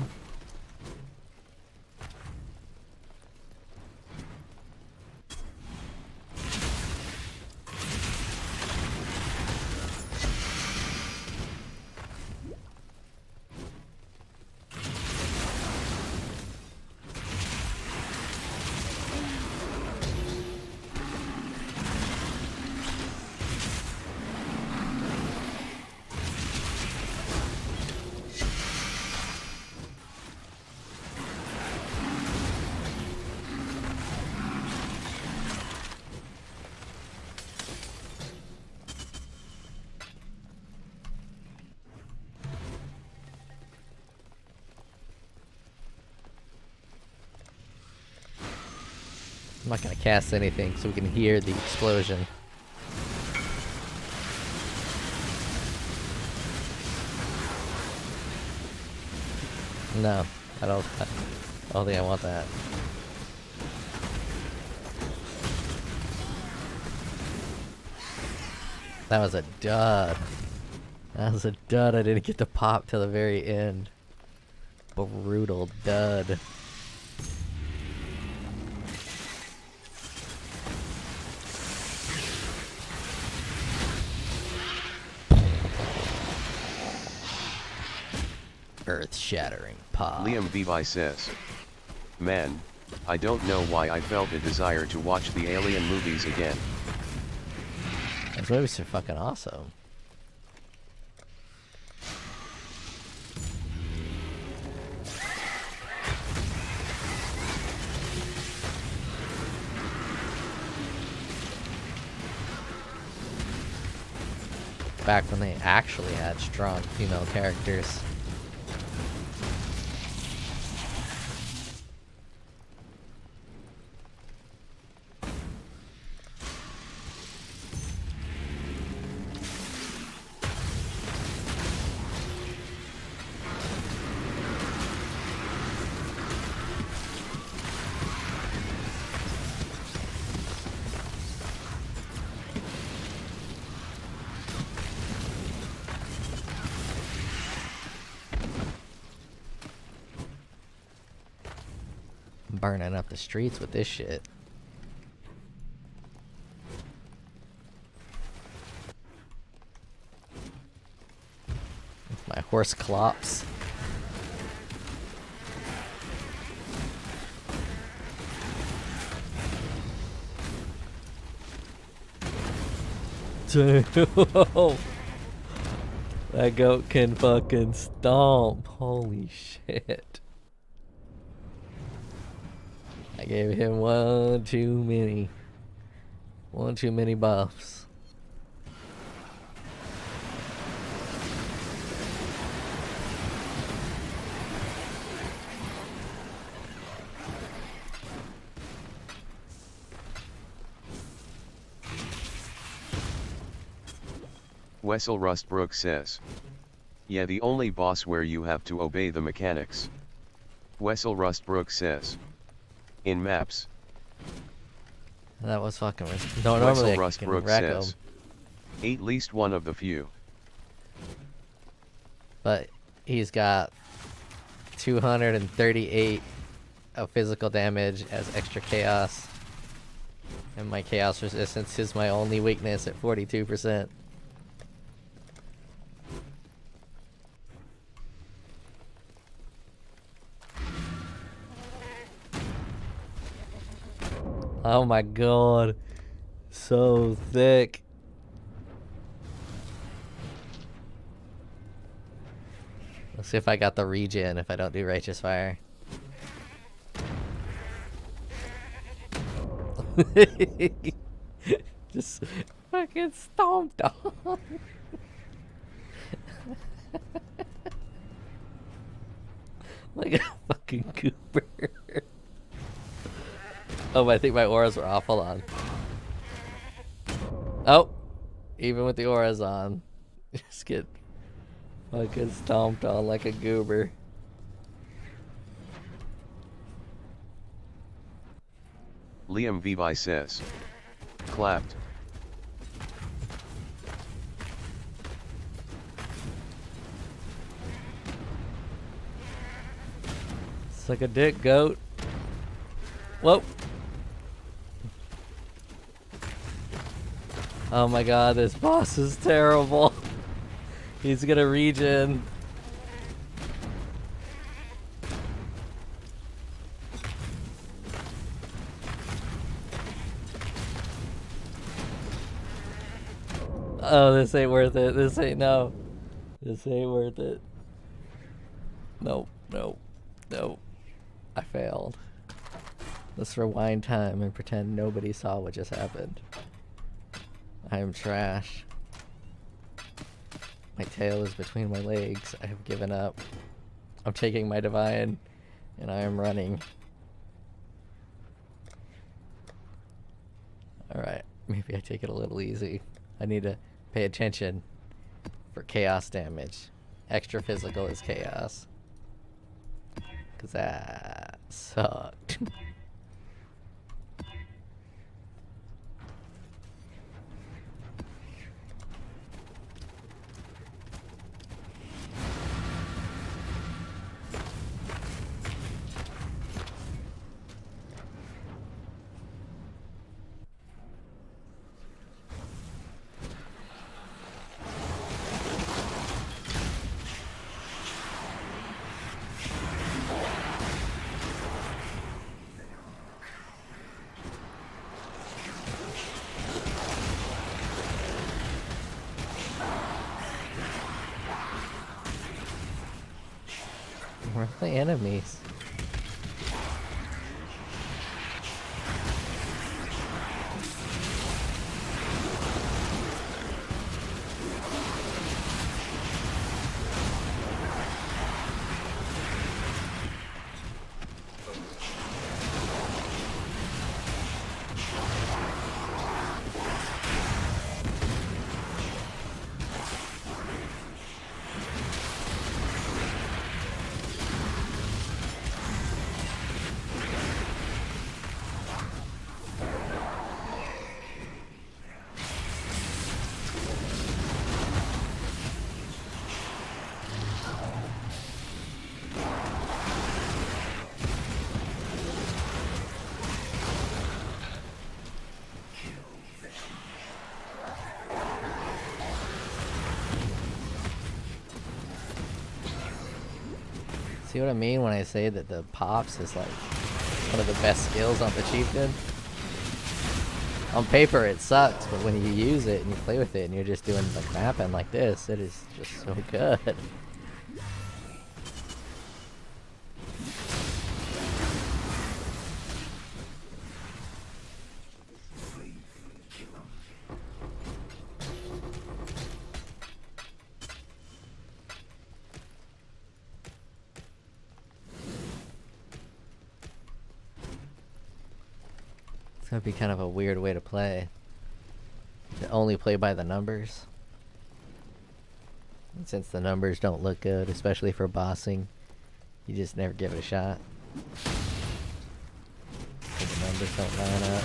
I'm not gonna cast anything so we can hear the explosion. No, I don't think I want that. That was a dud. That was a dud. I didn't get to pop till the very end. Brutal dud. Earth-shattering pop. Liam Vivi says, "Man, I don't know why I felt a desire to watch the Alien movies again. Those movies are fucking awesome. Back when they actually had strong female characters. Burning up the streets with this shit. My horse clops. Dude, that goat can fucking stomp. Holy shit. I gave him one too many buffs. Wessel Rustbrook says, "Yeah, the only boss where you have to obey the mechanics." Wessel Rustbrook says, "In maps." That was fucking. No, Wessel normally I can Rustbrook wreck says, him, "At least one of the few." but he's got 238 of physical damage as extra chaos, and my chaos resistance is my only weakness at 42%. Oh my god. So thick. Let's see if I got the regen if I don't do Righteous Fire. Just fucking stomped on. Like a fucking Cooper. Oh, I think my auras were off. Hold on. Oh, even with the auras on, just get fucking stomped on like a goober. Liam Vivi says, "Clapped." Suck a dick, goat. Whoa. Oh my god, this boss is terrible. He's gonna regen. Oh, this ain't worth it. This ain't worth it. Nope, nope, nope. I failed. Let's rewind time and pretend nobody saw what just happened. I am trash. My tail is between my legs. I have given up. I'm taking my divine, and I am running. Maybe I take it a little easy. I need to pay attention for chaos damage. Extra physical is chaos. Cause that sucked. Where are the enemies? See what I mean when I say that the pops is like one of the best skills on the Chieftain? On paper it sucks, but when you use it and you play with it and you're just doing like mapping like this, it is just so good. It's gonna be kind of a weird way to play. To only play by the numbers. And since the numbers don't look good, especially for bossing, you just never give it a shot. So the numbers don't line up.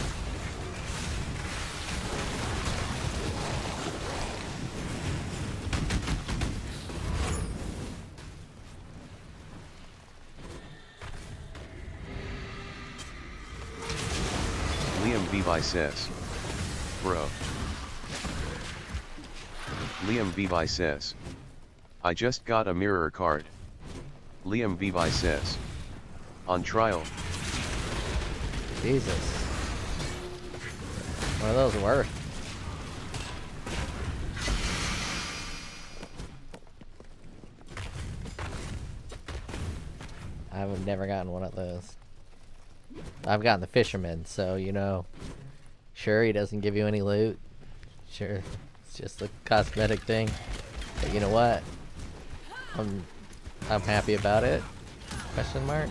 Liam Bebi says. Bro. Liam Bebi says. I just got a mirror card. Liam Bebi says. On trial. Jesus. What are those worth? I've never gotten one of those. I've gotten the fisherman, so you know. Sure, he doesn't give you any loot. Sure, it's just a cosmetic thing. But you know what? I'm happy about it. Question mark.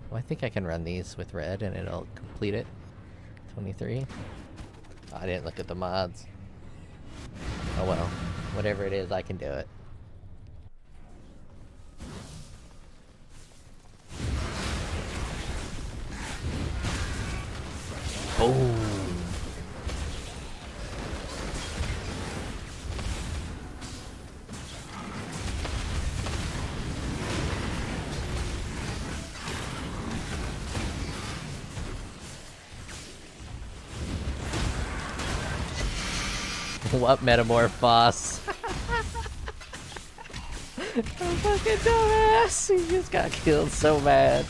Well, I think I can run these with red and it'll complete it. 23. Oh, I didn't look at the mods. Oh well. Whatever it is, I can do it. Boom. What metamorph boss? I'm fucking dumbass. He just got killed so bad.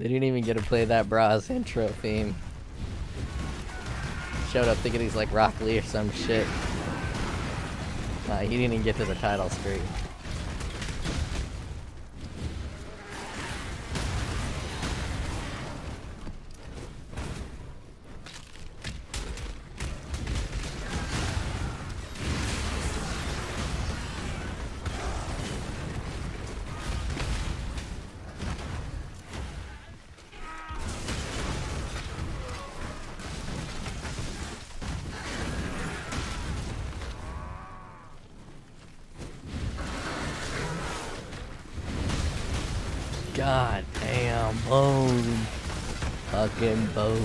They didn't even get to play that Bras intro theme. Showed up thinking he's like Rock Lee or some shit. He didn't even get to the title screen. God damn, bone. Fucking bone.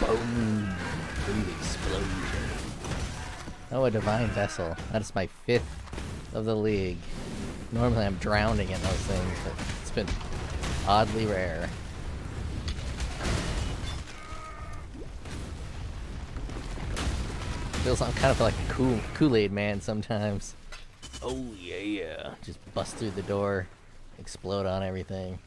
Boom. Big explosion. Oh, a divine vessel. That's my 5th of the league. Normally I'm drowning in those things, but it's been oddly rare. Feels I'm kind of like a Kool-Aid man sometimes. Oh yeah. Just bust through the door, explode on everything.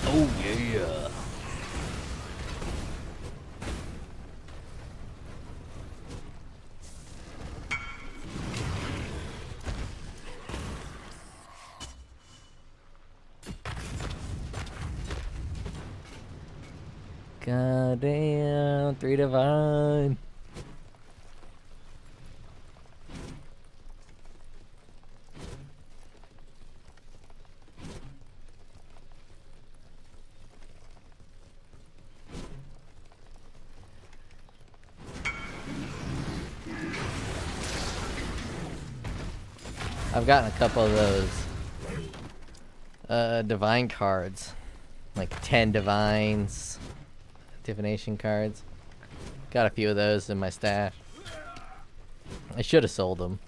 Oh yeah. God damn, 3 divine. I've gotten a couple of those divine cards, like 10 divines, divination cards. Got a few of those in my stash. I should have sold them,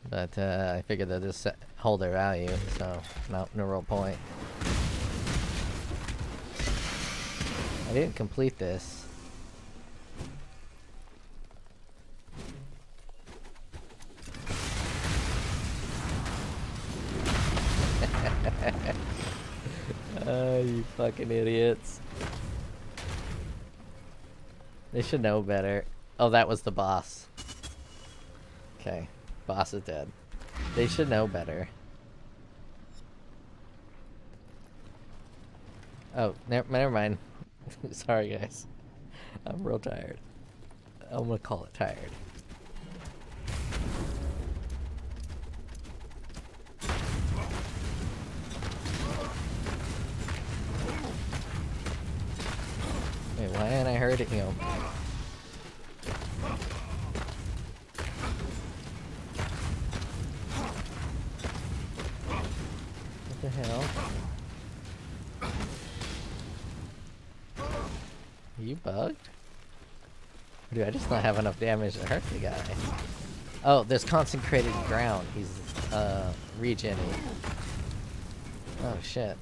but I figured they'll just hold their value, so no real point. I didn't complete this. You fucking idiots. They should know better. Oh, that was the boss. Okay, boss is dead. They should know better. Oh, never mind. Sorry, guys. I'm real tired. I'm gonna call it tired. Wait, why hadn't I heard it? You know. What the hell? Are you bugged? Or do I just not have enough damage to hurt the guy? Oh, there's consecrated ground. He's regenning. Oh shit.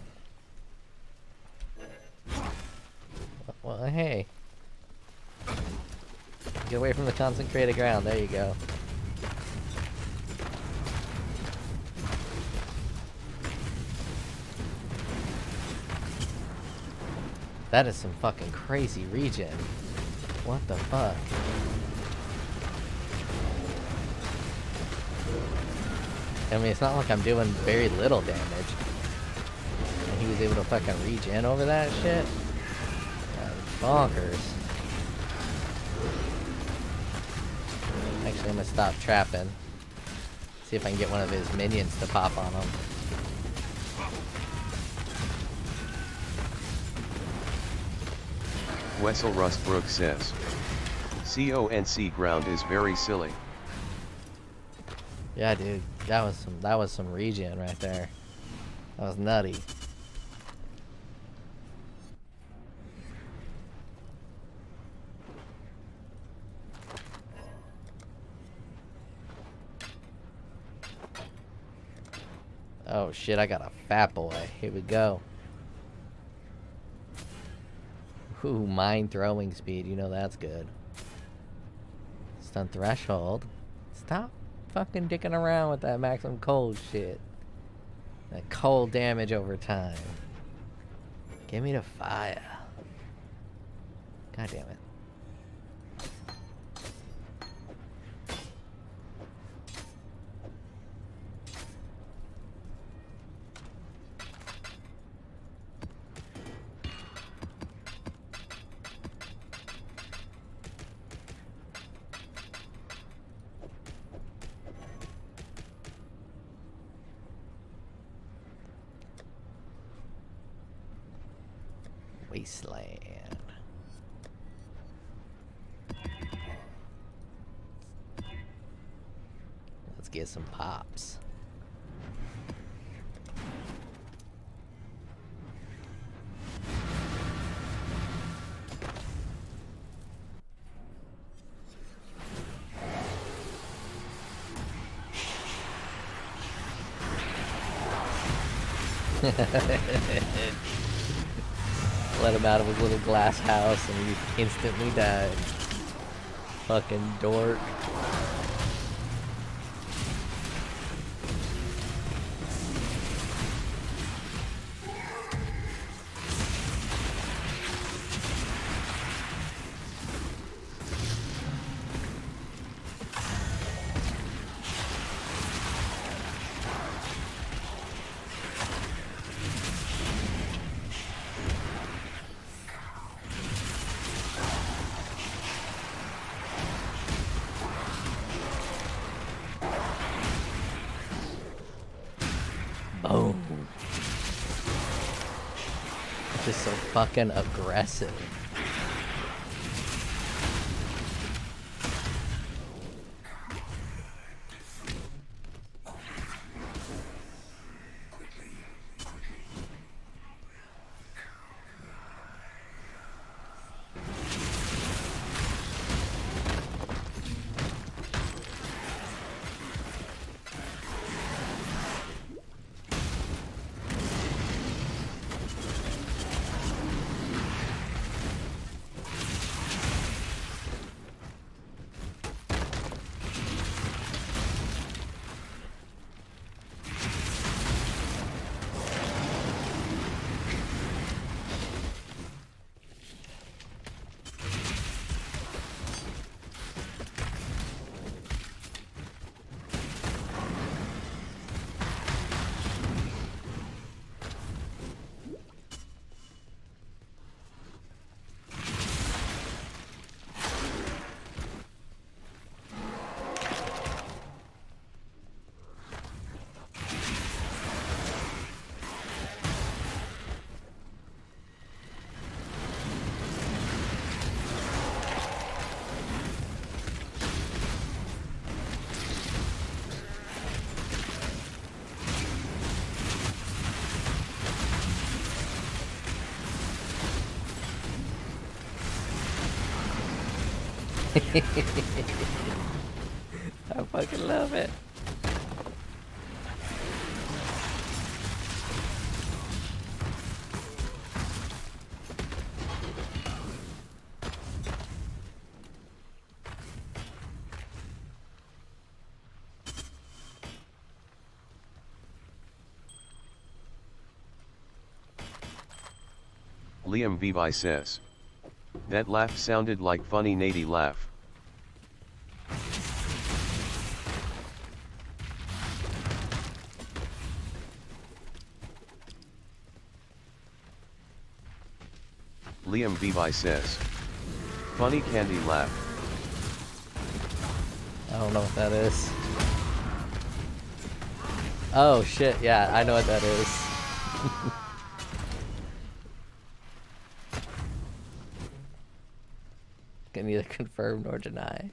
Well, hey. Get away from the consecrated ground. There you go. That is some fucking crazy regen. What the fuck? I mean, it's not like I'm doing very little damage. And he was able to fucking regen over that shit? Bonkers. Actually, I'm gonna stop trapping. See if I can get one of his minions to pop on him. Wessel Rustbrook says, "CONC ground is very silly." Yeah, dude, that was some regen right there. That was nutty. shit, I got a fat boy. Here we go. Ooh, mine throwing speed. You know that's good. Stun threshold. Stop fucking dicking around with that maximum cold shit. That cold damage over time. Give me the fire. God damn it. Wasteland. Let's get some pops. Let him out of his little glass house and he instantly died. Fucking dork. Boom. Just so fucking aggressive. I fucking love it. Liam Vivi says. That laugh sounded like funny Nady laugh. Liam Vivi says. Funny candy laugh. I don't know what that is. Oh shit, yeah, I know what that is. Can neither confirm nor deny.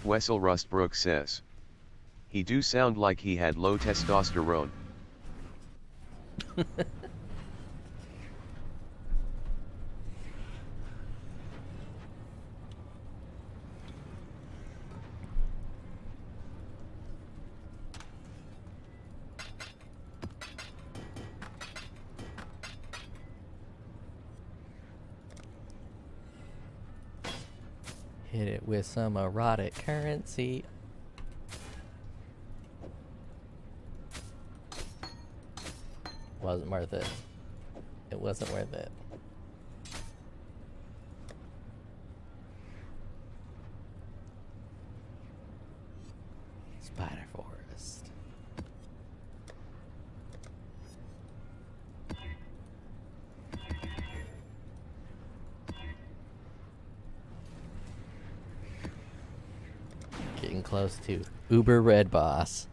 Wessel Rustbrook says. He do sound like he had low testosterone. Hit it with some erotic currency. Wasn't worth it. It wasn't worth it. Spider Forest. Getting close to Uber Red Boss.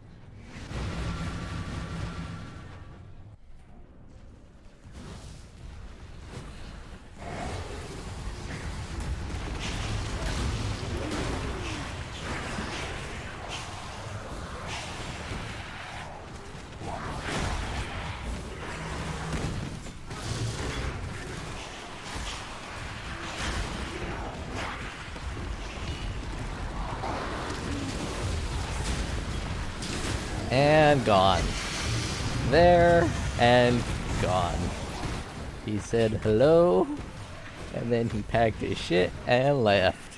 And gone. There and gone. He said hello, and then he packed his shit and left.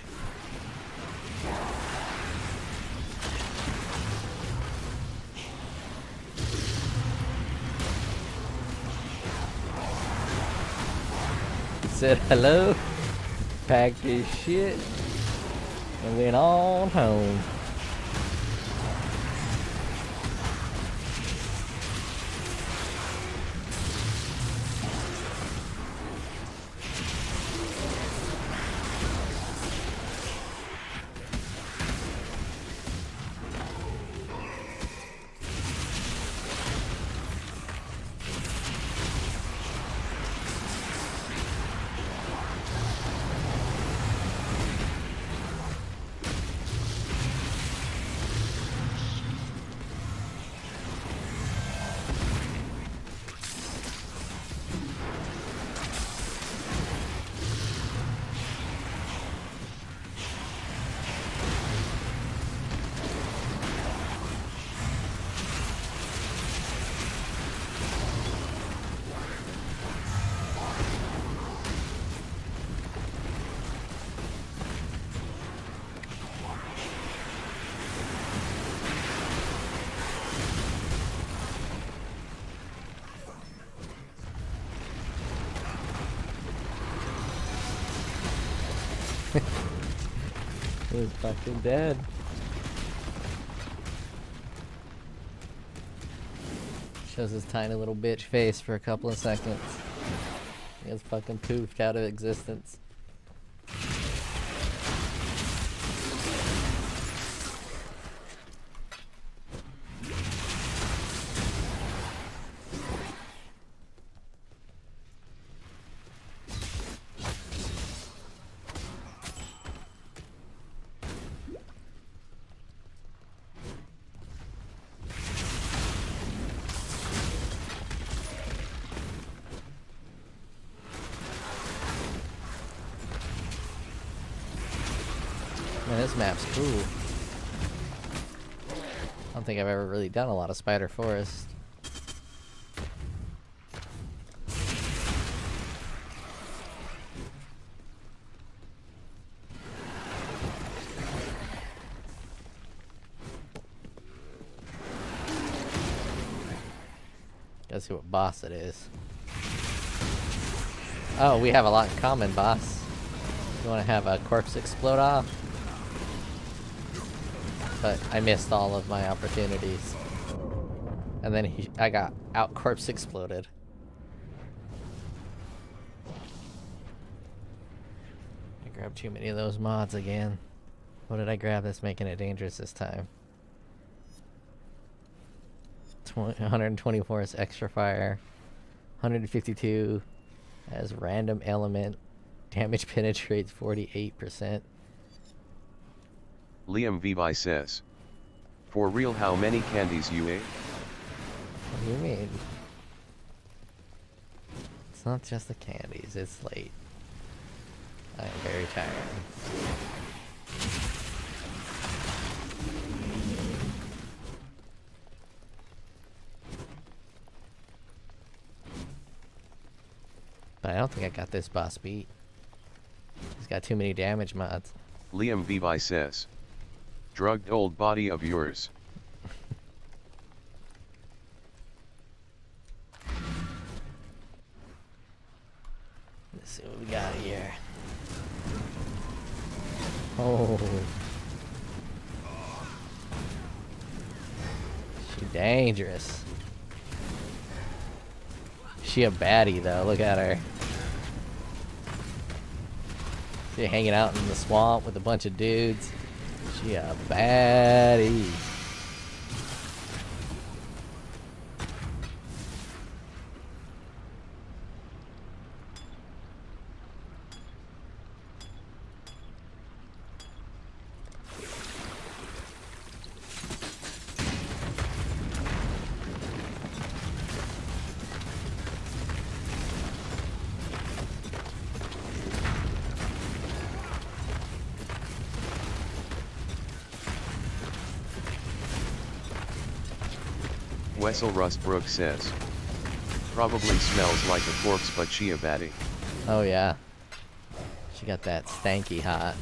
He said hello, packed his shit, and went on home. He was fucking dead. Shows his tiny little bitch face for a couple of seconds. He was fucking poofed out of existence. Man, this map's cool. I don't think I've ever really done a lot of Spider Forest. Gotta see what boss it is. Oh, we have a lot in common, boss. You wanna have a corpse explode off? But I missed all of my opportunities. And then I got out corpse exploded. I grabbed too many of those mods again. What did I grab that's making it dangerous this time? 124 is extra fire. 152 as random element. Damage penetrates 48%. Liam Vivi says, "For real, how many candies you ate?" What do you mean? It's not just the candies, it's late. I am very tired. But I don't think I got this boss beat. He's got too many damage mods. Liam Vivi says. Drugged old body of yours. Let's see what we got here. Oh. She dangerous. She a baddie though, look at her. She hanging out in the swamp with a bunch of dudes. She a baddie. Wessel Rustbrook says. Probably smells like a corpse, but she a baddie. Oh yeah. She got that stanky hot.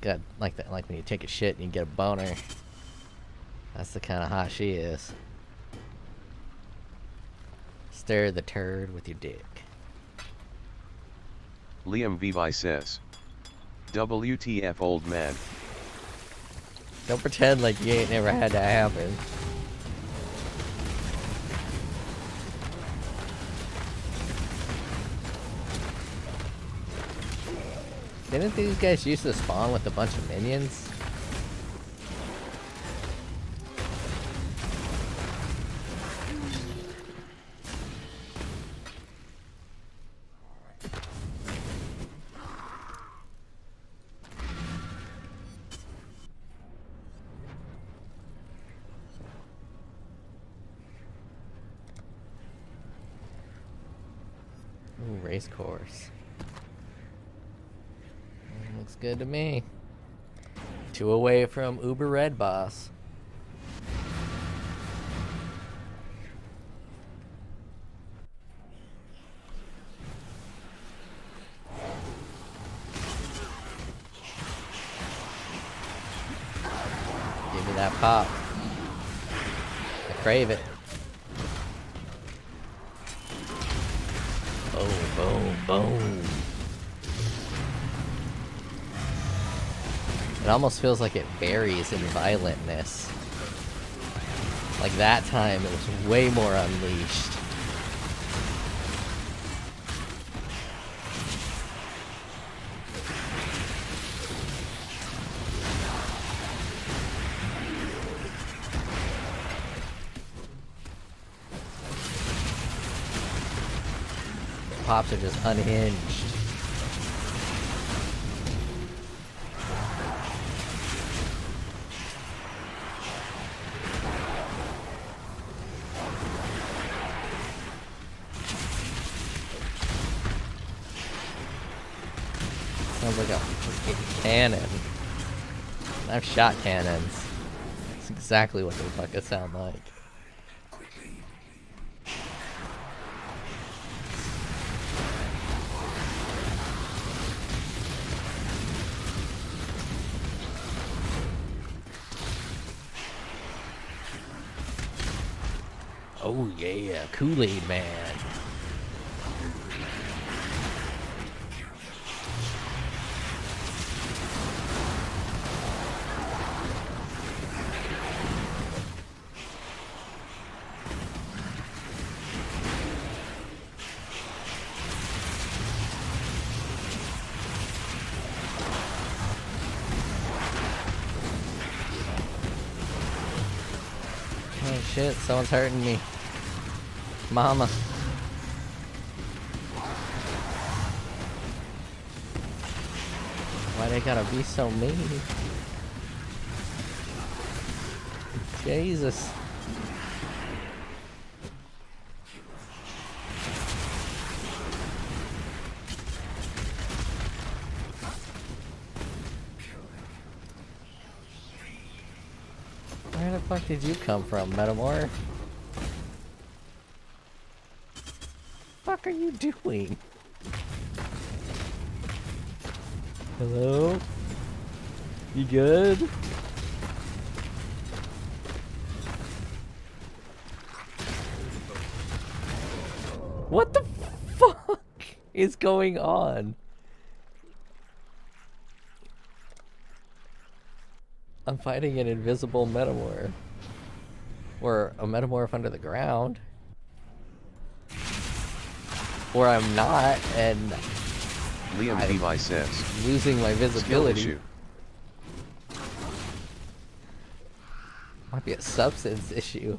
Got like that, like when you take a shit and you get a boner. That's the kind of hot she is. Stir the turd with your dick. Liam Vivi says. WTF old man. Don't pretend like you ain't never had that happen. Didn't these guys used to spawn with a bunch of minions? Ooh, race course. Looks good to me. 2 away from Uber Red Boss. Give me that pop. I crave it. Boom, boom, boom. It almost feels like it varies in violentness. Like that time, it was way more unleashed. The pops are just unhinged. Sounds like a freaking cannon. I've shot cannons. That's exactly what they fucking sound like. Oh yeah, Kool-Aid Man. Oh shit, someone's hurting me. Mama. Why they gotta be so mean? Jesus. Where the fuck did you come from, Metamor? What are you doing? Hello? You good? What the fuck is going on? I'm fighting an invisible metamorph. Or a metamorph under the ground. Or I'm not, and Liam I'm Levi says. losing my Skill visibility. issue. Might be a substance issue.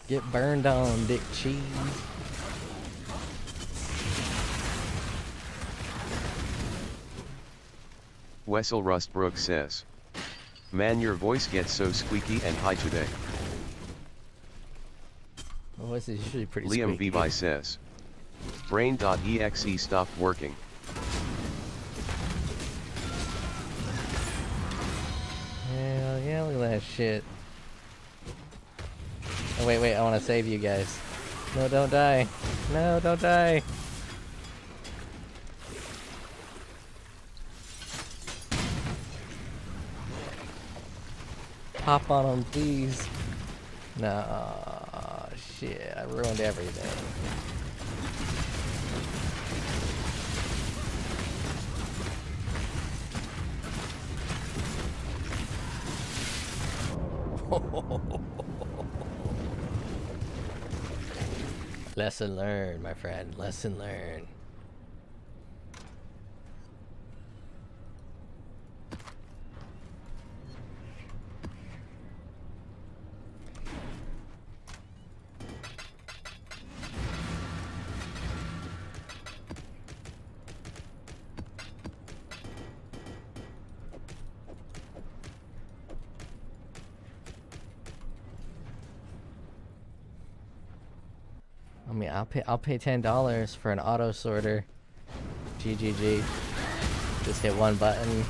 Get burned on, Dick Cheese. Wessel Rustbrook says. Man, your voice gets so squeaky and high today. My voice is usually pretty Liam squeaky. Vivi says. Brain.exe stopped working. Hell yeah, look at that shit. Oh, wait, I want to save you guys. No, don't die. No, don't die. Pop on them, please. No, shit, I ruined everything. Lesson learned, my friend. Lesson learned. I mean, I'll pay $10 for an auto sorter. GGG. Just hit one button.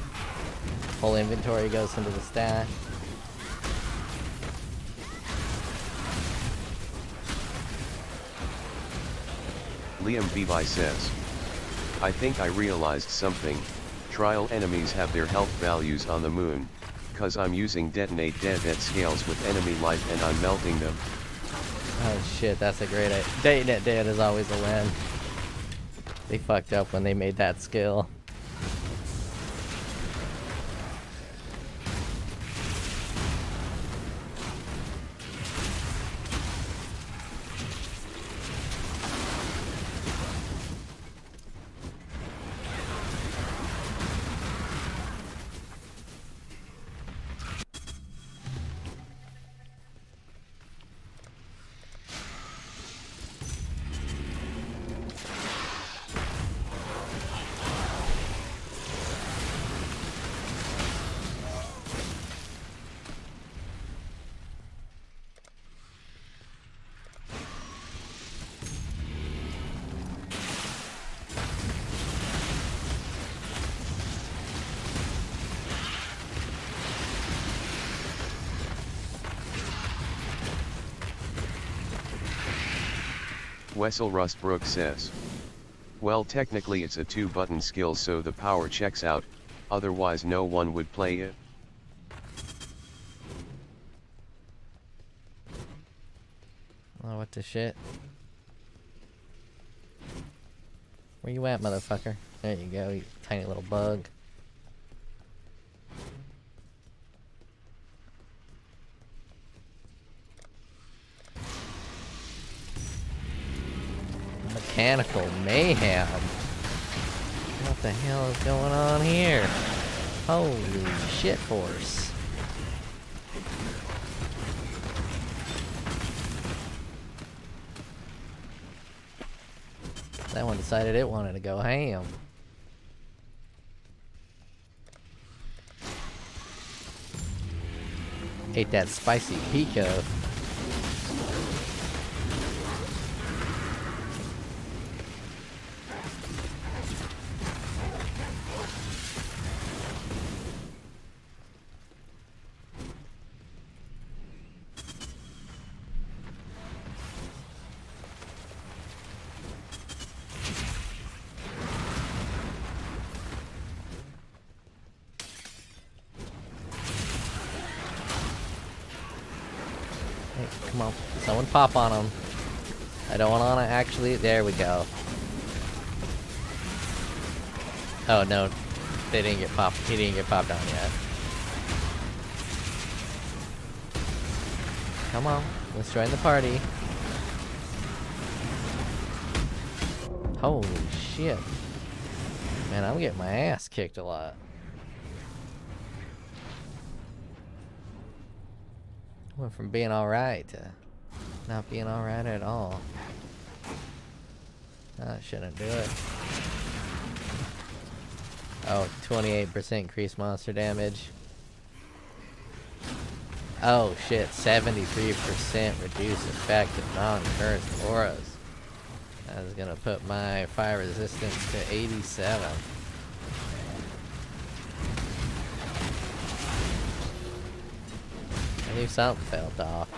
Whole inventory goes into the stash. Liam Vivi says. I think I realized something. Trial enemies have their health values on the moon, cause I'm using detonate dead scales with enemy life and I'm melting them. Oh shit, that's a great idea. Dating it dead is always a win. They fucked up when they made that skill. Wessel Rustbrook says. Well, technically it's a 2-button skill, so the power checks out, otherwise no one would play it. Oh, what the shit? Where you at, motherfucker? There you go, you tiny little bug. Mechanical mayhem. What the hell is going on here? Holy shit force. That one decided it wanted to go ham. Ate that spicy pico. Come on. Someone pop on him. I don't want to actually... There we go. Oh, no. They didn't get popped. He didn't get popped on yet. Come on. Let's join the party. Holy shit. Man, I'm getting my ass kicked a lot. Went from being alright to not being alright at all. That shouldn't do it. Oh, 28% increased monster damage. Oh shit, 73% reduced effect of non-cursed auras. That is gonna put my fire resistance to 87. I knew something felt off.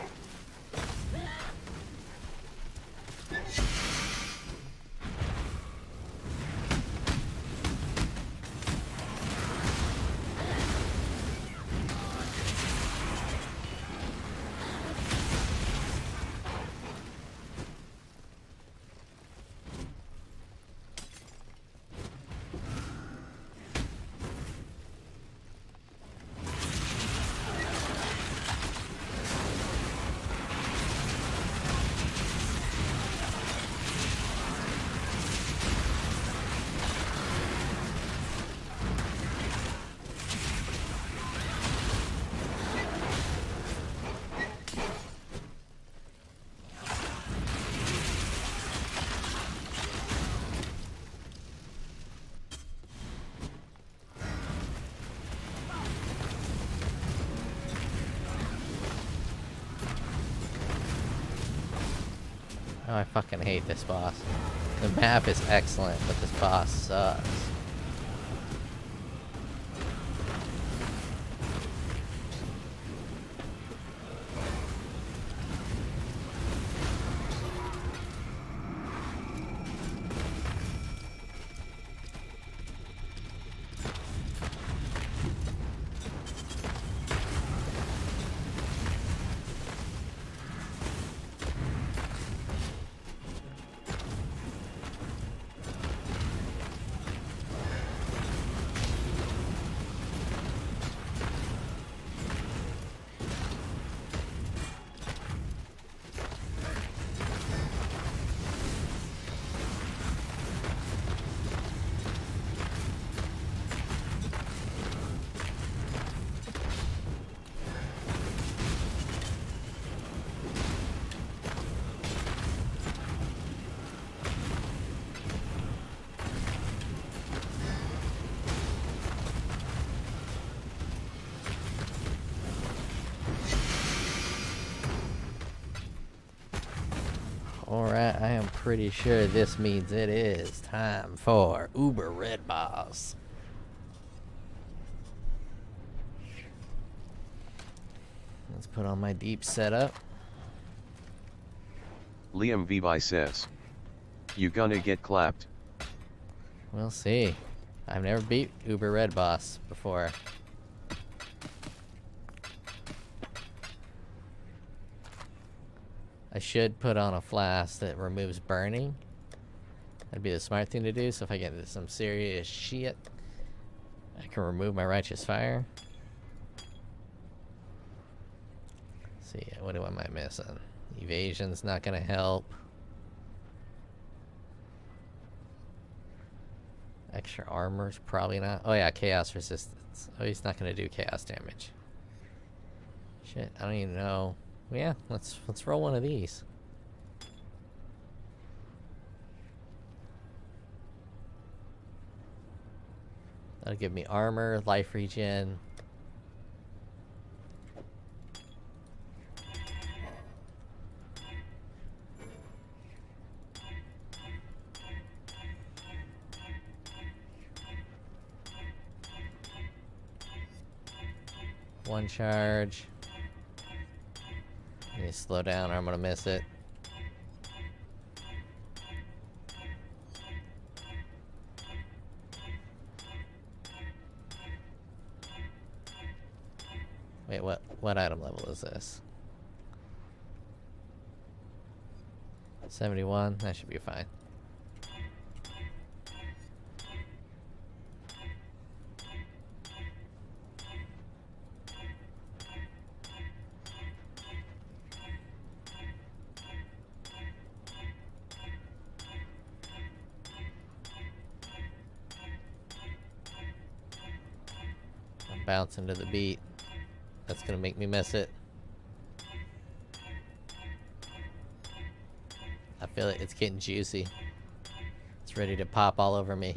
Oh, I fucking hate this boss. The map is excellent, but this boss sucks. Alright, I am pretty sure this means it is time for Uber Red Boss. Let's put on my deep setup. Liam Vibi says, "You gonna get clapped?" We'll see. I've never beat Uber Red Boss before. I should put on a flask that removes burning. That'd be the smart thing to do, so if I get into some serious shit, I can remove my righteous fire. Let's see, what am I missing? Evasion's not gonna help. Extra armor's probably not. Oh yeah, chaos resistance. Oh, he's not gonna do chaos damage. Shit, I don't even know. Well, yeah, let's roll one of these. That'll give me armor, life regen. One charge. I need to slow down or I'm gonna miss it. Wait, what item level is this? 71. That should be fine. I'm bouncing to the beat. That's gonna make me miss it. I feel it. It's getting juicy. It's ready to pop all over me.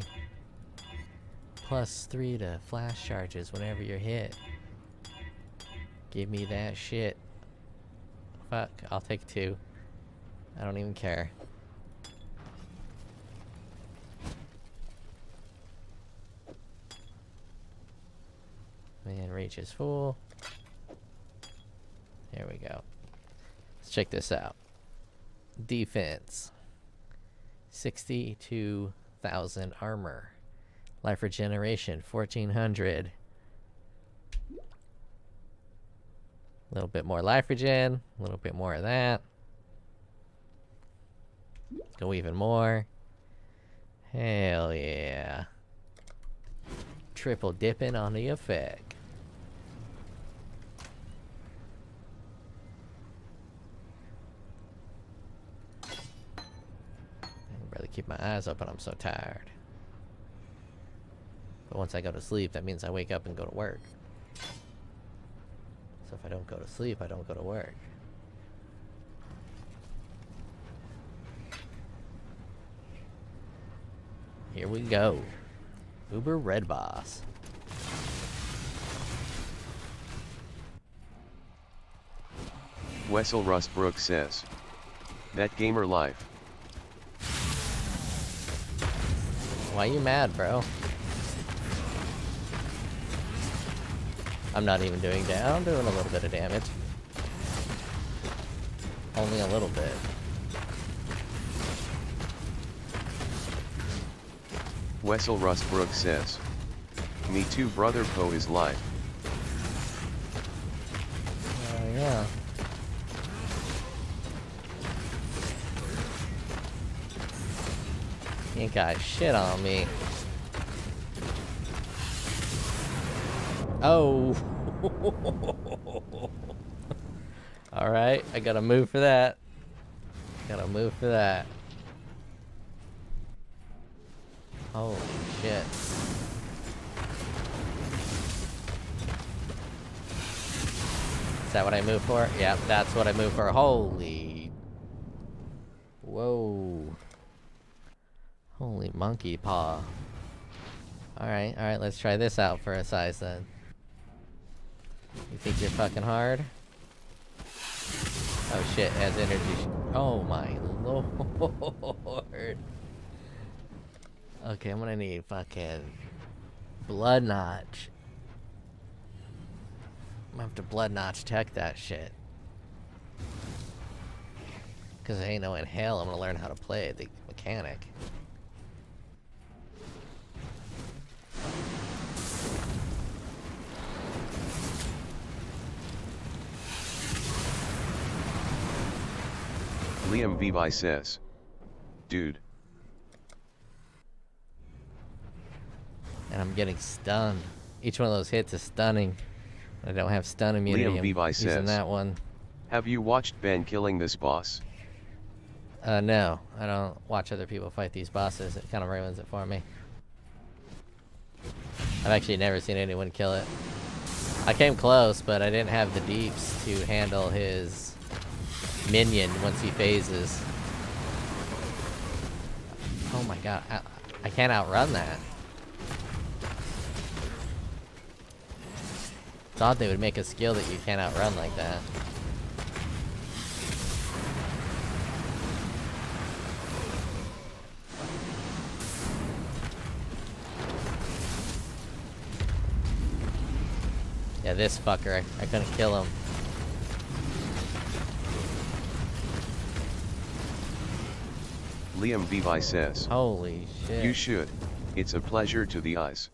+3 to flash charges whenever you're hit. Give me that shit. Fuck, I'll take 2. I don't even care. Man, reach is full. There we go. Let's check this out. Defense. 62,000 armor. Life regeneration, 1,400. A little bit more life regen. A little bit more of that. Go even more. Hell yeah. Triple dipping on the effect. Barely keep my eyes open, I'm so tired. But once I go to sleep, that means I wake up and go to work. So if I don't go to sleep, I don't go to work. Here we go. Uber Red Boss. Wessel Rustbrook says, "That gamer life." Why you mad, bro? I'm not even doing damage. I'm doing a little bit of damage. Only a little bit. Wessel Rustbrook says, "Me too, brother. POE is life." Yeah. You ain't got shit on me. Oh. Alright, I gotta move for that. Gotta move for that. Holy shit. Is that what I move for? Yep, that's what I move for. Holy. Whoa. Holy monkey paw. Alright, let's try this out for a size then. You think you're fucking hard? Oh shit, it has energy. Oh my lord. Okay, I'm gonna need fucking blood notch. I'm gonna have to blood notch tech that shit. Cause there ain't no in hell I'm gonna learn how to play the mechanic. Liam Vivi says, "Dude." And I'm getting stunned. Each one of those hits is stunning. I don't have stun immunity. Liam Vivi I'm using says, that one. "Have you watched Ben killing this boss?" No. I don't watch other people fight these bosses. It kind of ruins it for me. I've actually never seen anyone kill it. I came close, but I didn't have the deeps to handle his minion once he phases. Oh my god. I can't outrun that. It's odd they would make a skill that you can't outrun like that. Yeah, this fucker, I couldn't kill him. Liam Vivi says, Holy shit. "You should. It's a pleasure to the eyes."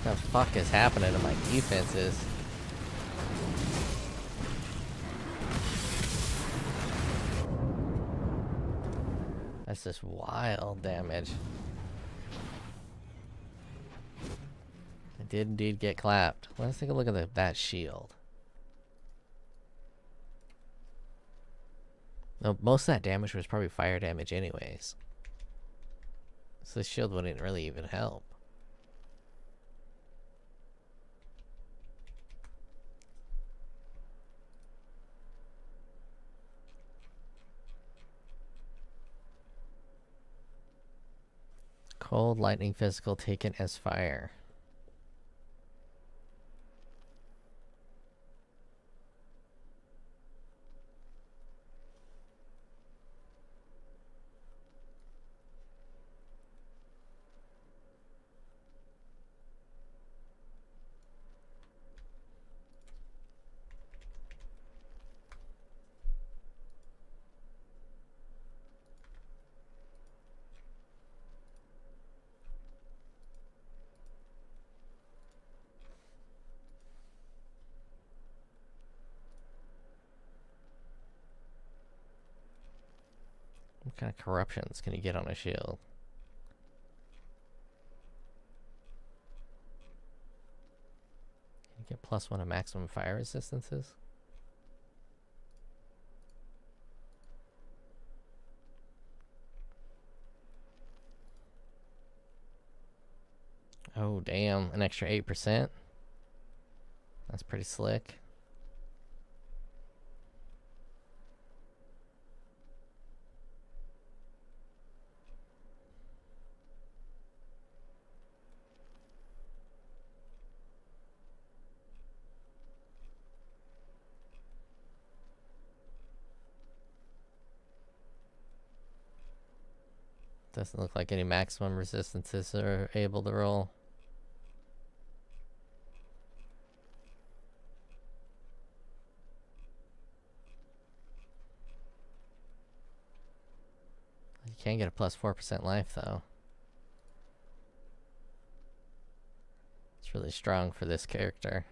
The fuck is happening to my defenses? That's just wild damage. I did indeed get clapped. Let's take a look at that shield. No, most of that damage was probably fire damage anyways. So the shield wouldn't really even help. Cold, lightning, physical, taken as fire. What kind of corruptions can you get on a shield? Can you get +1 to maximum fire resistances? Oh damn, an extra 8%? That's pretty slick. Doesn't look like any maximum resistances are able to roll. You can get a +4% life though. It's really strong for this character.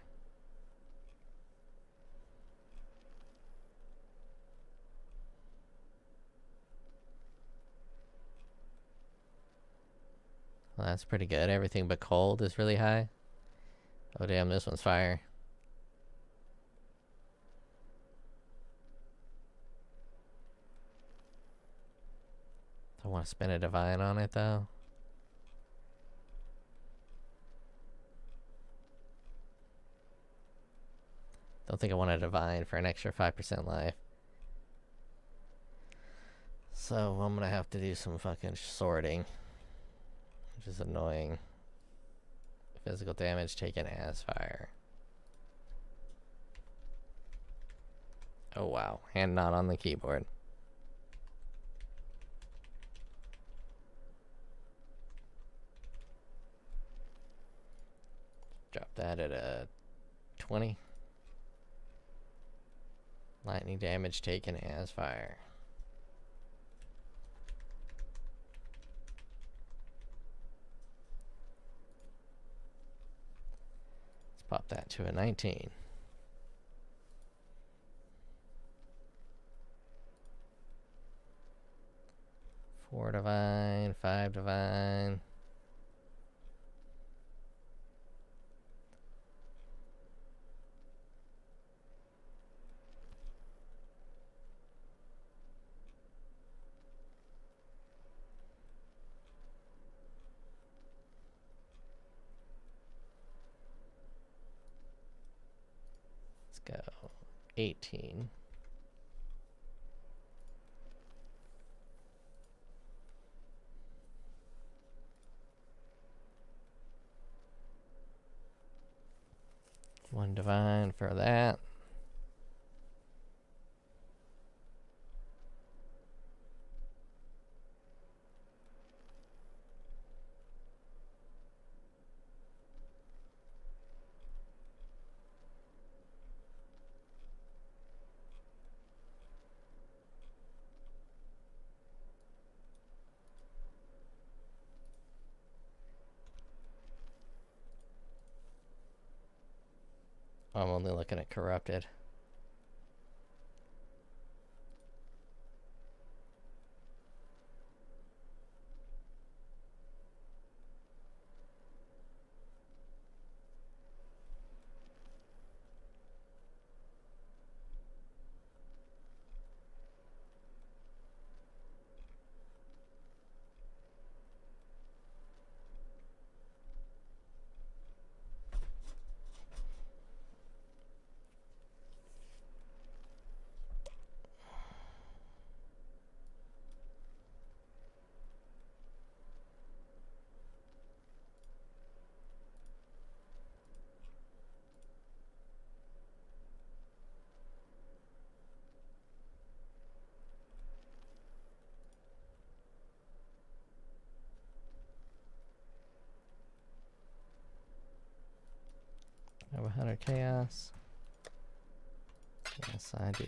Well, that's pretty good. Everything but cold is really high. Oh damn, this one's fire. I want to spin a divine on it though. Don't think I want a divine for an extra 5% life. So I'm gonna have to do some fucking sorting, which is annoying. Physical damage taken as fire. Oh wow, and not on the keyboard. Drop that at a 20. Lightning damage taken as fire. Let's pop that to a 19. Four divine, 5 divine. Let's go 18. One divine for that. I'm only looking at corrupted. I have 100 chaos. Yes, I do.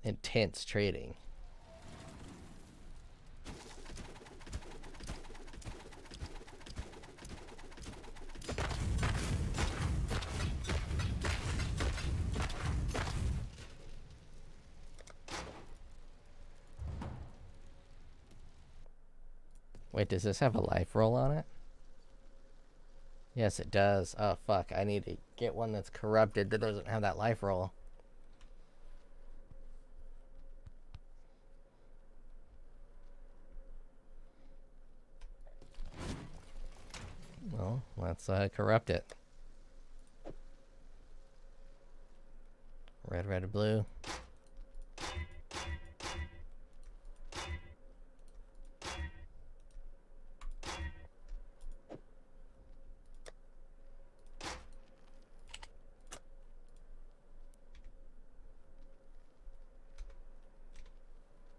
Intense trading. Wait, does this have a life roll on it? Yes, it does. Oh, fuck. I need to get one that's corrupted that doesn't have that life roll. Well, let's corrupt it. Red, red, blue.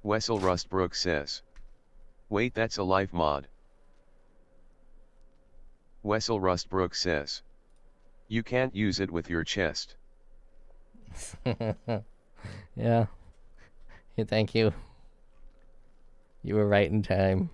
Wessel Rustbrook says. Wait, that's a life mod. Wessel Rustbrook says. You can't use it with your chest. Yeah. Thank you. You were right in time.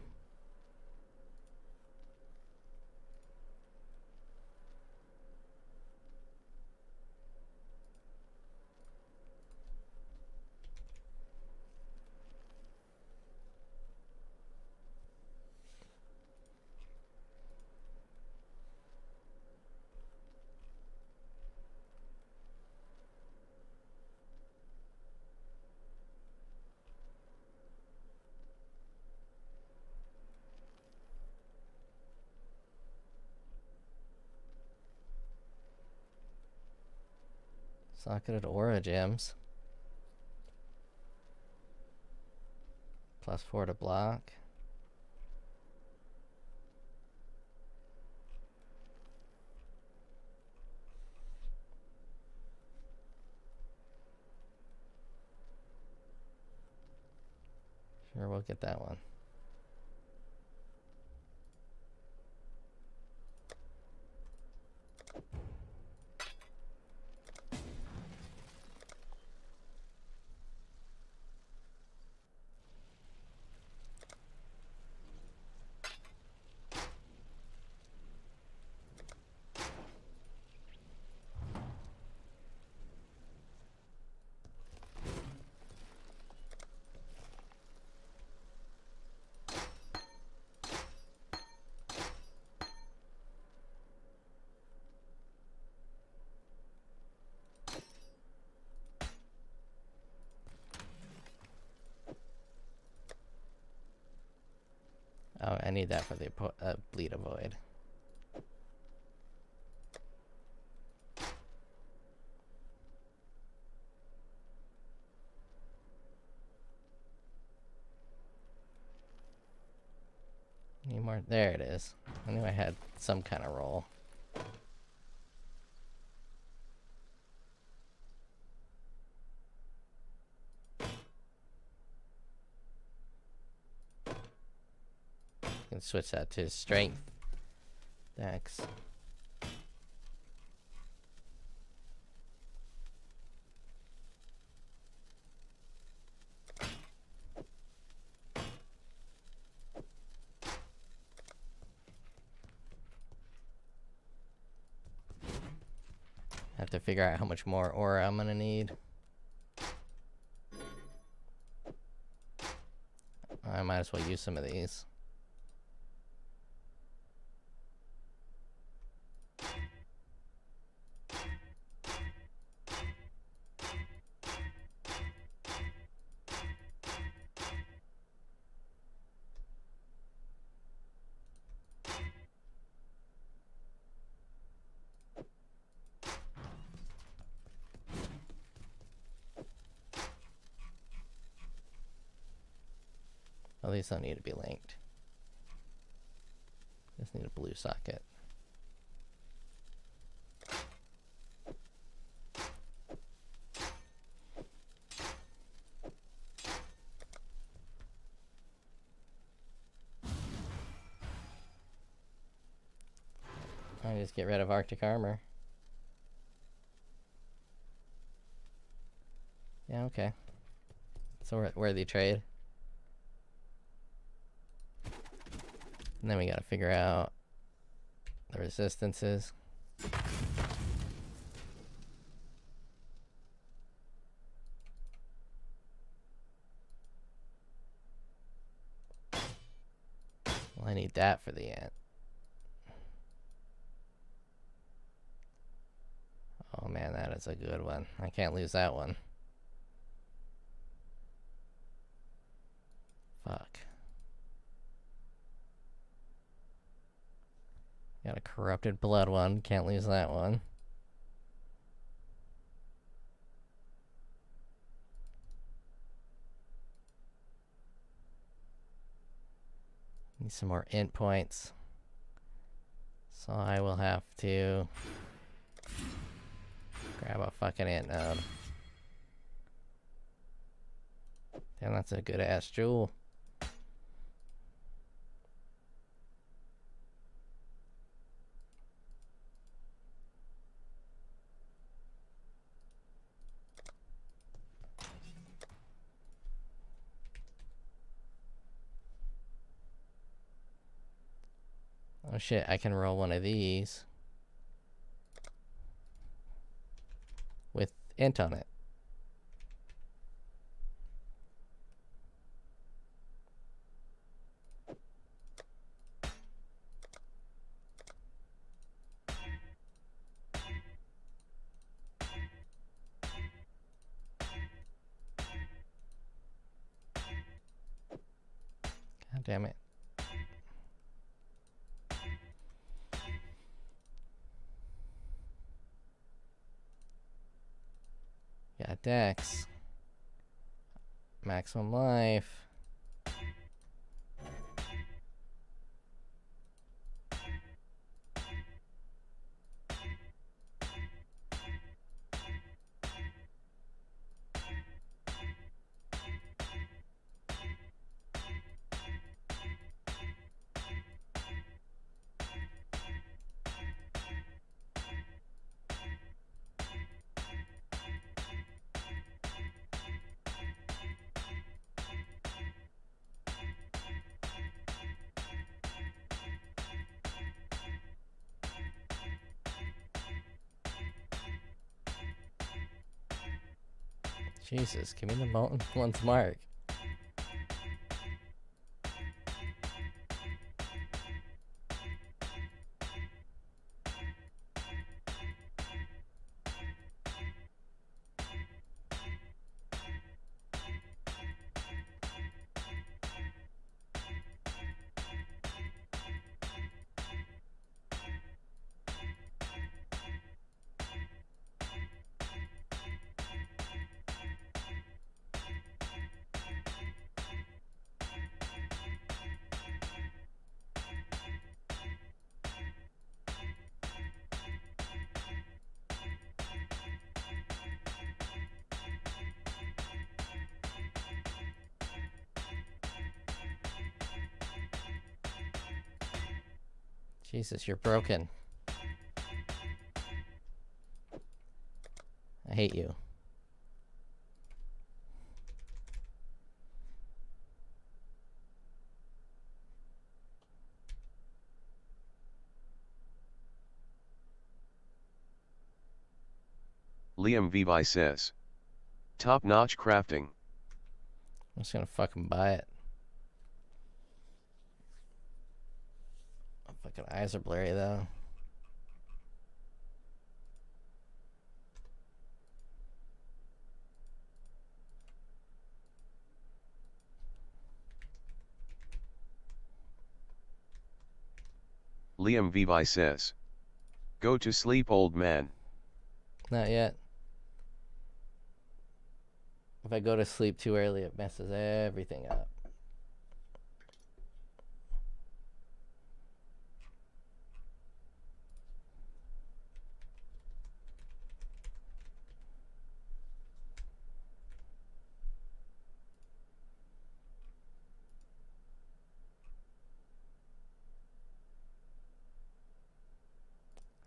Socketed aura gems. +4 to block. Sure, we'll get that one. Oh, I need that for the bleed avoid. Any more? There it is. I knew I had some kind of roll. Can switch that to strength. Dex. Have to figure out how much more aura I'm gonna need. I might as well use some of these. Well, these don't need to be linked. Just need a blue socket. I just get rid of Arctic armor. Yeah, okay. It's a worthy trade. And then we gotta figure out the resistances. Well, I need that for the ant. Oh man, that is a good one. I can't lose that one. Fuck. Got a corrupted blood one. Can't lose that one. Need some more int points. So I will have to grab a fucking int node. Damn, that's a good ass jewel. Oh shit, I can roll one of these with int on it. God damn it. Got Dex. Maximum life. Jesus, give me the molten one's mark. Jesus, you're broken. I hate you. Liam Vivi says. Top notch crafting. I'm just gonna fucking buy it. My fucking eyes are blurry though. Liam Vivi says. Go to sleep, old man. Not yet. If I go to sleep too early, it messes everything up.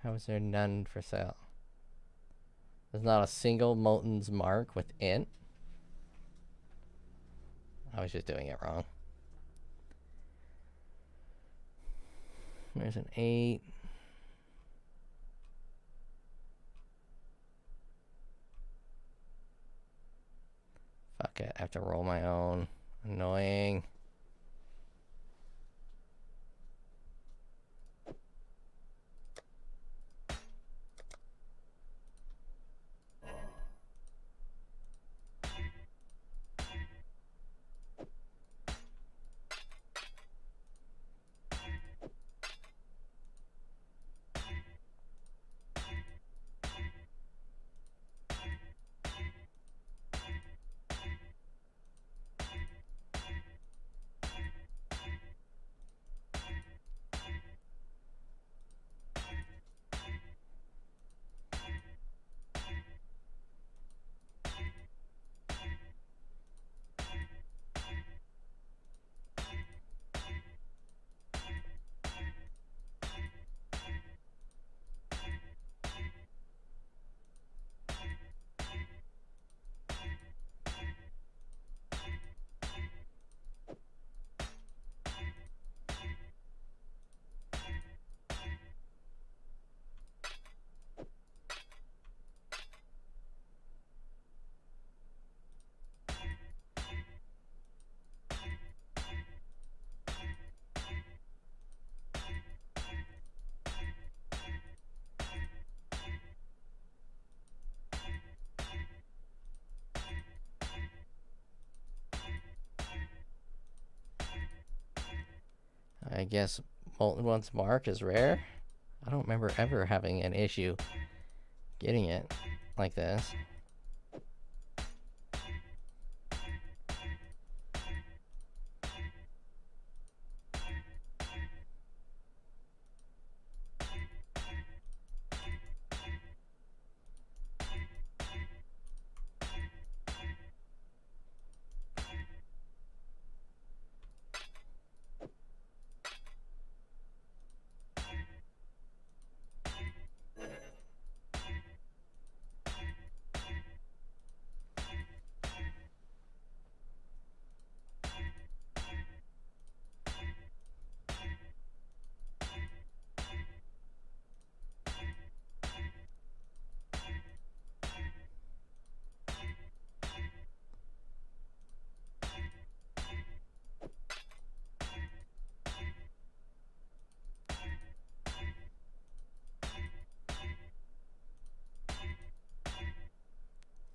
How is there none for sale? There's not a single Molten's mark with int. I was just doing it wrong. There's an 8. Fuck it, I have to roll my own. Annoying. I guess Molten One's mark is rare. I don't remember ever having an issue getting it like this.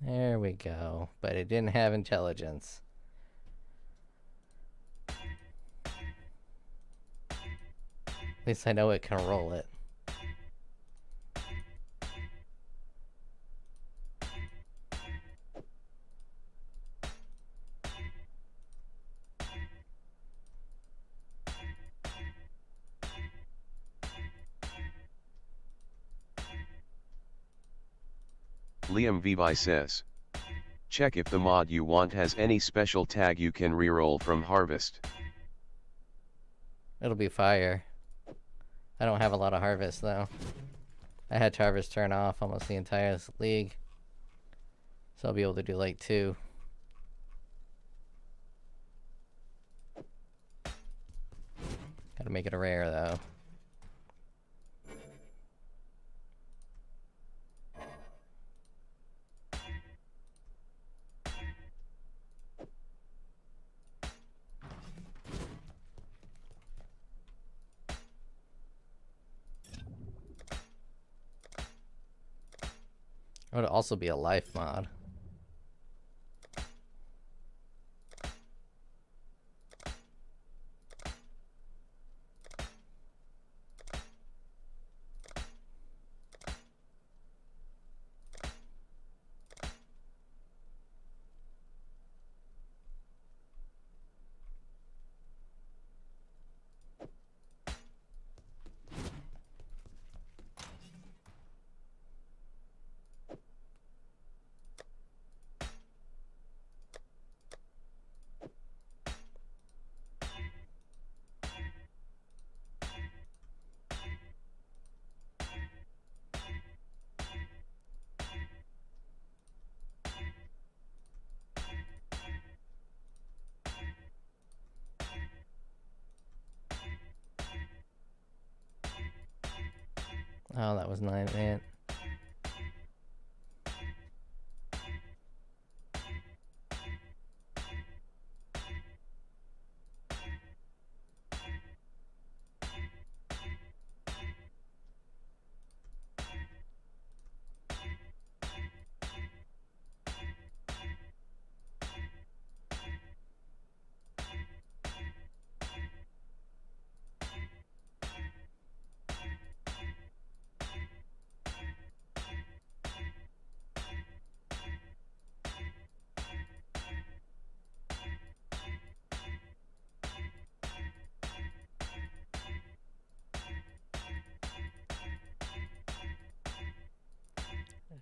There we go. But it didn't have intelligence. At least I know it can roll it. Liam Vivi says. Check if the mod you want has any special tag you can reroll from Harvest. It'll be fire. I don't have a lot of harvest though. I had harvest turn off almost the entire league. So I'll be able to do like 2. Gotta make it a rare though. It would also be a life mod. Oh, that was 9 int.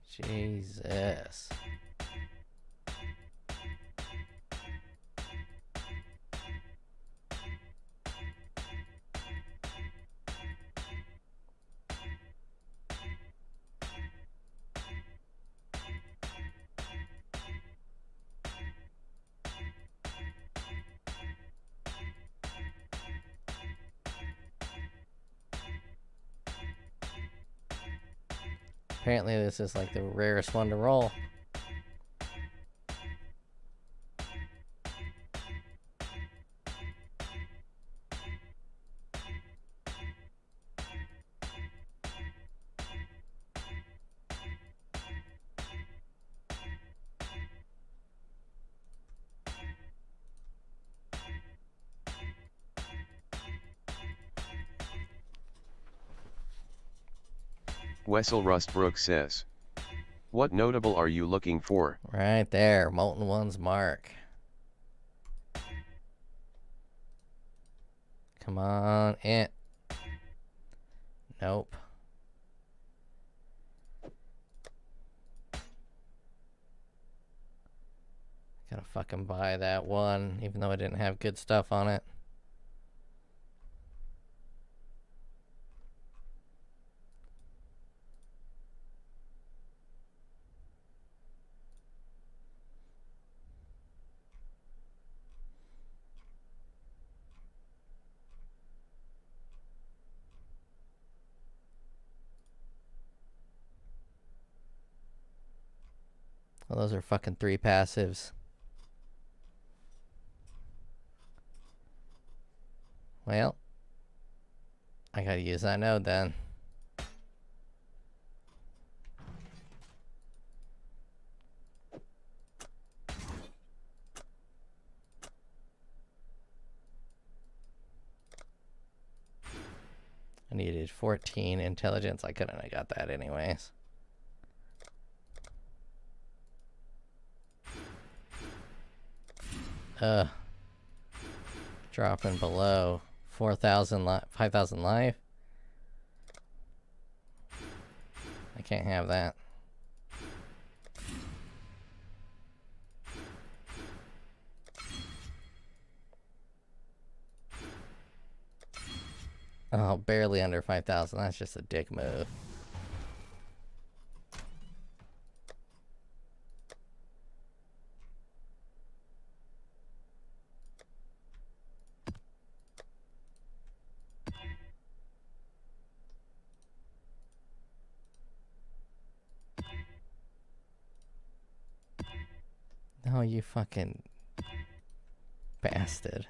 Jesus. Apparently this is like the rarest one to roll. Wessel Rustbrook says, what notable are you looking for? Right there, Molten One's mark. Come on, int. Nope. Gotta fucking buy that one, even though I didn't have good stuff on it. Well, those are fucking 3 passives. Well, I gotta use that node then. I needed 14 intelligence. I couldn't have got that anyways. Dropping below 4,000 5,000 life. I can't have that. Oh, barely under 5,000. That's just a dick move. No, you fucking bastard.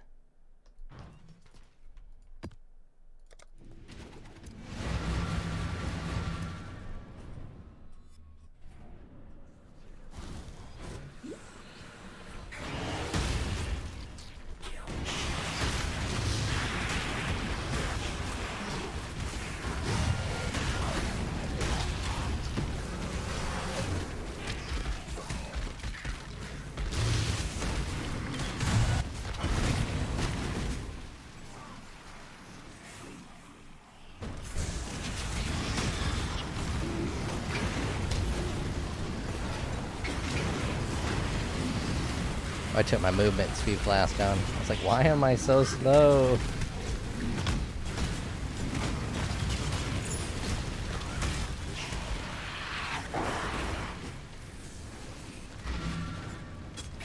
I took my movement speed flask on. I was like, why am I so slow?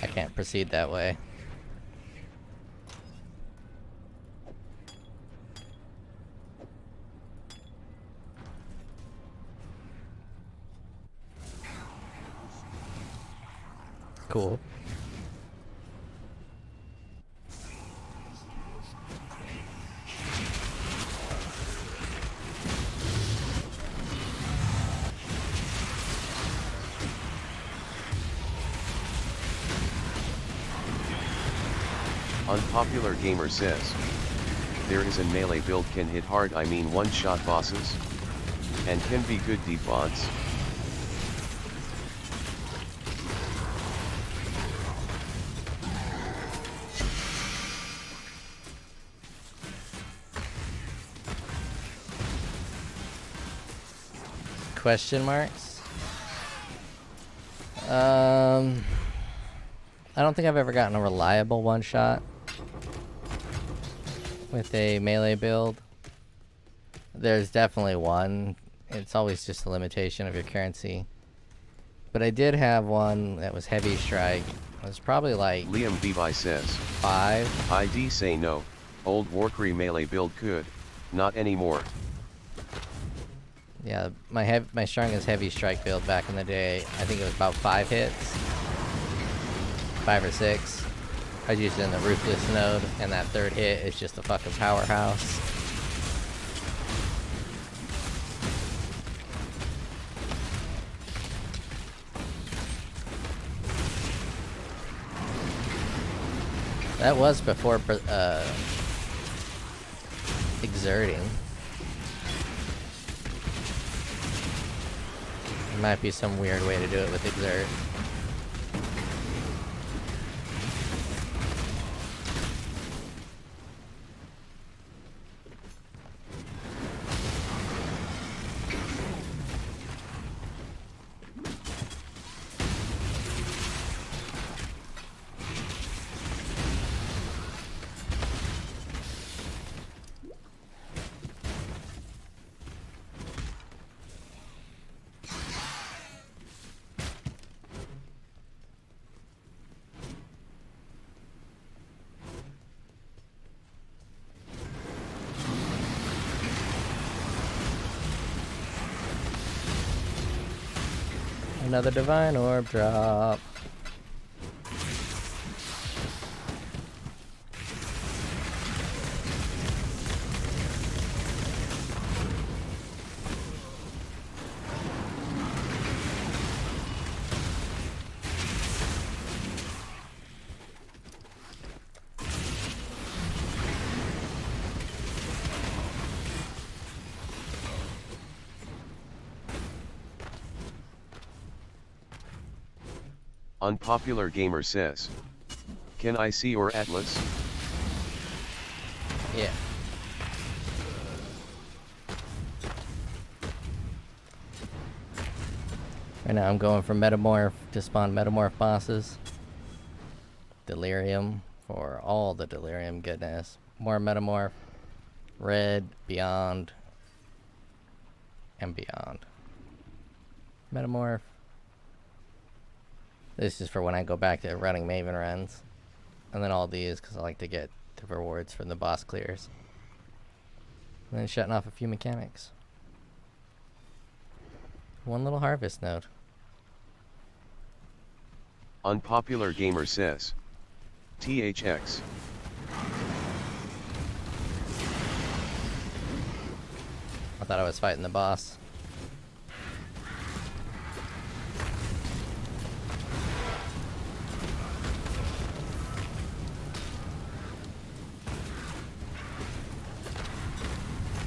I can't proceed that way. Cool. Unpopular gamer says, there is a melee build can hit hard, I mean one-shot bosses, and can be good deep bonds. Question marks? I don't think I've ever gotten a reliable one-shot with a melee build. There's definitely one. It's always just a limitation of your currency. But I did have one that was heavy strike. It was probably like Liam Bevi says, 5. ID say no, old Warcry melee build could, not anymore. Yeah, my strongest heavy strike build back in the day, I think it was about 5 hits. 5 or 6. I used it in the Ruthless node, and that third hit is just a fucking powerhouse. That was before exerting. There might be some weird way to do it with exert. Another divine orb drop. Unpopular gamer says, can I see your atlas? Yeah. Right now I'm going for Metamorph to spawn Metamorph bosses. Delirium for all the Delirium goodness. More Metamorph. Red, Beyond, and Beyond. Metamorph. This is for when I go back to running Maven runs. And then all these because I like to get the rewards from the boss clears. And then shutting off a few mechanics. One little harvest node. Unpopular gamer says, THX. I thought I was fighting the boss.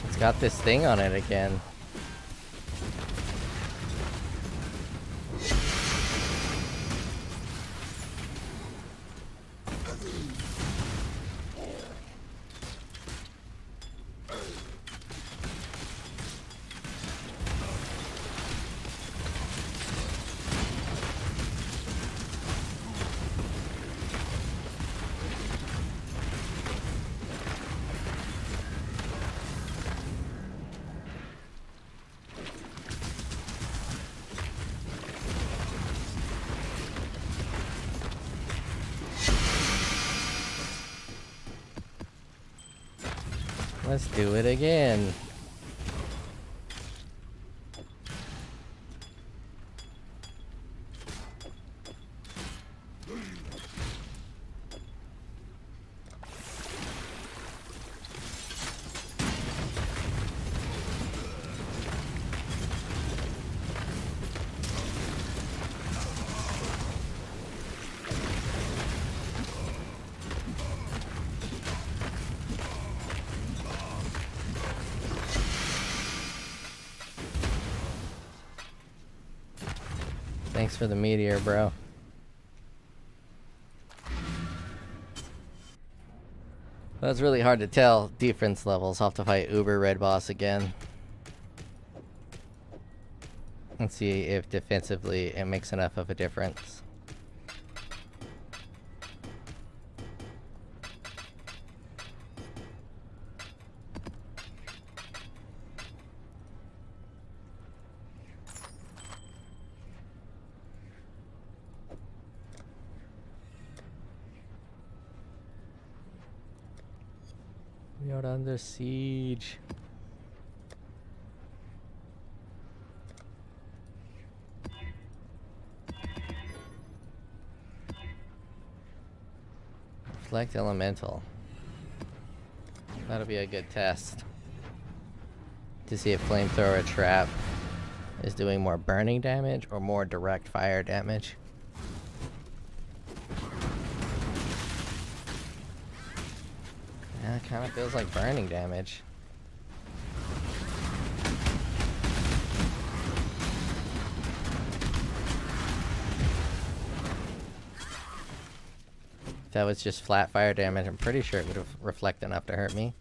It's got this thing on it again. Let's do it again. Thanks for the meteor, bro. Well, it's really hard to tell defense levels. I'll have to fight Uber Red Boss again. And see if defensively it makes enough of a difference. We are under siege. Reflect Elemental. That'll be a good test. To see if Flamethrower Trap is doing more burning damage or more direct fire damage. Yeah, it kind of feels like burning damage. If that was just flat fire damage, I'm pretty sure it would have reflected enough to hurt me.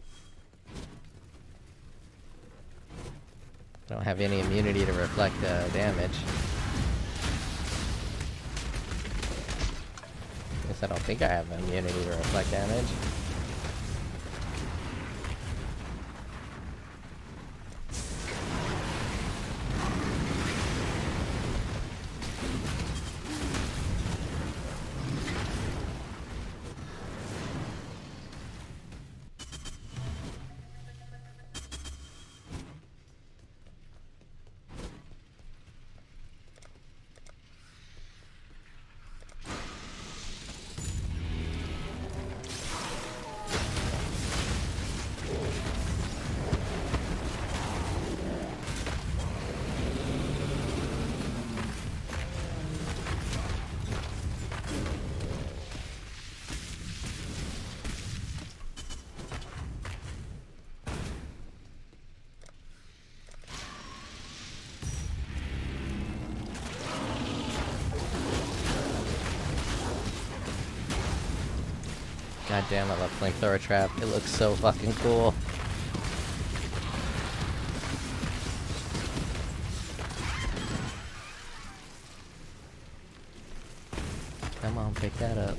I don't have any immunity to reflect damage. I guess I don't think I have immunity to reflect damage. God damn, I love Flamethrower Trap. It looks so fucking cool. Come on, pick that up.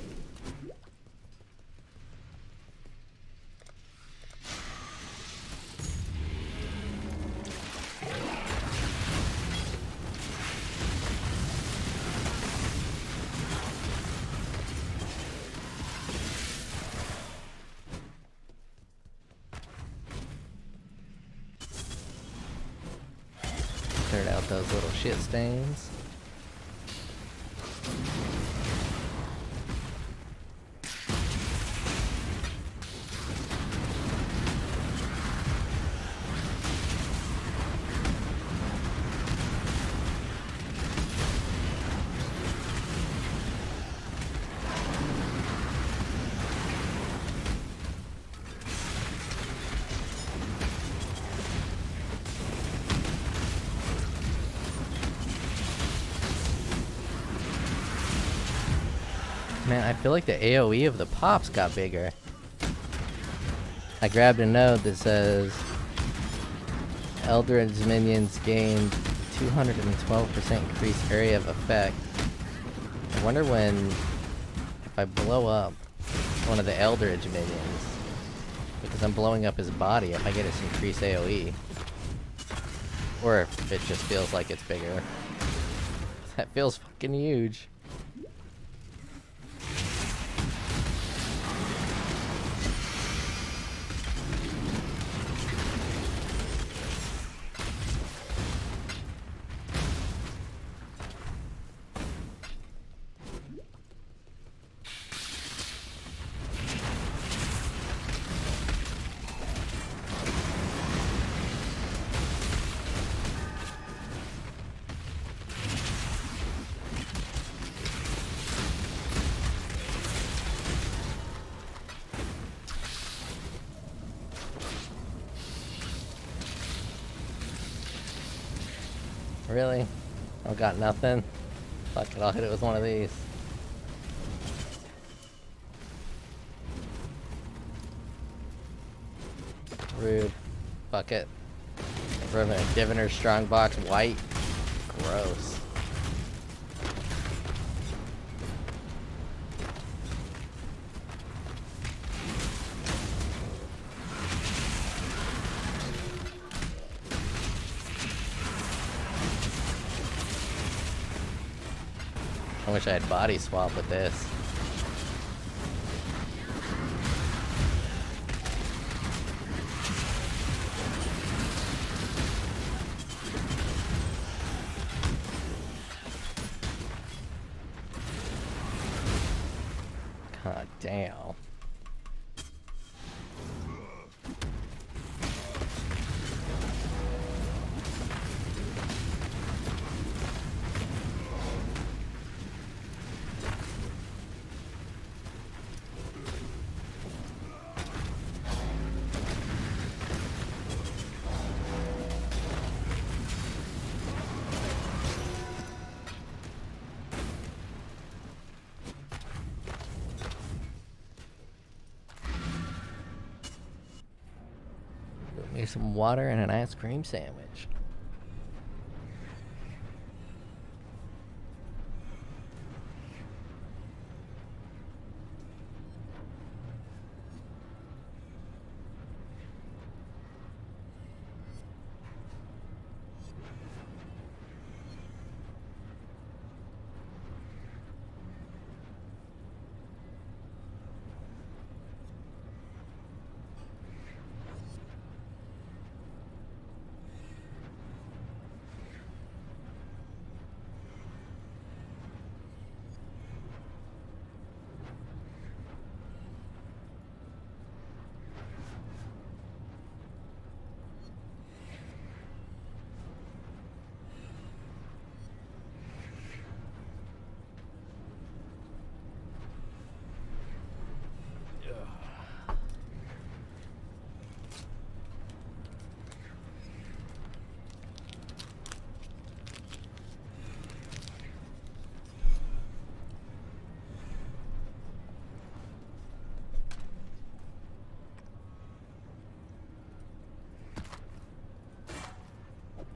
Cleared out those little shit stains. Man, I feel like the AoE of the pops got bigger. I grabbed a note that says Eldritch minions gained 212% increased area of effect. I wonder if I blow up one of the Eldritch minions, because I'm blowing up his body, if I get this increased AoE. Or if it just feels like it's bigger. That feels fucking huge. Really? I got nothing? Fuck it, I'll hit it with one of these. Rude. Fuck it. Diviner Strongbox white. Gross. I wish I had body swap with this. God damn. Me some water and an ice cream sandwich.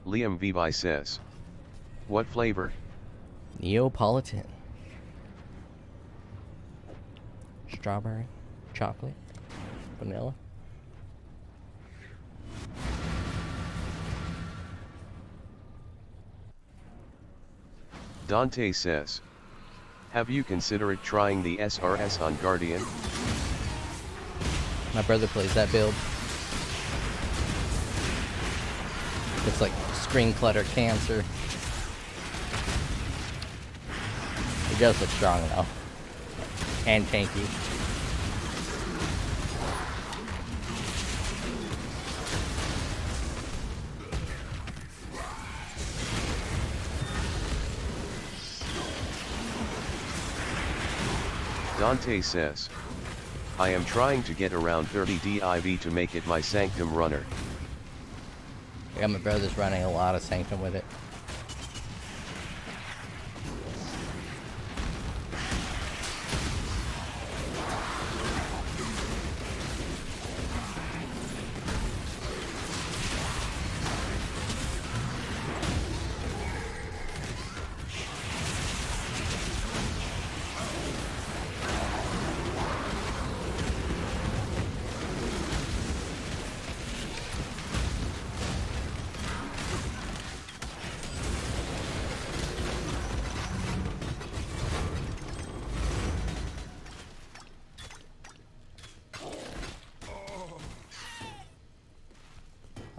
Liam Vivi says. What flavor? Neapolitan. Strawberry, chocolate, vanilla. Dante says. Have you considered trying the SRS on Guardian? My brother plays that build. It's like screen clutter cancer. It does look strong though. And tanky. Dante says. I am trying to get around 30 DIV to make it my Sanctum runner. I got my brother's running a lot of Sanctum with it.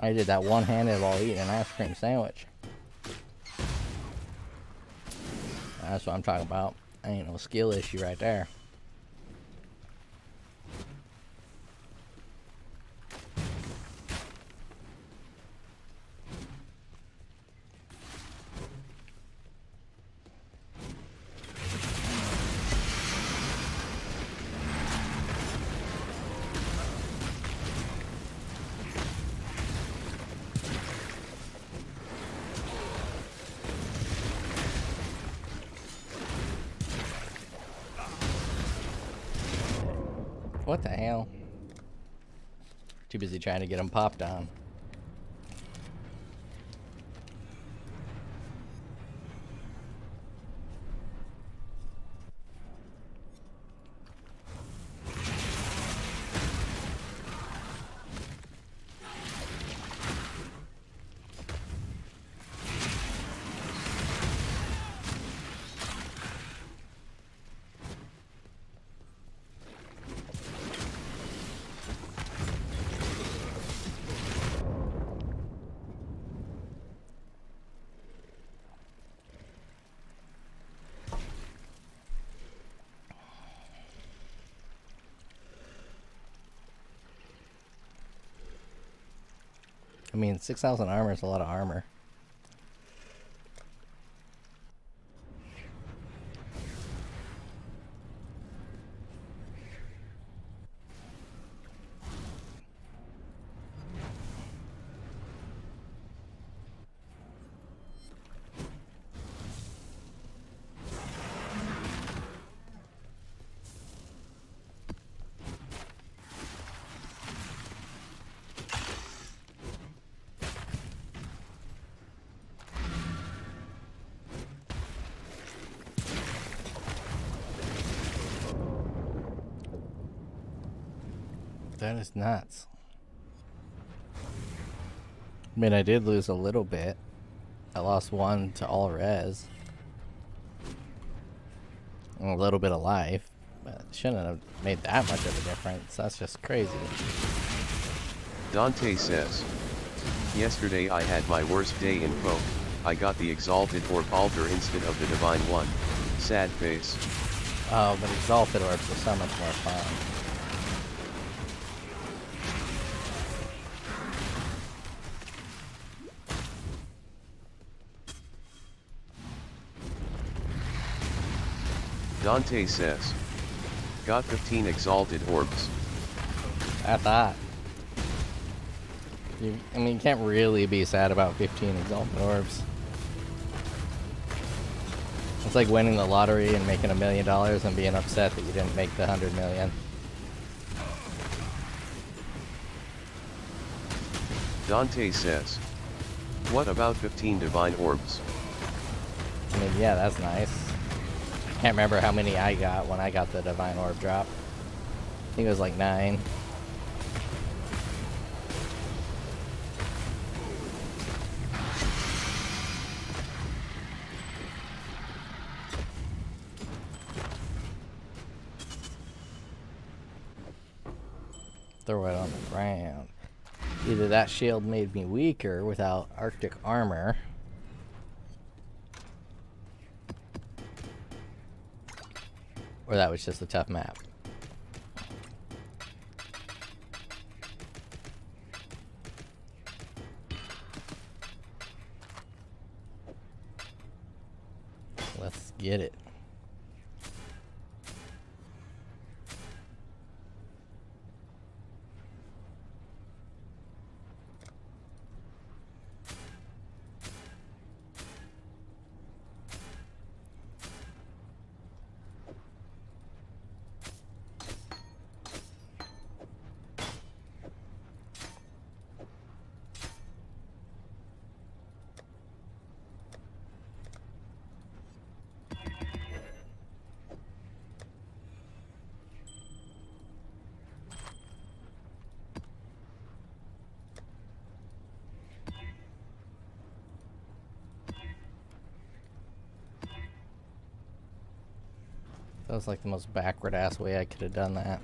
I did that one-handed while eating an ice cream sandwich. That's what I'm talking about. Ain't no skill issue right there. What the hell? Too busy trying to get him popped on. I mean, 6,000 armor is a lot of armor. That is nuts. I mean, I did lose a little bit. I lost 1 to all res. And a little bit of life. But shouldn't have made that much of a difference. That's just crazy. Dante says, yesterday I had my worst day in POE. I got the Exalted Orb Altar instead of the Divine one. Sad face. Oh, but Exalted Orbs are so much more fun. Dante says, got 15 Exalted Orbs. I thought. I mean, you can't really be sad about 15 Exalted Orbs. It's like winning the lottery and making $1 million and being upset that you didn't make the 100 million. Dante says, what about 15 Divine Orbs? I mean, yeah, that's nice. Can't remember how many I got when I got the Divine Orb drop. I think it was like 9. Throw it on the ground. Either that shield made me weaker without Arctic armor, or that was just a tough map. Let's get it. That was like the most backward ass way I could have done that.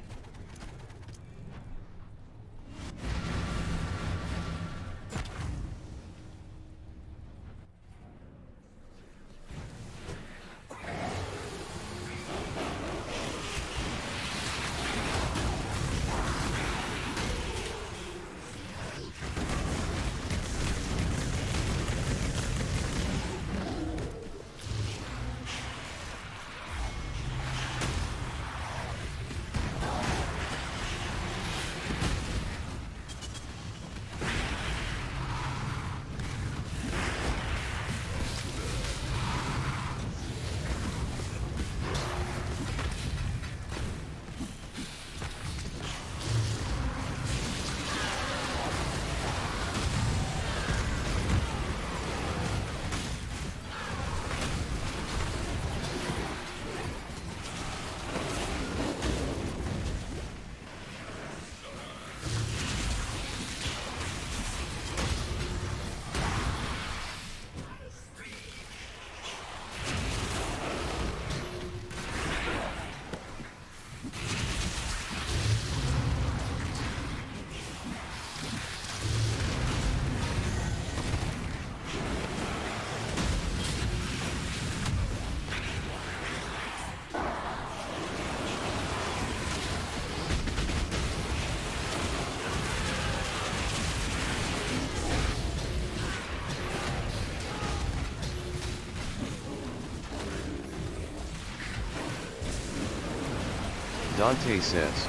Dante says,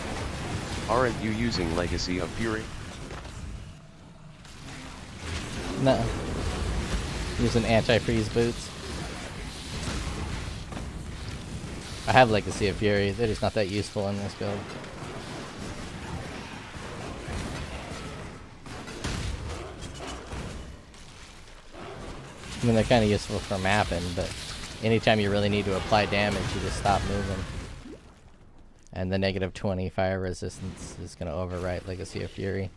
aren't you using Legacy of Fury? No. Using anti-freeze boots. I have Legacy of Fury, they're just not that useful in this build. I mean, they're kind of useful for mapping, but anytime you really need to apply damage, you just stop moving. And the negative 20 fire resistance is going to overwrite Legacy of Fury.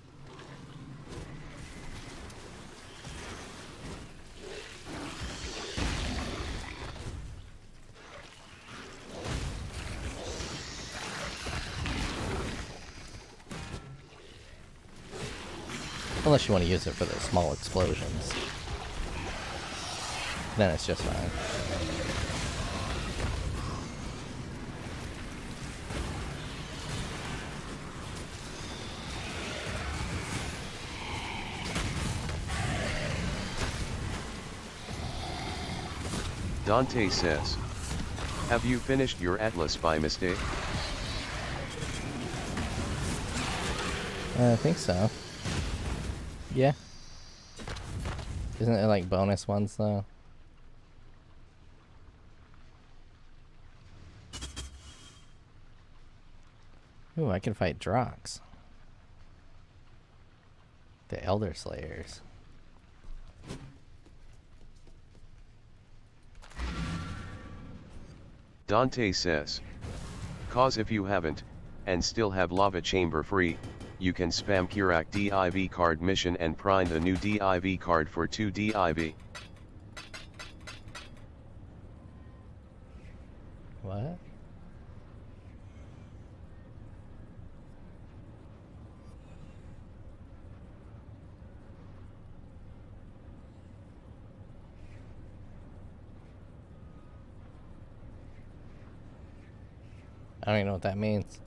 Unless you want to use it for the small explosions. Then it's just fine. Dante says, have you finished your Atlas by mistake? I think so. Yeah. Isn't it like bonus ones though? Ooh, I can fight Drox. The Elder Slayers. Dante says, cause if you haven't, and still have Lava Chamber free, you can spam Kirak DIV card mission and prime the new DIV card for 2 DIV. What? I don't even know what that means.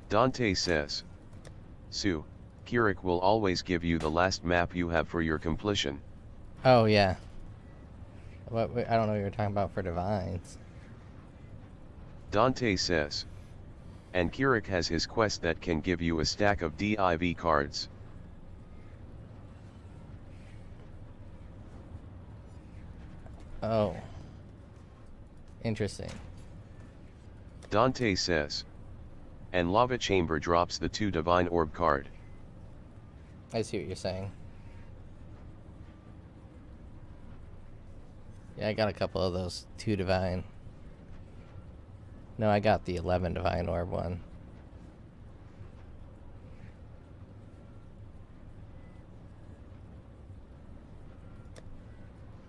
Dante says, Sue, Kirak will always give you the last map you have for your completion. Oh, yeah. What? I don't know what you're talking about for Divines. Dante says, and Kirak has his quest that can give you a stack of DIV cards. Oh. Interesting. Dante says, and Lava Chamber drops the 2 Divine Orb card. I see what you're saying. Yeah, I got a couple of those 2 Divine. No, I got the 11 Divine Orb one.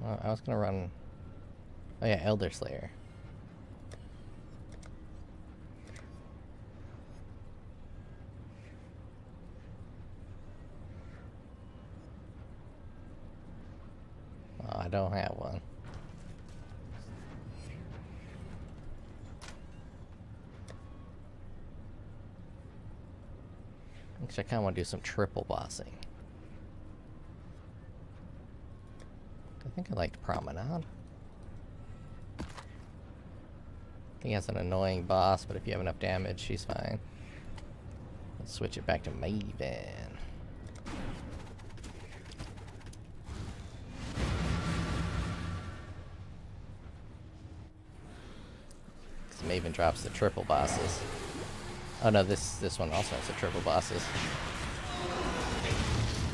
Well, I was gonna run... Oh yeah, Elder Slayer. Oh, I don't have one. Actually, I kinda wanna do some triple bossing. I think I liked Promenade. I think that's an annoying boss, but if you have enough damage, she's fine. Let's switch it back to Maven. Maven drops the triple bosses. Oh no, this one also has the triple bosses.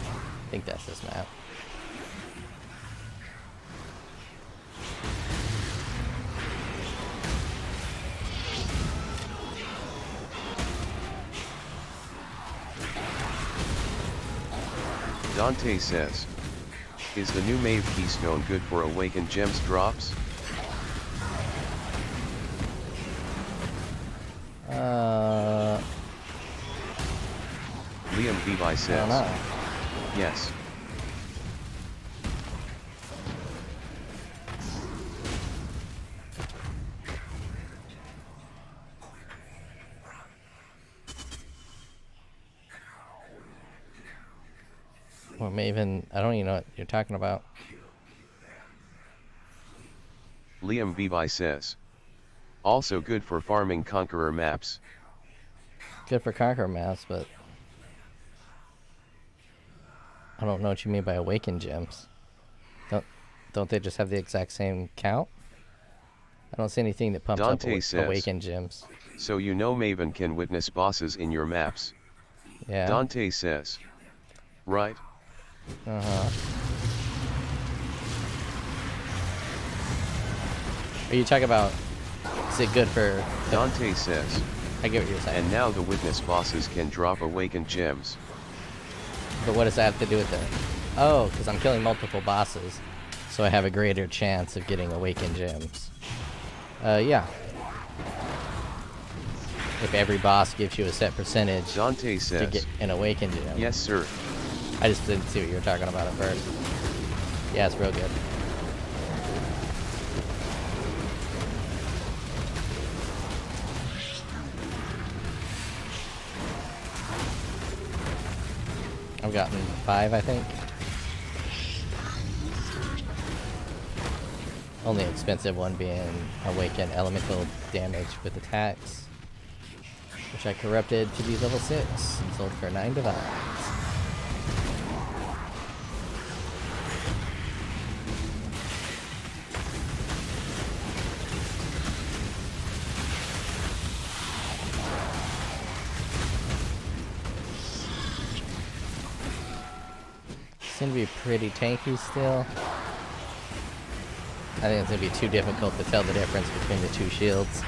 I think that's this map. Dante says, is the new Mave Keystone good for Awakened Gems drops? Liam Levi says, yes. Or Maven, I don't even know what you're talking about. Liam Beeby says. Also good for farming Conqueror maps. Good for Conqueror maps, but I don't know what you mean by awakened gems. Don't they just have the exact same count? I don't see anything that pumps Dante up says, awakened gems. So you know Maven can witness bosses in your maps. Yeah. Dante says. Right? Uh-huh. Are you talking about, is it good for... Dante says. I get what you're saying. And now the witness bosses can drop awakened gems. But what does that have to do with it? Oh, because I'm killing multiple bosses, so I have a greater chance of getting awakened gems. Yeah. If every boss gives you a set percentage Dante to says. get an awakened gem. Yes, sir. I just didn't see what you were talking about at first. Yeah, it's real good. I've gotten 5, I think. Only expensive one being awaken elemental damage with attacks, which I corrupted to be level 6 and sold for 9 divines. Seem to be pretty tanky still. I think it's going to be too difficult to tell the difference between the two shields.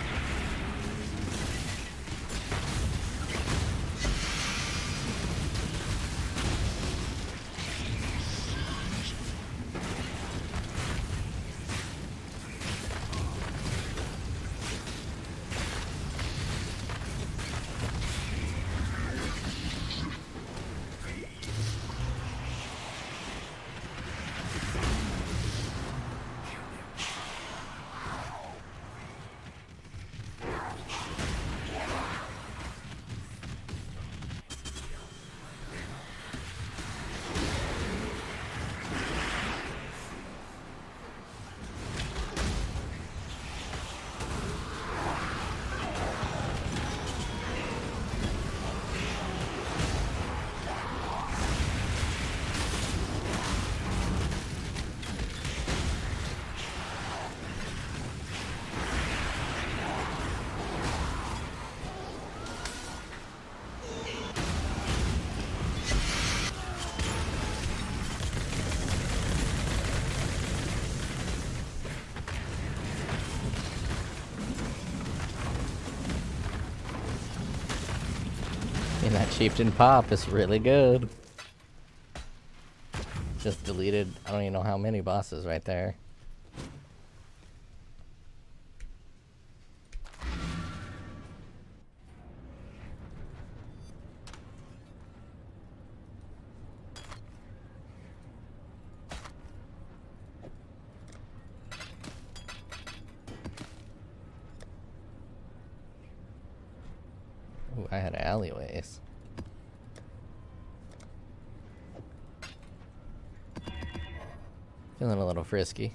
And that Chieftain pop is really good. Just deleted, I don't even know how many bosses right there. Ooh, I had alleyways. Feeling a little frisky.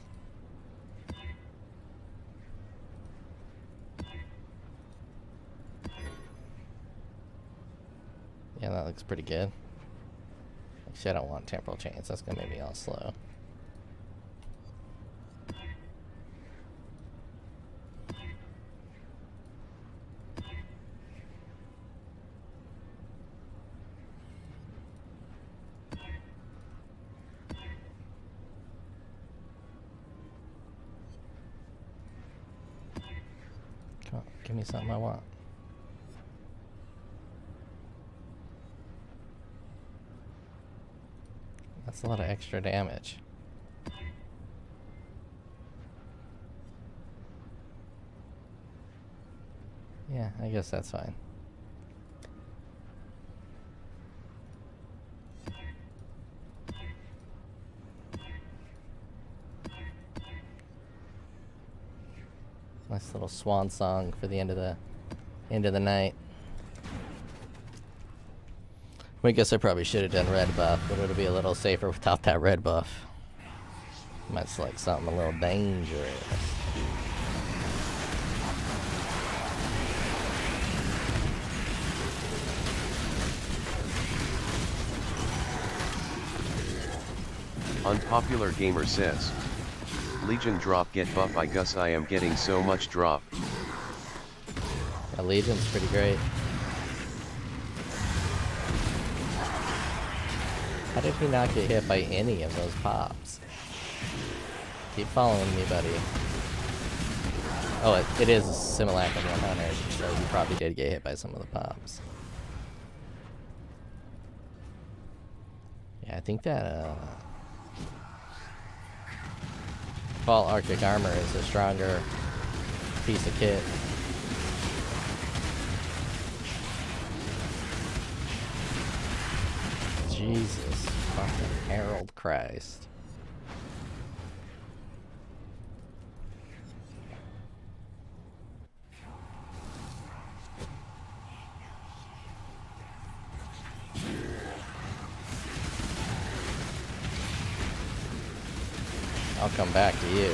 Yeah, that looks pretty good. Actually, I don't want temporal chains. That's gonna make me all slow. Come on, give me something I want. That's a lot of extra damage. Yeah, I guess that's fine. Nice little swan song for the end of the night. I guess I probably should have done red buff, but it'll be a little safer without that red buff. Might select something a little dangerous. Unpopular gamer says. Legion drop get buff. I guess I am getting so much drop. Yeah, Legion's pretty great. How did he not get hit by any of those pops? Keep following me, buddy. Oh, it is a simulacrum 100, so you probably did get hit by some of the pops. Yeah, I think that, Fall Arctic Armor is a stronger piece of kit. Jesus fucking Harold Christ. I'll come back to you.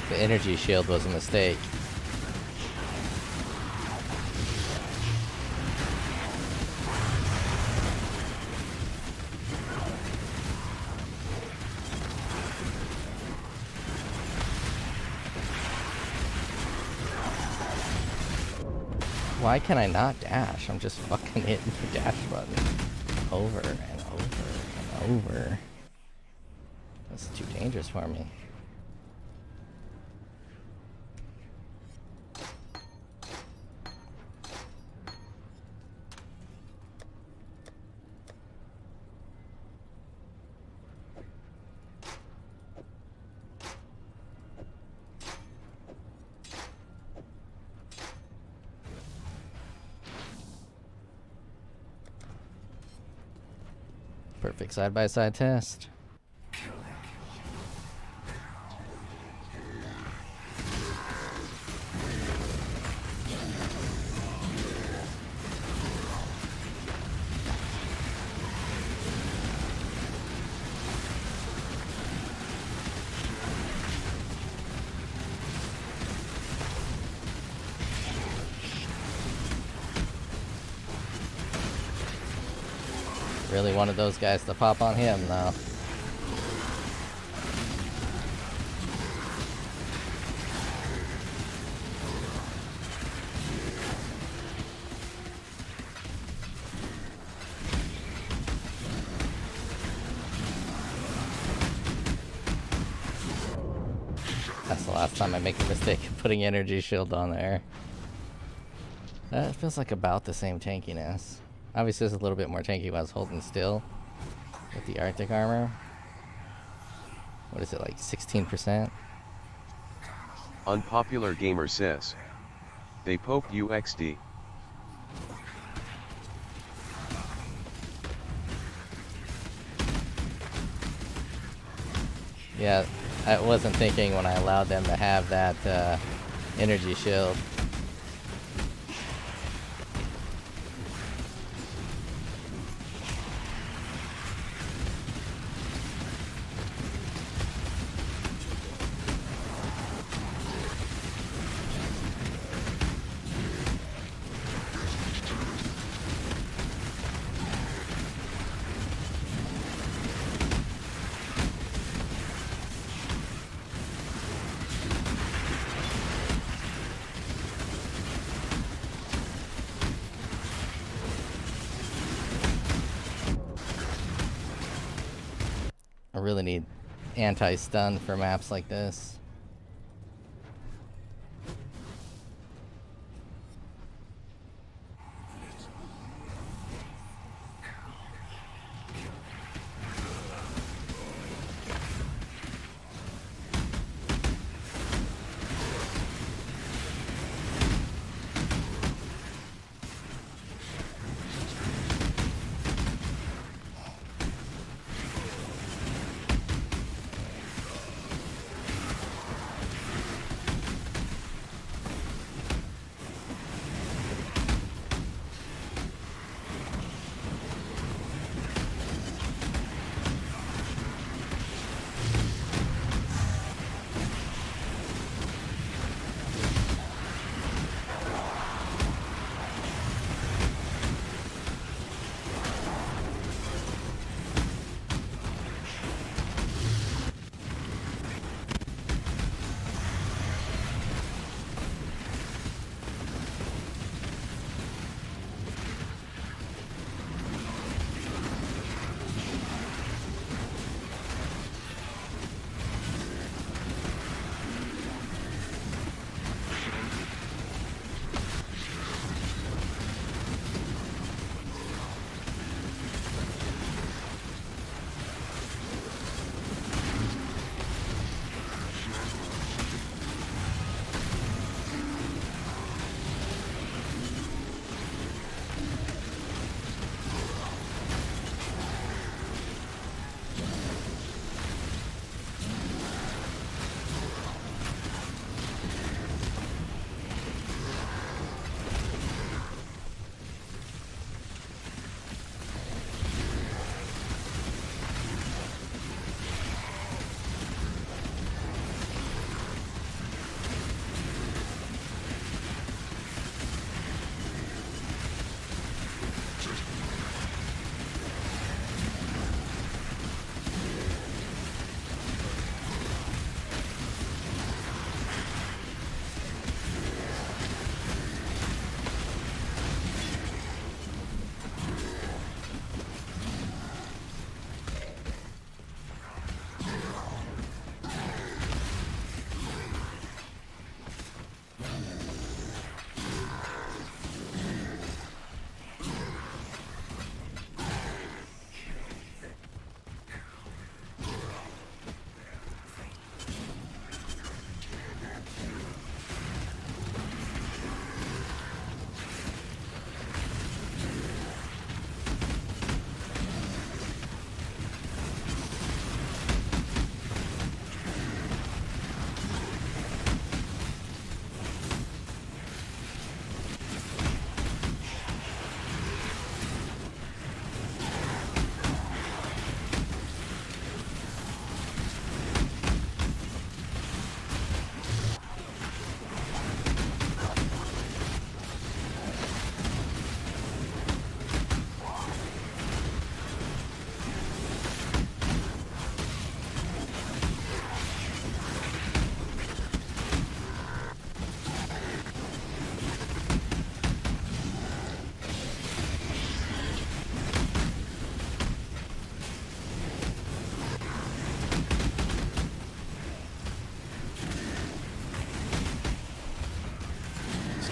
The energy shield was a mistake. Why can I not dash? I'm just fucking hitting the dash button over and over and over. That's too dangerous for me. Perfect side-by-side test. Really wanted those guys to pop on him, though. That's the last time I make the mistake of putting energy shield on there. That feels like about the same tankiness. Obviously, it's a little bit more tanky when I was holding still with the Arctic armor. What is it, like 16%? Unpopular gamer says. They poke UXD. Yeah, I wasn't thinking when I allowed them to have that energy shield. I really need anti-stun for maps like this.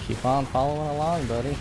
Keep on following along, buddy.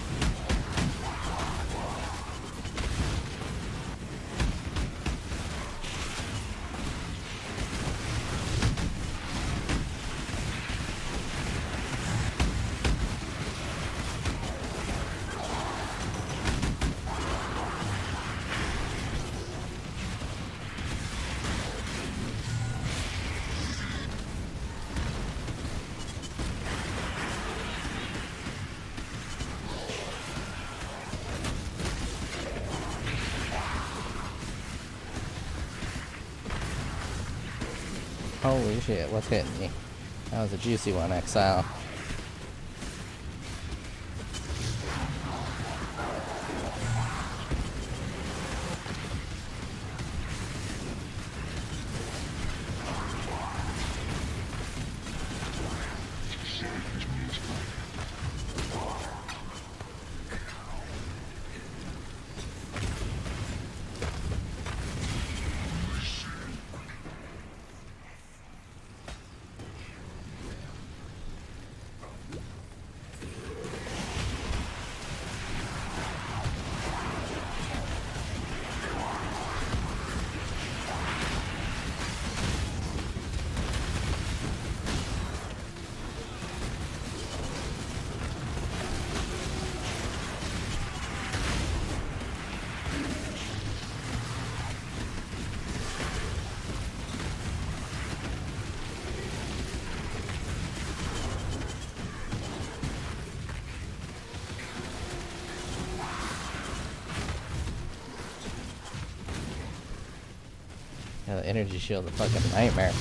Holy shit, what's hitting me? That was a juicy one, Exile. Yeah, the energy shield's a fucking nightmare.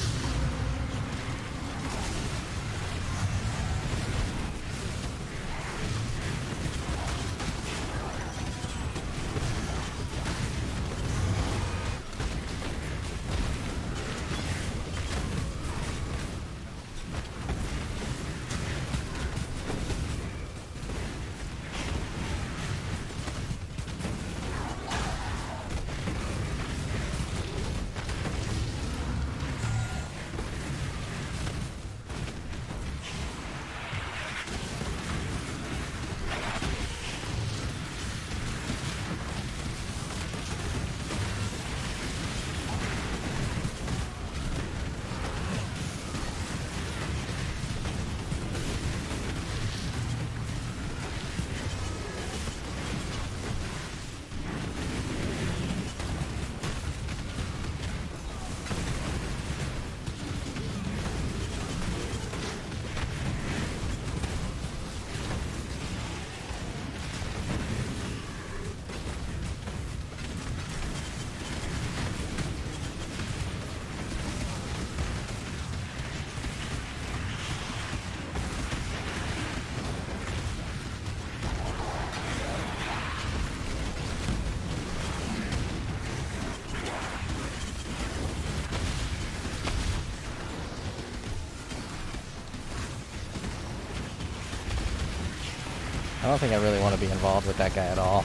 I don't think I really want to be involved with that guy at all.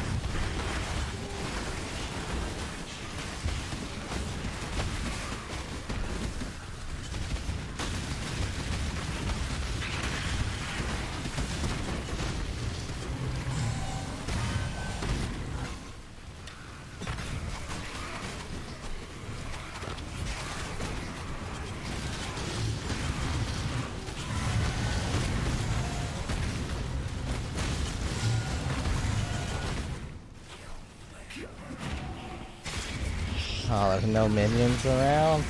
Oh, there's no minions around.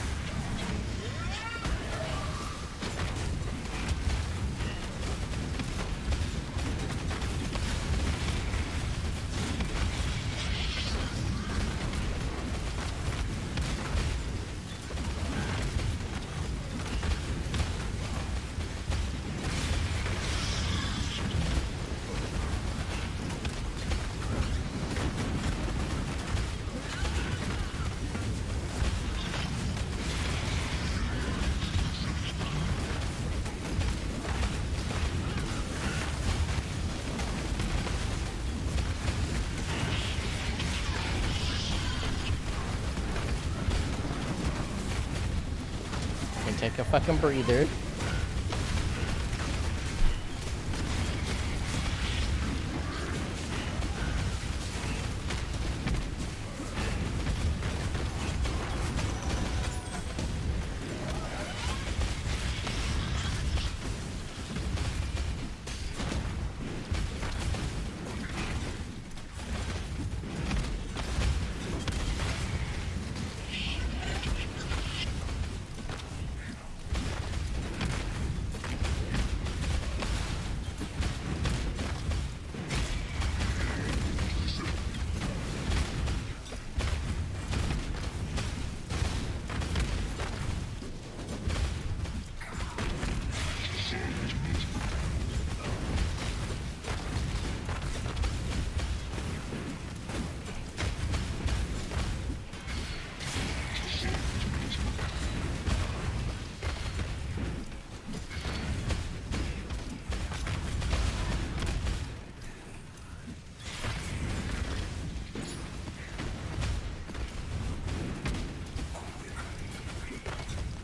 Take a fucking breather.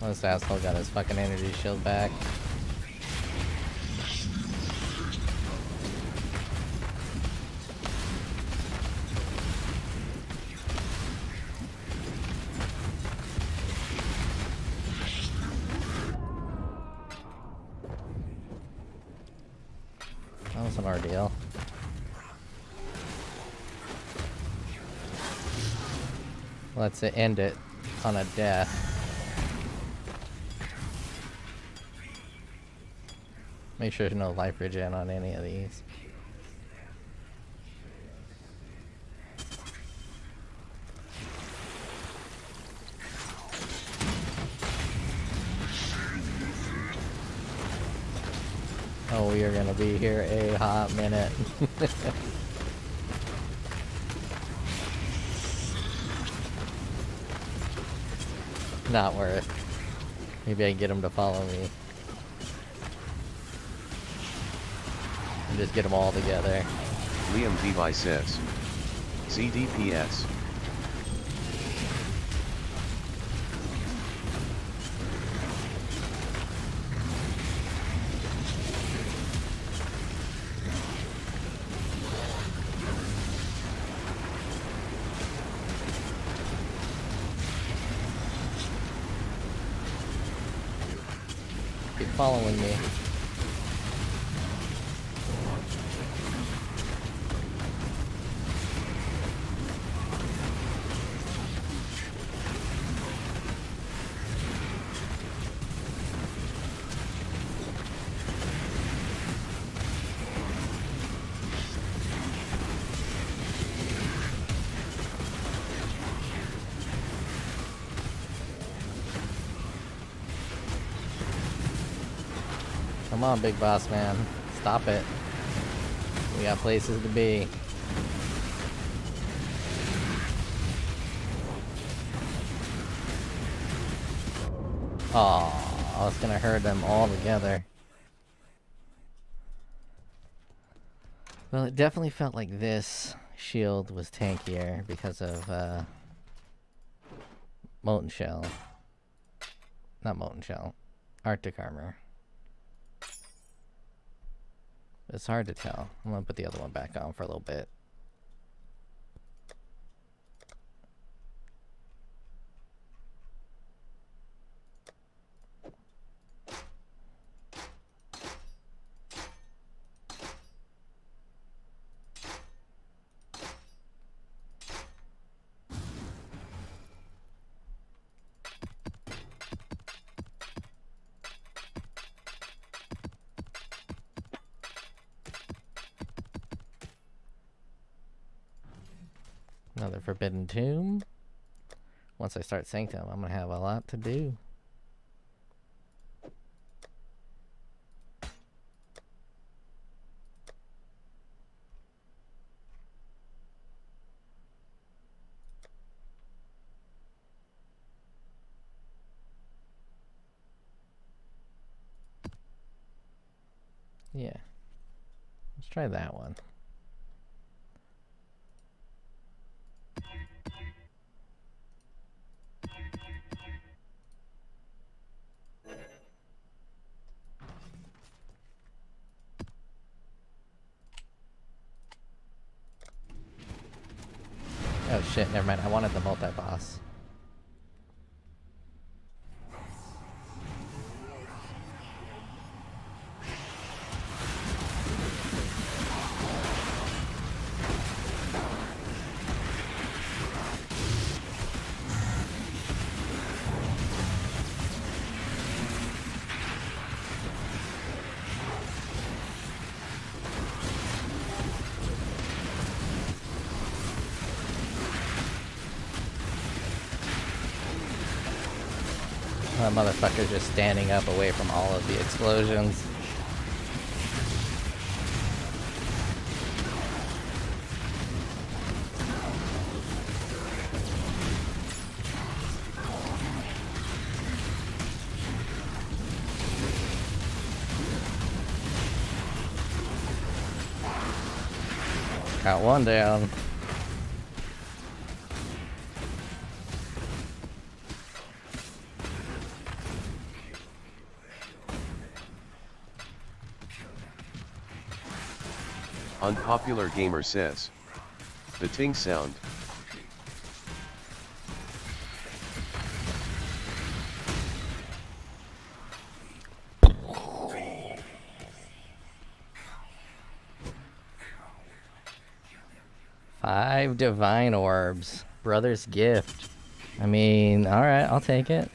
This asshole got his fucking energy shield back. That was an ordeal. Let's end it on a death. Make sure there's no life regen on any of these. Oh, we are gonna be here a hot minute. Not worth. Maybe I can get him to follow me. And just get them all together. Liam Devi says. CDPS. Keep following me. Come on, big boss man. Stop it. We got places to be. Aw, I was gonna herd them all together. Well, it definitely felt like this shield was tankier because of Molten Shell. Not Molten Shell. Arctic Armor. It's hard to tell. I'm gonna put the other one back on for a little bit. Another Forbidden Tomb. Once I start Sanctum, I'm gonna have a lot to do. Yeah. Let's try that one. Oh shit, never mind. I wanted the multi-boss. That motherfucker's just standing up away from all of the explosions. Got one down. Unpopular gamer says. The ting sound. Five divine orbs. Brother's gift. I mean, alright, I'll take it.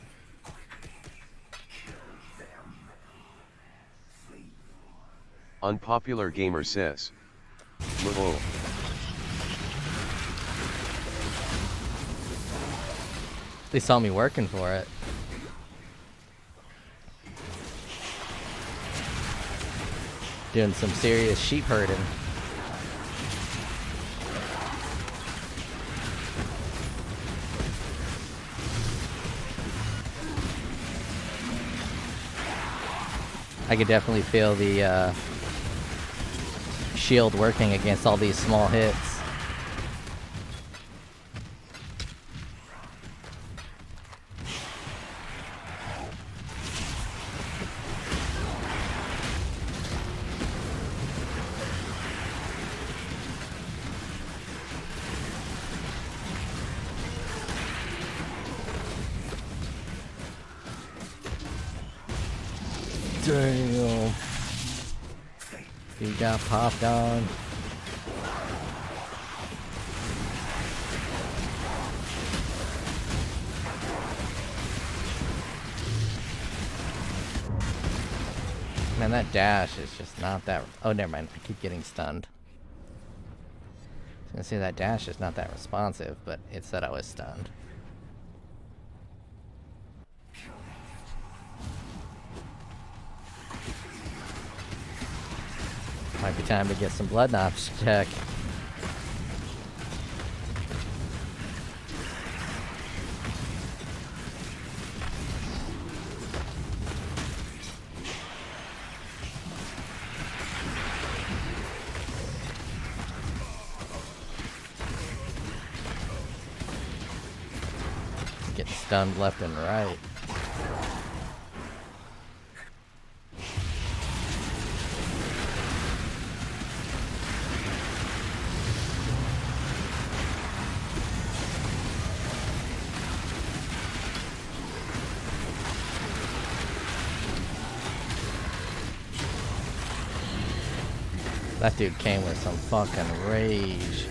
Unpopular gamer says. Lol. They saw me working for it. Doing some serious sheep herding. I could definitely feel the shield working against all these small hits. Damn. He got popped on. Man, that dash is just not that... Oh, never mind. I keep getting stunned. I was gonna say that dash is not that responsive, but it said I was stunned. Might be time to get some blood knobs check. Getting stunned left and right. That dude came with some fucking rage.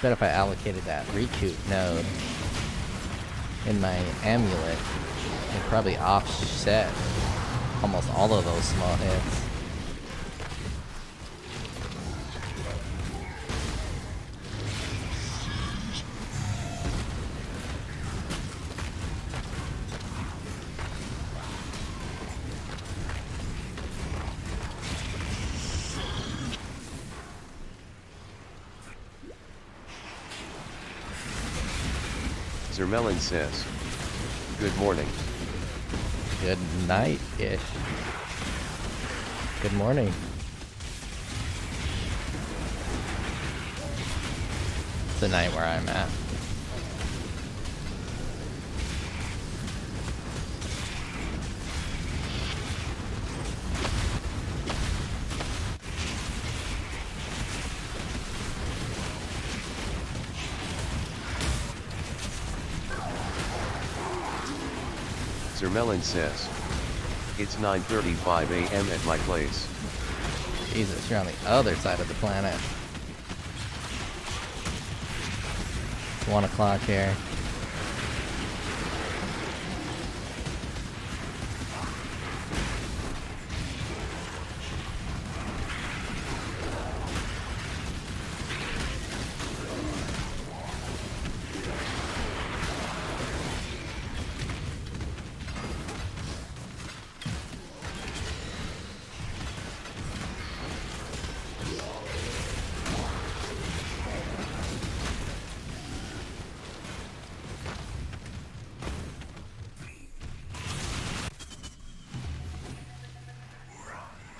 Bet if I allocated that recoup node in my amulet, it'd probably offset almost all of those small hits. Zermelin says. Good morning. Good night-ish. Good morning. It's the night where I'm at. Zermelin says. It's 9:35 a.m. at my place. Jesus, you're on the other side of the planet. It's 1 o'clock here.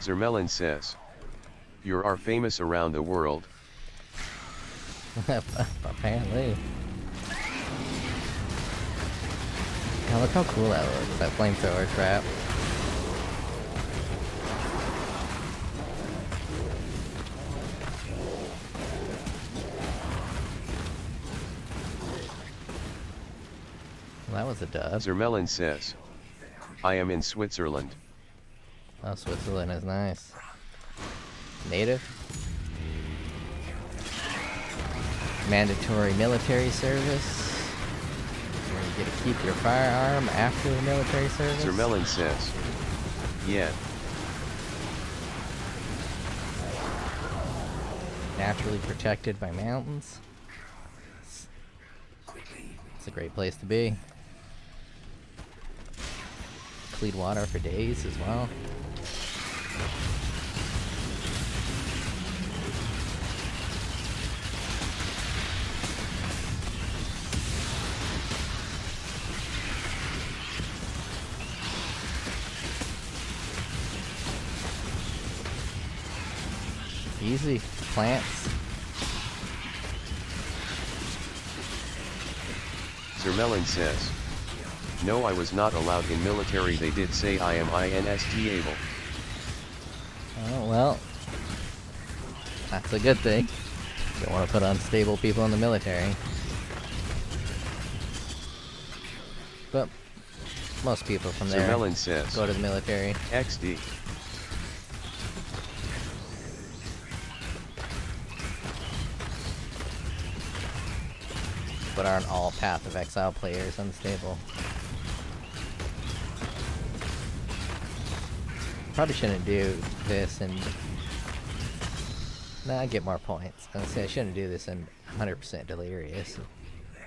Zermelin says. You are famous around the world. Apparently. God, look how cool that looks, that flamethrower trap. Well, that was a dub. Zermelin says. I am in Switzerland. Oh, Switzerland is nice. Native? Mandatory military service. Where you get to keep your firearm after the military service. Zermelin says. Yeah. Naturally protected by mountains. It's a great place to be. Clean water for days as well. Easy plants. Zermelin says. No, I was not allowed in military. They did say I am instable. Oh, well. That's a good thing. Don't want to put unstable people in the military. But most people from there Zermelin says. go to the military. XD. But aren't all Path of Exile players unstable? Probably shouldn't do this and... Nah, I get more points. I was gonna say I shouldn't do this in 100% Delirious.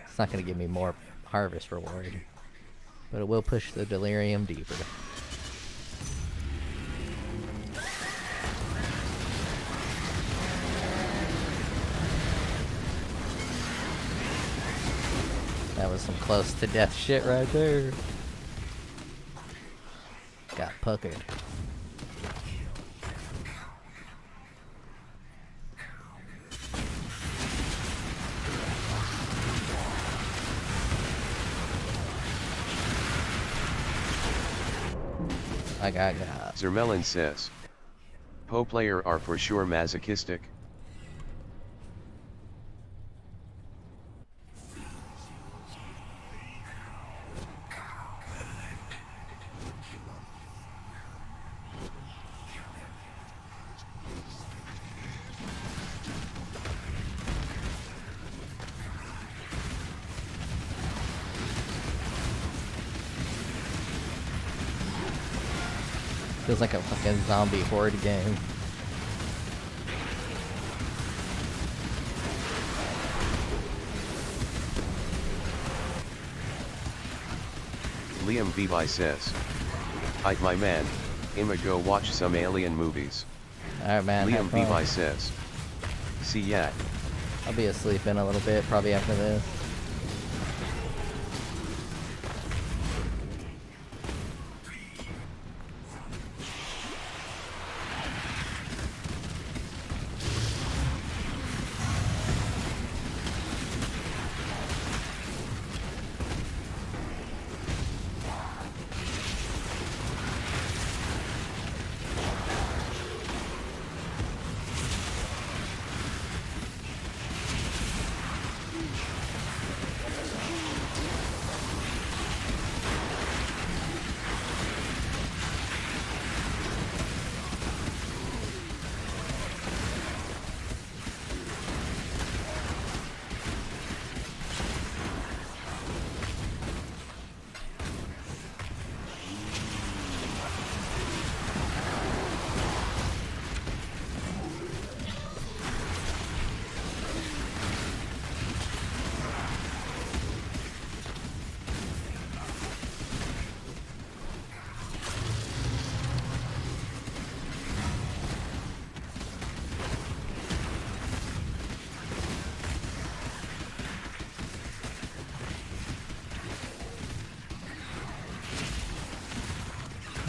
It's not gonna give me more harvest reward. But it will push the Delirium deeper. That was some close to death shit right there. Got puckered. I got. Zermelin says. POE player are for sure masochistic. Feels like a fucking zombie horde game. Liam Vibi says. Ike my man, I'ma go watch some alien movies. Alright, man. Liam have fun. Vibi says. See ya. I'll be asleep in a little bit, probably after this.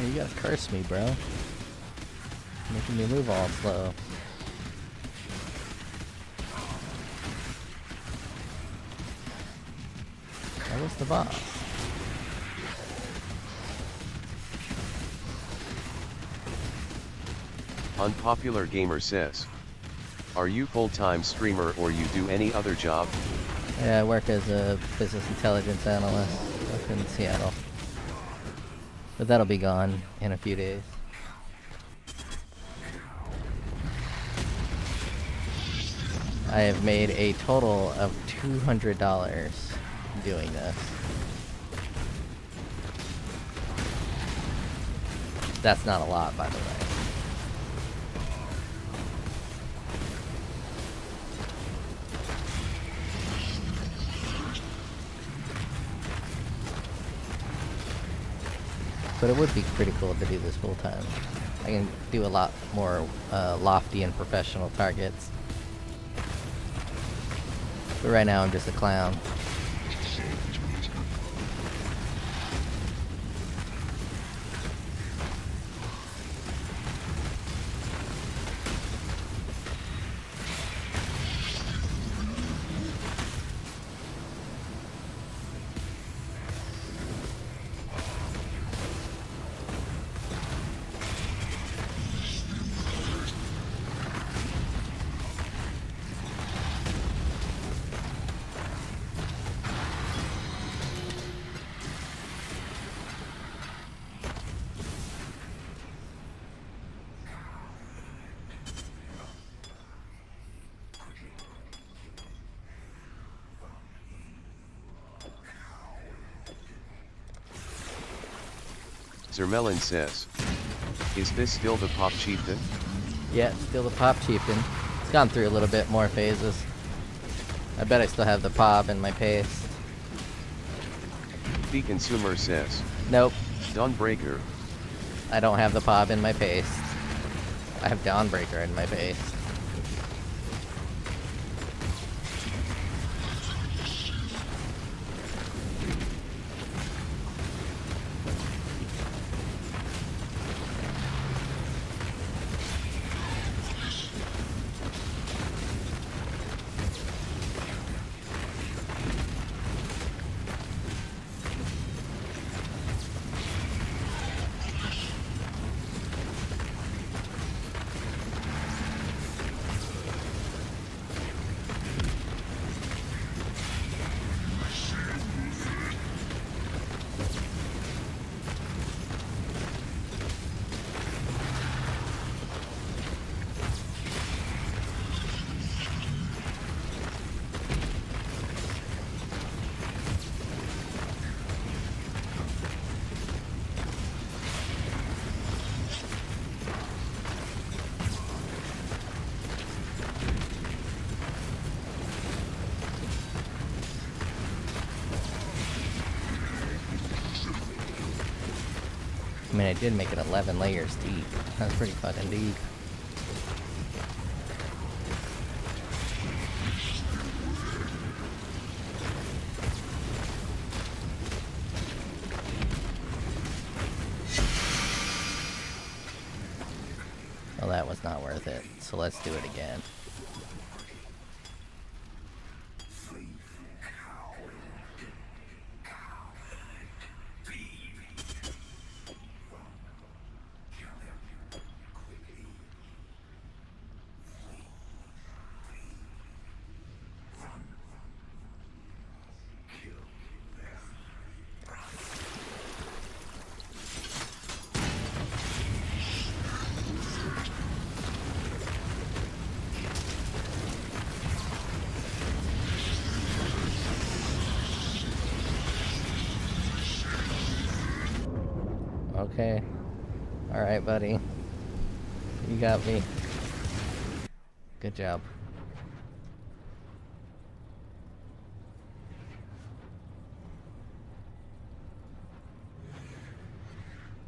You gotta curse me, bro. Making me move all slow. That was the boss. Unpopular Gamer says, are you full-time streamer or you do any other job? Yeah, I work as a business intelligence analyst up in Seattle. But that'll be gone in a few days. I have made a total of $200 doing this. That's not a lot, by the way. But it would be pretty cool to do this full time. I can do a lot more lofty and professional targets. But right now I'm just a clown. Zermelin says, is this still the Pop Chieftain? Yeah, still the Pop Chieftain. It's gone through a little bit more phases. I bet I still have the Pop in my paste. The Consumer says, Nope, Dawnbreaker. I don't have the Pop in my paste. I have Dawnbreaker in my paste. I mean, I did make it 11 layers deep. That's pretty fucking deep. Well, that was not worth it, so let's do it again. Okay. Alright, buddy. You got me. Good job.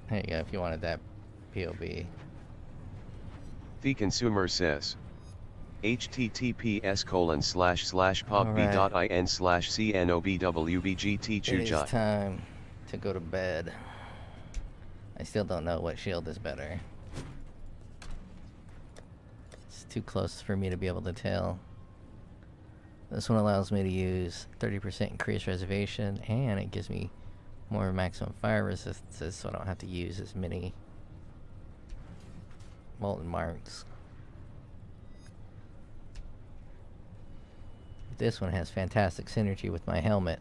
There you go, if you wanted that POB. The Consumer says, https://popb.in/cnobwbgt It is chujai. time to go to bed. I still don't know what shield is better. too close for me to be able to tell. This one allows me to use 30% increased reservation, and it gives me more maximum fire resistances, so I don't have to use as many molten marks. This one has fantastic synergy with my helmet.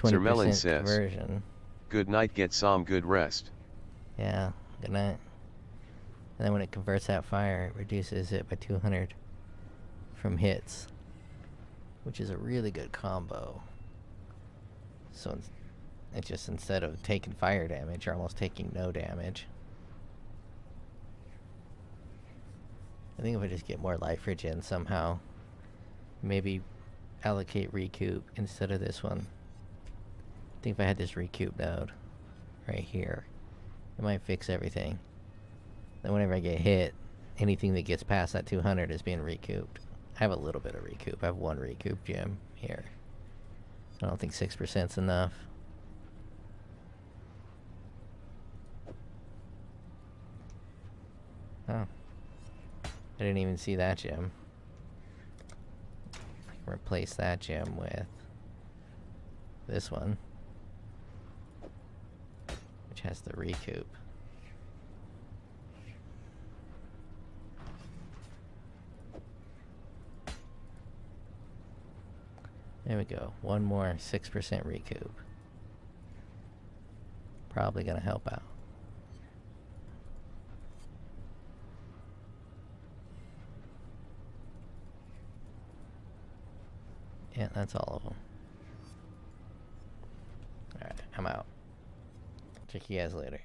Sir Melon 20% says, conversion. good night, get some good rest. Yeah, good night. And then when it converts that fire, it reduces it by 200 from hits, which is a really good combo. So it's just, instead of taking fire damage, you're almost taking no damage. I think if I just get more life regen somehow, maybe allocate recoup instead of this one. I think if I had this recoup node right here, it might fix everything. Then whenever I get hit, anything that gets past that 200 is being recouped. I have a little bit of recoup. I have one recoup gem here. I don't think 6% is enough. Oh. I didn't even see that gem. I can replace that gem with this one, which has the recoup. There we go. One more 6% recoup. Probably gonna help out. Yeah, that's all of them. Alright, I'm out. Check you guys later.